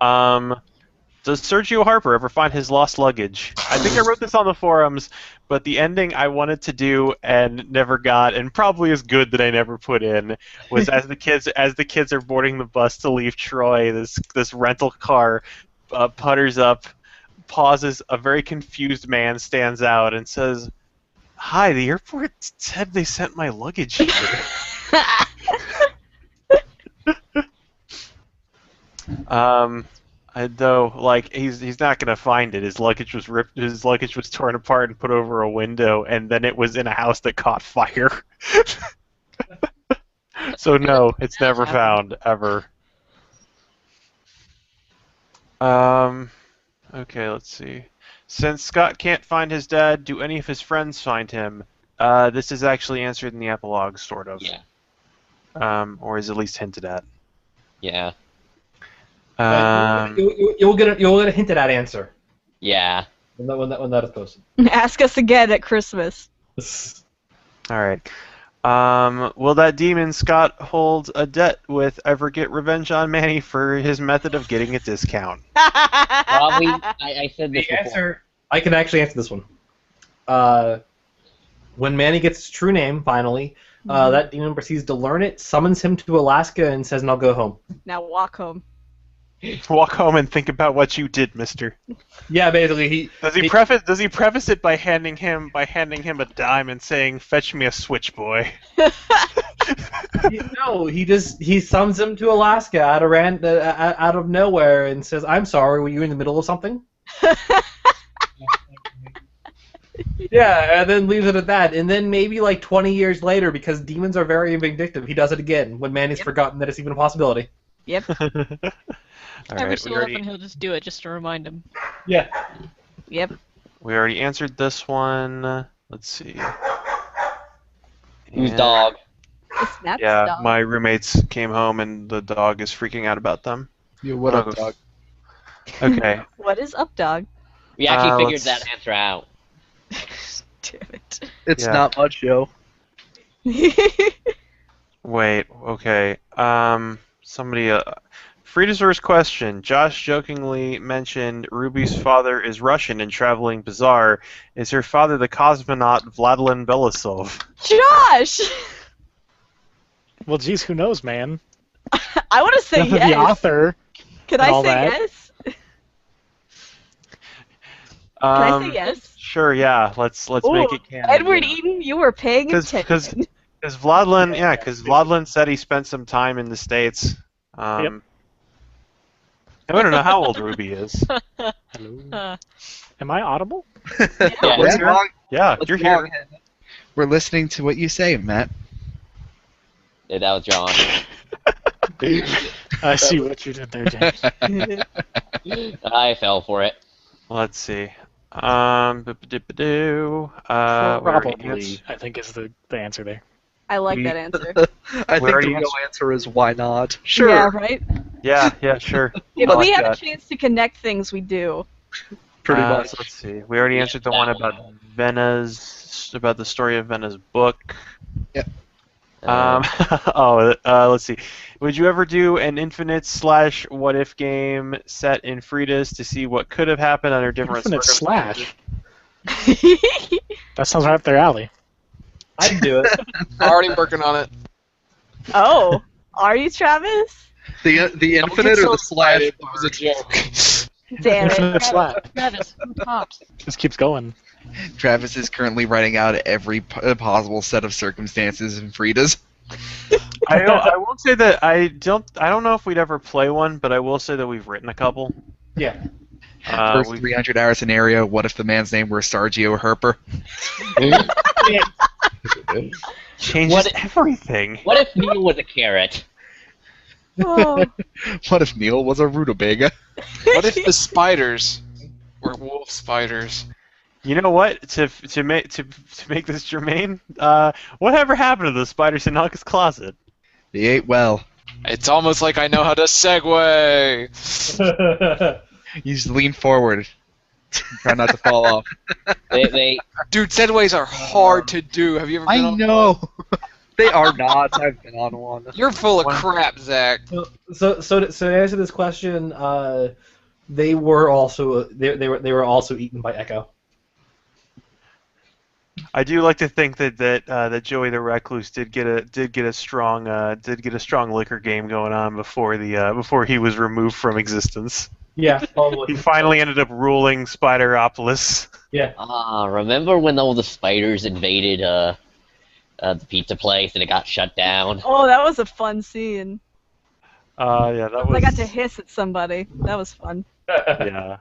Does Sergio Harper ever find his lost luggage? I think I wrote this on the forums, but the ending I wanted to do and never got, and probably is good that I never put in, was as the kids are boarding the bus to leave Troy, this rental car putters up, pauses, a very confused man stands out and says, "Hi, the airport said they sent my luggage here." Though, like, he's not gonna find it. His luggage was ripped. His luggage was torn apart and put over a window, and then it was in a house that caught fire. So no, it's never found ever. Okay, let's see. Since Scott can't find his dad, do any of his friends find him? This is actually answered in the epilogue, sort of. Yeah. Or is at least hinted at. Yeah. You'll get a hinted at answer Yeah. when that is posted. Ask us again at Christmas. All right. Will that demon Scott hold a debt with ever get revenge on Manny for his method of getting a discount? Probably. I said this The before. answer, I can actually answer this one. When Manny gets his true name, finally, that demon proceeds to learn it, summons him to Alaska, and says, "Now go home." Now walk home. Walk home and think about what you did, Mister. Yeah, basically, Does he preface it by handing him a dime and saying, "Fetch me a switch, boy"? No, he summons him to Alaska out of nowhere and says, "I'm sorry, were you in the middle of something?" Yeah, and then leaves it at that. And then maybe like 20 years later, because demons are very vindictive, he does it again when Manny's forgotten that it's even a possibility. Yep. All Every right, so often he'll just do it just to remind him. Yeah. Yep. we already answered this one. Let's see. Whose And- dog? It's Nat's Yeah, dog. my roommates came home and the dog is freaking out about them. Yo, what up, dog? Okay. What is up, dog? We actually figured let's- that answer out. Damn it. It's Yeah. not much, yo. Wait, okay. Somebody. Frieda's first question. Josh jokingly mentioned Ruby's father is Russian and traveling bizarre. Is her father the cosmonaut Vladimir Belousov? Josh! Well, geez, who knows, man? I want to say Death of yes. the author. Can and I all say that. yes? Can I say yes? Sure, yeah. Let's make Ooh, it canon. Edward Eaton, you were paying Because attention. Vladlin said he spent some time in the States. Yep. I don't know how old Ruby is. Hello. Am I audible? Yeah. What's Yeah. wrong? Yeah, What's you're wrong? here. We're listening to what you say, Matt. Yeah, that was John. I see what you did there, James. I fell for it. Let's see. Ba-ba-dip-ba-doo. We already Probably, ans- I think is the answer there. I like We- that answer. I think already the real answer is why not? Sure. Yeah, right? Yeah, sure. If I we like have a that. chance to connect things, we do. Pretty much. So let's see. We already answered the one about about the story of Vena's book. Let's see. Would you ever do an infinite / what if game set in Frieda's to see what could have happened under different Infinite circumstances? slash. That sounds right up their alley. I'd do it. Already working on it. Oh, are you, Travis? The Don't infinite get or so the slash? excited. That was a joke. Damn Infinite it. slash. Travis, who tops? Just keeps going. Travis is currently writing out every possible set of circumstances in Frieda's. I won't say that I don't know if we'd ever play one, but I will say that we've written a couple. Yeah. First We've- 300-hour scenario, what if the man's name were Sergio Herper? changes What- everything. What if Neil was a carrot? Oh, What if Neil was a rutabaga? What if the spiders were wolf spiders? You know what? To make this germane, whatever happened to the spiders in Uncle's closet? They ate well. It's almost like I know how to segue. You just lean forward. Try not to fall off. They Dude, segues are hard to do. Have you ever been I on know. They are not. I've been on one. You're full of crap, Zach. So to answer this question, they were also they were also eaten by Echo. I do like to think that Joey the Recluse did get a strong liquor game going on before he was removed from existence. Yeah, probably. He finally ended up ruling Spideropolis. Yeah. remember when all the spiders invaded the pizza place and it got shut down? oh, that was a fun scene. Yeah, that was. I got to hiss at somebody. That was fun. Yeah.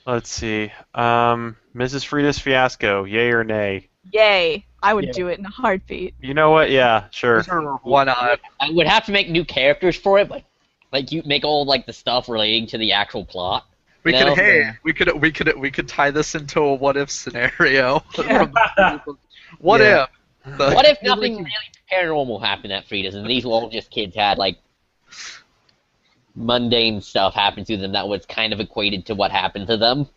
Let's see. Mrs. Frieda's fiasco, yay or nay? Yay. I would Yeah. do it in a heartbeat. You know what? Yeah, sure. Why not? I would have to make new characters for it, but like you make all like the stuff relating to the actual plot. We No. could we could tie this into a what if scenario. Yeah. What Yeah. if? What if nothing really paranormal happened at Frida's and these were all just kids had like mundane stuff happen to them that was kind of equated to what happened to them?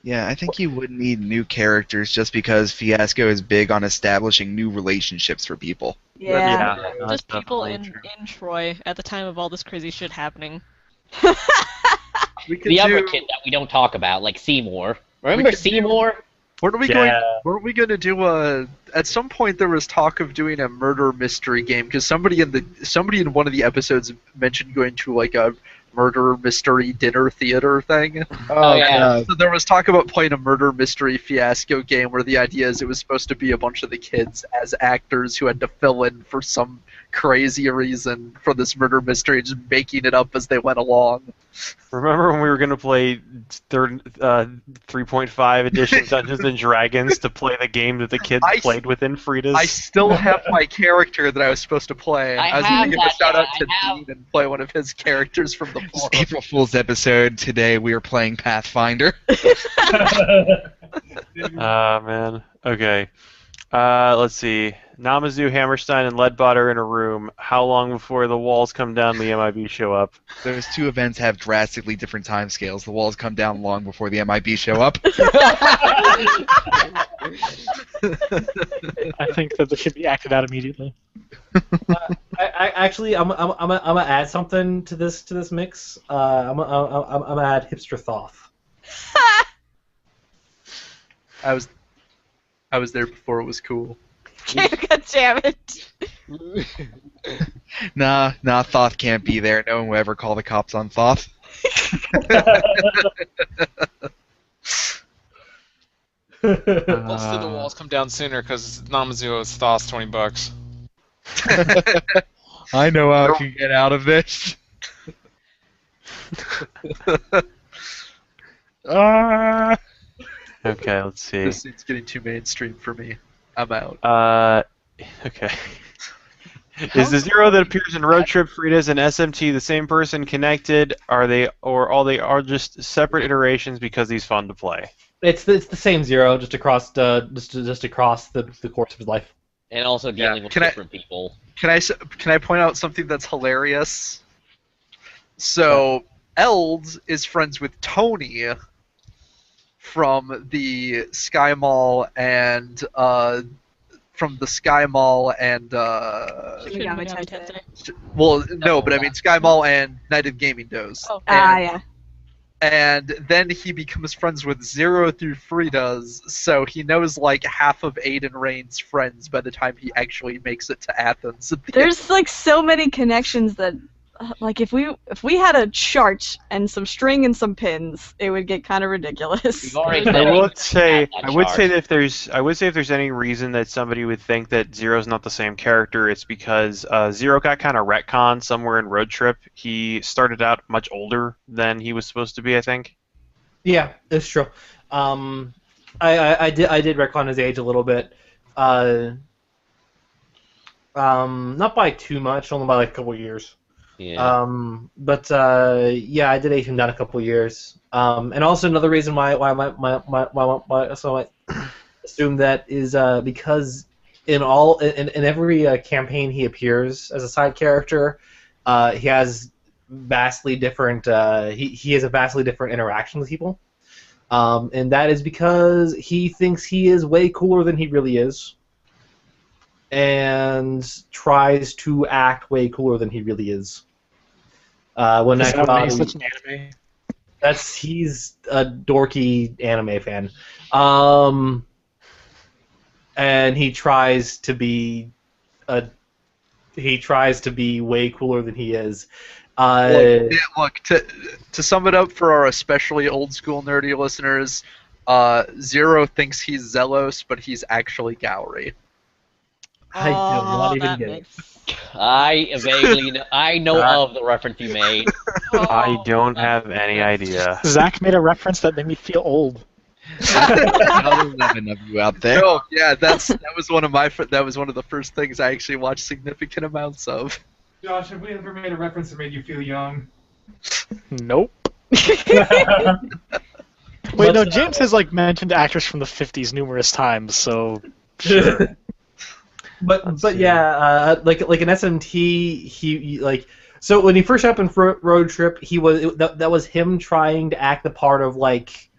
Yeah, I think you would need new characters just because Fiasco is big on establishing new relationships for people. Yeah. that's Just people definitely true. in Troy at the time of all this crazy shit happening. We could The other do. kid that we don't talk about, like Seymour. Remember could do- Seymour? Weren't we Yeah. going to do a? At some point, there was talk of doing a murder mystery game because somebody in one of the episodes mentioned going to like a murder mystery dinner theater thing. Oh, yeah. So there was talk about playing a murder mystery fiasco game where the idea is it was supposed to be a bunch of the kids as actors who had to fill in for some crazy reason for this murder mystery, just making it up as they went along. Remember when we were gonna play 3.5 edition Dungeons and Dragons to play the game that the kids I- played within Frida's? I still have my character that I was supposed to play. I I was have going to give a that, shout out yeah, to I have. Dean and play one of his characters from the This forum. April Fool's episode today, we are playing Pathfinder. Ah, man. Okay. Let's see. Namazu, Hammerstein, and Leadbot are in a room. How long before the walls come down, the MIB show up? Those two events have drastically different timescales. The walls come down long before the MIB show up. I think that they should be acted out immediately. Actually, I'm gonna add something to this mix. I'm gonna add hipster thoth. I was there before it was cool. God damn it. Nah, Thoth can't be there. No one will ever call the cops on Thoth. Most of the walls come down sooner because Namazu owes Thoth $20. I know how I can get out of this. Okay, let's see. This seems getting too mainstream for me. I'm out. Okay. Is the Zero that appears in Road Trip, Frieda's, and SMT the same person connected? Are they are just separate iterations because he's fun to play? It's the same Zero, just across the course of his life. And also dealing with different people. Can I point out something that's hilarious? So Eld is friends with Tony from the Sky Mall and Shin Megami Tensei. well, no, but I mean Sky Mall and Night of Gaming Does. Oh. Yeah. And then he becomes friends with Zero through Frieda's, so he knows like half of Aiden Rain's friends by the time he actually makes it to Athens. There's like so many connections that, like, if we had a chart and some string and some pins, it would get kind of ridiculous. I would say that if there's any reason that somebody would think that Zero's not the same character, it's because Zero got kind of retconned somewhere in Road Trip. He started out much older than he was supposed to be, I think. Yeah, it's true. I did retcon his age a little bit. Not by too much, only by like a couple of years. Yeah. Yeah, I did age him down a couple of years. And also another reason why so I assume that is because in every campaign he appears as a side character, he has vastly different he has a vastly different interaction with people. And that is because he thinks he is way cooler than he really is, and tries to act way cooler than he really is. When Is that why he's actually, such an anime? he's a dorky anime fan, and he tries to be way cooler than he is. Look, to sum it up for our especially old school nerdy listeners, Zero thinks he's Zelos, but he's actually Gowry. I do not even get it. I vaguely know. I know of the reference you made. I don't have any idea. Zach made a reference that made me feel old. Another 11 of you out there. Oh yeah, that was one of the first things I actually watched significant amounts of. Josh, have we ever made a reference that made you feel young? Nope. Wait, no, James has like mentioned actors from the 50s numerous times, so sure. But yeah, like an SMT, he like, so when he first showed up in Road Trip, that was him trying to act the part of like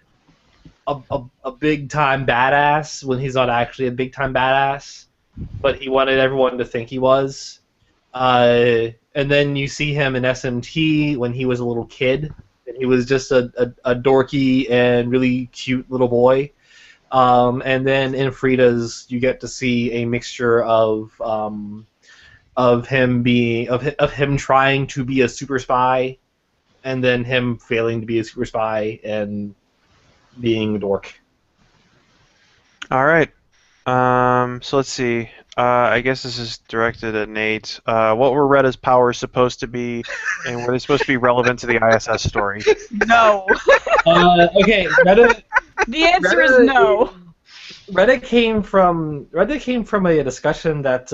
a big time badass when he's not actually a big time badass, but he wanted everyone to think he was. And then you see him in SMT when he was a little kid, and he was just a dorky and really cute little boy. And then in Frieda's, you get to see a mixture of him trying to be a super spy, and then him failing to be a super spy and being a dork. All right. So let's see. I guess this is directed at Nate. What were Retta's powers supposed to be, and were they supposed to be relevant to the ISS story? No. Okay, Retta. The answer is no. Reddit came from a discussion that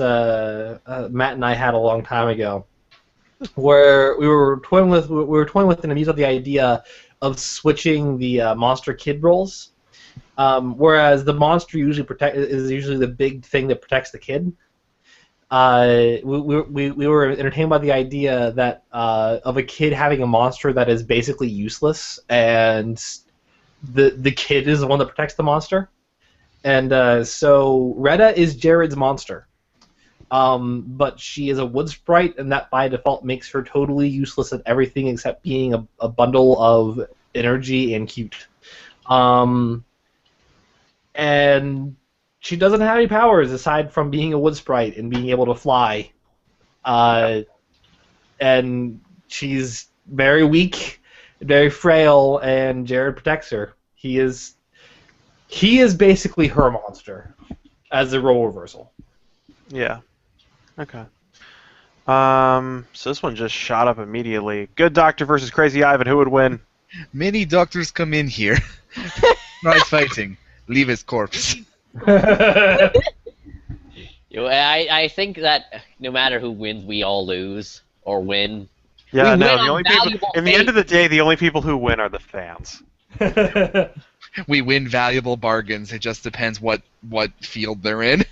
Matt and I had a long time ago, where we were toying with and amused with the idea of switching the Monster Kid roles, Whereas the monster is usually the big thing that protects the kid. We were entertained by the idea that of a kid having a monster that is basically useless, and the kid is the one that protects the monster. And so Retta is Jared's monster. But she is a wood sprite, and that by default makes her totally useless at everything except being a bundle of energy and cute. And she doesn't have any powers aside from being a wood sprite and being able to fly. And she's very weak, very frail, and Jared protects her. He is basically her monster as a role reversal. Yeah. Okay. So this one just shot up immediately. Good Doctor versus Crazy Ivan. Who would win? Many doctors come in here. Try fighting. Leave his corpse. I think that no matter who wins, we all lose or win. Yeah, We no. win The on only people, valuable in the end of the day, the only people who win are the fans. We win valuable bargains. It just depends what field they're in.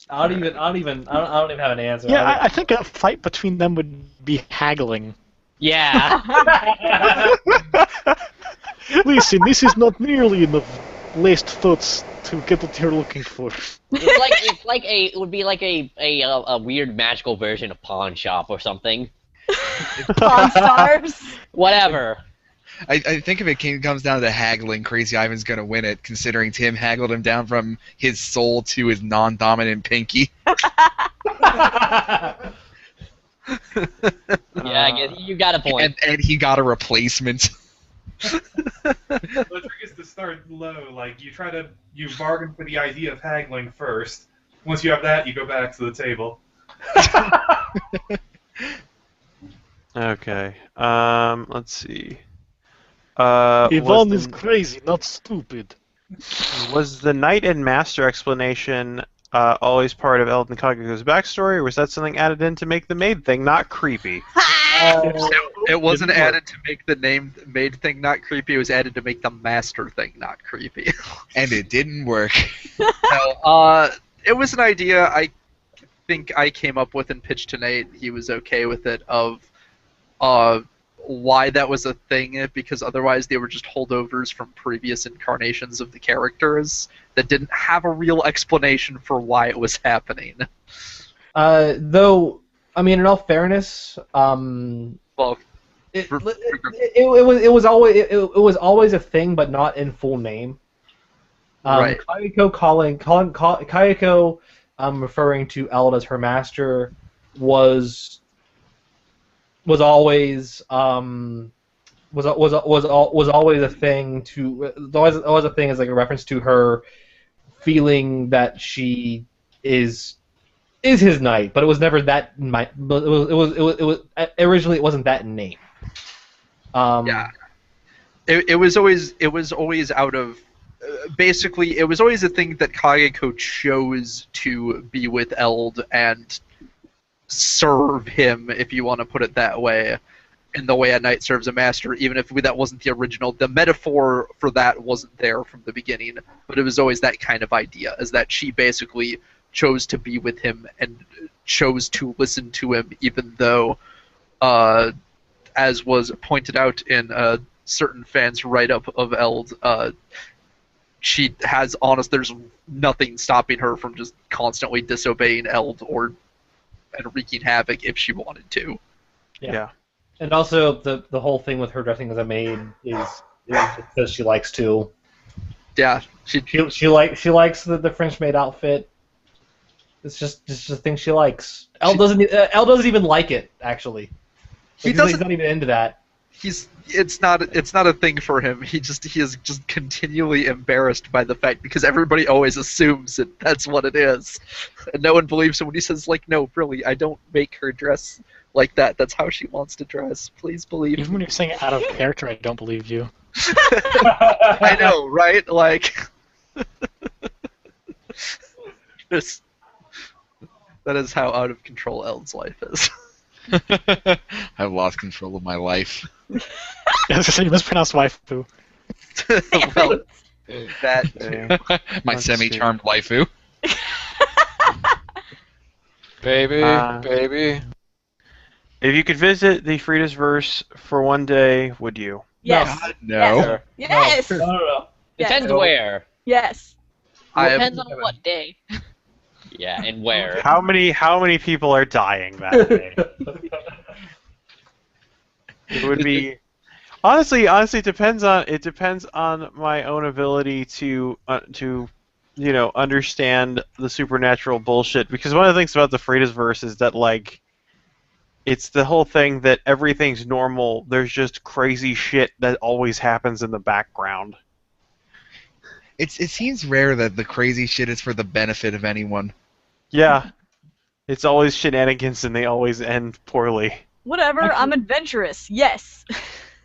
I don't even have an answer. Yeah, I think a fight between them would be haggling. Yeah. Listen, this is not nearly enough laced thoughts to get what you're looking for. It would be like a weird magical version of Pawn Shop or something. Pawn Stars. Whatever. I think if it comes down to haggling, Crazy Ivan's gonna win it, considering Tim haggled him down from his soul to his non-dominant pinky. Yeah, I guess you got a point. And he got a replacement. The trick is to start low. Like you bargain for the idea of haggling first. Once you have that, you go back to the table. Okay. Let's see. Yvonne is crazy, not stupid. Was the Knight and Master explanation always part of Eldon Kagaku's backstory, or was that something added in to make the maid thing not creepy? It wasn't added to make the maid thing not creepy. It was added to make the master thing not creepy. And it didn't work. No, it was an idea I think I came up with and pitched to Nate. He was okay with it. Of why that was a thing, because otherwise they were just holdovers from previous incarnations of the characters that didn't have a real explanation for why it was happening. Though, I mean, in all fairness, Well, it was always a thing, but not in full name. Right. Kayako referring to Eld as her master was always always a thing always a thing as like a reference to her feeling that she is his knight, but it was never that. But it was originally it wasn't that in name. Yeah, it was always out of. Basically, it was always a thing that Kageko chose to be with Eld and serve him, if you want to put it that way, in the way a knight serves a master, even if that wasn't the original. The metaphor for that wasn't there from the beginning, but it was always that kind of idea, is that she basically chose to be with him and chose to listen to him, even though, as was pointed out in a certain fans' write-up of Eld, she has there's nothing stopping her from just constantly disobeying Eld and wreaking havoc if she wanted to. Yeah. And also the whole thing with her dressing as a maid is because she likes to. Yeah, she likes the French maid outfit. It's just a thing she likes. Elle doesn't even like it, actually. He's not even into that. It's not a thing for him. He is just continually embarrassed by the fact, because everybody always assumes that that's what it is, and no one believes him when he says, like, no, really, I don't make her dress like that. That's how she wants to dress. Please believe me. Even when you're saying out of character, I don't believe you. I know, right? Like, that is how out of control Eld's life is. I've lost control of my life. I was gonna say you mispronounced waifu. Well, that My Let's semi-charmed waifu. Baby, Uh, baby. If you could visit the Frieda's verse for one day, would you? Yes. God, no. Sure. Yes. No. Depends Yes. where. Yes. I have Depends on what day. Yeah, and where. How many people are dying that day? It would be honestly it depends on my own ability to understand the supernatural bullshit, because one of the things about the Freitas verse is that like it's the whole thing that everything's normal, there's just crazy shit that always happens in the background. It seems rare that the crazy shit is for the benefit of anyone. Yeah. It's always shenanigans and they always end poorly. Whatever. I'm adventurous. Yes.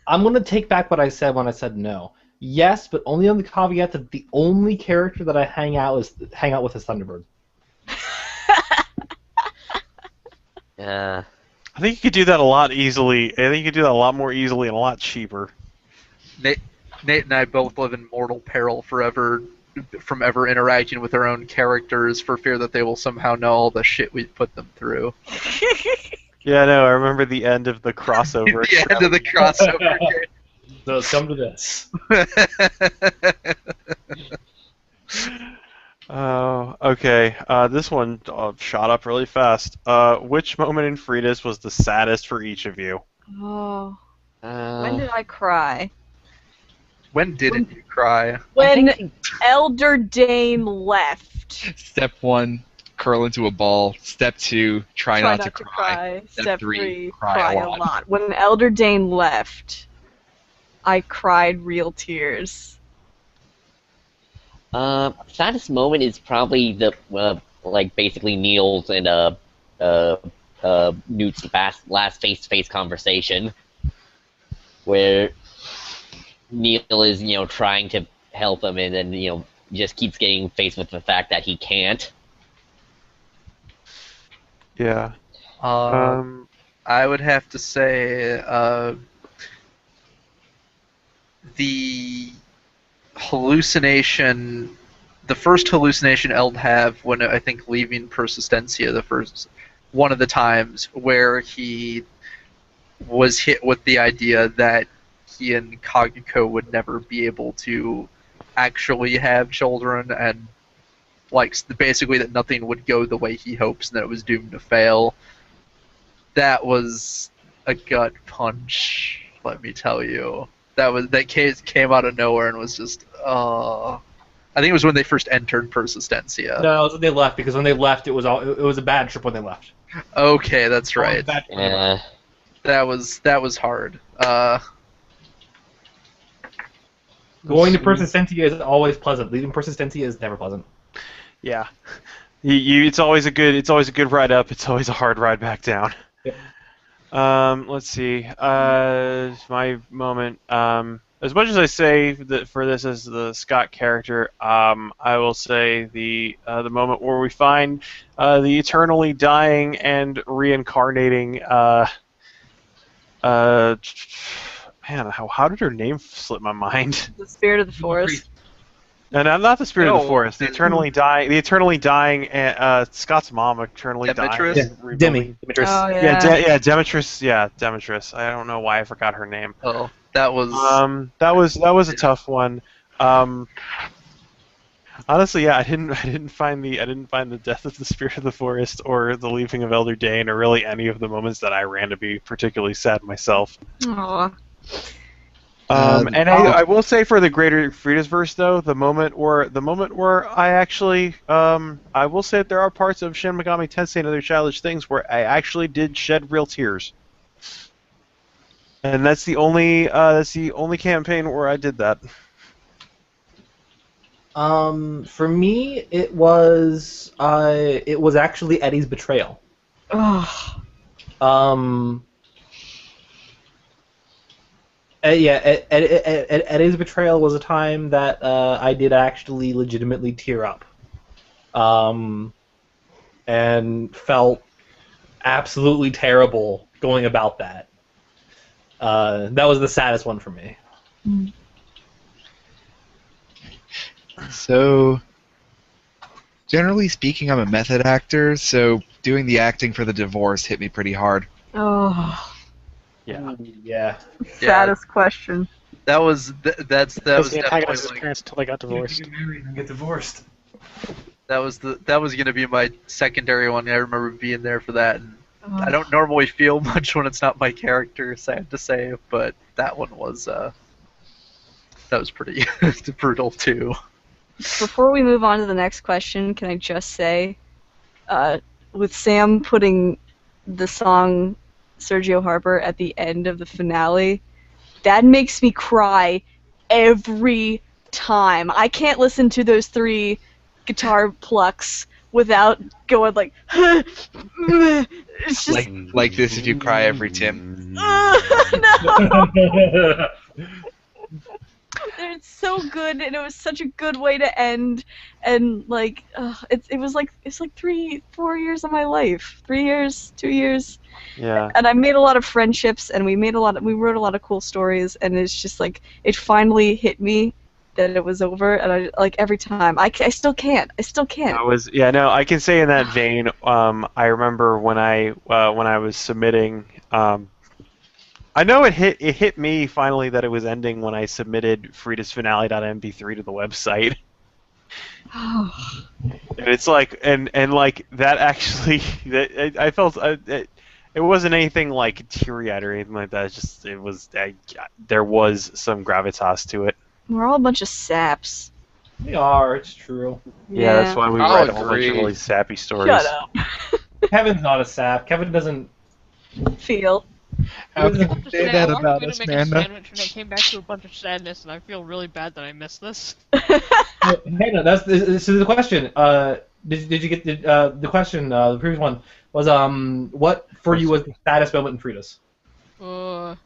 I'm gonna take back what I said when I said no. Yes, but only on the caveat that the only character that I hang out with is Thunderbird. I think you could do that a lot easily. I think you could do that a lot more easily and a lot cheaper. Nate and I both live in mortal peril forever from ever interacting with our own characters for fear that they will somehow know all the shit we put them through. Yeah, no, I remember the end of the crossover. The end of the crossover. So it's come to this. Oh, okay. This one shot up really fast. Which moment in Frieda's was the saddest for each of you? Oh. When did I cry? When didn't you cry? When Elder Dane left. Step 1, curl into a ball. Step 2, try not to cry. Step 3, 3, cry cry a a lot. lot. When Elder Dane left, I cried real tears. Saddest moment is probably the basically Neil's and Newt's last face-to-face conversation, where Neil is trying to help him and then just keeps getting faced with the fact that he can't. Yeah. I would have to say the hallucination, the first hallucination Eld have when I think leaving Persistencia, the first one of the times where he was hit with the idea that he and Kagiko would never be able to actually have children, and like basically that nothing would go the way he hopes and that it was doomed to fail. That was a gut punch, let me tell you. That case came out of nowhere and was just I think it was when they first entered Persistencia. No, it was when they left, because when they left, it was a bad trip when they left. Okay, that's right. Yeah. That was hard. Going to Persistentia is always pleasant. Leaving Persistentia is never pleasant. Yeah. It's always a good ride up. It's always a hard ride back down. Yeah. Let's see. My moment. As much as I say that for this as the Scott character, I will say the moment where we find the eternally dying and reincarnating. Man, how did her name slip my mind? The spirit of the forest. And I'm not the spirit of the No. forest. The eternally dying. Scott's mom eternally Demetrius? dying. Yeah, Demi. Demetrius. Oh, yeah. Demetrius. Yeah, Demetrius. I don't know why I forgot her name. Oh, that was That was a tough one. Honestly, yeah, I didn't find the death of the spirit of the forest or the leaving of Elder Dane or really any of the moments that I ran to be particularly sad myself. Aw. And I will say for the greater Frieda's verse though, the moment where I actually I will say that there are parts of Shin Megami Tensei and other childish things where I actually did shed real tears. And that's the only campaign where I did that. For me, it was actually Eddie's betrayal. Ugh. Eddie's betrayal was a time that I did actually legitimately tear up, and felt absolutely terrible going about that. That was the saddest one for me. So, generally speaking, I'm a method actor, so doing the acting for the divorce hit me pretty hard. Oh, Yeah. Yeah. saddest question. That was that Because was he definitely antagonized his like, parents until they got You divorced. get married and get divorced. that was gonna be my secondary one. I remember being there for that. And I Ugh. don't normally feel much when it's not my character, sad to say, but that one was that was pretty brutal too. Before we move on to the next question, can I just say, with Sam putting the song Sergio Harper at the end of the finale, that makes me cry every time. I can't listen to those 3 guitar plucks without going like, it's just Like this if you cry every Tim. no. It's so good, and it was such a good way to end. And like, it was like it's like 3-4 years of my life, 3 years, 2 years. Yeah. And I made a lot of friendships, and we wrote a lot of cool stories, and it's just like it finally hit me that it was over, and I like every time I still can't. That was no. I can say in that vein. I remember when I was submitting. I know it hit me finally that it was ending when I submitted Frieda's Finale.mp3 to the website. Oh. And it's like and like that actually that I felt it wasn't anything like teary-eyed or anything like that. It's just there was some gravitas to it. We're all a bunch of saps. We are. It's true. Yeah, that's why we I'll write a whole bunch agree. of really sappy stories. Shut up. Kevin's not a sap. Kevin doesn't. Feel. How can I'll you just say I that walked about away us, to make a Amanda? sandwich and I came back to a bunch of sadness, and I feel really bad that I missed this. Hannah, this is the question. Did you get the question? The previous one was what for you was the saddest moment in Frida's? Ooh.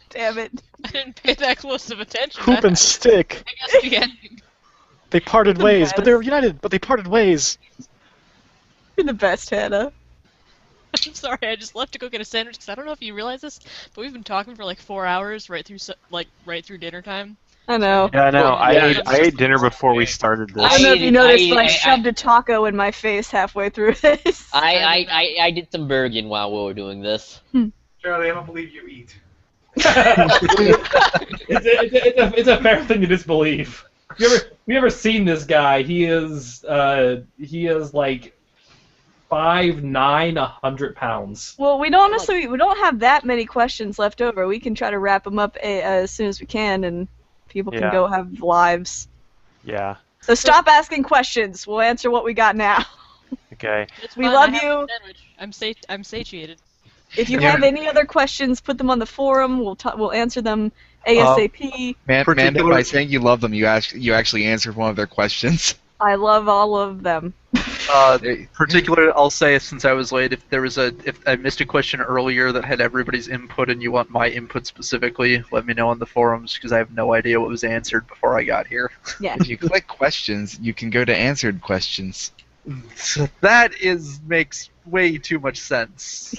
Damn it. I didn't pay that close of attention. Hoop and stick. I guess the ending. They parted The ways, but they were best. united. But they parted ways. You're the best, Hannah. I'm sorry, I just left to go get a sandwich because I don't know if you realize this, but we've been talking for like 4 hours right through dinner time. I know. Yeah, no, Yeah, I ate dinner before we started I this. don't know if you noticed, but I I- shoved a taco in my face halfway through this. I did some burging while we were doing this. Charlie, I don't believe you eat. It's a fair thing to disbelieve. You ever seen this guy? He is like 5'9", 100 pounds. Well, we don't have that many questions left over. We can try to wrap them up as soon as we can, and people can Yeah. go have lives. Yeah. So stop asking questions. We'll answer what we got now. Okay. It's We fine, love I have you. a sandwich. I'm satiated. If you Yeah. have any other questions, put them on the forum. We'll answer them ASAP. Amanda, by saying you love them, you actually answered one of their questions. I love all of them. Particularly, I'll say since I was late, if I missed a question earlier that had everybody's input and you want my input specifically, let me know on the forums because I have no idea what was answered before I got here. Yeah. If you click questions, you can go to answered questions. So that makes way too much sense.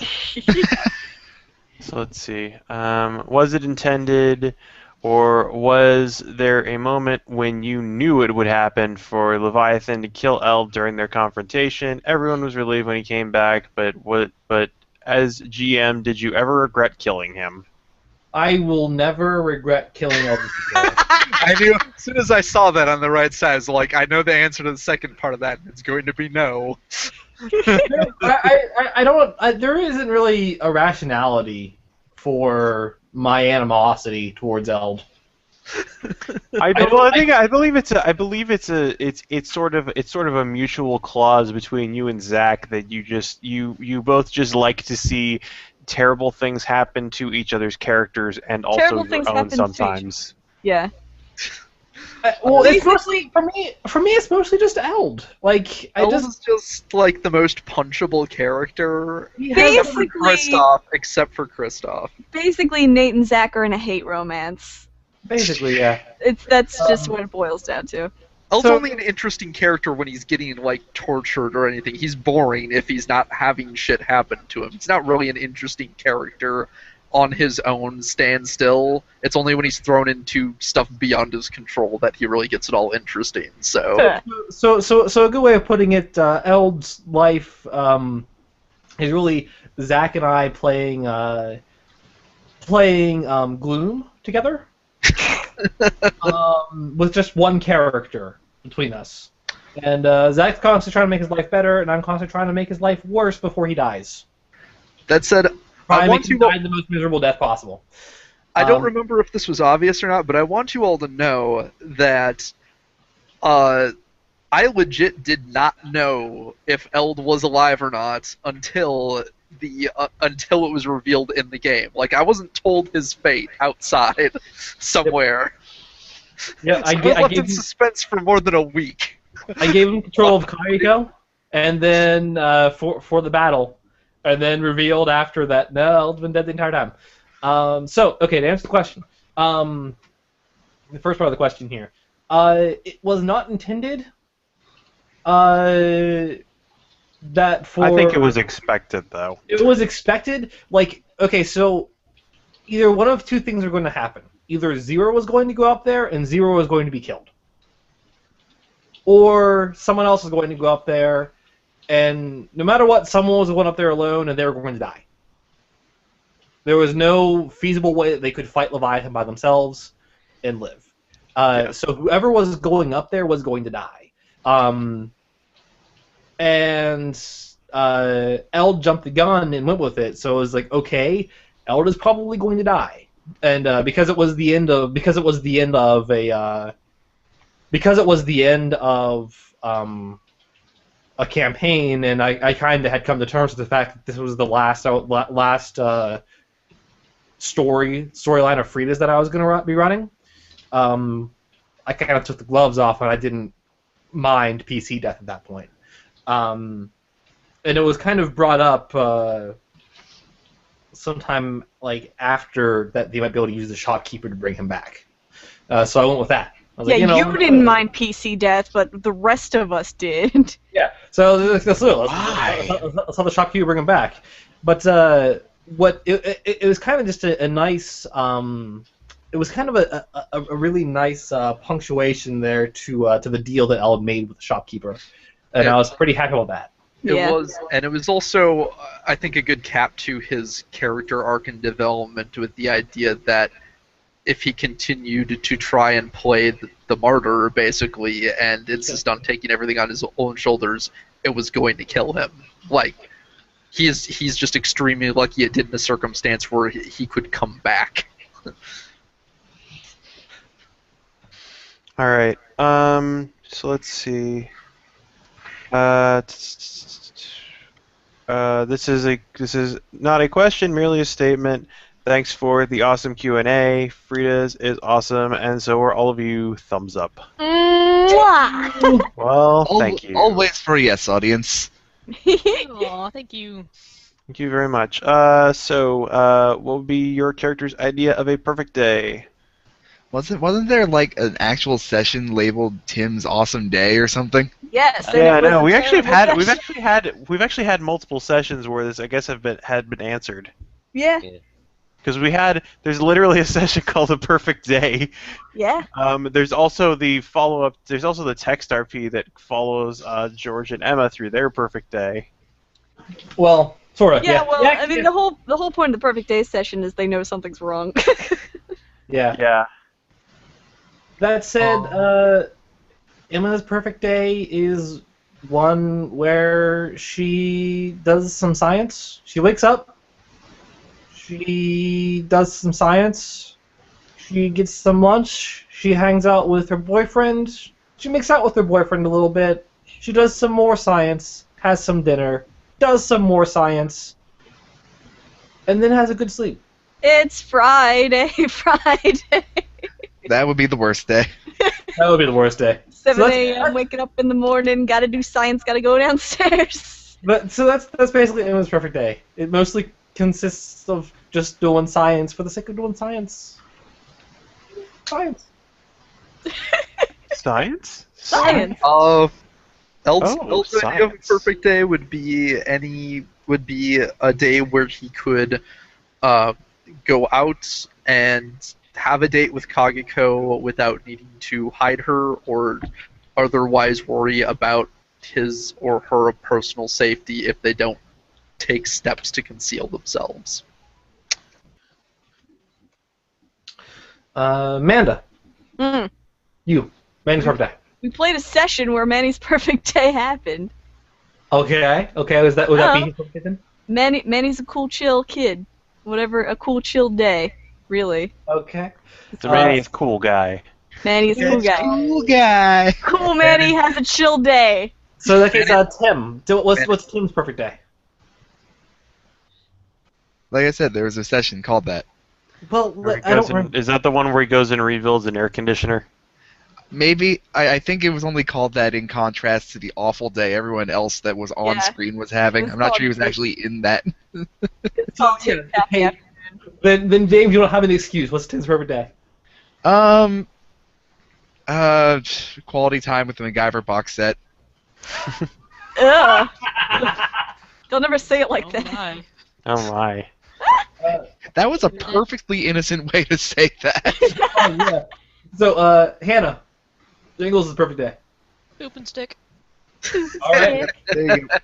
So let's see. Was it intended, or was there a moment when you knew it would happen for Leviathan to kill Eld during their confrontation? Everyone was relieved when he came back, but as GM, did you ever regret killing him? I will never regret killing Elvis. I knew as soon as I saw that on the right side, I was like, I know the answer to the second part of that. It's going to be no. I don't. There isn't really a rationality for my animosity towards Eld. I believe it's sort of a mutual clause between you and Zach that you both just like to see terrible things happen to each other's characters and also Terrible your things own happen to each- sometimes. Yeah. Well, it's mostly for me. For me, it's mostly just Eld. Like Eld is just like the most punchable character. Basically- Except for Kristoff. Basically, Nate and Zach are in a hate romance. basically, yeah. That's just what it boils down to. Eld's So- only an interesting character when he's getting like tortured or anything. He's boring if he's not having shit happen to him. He's not really an interesting character on his own standstill. It's only when he's thrown into stuff beyond his control that he really gets it all interesting. So So a good way of putting it, Eld's life is really Zach and I playing Gloom together, with just one character between us. And Zach's constantly trying to make his life better, and I'm constantly trying to make his life worse before he dies. that said, Trying I to want make him to. die the most miserable death possible. I don't remember if this was obvious or not, but I want you all to know that I legit did not know if Eld was alive or not until it was revealed in the game. Like, I wasn't told his fate outside somewhere. Yeah, So I was left in suspense for more than a week. I gave him control of Kaito, and then for the battle, and then revealed after that, no, Eld's been dead the entire time. Okay, to answer the question, the first part of the question here, it was not intended that for... I think it was expected, though. It was expected, like, okay, so either one of two things are going to happen. Either Zero was going to go up there, and Zero was going to be killed. Or someone else was going to go up there, and no matter what, someone was going up there alone, and they were going to die. There was no feasible way that they could fight Leviathan by themselves and live. So whoever was going up there was going to die. And Eld jumped the gun and went with it, so it was like, okay, Eld is probably going to die. And because it was the end of a campaign, and I kind of had come to terms with the fact that this was the last storyline of Frieda's that I was going to be running. I kind of took the gloves off, and I didn't mind PC death at that point. And it was kind of brought up sometime like after that they might be able to use the shopkeeper to bring him back. So I went with that. I was Yeah, like, you didn't mind PC death, but the rest of us did. Yeah, so let's have the shopkeeper bring him back. But it was kind of just a nice, it was kind of a really nice punctuation there to the deal that Eld made with the shopkeeper, and I was pretty happy about that. It was, and it was also, I think, a good cap to his character arc and development, with the idea that if he continued to try and play the martyr, basically, and insist on taking everything on his own shoulders, it was going to kill him. Like, he's just extremely lucky it did in a circumstance where he could come back. All right. So let's see. This is not a question, merely a statement. Thanks for the awesome Q&A. Frieda's is awesome, and so are all of you. Thumbs up. Mwah! Well, thank you. Always for yes, audience. Aw, thank you. Thank you very much. So, what would be your character's idea of a perfect day? Wasn't there like an actual session labeled Tim's Awesome Day or something? Yes. and Yeah, it was no, a we've actually terrible had multiple sessions where this, I guess, had been answered. Yeah. Because there's literally a session called A Perfect Day. Yeah. There's also the follow-up, there's also the text RP that follows George and Emma through their perfect day. Well, sort of. Yeah, well, I mean, the whole point of the perfect day session is they know something's wrong. Yeah. That said, Emma's perfect day is one where she does some science. She wakes up, she does some science, she gets some lunch, she hangs out with her boyfriend, she makes out with her boyfriend a little bit, she does some more science, has some dinner, does some more science, and then has a good sleep. It's Friday. That would be the worst day. That would be the worst day. 7 a.m. waking up in the morning, gotta do science, gotta go downstairs. But so that's basically Emma's perfect day. It mostly consists of just doing science for the sake of doing science. Science. Science? Science. El's Oh, idea of a science. perfect day would be a day where he could go out and have a date with Kageko without needing to hide her or otherwise worry about his or her personal safety if they don't take steps to conceal themselves. Amanda, Mm. Manny's perfect day. We played a session where Manny's perfect day happened. Okay. Would that be his perfect day then? Manny's a cool, chill kid. Whatever, a cool, chill day. Really. Okay. The Manny's cool guy. Manny's a cool guy. Cool guy. Cool Manny has a chill day. So in that case, Tim. What's Tim's perfect day? Like I said, there was a session called that. Well, Where he I don't goes remember. and- is that the one where he goes and rebuilds an air conditioner? Maybe I think it was only called that in contrast to the awful day everyone else that was on Yeah. screen was having. It was I'm not sure he called- was actually in that. It's all Tim happy Hey, afternoon. then James, you don't have any excuse. What's Tim's perfect day? Quality time with the MacGyver box set. Ugh. Don't ever say it like Oh that. my. Oh my. That was a perfectly innocent way to say that. Oh yeah. So Hannah, Jingles is perfect day. Poop and stick. All right. There you go.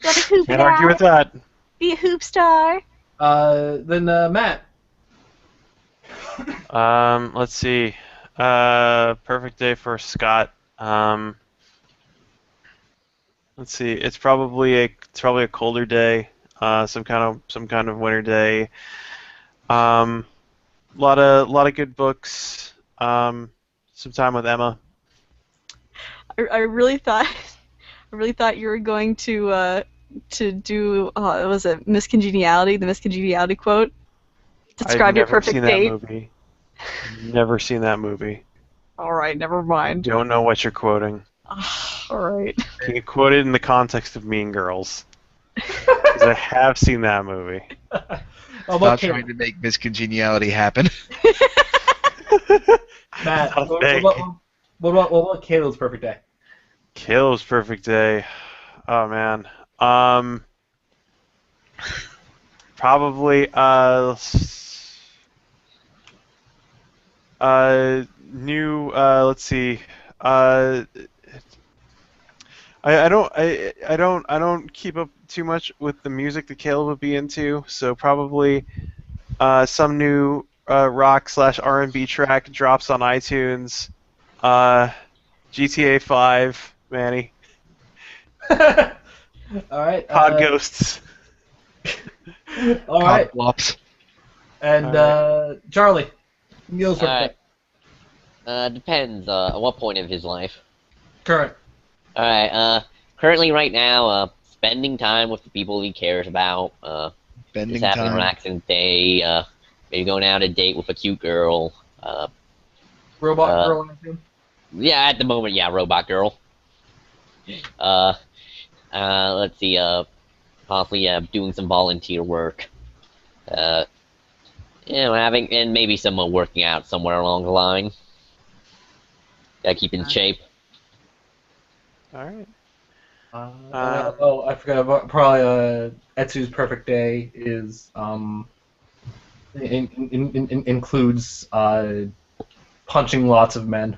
Gotta hoop Can't argue with that. Be a hoop star. Then Matt. Let's see. Perfect day for Scott. Let's see. It's probably a colder day. Some kind of winter day. Lot of good books. Some time with Emma. I really thought you were going to do was it Miscongeniality, the Miscongeniality quote? Describe your perfect I've date. never seen that movie. Never seen that movie. All right, never mind. Don't know what you're quoting. All right. Can you quote it in the context of Mean Girls? Because I have seen that movie. Stop trying to make miscongeniality happen. Matt, Not a what thing. about Caleb's perfect day? Caleb's perfect day. Oh man. Probably new. Let's see. I don't keep up too much with the music that Caleb would be into, so probably some new rock / R&B track drops on iTunes. GTA 5, Manny. All right. Pod Ghosts. All right. Flops. And Charlie, Neil's perfect day. Depends at what point of his life. Current. Alright, currently right now, spending time with the people he cares about, Spending just having a time. relaxing day, maybe going out on a date with a cute girl, Robot girl. I assume? yeah, at the moment, yeah, robot girl. Let's see, possibly, doing some volunteer work. Having, and maybe some working out somewhere along the line. Gotta keep in shape. All right. I forgot about probably Etsu's perfect day is includes punching lots of men.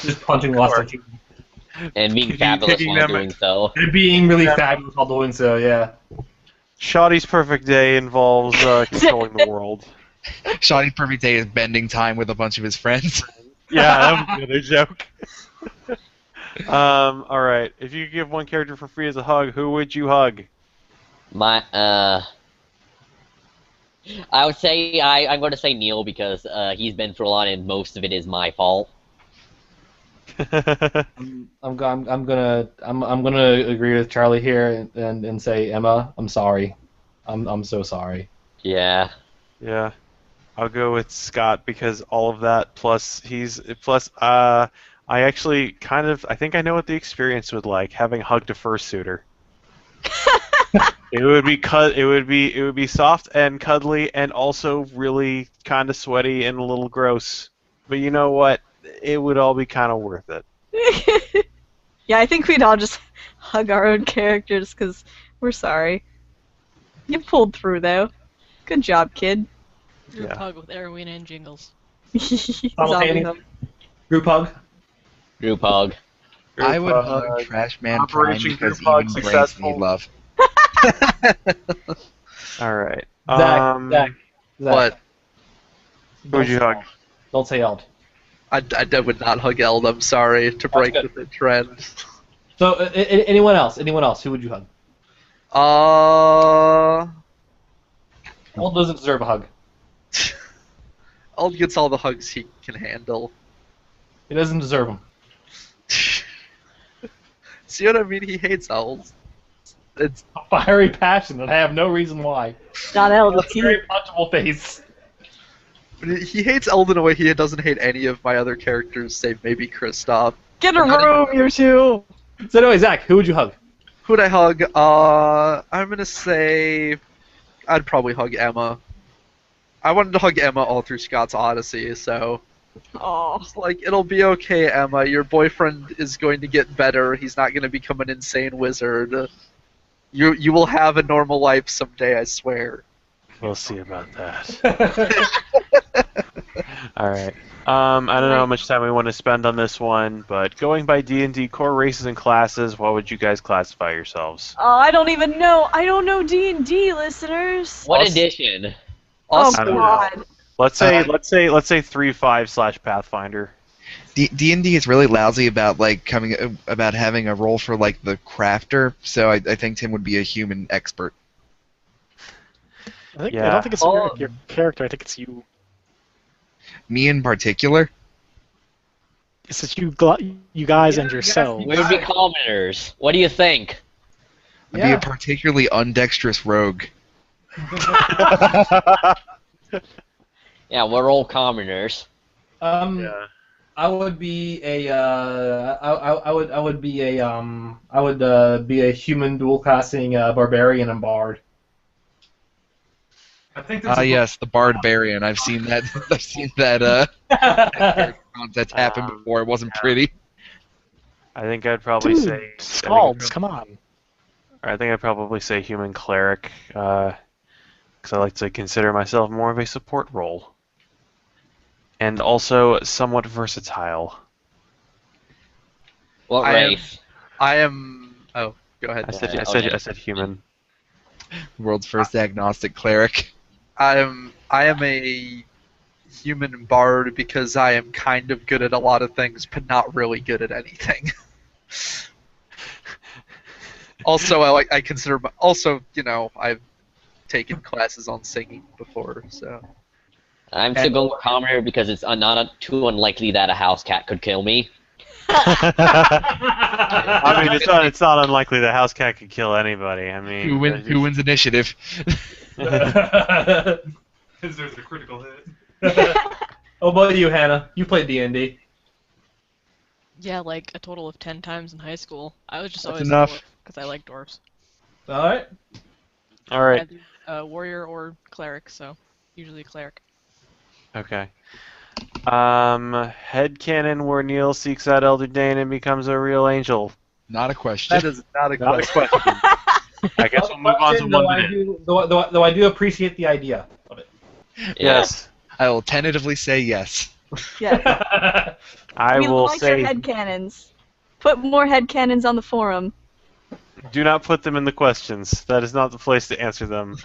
Just punching lots of people. And being fabulous kicking while them doing so. And being really fabulous while doing so, yeah. Shoddy's perfect day involves controlling the world. Shawty's perfect day is bending time with a bunch of his friends. Yeah, that was the other joke. All right. If you could give one character for free as a hug, who would you hug? I would say I'm going to say Neil because he's been through a lot and most of it is my fault. I'm gonna agree with Charlie here and say Emma, I'm sorry. I'm so sorry. Yeah. Yeah. I'll go with Scott because all of that plus I actually I think I know what the experience would like having hugged a fursuiter. It would be soft and cuddly and also really kind of sweaty and a little gross. But you know what? it would all be kind of worth it. Yeah, I think we'd all just hug our own characters because we're sorry. You pulled through though. Good job, kid. Group Yeah. hug with Arowena and Jingles. Zombie Simultaneous hug. group hug. Group hug. I would Group hug hug. Trash Man Operation Prime because group hug even brains successful. need love. All right. Zach. What? Who would you hug? Don't say Eld. I would not hug Eld. I'm sorry to break good. the trend. So, anyone else? Anyone else? Who would you hug? Eld doesn't deserve a hug. Eld gets all the hugs he can handle. He doesn't deserve them. See what I mean? He hates Eld. It's A fiery passion, and I have no reason why. Not He Eld, has it's a you. very punchable face. he hates Eld in a way he doesn't hate any of my other characters, save maybe Kristoff. Get a room, you two. So anyway, Zach, who would you hug? Who'd I hug? I'm gonna say I'd probably hug Emma. I wanted to hug Emma all through Scott's Odyssey, so Oh, it's like it'll be okay, Emma. Your boyfriend is going to get better. He's not going to become an insane wizard. You will have a normal life someday, I swear. We'll see about that. All right. I don't know how much time we want to spend on this one, but going by D&D core races and classes, what would you guys classify yourselves? I don't even know. I don't know D&D, listeners. What edition? Oh I don't know. God. Let's say 3.5 / Pathfinder. D&D is really lousy about about having a role for like the crafter, so I think Tim would be a human expert. I Yeah. don't think it's your character. I think it's you. Me in particular. It's just you guys and yourselves. We would be commoners. What do you think? I'd be a particularly undexterous rogue. Yeah, we're all commoners. Yeah. I would be a I would be a human dual classing barbarian and bard. I think there's Yes, the Barbarian. I've seen that. I've seen that. That's happened before. It wasn't pretty. I think I'd probably Dude, say Scalds, come on. I think I'd probably say human cleric, because I like to consider myself more of a support role, and also somewhat versatile. What I am- race? I am. Oh, go ahead. I said human. World's first agnostic cleric. I am a human bard because I am kind of good at a lot of things, but not really good at anything. Also, I consider I've taken classes on singing before, so. I'm still going with commoner because it's not too unlikely that a house cat could kill me. I mean, it's not unlikely the house cat could kill anybody. I mean, Who wins initiative? Because there's a critical hit. Oh, about you, Hannah? You played D&D. Yeah, like a total of 10 times in high school. I was just That's always enough. because I like dwarves. All right. All right. Either, warrior or cleric, so usually cleric. Okay. Headcanon where Neil seeks out Elder Dane and becomes a real angel. Not a question. That is not a question. I guess we'll move on to Though 1 minute. though I do appreciate the idea of it. Yes. I will tentatively say yes. Yeah. I We will like say your headcanons. Put more headcanons on the forum. do not put them in the questions. That is not the place to answer them.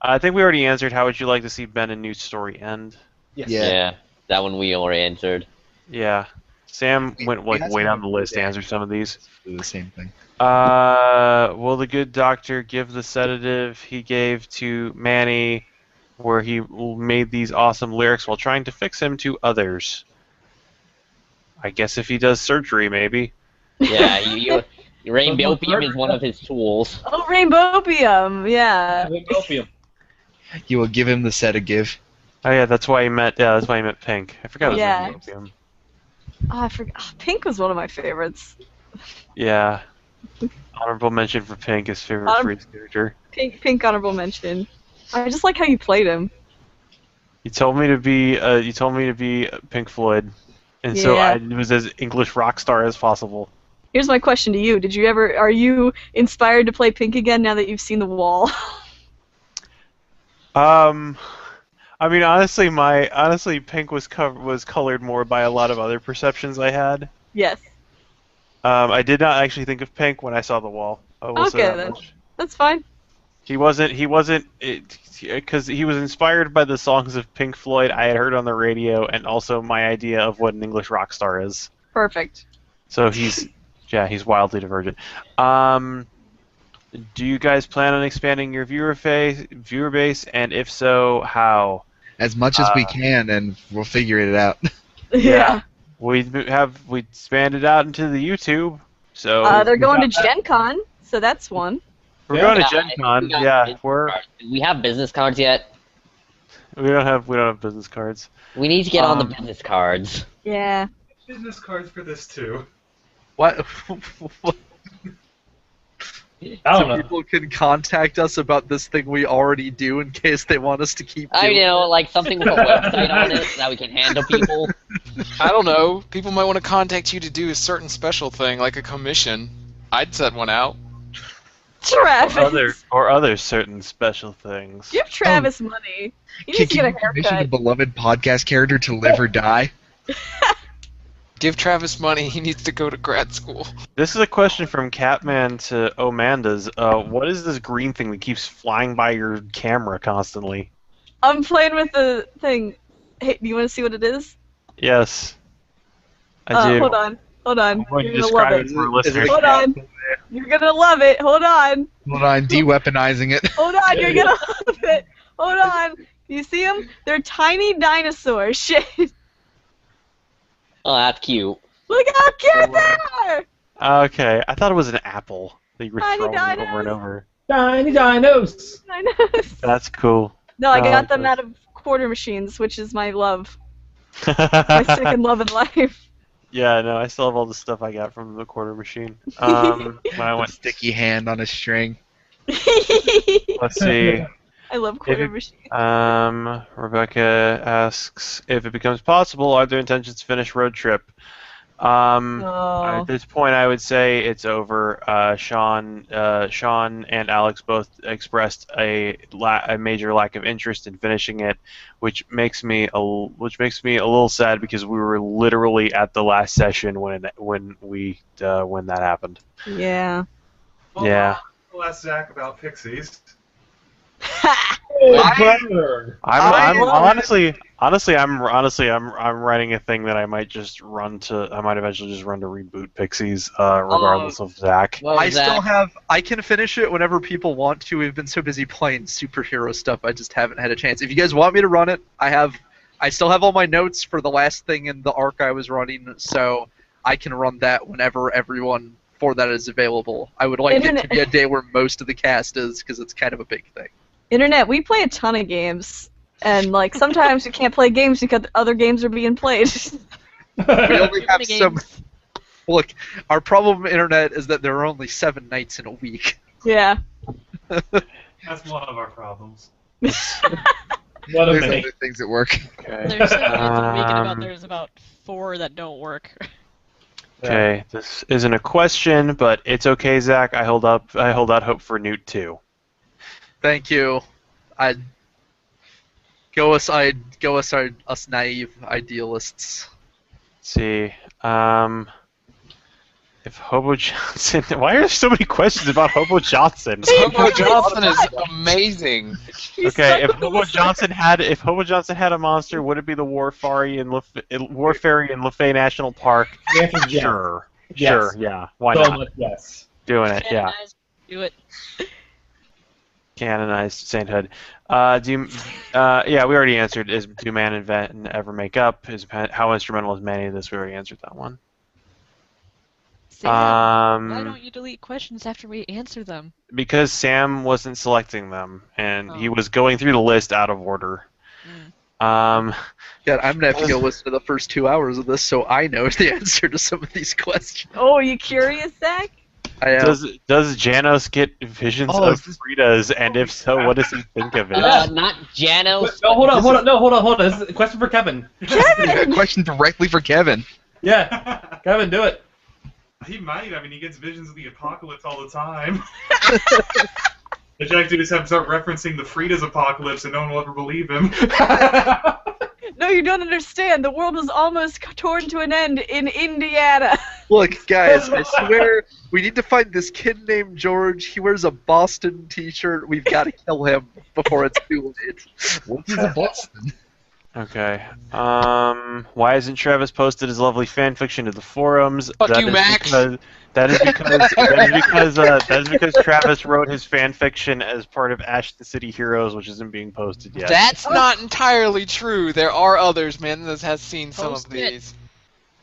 I think we already answered how would you like to see Ben and Newt's story end. Yes. Yeah, that one we already answered. Yeah. Sam went we had way down some the list to good answer some of these. Do the same thing. Will the good doctor give the sedative he gave to Manny where he made these awesome lyrics while trying to fix him to others? I guess if he does surgery, maybe. Yeah, Rainbowium is one of his tools. Oh, Rainbowium, yeah. You will give him the sedative. Oh yeah, that's why he met. Yeah, that's why he met Pink. I forgot his Yeah. name. Oh, I forgot. Oh, Pink was one of my favorites. Yeah. Honorable mention for Pink, his favorite Honor- Freeze character. Pink honorable mention. I just like how you played him. You told me to be. You told me to be Pink Floyd. And so Yeah. I was as English rock star as possible. Here's my question to you: are you inspired to play Pink again now that you've seen The Wall? I mean, honestly, Pink was colored more by a lot of other perceptions I had. Yes. I did not actually think of Pink when I saw The Wall. I will say Okay that then. much. That's fine. He wasn't, because he was inspired by the songs of Pink Floyd I had heard on the radio, and also my idea of what an English rock star is. Perfect. So he's wildly divergent. Do you guys plan on expanding your viewer base, and if so, how? As much as we can, and we'll figure it out. Yeah. We expanded out into the YouTube, so They're going to Gen Con, so that's one. we're going to Yeah, Gen I Con. think we got Yeah, business we're cards. Do we have business cards yet? we don't have business cards. We need to get on the business cards. Yeah. Business cards for this too. What? I don't So know. people can contact us about this thing we already do in case they want us to keep I doing know, it. like something with a website on it that we can handle people. I don't know. People might want to contact you to do a certain special thing, like a commission. I'd set one out. Travis. Or other certain special things. Give Travis money. He needs to get a commission a haircut. beloved podcast character to live or die? Give Travis money. He needs to go to grad school. This is a question from Catman to Omandas. What is this green thing that keeps flying by your camera constantly? I'm playing with the thing. Hey, do you want to see what it is? Yes, I do. Hold on. I'm going to You're gonna love describe it. it for listeners. Hold on. You're gonna love it. Hold on. Hold on, de-weaponizing it. Hold on. You're gonna love it. Hold on. You see them? They're tiny dinosaurs. Shit. Oh, that's cute. Look how cute they are. Okay, I thought it was an apple that you were Tiny throwing dinos. over and over. Tiny dinos. I know. That's cool. No, I Oh, got them okay. out of quarter machines, which is my love. My second love in life. Yeah, no, I still have all the stuff I got from the quarter machine. When I went, Sticky hand on a string. let's see. I love quarter machines. Rebecca asks if it becomes possible, are there intentions to finish road trip? Oh. At this point, I would say it's over. Sean and Alex both expressed a major lack of interest in finishing it, which makes me a little sad because we were literally at the last session when that happened. Yeah. Well, Yeah. I'll ask Zach about pixies. I'm writing a thing that I might eventually just run to reboot Pixies, regardless of Zach. I can finish it whenever people want to. We've been so busy playing superhero stuff, I just haven't had a chance. If you guys want me to run it, I still have all my notes for the last thing in the arc I was running, so I can run that whenever everyone for that is available. I would like it to be a day where most of the cast is, because it's kind of a big thing. Internet, we play a ton of games, and like sometimes we can't play games because other games are being played. We only have some. Look, our problem with internet is that there are only 7 nights in a week. Yeah. That's one of our problems. What a There's minute. other things at work. Okay. There's 7 nights in a week, and there's about 4 that don't work. Okay, this isn't a question, but it's okay, Zach. I hold out hope for Newt too. Thank you. Us naive idealists. Let's see. If Hobo Johnson, why are there so many questions about Hobo Johnson? Hobo Johnson is amazing. Okay, if Hobo Johnson had a monster, would it be the War Fairy in LaFay National Park? The answer is yes. Sure. Yes. Sure, yeah. Why So not? much yes. Doing it, yeah. Canonize, do it. Canonized sainthood. Yeah, we already answered. Do man and Ven ever make up? How instrumental is Manny in this? We already answered that one. Sam, why don't you delete questions after we answer them? Because Sam wasn't selecting them, and he Oh. was going through the list out of order. God, I'm gonna have to go listen to the first 2 hours of this so I know the answer to some of these questions. Oh, are you curious, Zach? I am. Does Janos get visions Oh, of Frieda's, and if so, what does he think of it? Not Janos. No, hold on. This is a question for Kevin. Yeah, question directly for Kevin. Yeah, Kevin, do it. He might. I mean, he gets visions of the apocalypse all the time. The Jack dude just have to start referencing the Frieda's apocalypse, and no one will ever believe him. No, you don't understand. The world was almost torn to an end in Indiana. Look, guys, I swear, we need to find this kid named George. He wears a Boston t-shirt. We've got to kill him before it's too late. He's a Boston. Okay. Why hasn't Travis posted his lovely fan fiction to the forums? Fuck you, Max. That is because Travis wrote his fan fiction as part of Ash the City Heroes, which isn't being posted yet. That's not entirely true. There are others. Man, that has seen some Post of it. these.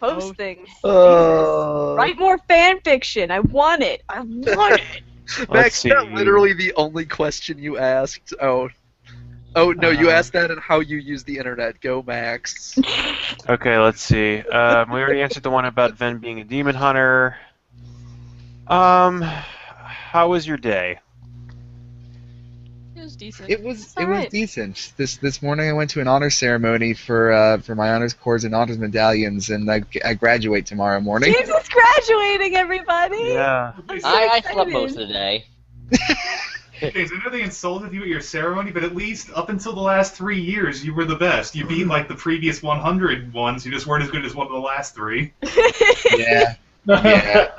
Post things. Uh, Write more fan fiction. I want it. I want it. Max, see. that literally the only question you asked. Oh no, you asked that and how you use the internet. Go, Max. Okay, let's see. We already answered the one about Ven being a demon hunter. How was your day? It was decent. It was alright. decent. This morning I went to an honor ceremony for my honors cords and honors medallions, and I graduate tomorrow morning. Jesus graduating, everybody. Yeah. I'm so I excited. slept most of the day. James, I know they insulted you at your ceremony, but at least up until the last 3 years, you were the best. You beat like the previous 100 ones. You just weren't as good as one of the last 3. Yeah. Yeah.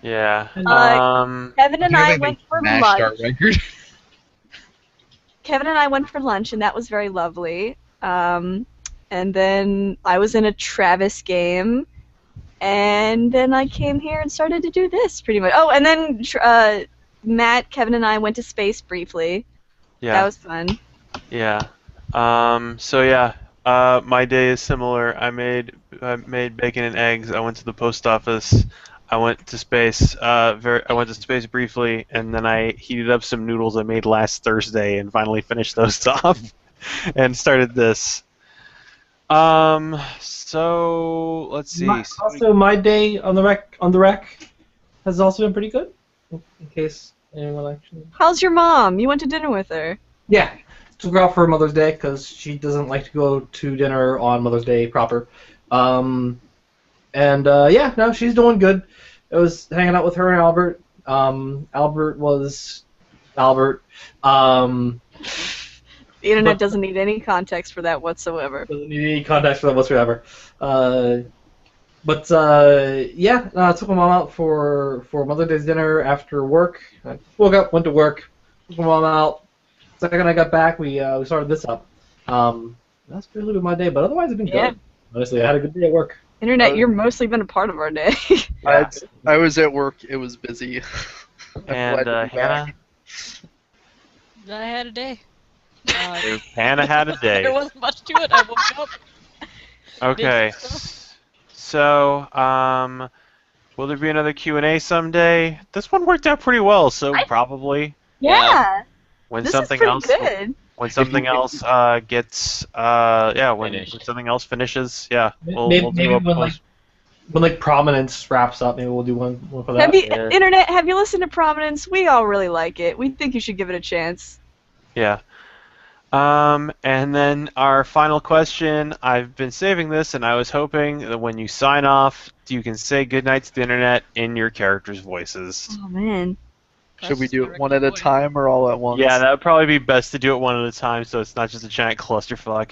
Yeah. Kevin and I went for Mashed our lunch. record. Kevin and I went for lunch, and that was very lovely. And then I was in a Travis game, and then I came here and started to do this, pretty much. Oh, and then Matt, Kevin, and I went to space briefly. Yeah. That was fun. Yeah. So yeah, my day is similar. I made bacon and eggs. I went to the post office. I went to space. I went to space briefly, and then I heated up some noodles I made last Thursday, and finally finished those off, and started this. So let's see. Also, my day on the rec has also been pretty good. In case anyone actually. How's your mom? You went to dinner with her. Yeah, took her out for Mother's Day because she doesn't like to go to dinner on Mother's Day proper. Yeah, no, she's doing good. I was hanging out with her and Albert. Albert was Albert. The internet doesn't need any context for that whatsoever. Doesn't need any context for that whatsoever. Yeah, I took my mom out for Mother's Day's dinner after work. I woke up, went to work, took my mom out. Second I got back, we started this up. That's really been my day, but otherwise it's been Yeah. good. Honestly, I had a good day at work. Internet, you're mostly been a part of our day. Yeah. I was at work. It was busy. And Hannah. I had a day. Hannah had a There day. wasn't much to it. I woke up. Okay. did stuff. So, will there be another Q&A someday? This one worked out pretty well, so probably Yeah. when This something is pretty else good. when something else gets when something else finishes, yeah, we'll Maybe do a when Prominence wraps up, maybe we'll do one for that. Have you, Yeah. Internet, have you listened to Prominence? We all really like it. We think you should give it a chance. Yeah. And then our final question, I've been saving this, and I was hoping that when you sign off, you can say goodnight to the internet in your characters' voices. Oh, man. Should we do it one at a time or all at once? Yeah, that would probably be best to do it one at a time, so it's not just a giant clusterfuck.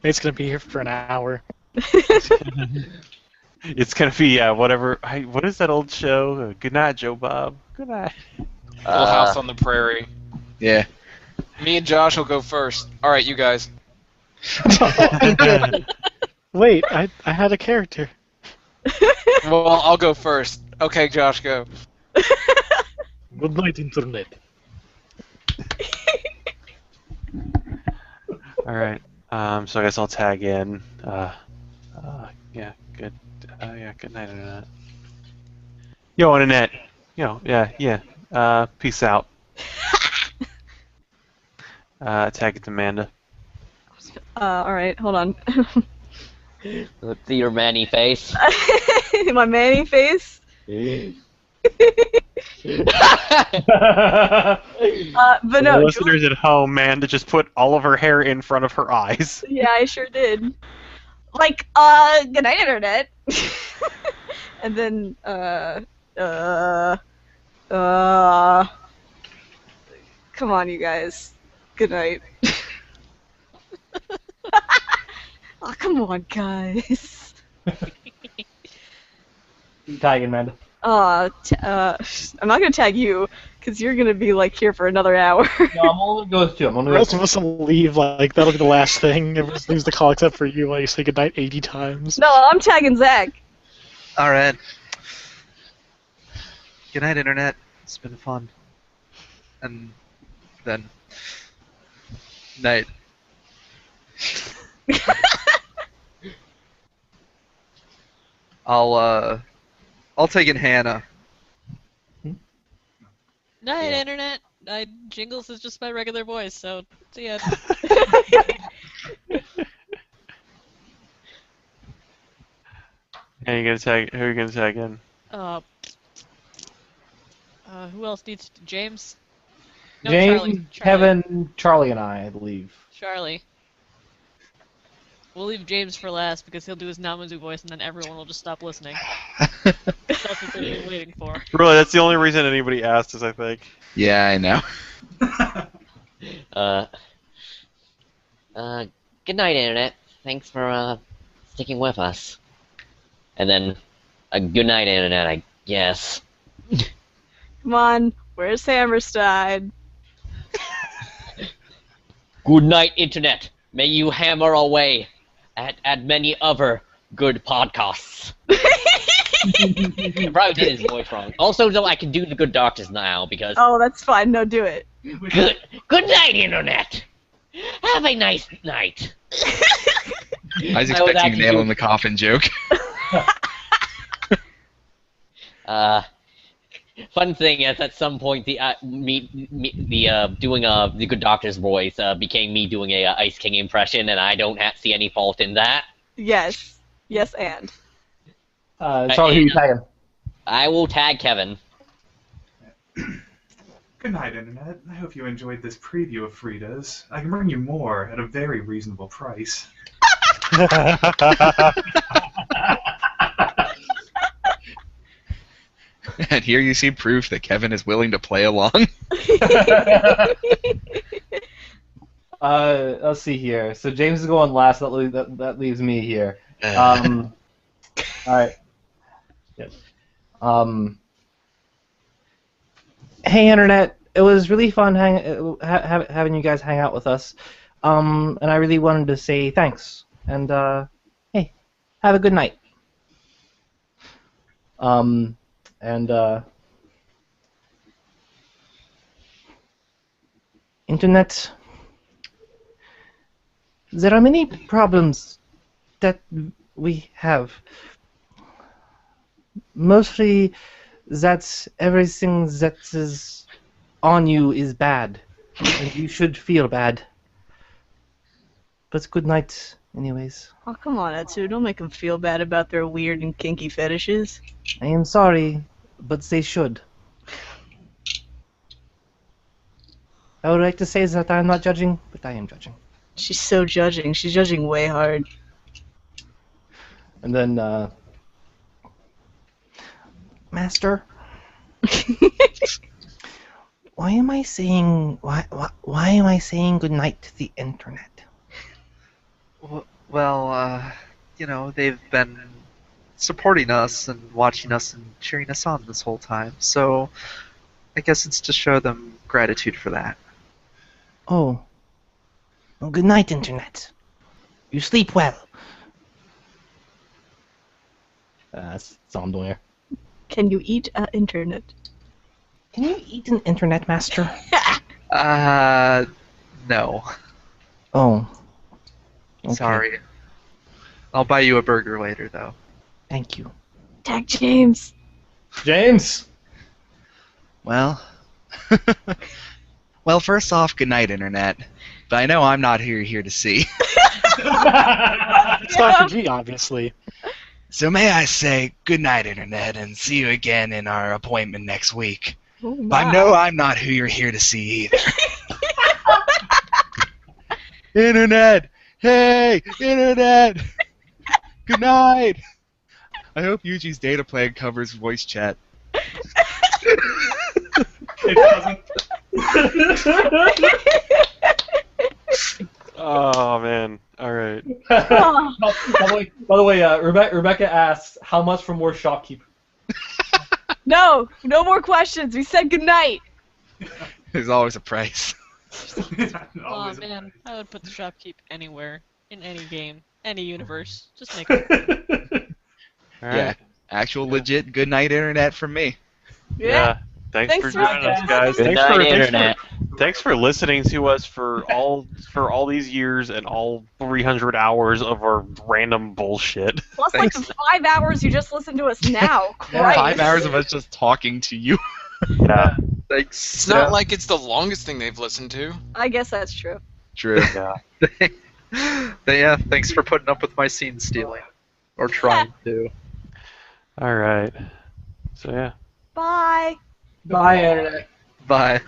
Nate's gonna be here for an hour. It's gonna be whatever. What is that old show? Good night, Joe Bob. Good night. Little House on the Prairie. Yeah. Me and Josh will go first. All right, you guys. Wait, I had a character. Well, I'll go first. Okay, Josh, go. Good night, internet. All right. So I guess I'll tag in. Yeah. Good. Good night, internet. Yo, internet. Yo. Yeah. Peace out. Tag it to Amanda. All right, hold on. Let's see your manny face. My manny face. But For no, the listeners at home, man, to just put all of her hair in front of her eyes. yeah, I sure did. Like, good night, internet. And then, come on, you guys. Good night. Oh, come on, guys. Tagging, Amanda. I'm not gonna tag you, because you're gonna be, like, here for another hour. No, I'm only going to. I'm only The rest of us will leave, like, that'll be the last thing. Everyone leaves the call except for you while you say goodnight 80 times. No, I'm tagging Zach. All right. Good night, internet. It's been fun. And then night. I'll take in Hannah. Night, internet. Jingles is just my regular voice, so see ya. And you gonna tag? Who are you gonna tag in? Who else needs James? No, James, Charlie. Kevin, Charlie, and I believe. Charlie. We'll leave James for last because he'll do his Namazu voice and then everyone will just stop listening. That's what they've been waiting for. Really, that's the only reason anybody asked us, I think. Yeah, I know. Good night, internet. Thanks for sticking with us. And then, good night, internet, I guess. Come on, where's Hammerstein? Good night, internet. May you hammer away at many other good podcasts. I probably did his voice wrong. Also, though, I can do the Good Doctors now because. Oh, that's fine. No, do it. Good night, internet. Have a nice night. I was expecting a nail in the coffin joke. Fun thing is, at some point, the doing the Good Doctor's voice became me doing a Ice King impression, and I don't see any fault in that. Yes. Yes, and. Charlie, who you tagging? I will tag Kevin. Good night, Internet. I hope you enjoyed this preview of Frieda's. I can bring you more at a very reasonable price. And here you see proof that Kevin is willing to play along. Let's see here. So James is going last. That leaves me here. All right. Yep. Hey, internet. It was really fun having you guys hang out with us. And I really wanted to say thanks. And hey, have a good night. Internet. There are many problems that we have. Mostly that everything that is on you is bad, and you should feel bad. But good night, anyways. Oh, come on, Etsu. Don't make them feel bad about their weird and kinky fetishes. I am sorry, but they should. I would like to say that I am not judging, but I am judging. She's so judging. She's judging way hard. And then, Master? Why am I saying good night to the internet? Well, they've been supporting us and watching us and cheering us on this whole time, so I guess it's to show them gratitude for that. Oh. Well, good night, internet. You sleep well. That's all I'm doing here. Can you eat internet? Can you eat an internet, Master? No. Oh. Okay. Sorry. I'll buy you a burger later, though. Thank you. Tag James. James! Well, well, first off, good night, internet. But I know I'm not here to see. It's Dr. G, obviously. So may I say good night, Internet, and see you again in our appointment next week. Oh But my. no, I'm not who you're here to see either. Internet! Hey, Internet! Good night! I hope Yuji's data plan covers voice chat. It doesn't. Oh man. All right. Oh. By the way, Rebecca asks, how much for more shopkeeper? No, no more questions. We said goodnight. There's always a price. Oh Always. man, I would put the shopkeep anywhere, in any game, any universe. Just make it. All right. Yeah, actual legit good night, Internet from me. Yeah. Thanks Thanks for for joining us, guys. Good night, Internet. Thanks for listening to us for all these years and all 300 hours of our random bullshit. Plus, like the 5 hours you just listened to us now. Christ. 5 hours of us just talking to you. Yeah. Thanks. It's not like it's the longest thing they've listened to. I guess that's true. True. Yeah. Yeah, thanks for putting up with my scene stealing. Or trying to. All right. So yeah. Bye. Bye, Internet. Bye.